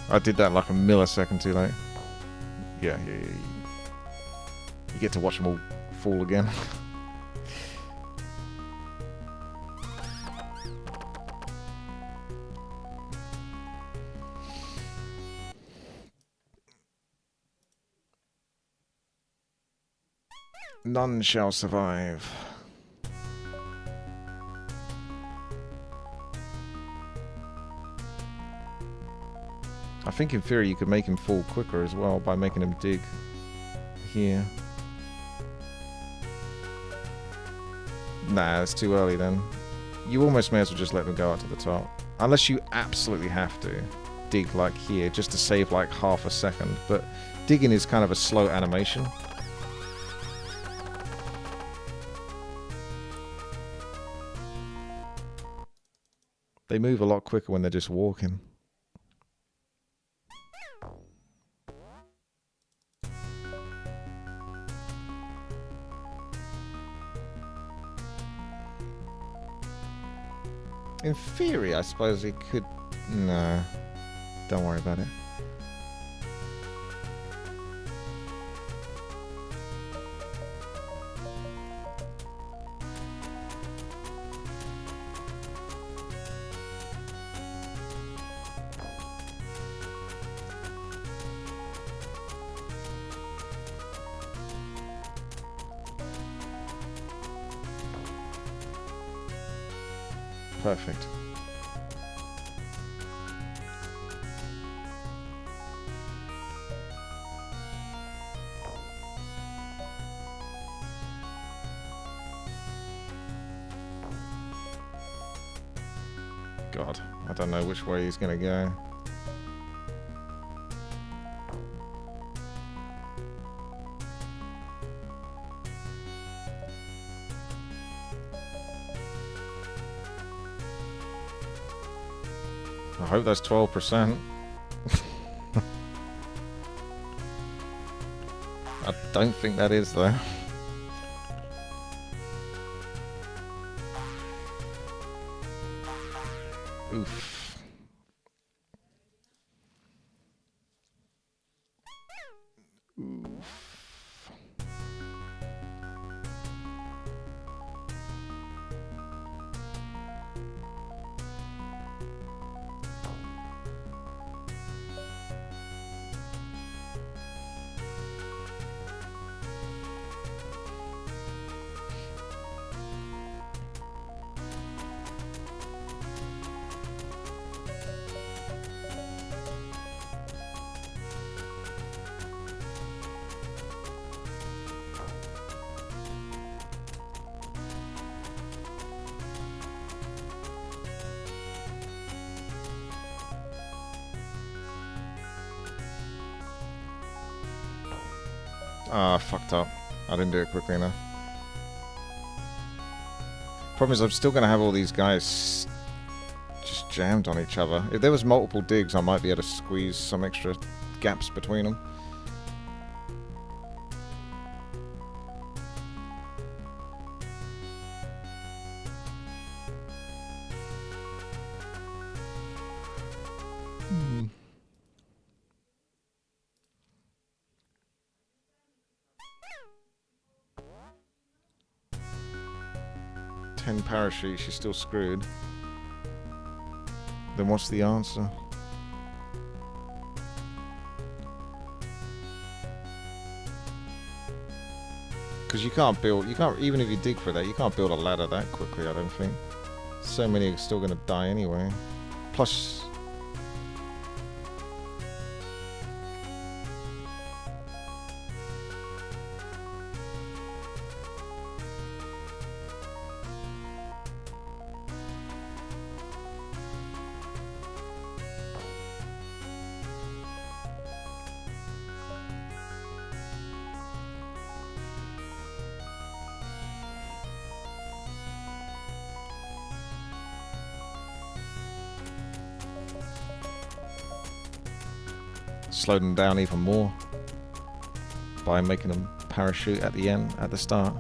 I did that like a millisecond too late. Yeah. You get to watch them all fall again. None shall survive. I think in theory you could make him fall quicker as well by making him dig here. Nah, it's too early then. You almost may as well just let them go up to the top. Unless you absolutely have to dig like here, just to save like half a second. But digging is kind of a slow animation. They move a lot quicker when they're just walking. In theory, I suppose it could... No. Don't worry about it. Perfect. God, I don't know which way he's gonna go. I hope that's 12%. I don't think that is, though. Oof. Oof. Ah, fucked up. I didn't do it quickly enough. Problem is, I'm still going to have all these guys just jammed on each other. If there was multiple digs, I might be able to squeeze some extra gaps between them. Hmm. 10 parachutes, she's still screwed. Then what's the answer? Because you can't build, even if you dig for that, you can't build a ladder that quickly, I don't think. So many are still going to die anyway. Plus... slow them down even more by making them parachute at the end, at the start.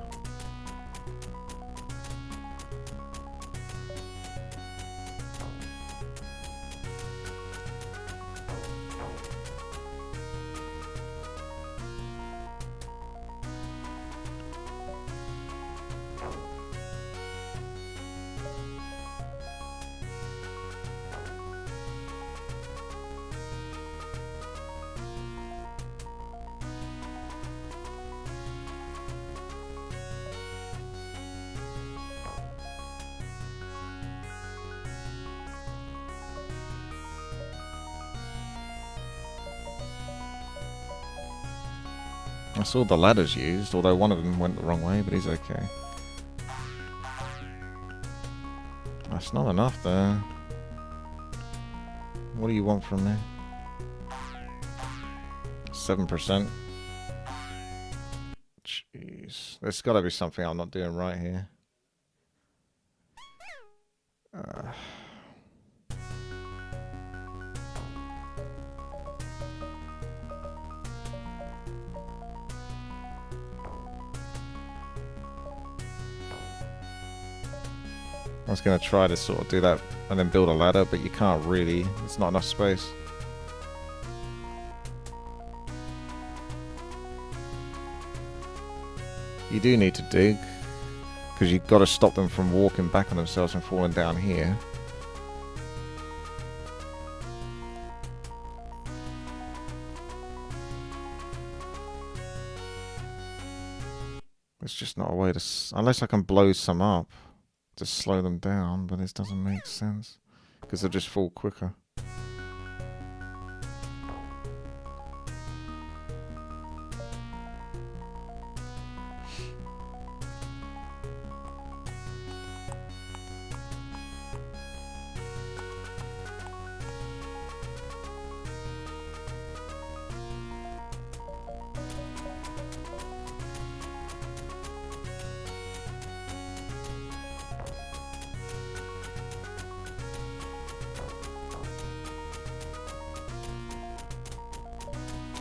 I saw the ladders used, although one of them went the wrong way, but he's okay. That's not enough, though. What do you want from me? 7%. Jeez. There's got to be something I'm not doing right here. I was going to try to sort of do that and then build a ladder, but you can't really. There's not enough space. You do need to dig, because you've got to stop them from walking back on themselves and falling down here. There's just not a way to... unless I can blow some up to slow them down, but this doesn't make sense, because they'll just fall quicker.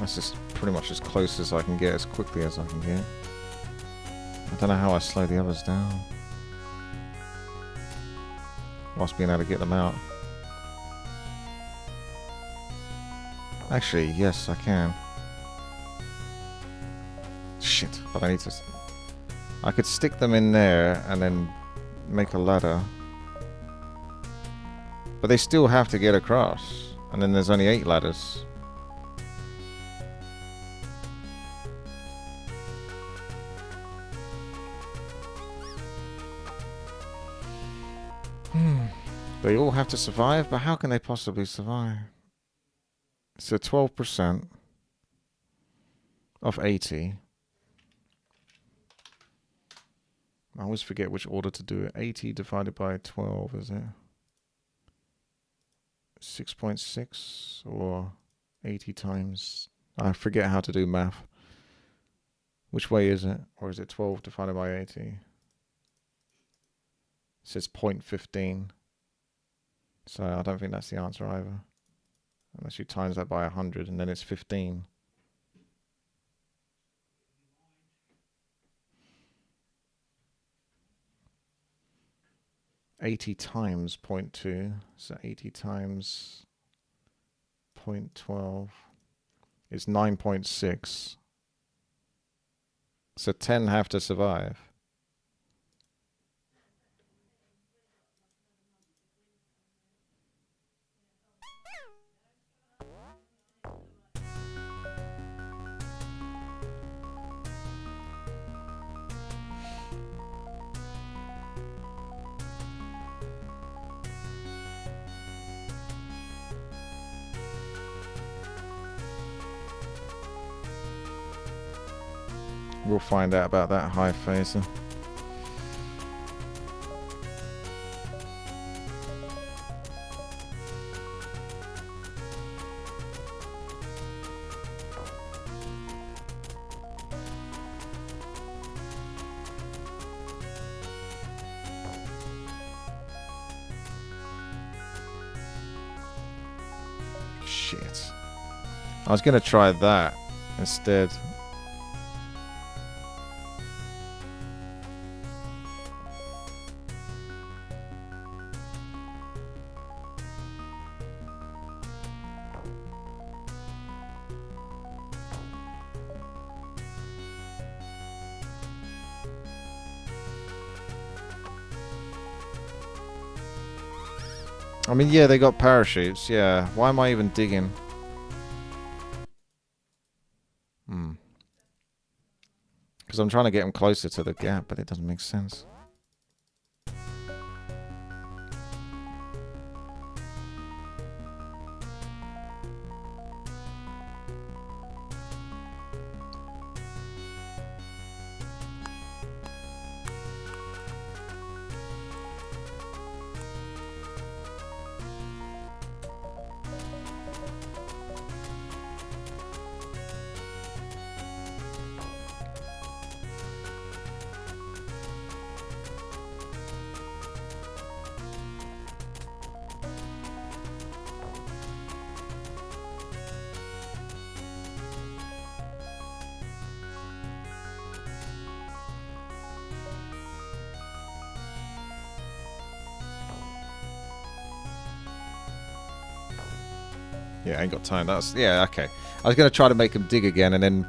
That's just pretty much as close as I can get, as quickly as I can get. I don't know how I slow the others down whilst being able to get them out. Actually, yes, I can. Shit, but I need to... I could stick them in there and then make a ladder. But they still have to get across. And then there's only 8 ladders. They all have to survive, but how can they possibly survive? So 12% of 80. I always forget which order to do it. 80 divided by 12, is it? 6.6 or 80 times... I forget how to do math. Which way is it? Or is it 12 divided by 80? It says 0.15. So I don't think that's the answer either. Unless you times that by 100 and then it's 15. $80 times 0.2, so 80 times 0.12 is 9.6. So 10 have to survive. We'll find out about that high phaser. Shit. I was gonna try that instead. I mean, yeah, they got parachutes, yeah. Why am I even digging? Because I'm trying to get them closer to the gap, but it doesn't make sense. Yeah, I ain't got time. That's... Yeah, okay. I was going to try to make them dig again and then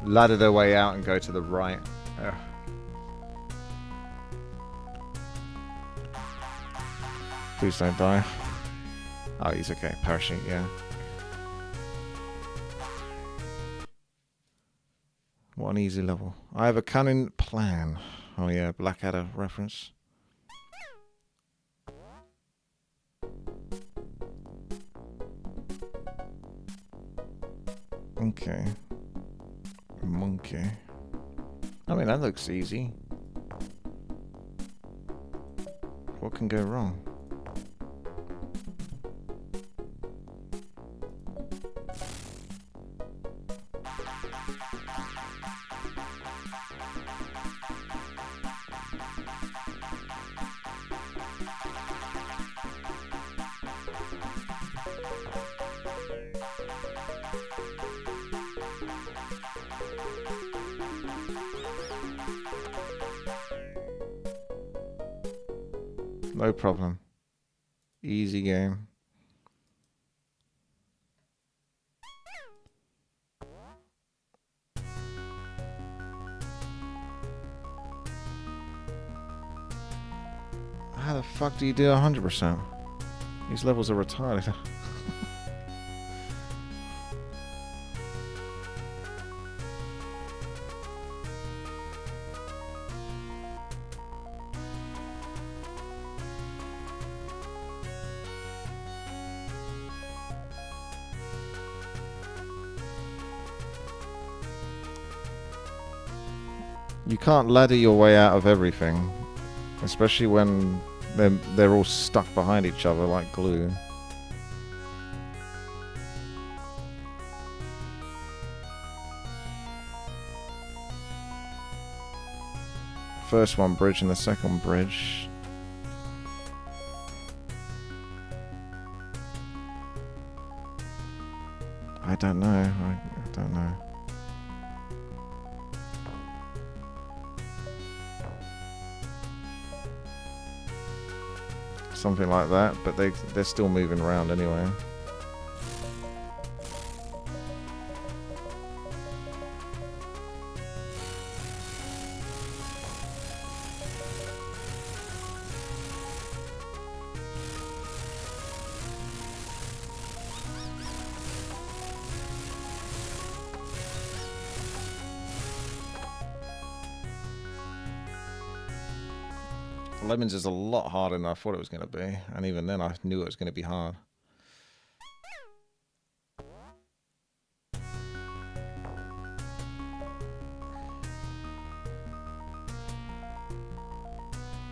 ladder their way out and go to the right. Ugh. Please don't die. Oh, he's okay. Parachute, yeah. What an easy level. I have a cunning plan. Oh yeah, Blackadder reference. Okay. Monkey. I mean, that looks easy. What can go wrong? No problem. Easy game. How the fuck do you do 100%? These levels are retarded. You can't ladder your way out of everything, especially when they're all stuck behind each other like glue. First one bridge and the second bridge. I don't know. I don't know. Something like that, but they're still moving around anyway. Lemmings is a lot harder than I thought it was going to be, and even then I knew it was going to be hard.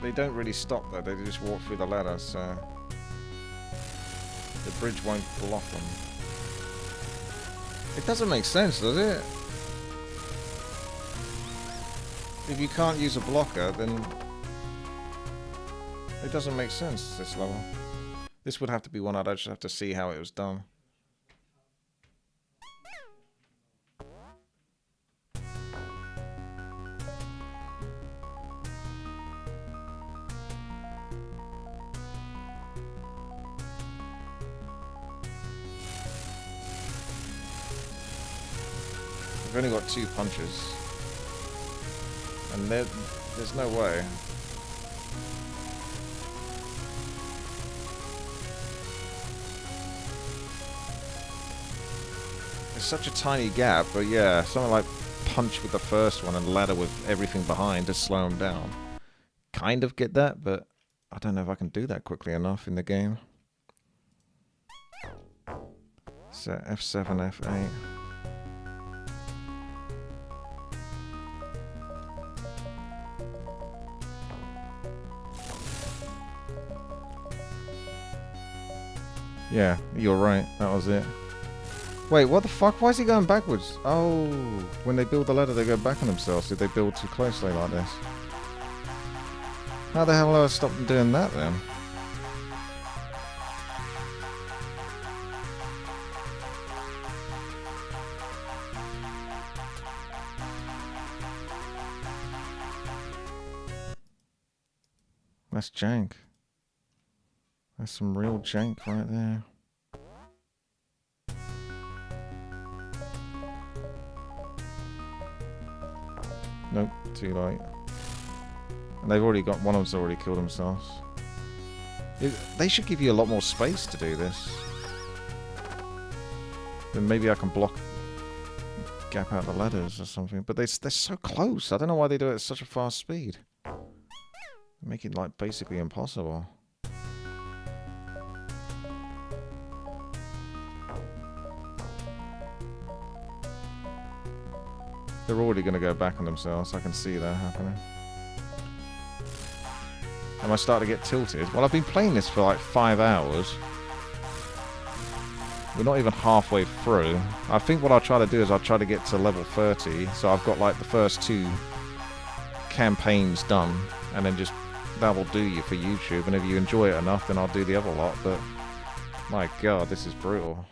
They don't really stop though, they just walk through the ladder, so the bridge won't block them. It doesn't make sense, does it? If you can't use a blocker, then it doesn't make sense, this level. This would have to be one I'd just have to see how it was done. I've only got 2 punches. And there's no way. It's such a tiny gap, but yeah, something like punch with the first one and ladder with everything behind to slow them down. Kind of get that, but I don't know if I can do that quickly enough in the game. So F7, F8. Yeah, you're right. That was it. Wait, what the fuck? Why is he going backwards? Oh, when they build the ladder, they go back on themselves. Did they build too closely like this? How the hell do I stop them doing that then? That's jank. That's some real jank right there. Nope, too late. And they've already got... One of them's already killed themselves. They should give you a lot more space to do this. Then maybe I can block... Gap out the ladders or something. But they're so close. I don't know why they do it at such a fast speed. Make it, like, basically impossible. They're already going to go back on themselves. I can see that happening. Am I starting to get tilted? Well, I've been playing this for like 5 hours. We're not even halfway through. I think what I'll try to do is I'll try to get to level 30. So I've got like the first 2 campaigns done. And then just, that will do you for YouTube. And if you enjoy it enough, then I'll do the other lot. But, my god, this is brutal.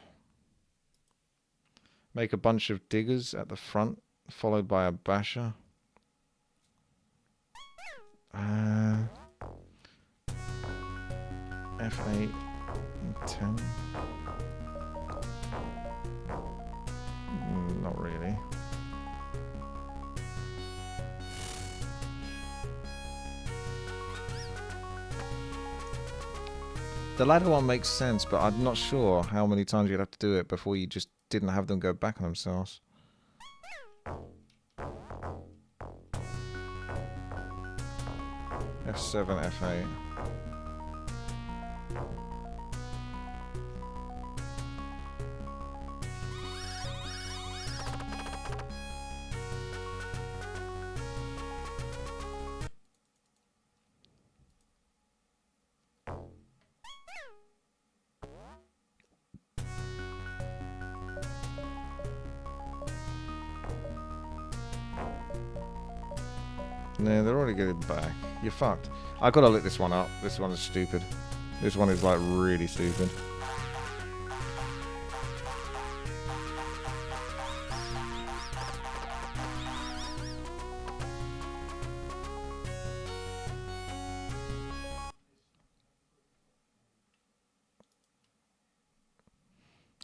Make a bunch of diggers at the front, followed by a basher. F8 and 10. Not really. The ladder one makes sense, but I'm not sure how many times you'd have to do it before you just didn't have them go back on themselves. F7, F8. No, they're already getting back. You're fucked. I gotta lit this one up. This one is stupid. This one is like really stupid.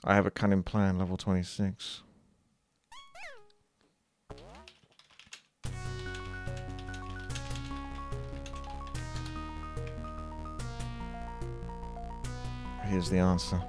I have a cunning plan, level 26. Here's the answer.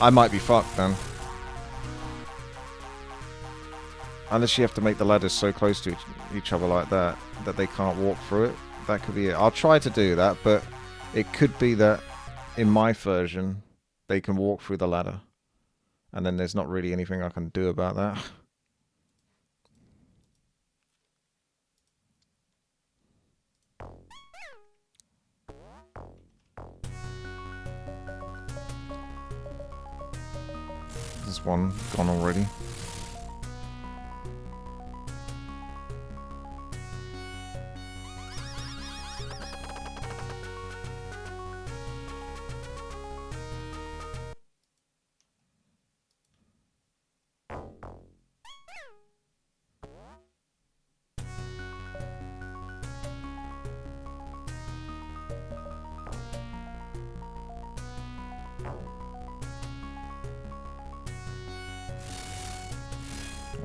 I might be fucked then. Unless you have to make the ladders so close to each other like that, that they can't walk through it. That could be it. I'll try to do that, but it could be that in my version, they can walk through the ladder. And then there's not really anything I can do about that. There's one gone already.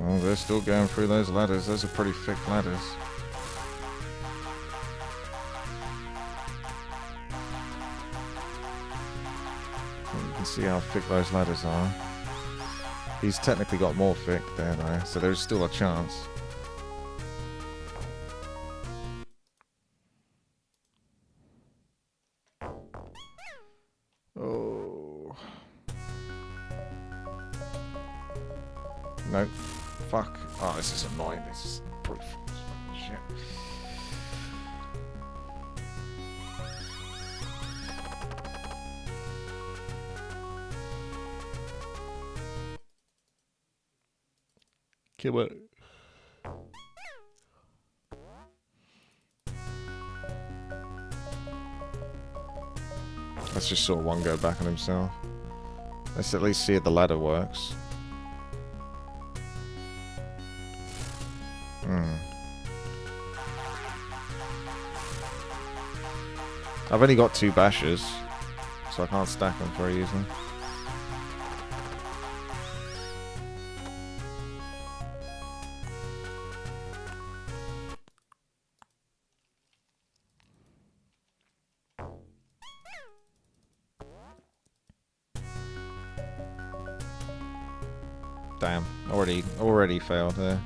Oh, they're still going through those ladders. Those are pretty thick ladders. You can see how thick those ladders are. He's technically got more thick there though, so there's still a chance. Oh. No. Fuck. Oh, this is annoying. This is proof. Shit. Kill it. Let's just saw one go back on himself. Let's at least see if the ladder works. I've only got 2 bashes, so I can't stack them very easily. Damn, already failed there.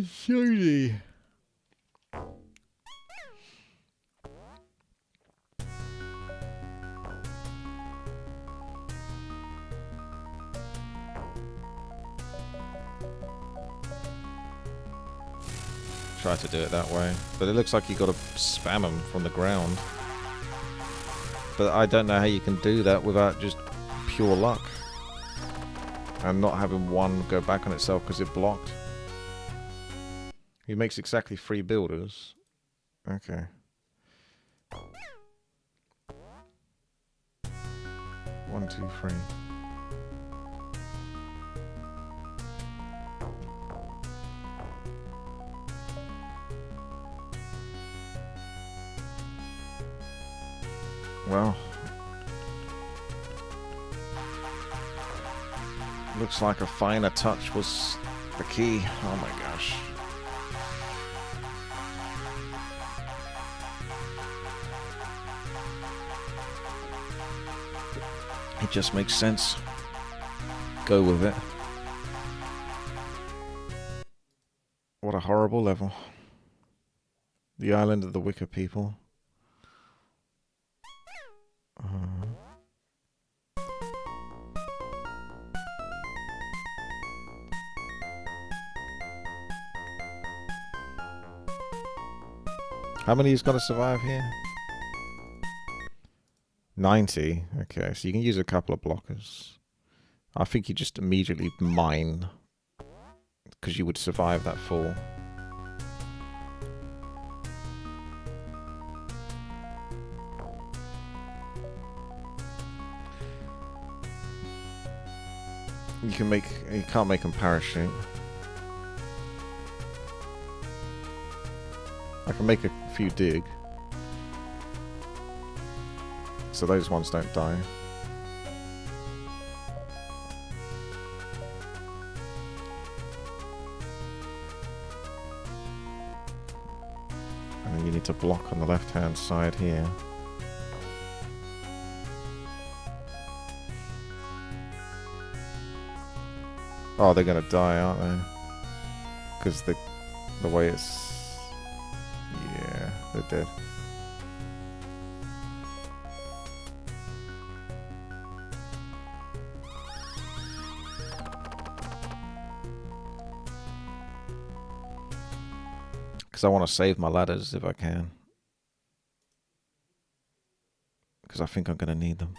Shiny. Try to do it that way, but it looks like you got to spam them from the ground. But I don't know how you can do that without just pure luck and not having one go back on itself because it blocked. He makes exactly 3 builders. Okay. 1, 2, 3. Well, looks like a finer touch was the key. Oh my gosh. It just makes sense. Go with it. What a horrible level. The Island of the Wicker People. How many is going to survive here? 90. Okay, so you can use a couple of blockers. I think you just immediately mine, because you would survive that fall. You can't make them parachute. I can make a few dig, so those ones don't die. And then you need to block on the left-hand side here. Oh, they're gonna die, aren't they? Because the way it's... Yeah, they're dead. Because I want to save my ladders if I can. Because I think I'm going to need them.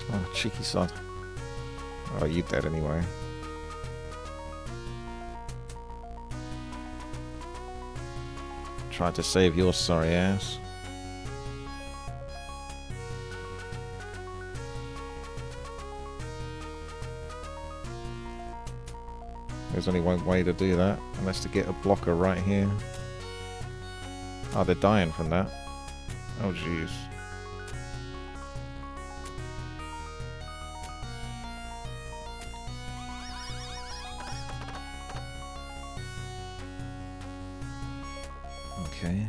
Oh, cheeky sod. Oh, you dead anyway. Tried to save your sorry ass. There's only one way to do that, and that's to get a blocker right here. Oh, they're dying from that. Oh, jeez. Okay.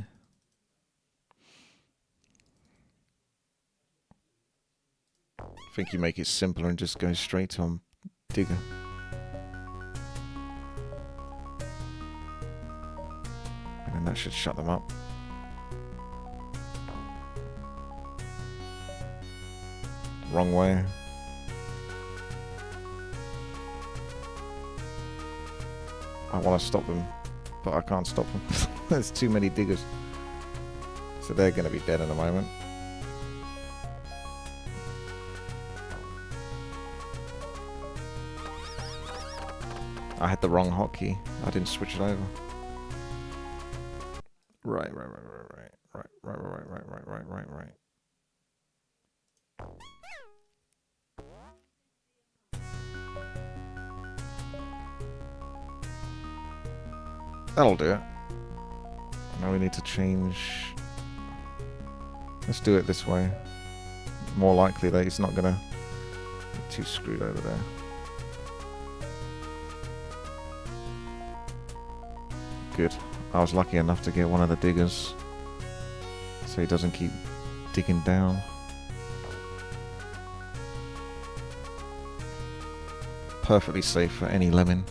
I think you make it simpler and just go straight to digger. should shut them up. Wrong way. I want to stop them, but I can't stop them. There's too many diggers. So they're going to be dead in a moment. I had the wrong hotkey. I didn't switch it over. Right. That'll do it. Now we need to change. Let's do it this way. More likely that he's not gonna get too screwed over there. Good. I was lucky enough to get one of the diggers, so he doesn't keep digging down. Perfectly safe for any lemming.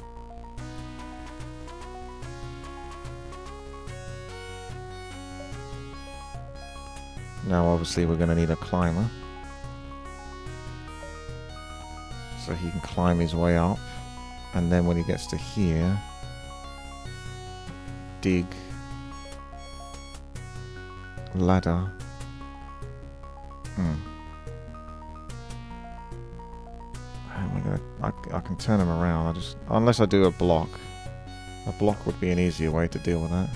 Now obviously we're going to need a climber, so he can climb his way up, and then when he gets to here, dig, ladder. I can turn him around. Unless I do a block. A block would be an easier way to deal with that.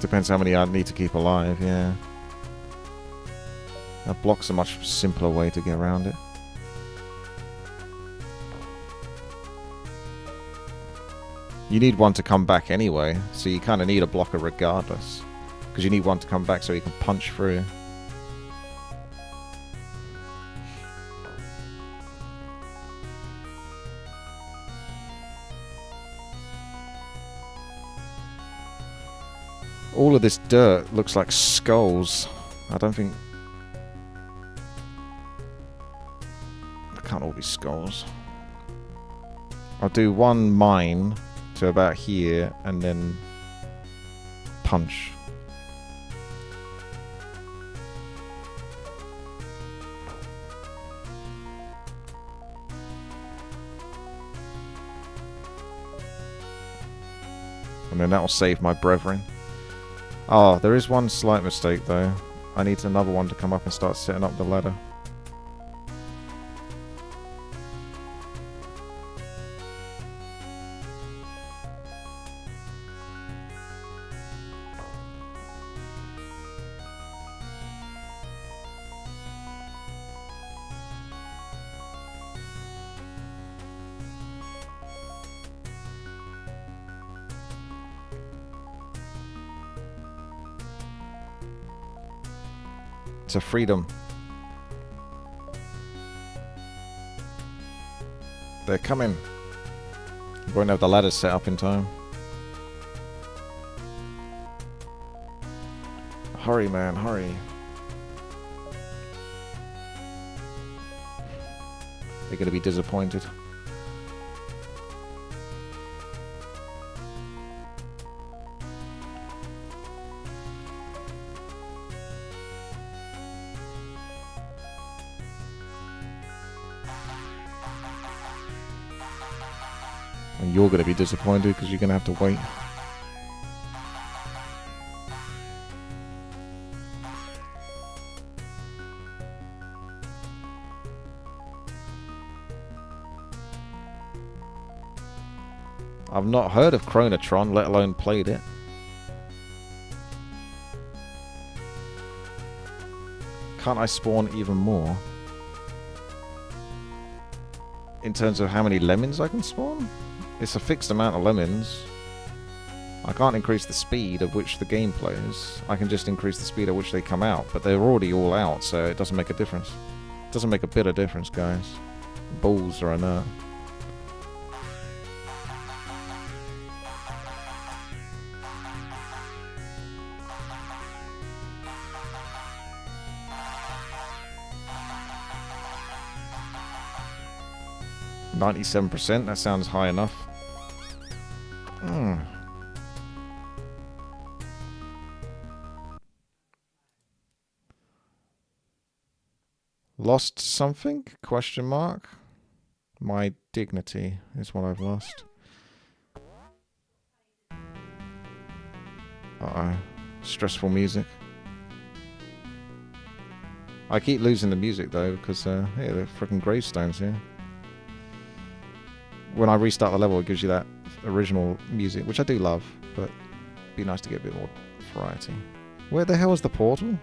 Depends how many I need to keep alive, yeah. A block's a much simpler way to get around it. You need one to come back anyway, so you kind of need a blocker regardless. Because you need one to come back so you can punch through. All of this dirt looks like skulls. I don't think... It can't all be skulls. I'll do one mine to about here and then punch. And then that will save my brethren. Oh, there is one slight mistake though. I need another one to come up and start setting up the ladder. To freedom. They're coming. We won't have the ladders set up in time. Hurry, man, hurry. They're going to be disappointed. And you're going to be disappointed because you're going to have to wait. I've not heard of Chronotron, let alone played it. Can't I spawn even more? In terms of how many lemmings I can spawn? It's a fixed amount of lemmings. I can't increase the speed at which the game plays. I can just increase the speed at which they come out, but they're already all out, so it doesn't make a difference. It doesn't make a bit of difference, guys. Balls are inert. 97%, that sounds high enough. Lost something? Question mark? My dignity is what I've lost. Uh-oh. Stressful music. I keep losing the music though, because yeah, the freaking gravestones here. When I restart the level, it gives you that original music, which I do love, but it'd be nice to get a bit more variety. Where the hell is the portal?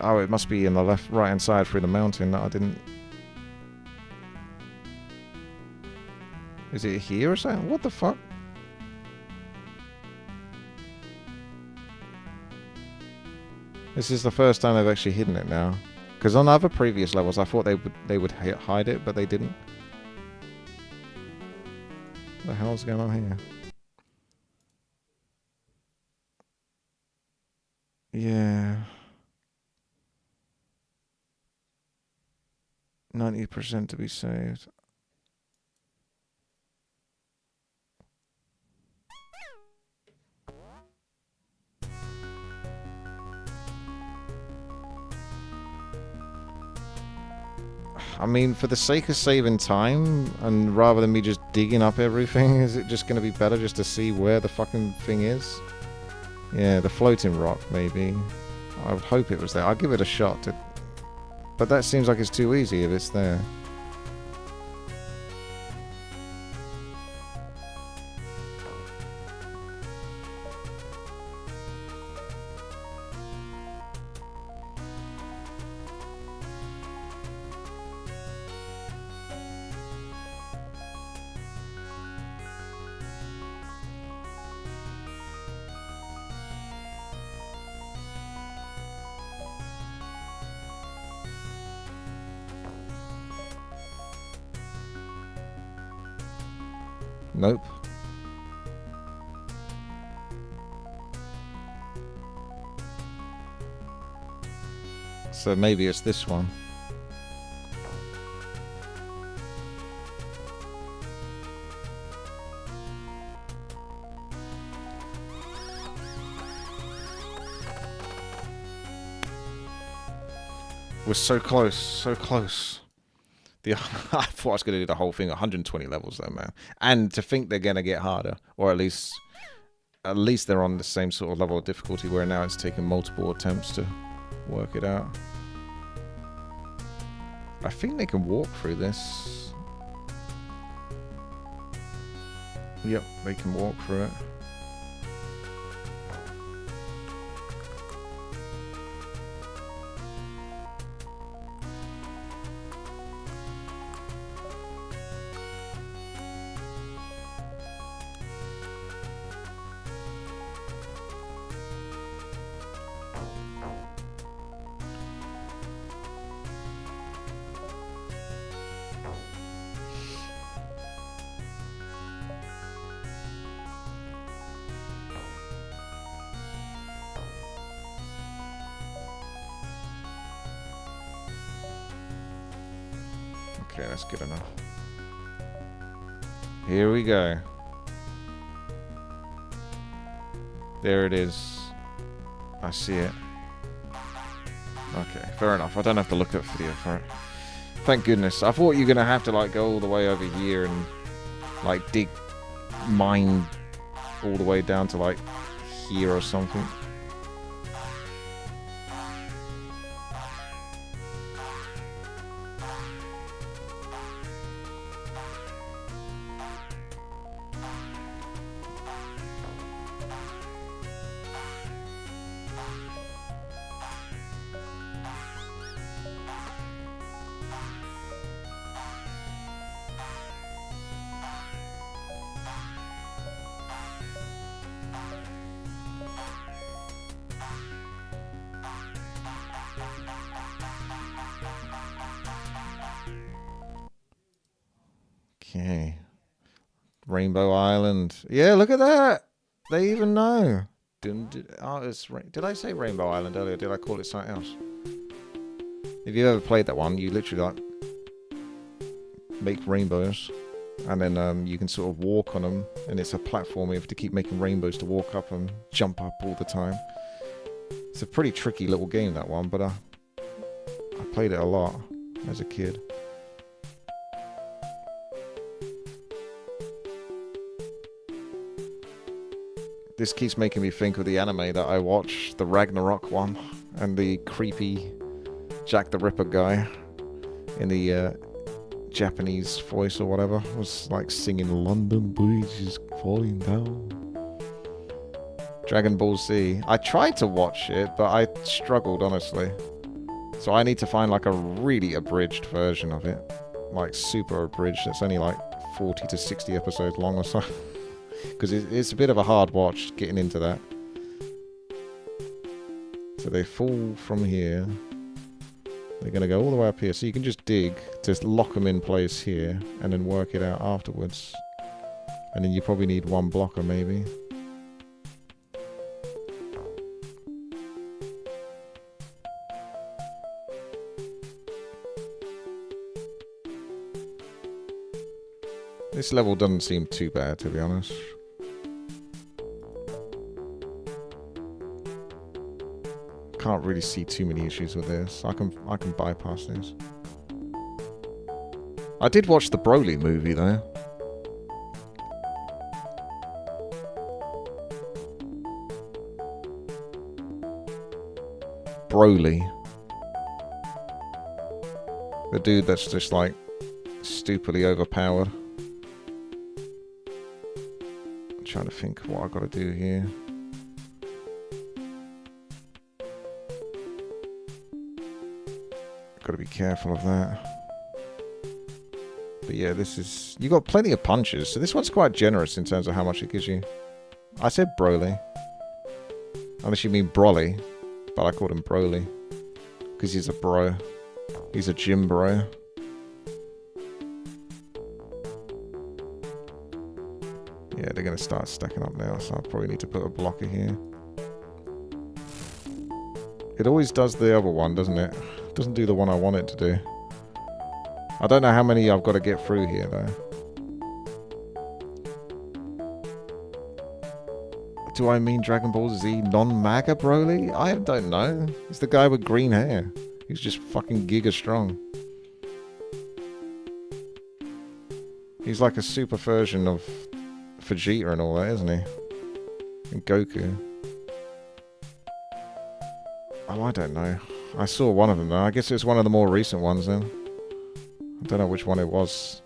Oh, it must be in the right-hand side through the mountain that I didn't... Is it here or something? What the fuck? This is the first time they've actually hidden it now. Because on other previous levels, I thought they would hide it, but they didn't. What the hell's going on here? Yeah. 90% to be saved. I mean, for the sake of saving time, and rather than me just digging up everything, is it just going to be better just to see where the fucking thing is? Yeah, the floating rock, maybe. I would hope it was there. I'll give it a shot. But that seems like it's too easy if it's there. Nope. So maybe it's this one. We're so close, so close. I thought I was going to do the whole thing, 120 levels though, man. And to think they're going to get harder, or at least they're on the same sort of level of difficulty where now it's taken multiple attempts to work it out. I think they can walk through this. Yep, they can walk through it. Okay, that's good enough. Here we go. There it is. I see it. Okay, fair enough. I don't have to look at video for it. Thank goodness. I thought you were going to have to like go all the way over here and like mine all the way down to like here or something. Okay. Rainbow Island. Yeah, look at that. They even know. Did I say Rainbow Island earlier? Did I call it something else? If you've ever played that one, you literally like make rainbows, and then you can sort of walk on them, and it's a platform. You have to keep making rainbows to walk up and jump up all the time. It's a pretty tricky little game, that one, but I played it a lot as a kid. This keeps making me think of the anime that I watched, the Ragnarok one, and the creepy Jack the Ripper guy in the Japanese voice or whatever was like singing "London Bridge is falling down." Dragon Ball Z. I tried to watch it, but I struggled, honestly. So I need to find like a really abridged version of it. Like super abridged. It's only like 40 to 60 episodes long or so. Because it's a bit of a hard watch getting into that. So they fall from here. They're going to go all the way up here. So you can just dig to lock them in place here and then work it out afterwards. And then you probably need one blocker maybe. This level doesn't seem too bad, to be honest. Can't really see too many issues with this. I can bypass this. I did watch the Broly movie though. Broly. The dude that's just like stupidly overpowered. I'm trying to think what I've got to do here. Got to be careful of that. But yeah, this is... You got plenty of punches, so this one's quite generous in terms of how much it gives you. I said Broly. Unless you mean Broly. But I called him Broly. Because he's a bro. He's a gym bro. Yeah, they're going to start stacking up now, so I'll probably need to put a blocker here. It always does the other one, doesn't it? It doesn't do the one I want it to do. I don't know how many I've got to get through here, though. Do I mean Dragon Ball Z non-MAGA Broly? I don't know. It's the guy with green hair. He's just fucking giga strong. He's like a super version of Vegeta and all that, isn't he? And Goku. Oh, I don't know. I saw one of them though. I guess it was one of the more recent ones then. I don't know which one it was.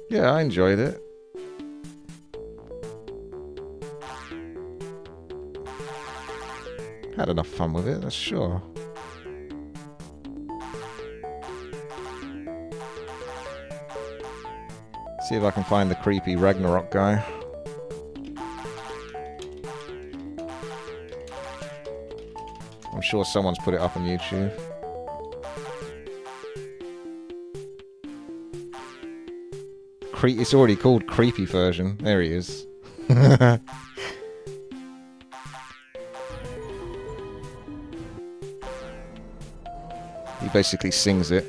Yeah, I enjoyed it. Had enough fun with it, that's sure. See if I can find the creepy Ragnarok guy. I'm sure someone's put it up on YouTube. It's already called Creepy Version. There he is. He basically sings it.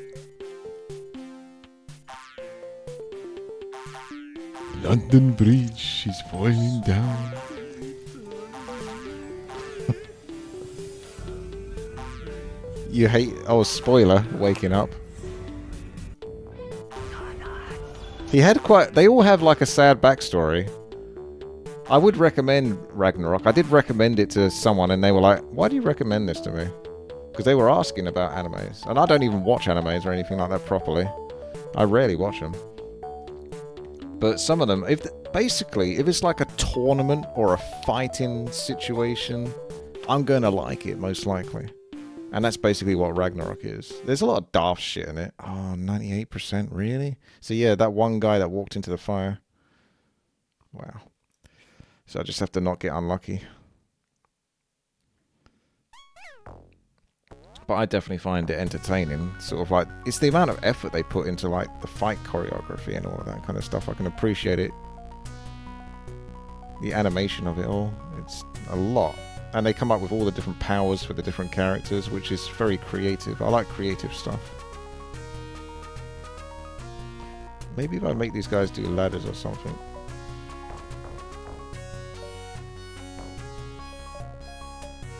London Bridge is falling down. You hate... Oh, spoiler. Waking up. He had quite... They all have like a sad backstory. I would recommend Ragnarok. I did recommend it to someone and they were like, why do you recommend this to me? Because they were asking about animes. And I don't even watch animes or anything like that properly. I rarely watch them. But some of them, basically, if it's like a tournament or a fighting situation, I'm going to like it, most likely. And that's basically what Ragnarok is. There's a lot of daft shit in it. Oh, 98%, really? So yeah, that one guy that walked into the fire. Wow. So I just have to not get unlucky. But I definitely find it entertaining. Sort of like, it's the amount of effort they put into like the fight choreography and all of that kind of stuff. I can appreciate it the animation of it all. It's a lot. And they come up with all the different powers for the different characters, which is very creative. I like creative stuff. Maybe if I make these guys do ladders or something.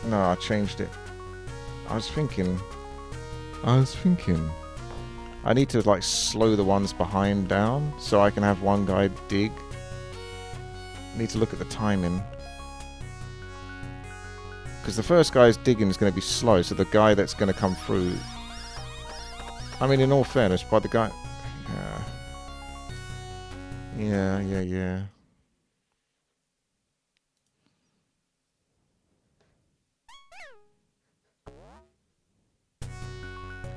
No, I changed it. I was thinking... I need to, like, slow the ones behind down so I can have one guy dig. I need to look at the timing. Because the first guy's digging is going to be slow, so the guy that's going to come through... I mean, in all fairness, by the guy... Yeah.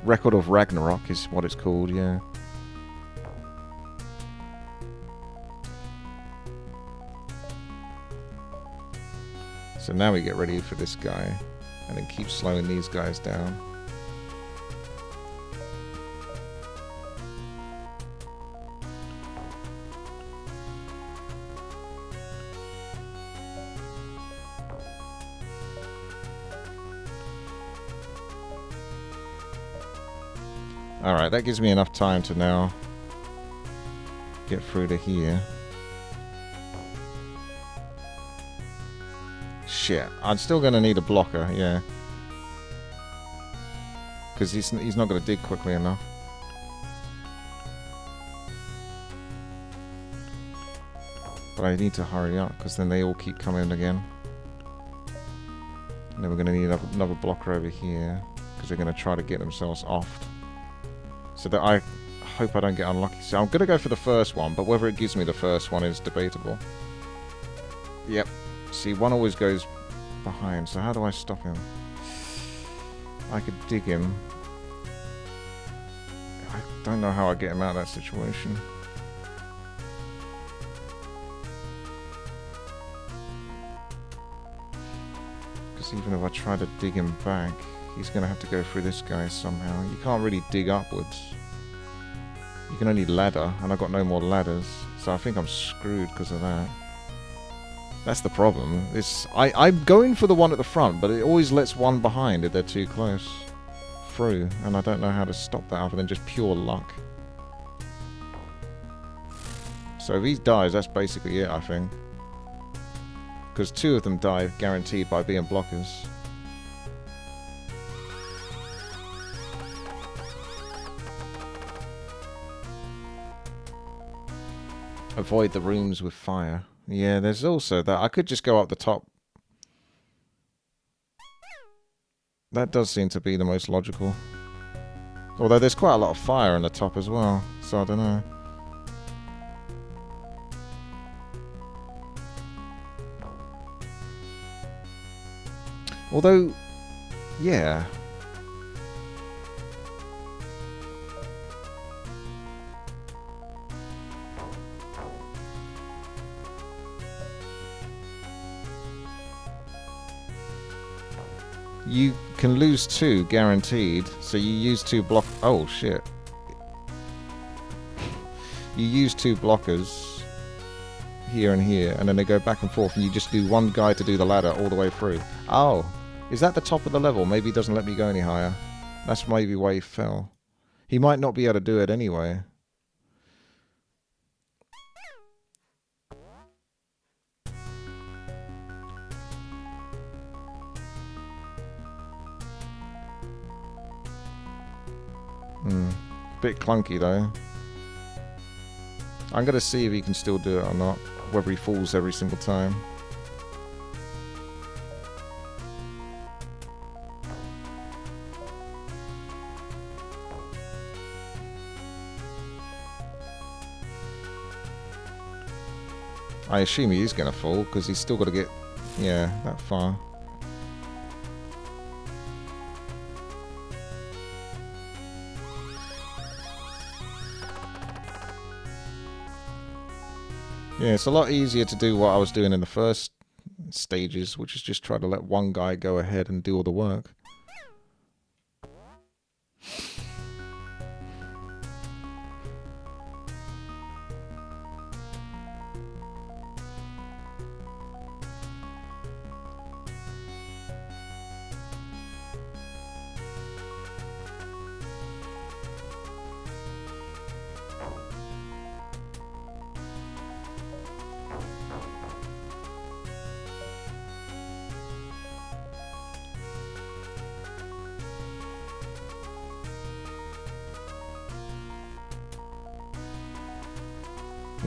Record of Ragnarok is what it's called, yeah. So now we get ready for this guy, and then keep slowing these guys down. Alright, that gives me enough time to now get through to here. Shit, I'm still going to need a blocker, yeah. Because he's not going to dig quickly enough. But I need to hurry up, because then they all keep coming again. And then we're going to need another blocker over here, because they're going to try to get themselves off. So that I hope I don't get unlucky. So I'm going to go for the first one, but whether it gives me the first one is debatable. Yep. See, one always goes behind, so how do I stop him? I could dig him. I don't know how I get him out of that situation. Because even if I try to dig him back, he's going to have to go through this guy somehow. You can't really dig upwards. You can only ladder, and I've got no more ladders, so I think I'm screwed because of that. That's the problem. I'm going for the one at the front, but it always lets one behind if they're too close through, and I don't know how to stop that other than just pure luck. So if he dies, that's basically it, I think. Because 2 of them die guaranteed by being blockers. Avoid the rooms with fire. Yeah, there's also that. I could just go up the top. That does seem to be the most logical. Although there's quite a lot of fire on the top as well, so I don't know. Although, yeah. You can lose 2 guaranteed, so you use 2 block. Oh shit! You use 2 blockers here and here, and then they go back and forth, and you just do one guy to do the ladder all the way through. Oh, is that the top of the level? Maybe he doesn't let me go any higher. That's maybe why he fell. He might not be able to do it anyway. Bit clunky though. I'm gonna see if he can still do it or not. Whether he falls every single time. I assume he is gonna fall because he's still got to get, yeah, that far. Yeah, it's a lot easier to do what I was doing in the first stages, which is just try to let one guy go ahead and do all the work.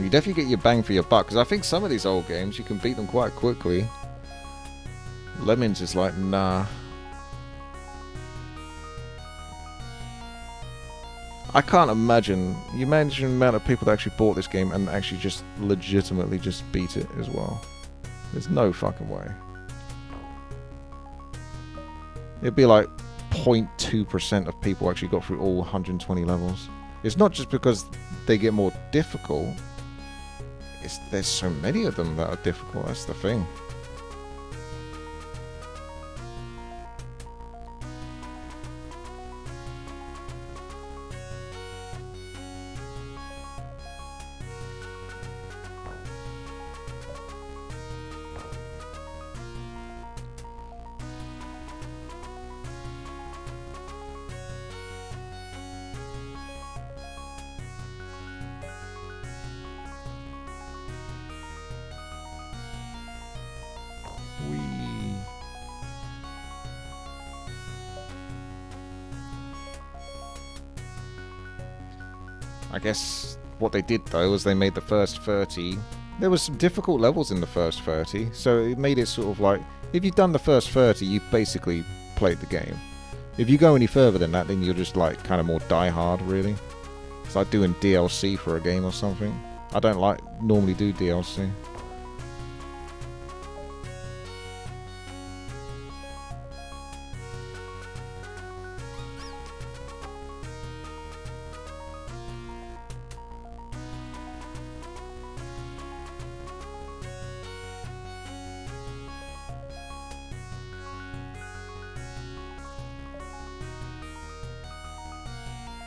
You definitely get your bang for your buck, because I think some of these old games, you can beat them quite quickly. Lemmings is like, nah. I can't imagine. You imagine the amount of people that actually bought this game and actually just legitimately just beat it as well. There's no fucking way. It'd be like 0.2% of people actually got through all 120 levels. It's not just because they get more difficult. There's so many of them that are difficult. That's the thing. I guess what they did though was they made the first 30. There was some difficult levels in the first 30, so it made it sort of like, if you've done the first 30, you basically played the game. If you go any further than that, then you're just like kind of more die-hard, really. It's like doing DLC for a game or something. I don't like normally do DLC.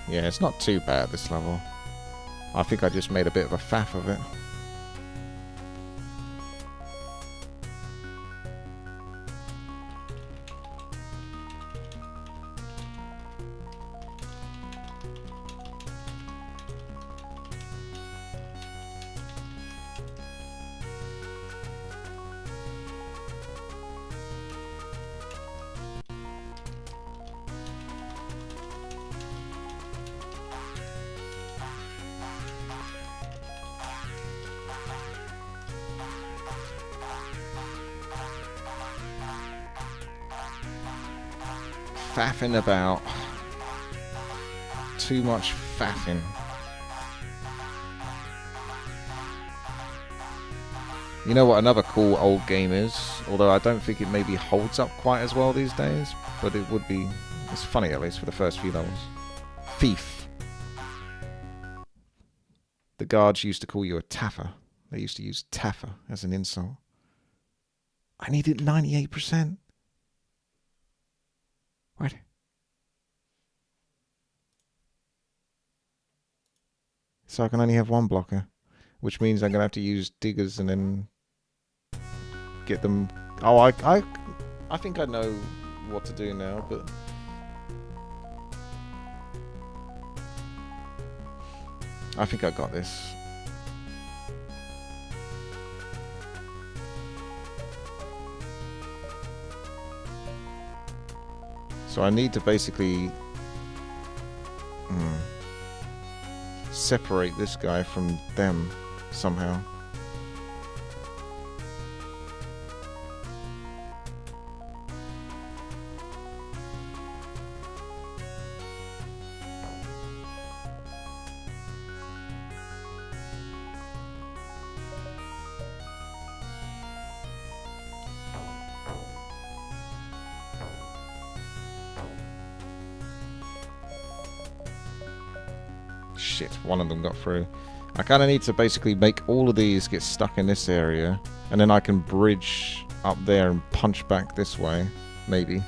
Yeah, it's not too bad, this level. I think I just made a bit of a faff of it. Faffing about. Too much faffing. You know what another cool old game is? Although I don't think it maybe holds up quite as well these days, but it would be. It's funny at least for the first few levels. Thief. The guards used to call you a taffer. They used to use taffer as an insult. I needed 98%. What? So I can only have one blocker, which means I'm gonna have to use diggers and then get them. Oh, I think I know what to do now, but I think I got this. So I need to basically separate this guy from them somehow. Shit, one of them got through. I kind of need to basically make all of these get stuck in this area, and then I can bridge up there and punch back this way, maybe,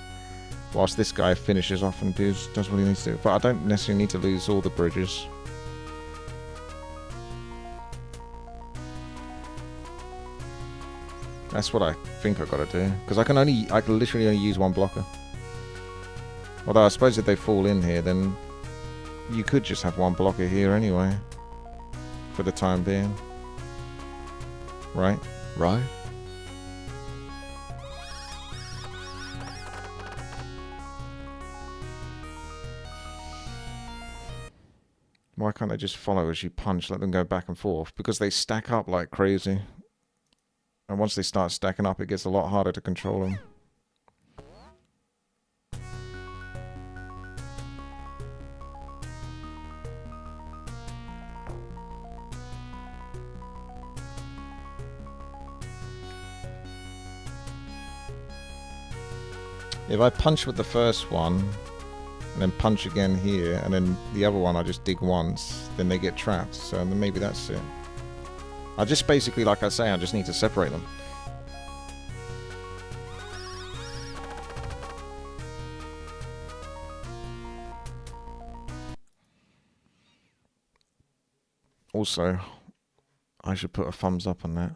whilst this guy finishes off and does what he needs to do. But I don't necessarily need to lose all the bridges. That's what I think I gotta do, because I can literally only use one blocker. Although I suppose if they fall in here, then you could just have one blocker here anyway, for the time being. Right? Right? Why can't they just follow as you punch, let them go back and forth? Because they stack up like crazy. And once they start stacking up, it gets a lot harder to control them. If I punch with the first one, and then punch again here, and then the other one I just dig once, then they get trapped. So then maybe that's it. I just basically, like I say, I just need to separate them. Also, I should put a thumbs up on that.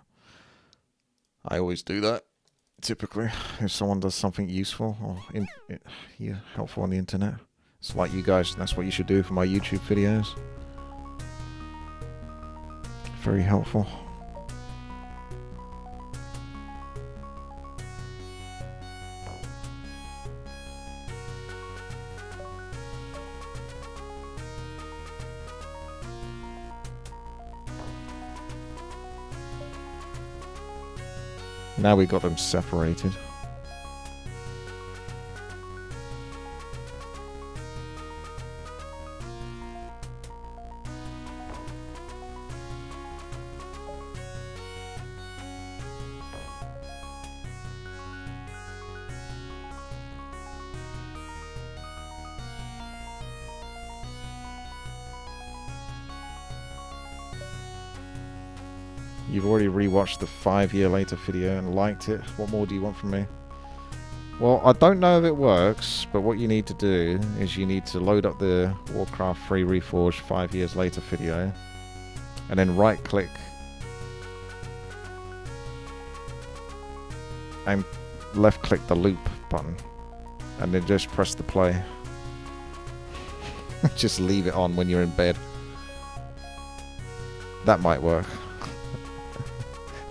I always do that, typically, if someone does something useful or helpful on the internet. It's like you guys, that's what you should do for my YouTube videos. Very helpful. Now we got them separated. You've already rewatched the 5 year later video and liked it. What more do you want from me? Well, I don't know if it works, but what you need to do is you need to load up the Warcraft 3 Reforged 5 years later video, and then right click and left click the loop button, and then just press the play. Just leave it on when you're in bed. That might work.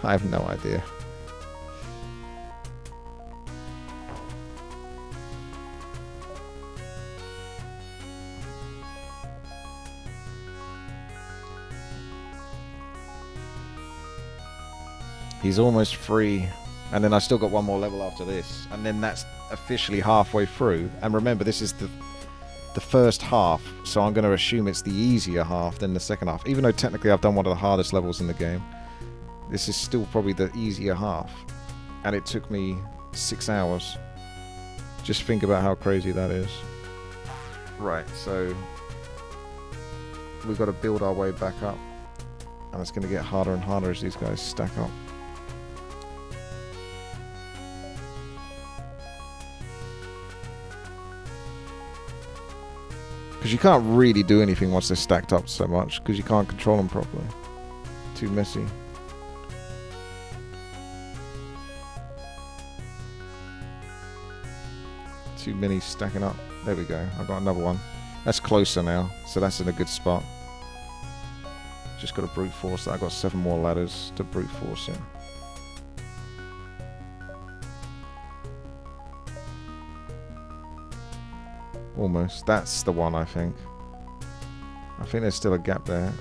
I have no idea. He's almost free, and then I still got one more level after this, and then that's officially halfway through. And remember, this is the first half, so I'm going to assume it's the easier half than the second half, even though technically I've done one of the hardest levels in the game. This is still probably the easier half, and it took me 6 hours. Just think about how crazy that is. Right, so we've got to build our way back up, and it's going to get harder and harder as these guys stack up. Because you can't really do anything once they're stacked up so much, because you can't control them properly. Too messy. Too many stacking up. There we go. I've got another one. That's closer now, so that's in a good spot. Just got to brute force that. I've got 7 more ladders to brute force in. Almost. That's the one, I think. I think there's still a gap there.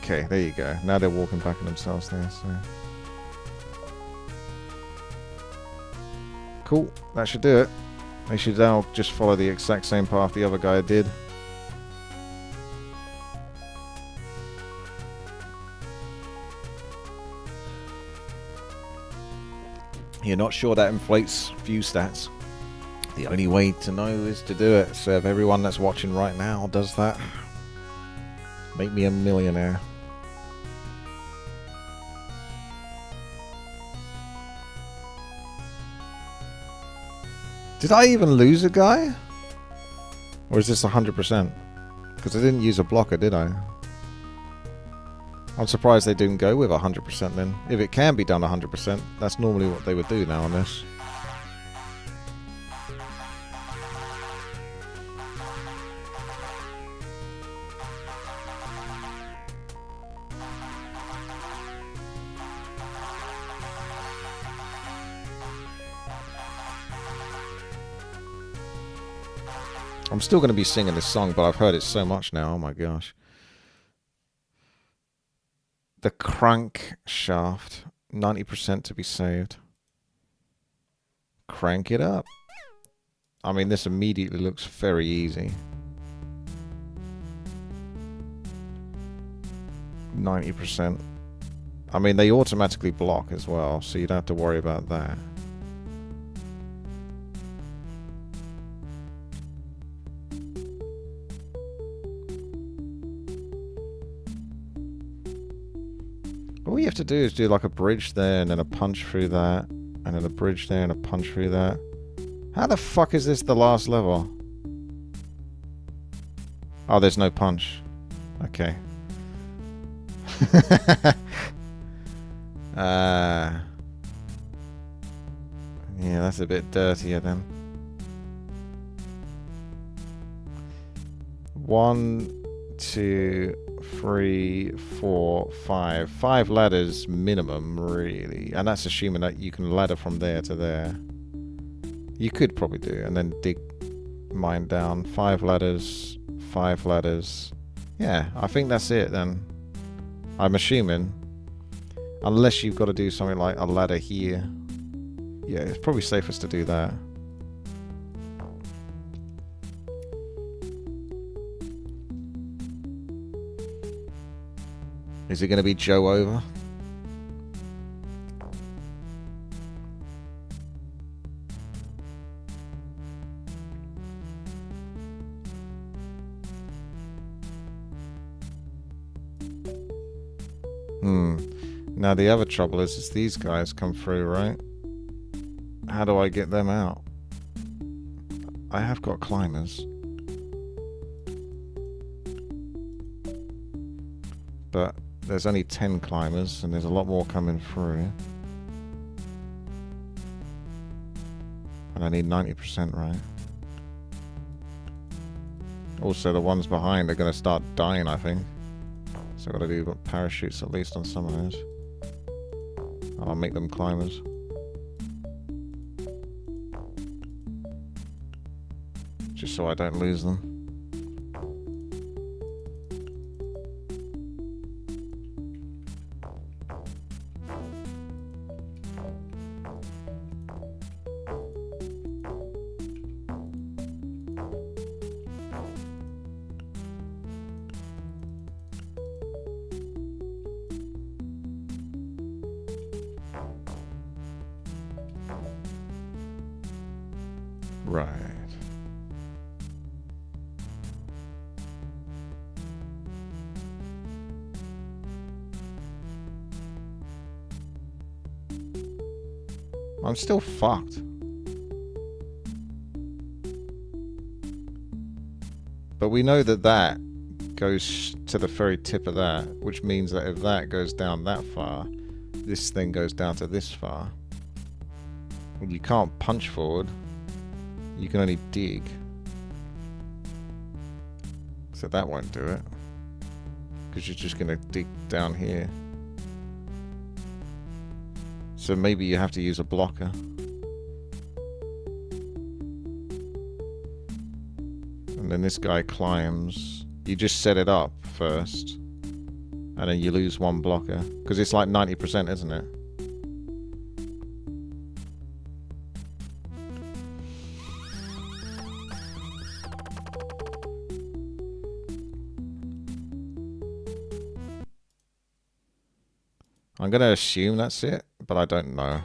Okay, there you go. Now they're walking back in themselves there, so... Cool, that should do it. They should now just follow the exact same path the other guy did. You're not sure that inflates view stats. The only way to know is to do it. So if everyone that's watching right now does that, make me a millionaire. Did I even lose a guy? Or is this 100%? Because I didn't use a blocker, did I? I'm surprised they didn't go with 100% then. If it can be done 100%, that's normally what they would do now on this. I'm still going to be singing this song, but I've heard it so much now. Oh my gosh. The crankshaft, 90% to be saved. Crank it up. I mean, this immediately looks very easy. 90%. I mean, they automatically block as well, so you don't have to worry about that. All you have to do is do like a bridge there and then a punch through that, and then a bridge there and a punch through that. How the fuck is this the last level? Oh, there's no punch. Okay. Yeah, that's a bit dirtier then. 1, 2, 3, 4, 5. 5 ladders minimum, really. And that's assuming that you can ladder from there to there. You could probably do, and then dig mine down. 5 ladders, 5 ladders. Yeah, I think that's it then. I'm assuming. Unless you've got to do something like a ladder here. Yeah, it's probably safest to do that. Is it going to be Joe over? Now the other trouble is these guys come through, right? How do I get them out? I have got climbers. But there's only 10 climbers and there's a lot more coming through. And I need 90%, right? Also, the ones behind are going to start dying, I think. So I've got to do parachutes at least on some of those. I'll make them climbers. Just so I don't lose them. Right. I'm still fucked. But we know that that goes to the very tip of that, which means that if that goes down that far, this thing goes down to this far. And you can't punch forward. You can only dig. So that won't do it. Because you're just going to dig down here. So maybe you have to use a blocker. And then this guy climbs. You just set it up first. And then you lose one blocker. Because it's like 90%, isn't it? I'm going to assume that's it, but I don't know.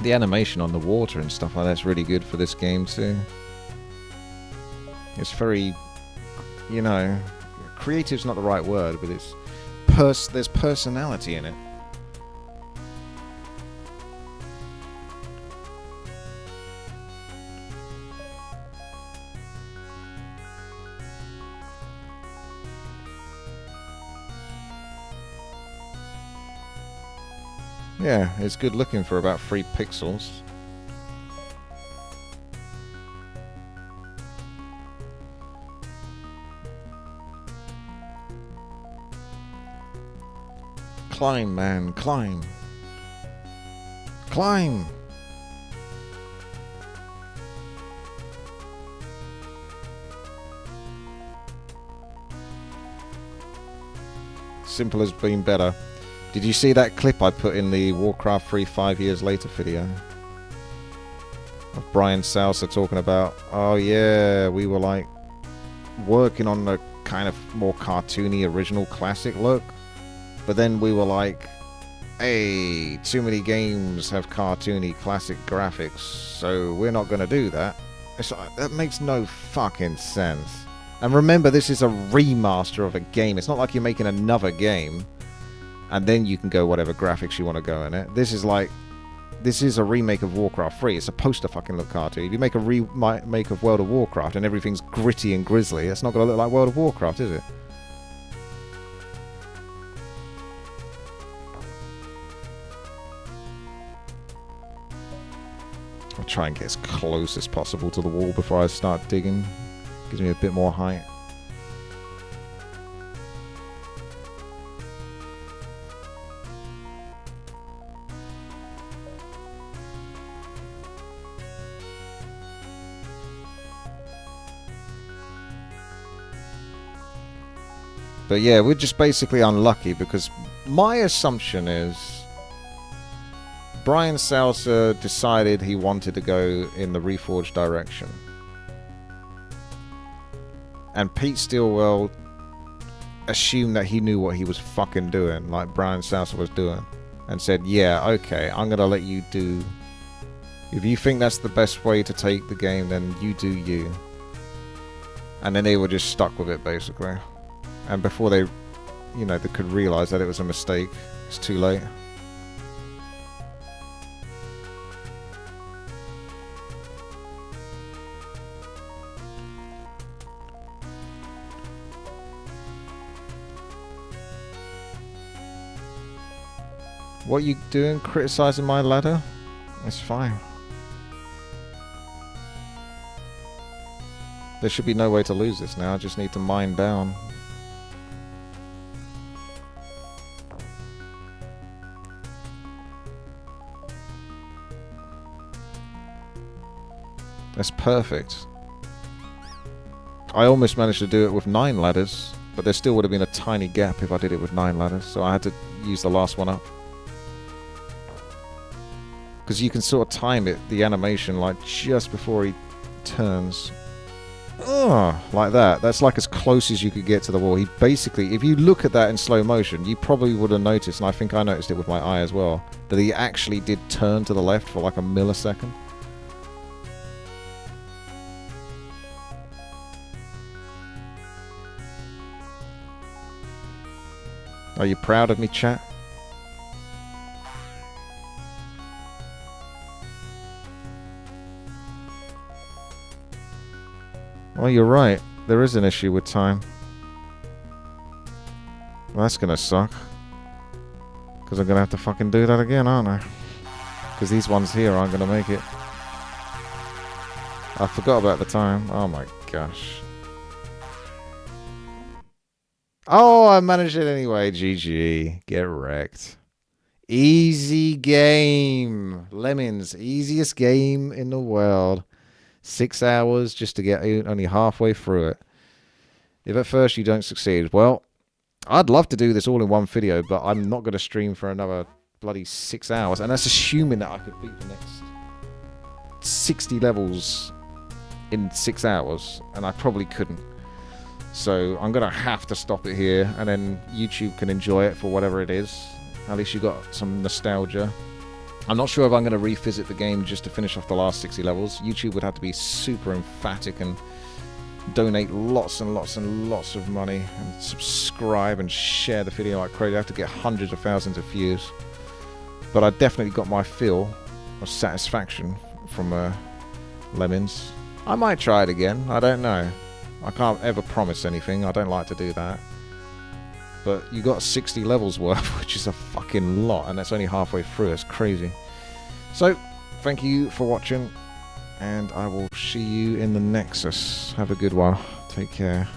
The animation on the water and stuff like that's really good for this game too. It's very, you know, creative's not the right word, but it's there's personality in it. Yeah, it's good looking for about 3 pixels. Climb, man, climb. Climb! Simple has been better. Did you see that clip I put in the Warcraft 3 5 years later video? Of Brian Salsa talking about, oh yeah, we were like working on the kind of more cartoony original classic look. But then we were like, hey, too many games have cartoony classic graphics, so we're not going to do that. It's like, that makes no fucking sense. And remember, this is a remaster of a game. It's not like you're making another game and then you can go whatever graphics you want to go in it. This is like, this is a remake of Warcraft 3. It's supposed to fucking look cartoony. If you make a remake of World of Warcraft and everything's gritty and grisly, it's not going to look like World of Warcraft, is it? I'll try and get as close as possible to the wall before I start digging. Gives me a bit more height. But yeah, we're just basically unlucky because my assumption is Brian Salsa decided he wanted to go in the Reforged direction. And Pete Stillwell assumed that he knew what he was fucking doing, like Brian Salsa was doing. And said, yeah, okay, I'm going to let you do... If you think that's the best way to take the game, then you do you. And then they were just stuck with it, basically. And before they, you know, they could realise that it was a mistake, it's too late. What are you doing? Criticising my ladder? It's fine. There should be no way to lose this now. I just need to mine down. That's perfect. I almost managed to do it with 9 ladders, but there still would have been a tiny gap if I did it with 9 ladders, so I had to use the last one up. Because you can sort of time it, the animation, like just before he turns. Oh, like that. That's like as close as you could get to the wall. He basically, if you look at that in slow motion, you probably would have noticed, and I think I noticed it with my eye as well, that he actually did turn to the left for like a millisecond. Are you proud of me, chat? Well, you're right. There is an issue with time. Well, that's gonna suck. Because I'm gonna have to fucking do that again, aren't I? Because these ones here aren't gonna make it. I forgot about the time. Oh my gosh. Oh, I managed it anyway. GG. Get wrecked. Easy game. Lemmings. Easiest game in the world. 6 hours just to get only halfway through it. If at first you don't succeed, well, I'd love to do this all in one video, but I'm not going to stream for another bloody 6 hours. And that's assuming that I could beat the next 60 levels in 6 hours. And I probably couldn't. So I'm going to have to stop it here. And then YouTube can enjoy it for whatever it is. At least you got some nostalgia. I'm not sure if I'm going to revisit the game just to finish off the last 60 levels. YouTube would have to be super emphatic and donate lots and lots and lots of money and subscribe and share the video like crazy. I have to get hundreds of thousands of views. But I definitely got my fill of satisfaction from Lemmings. I might try it again. I don't know. I can't ever promise anything. I don't like to do that. but you got 60 levels worth, which is a fucking lot, and that's only halfway through. It's crazy. So, thank you for watching, and I will see you in the Nexus. Have a good one. Take care.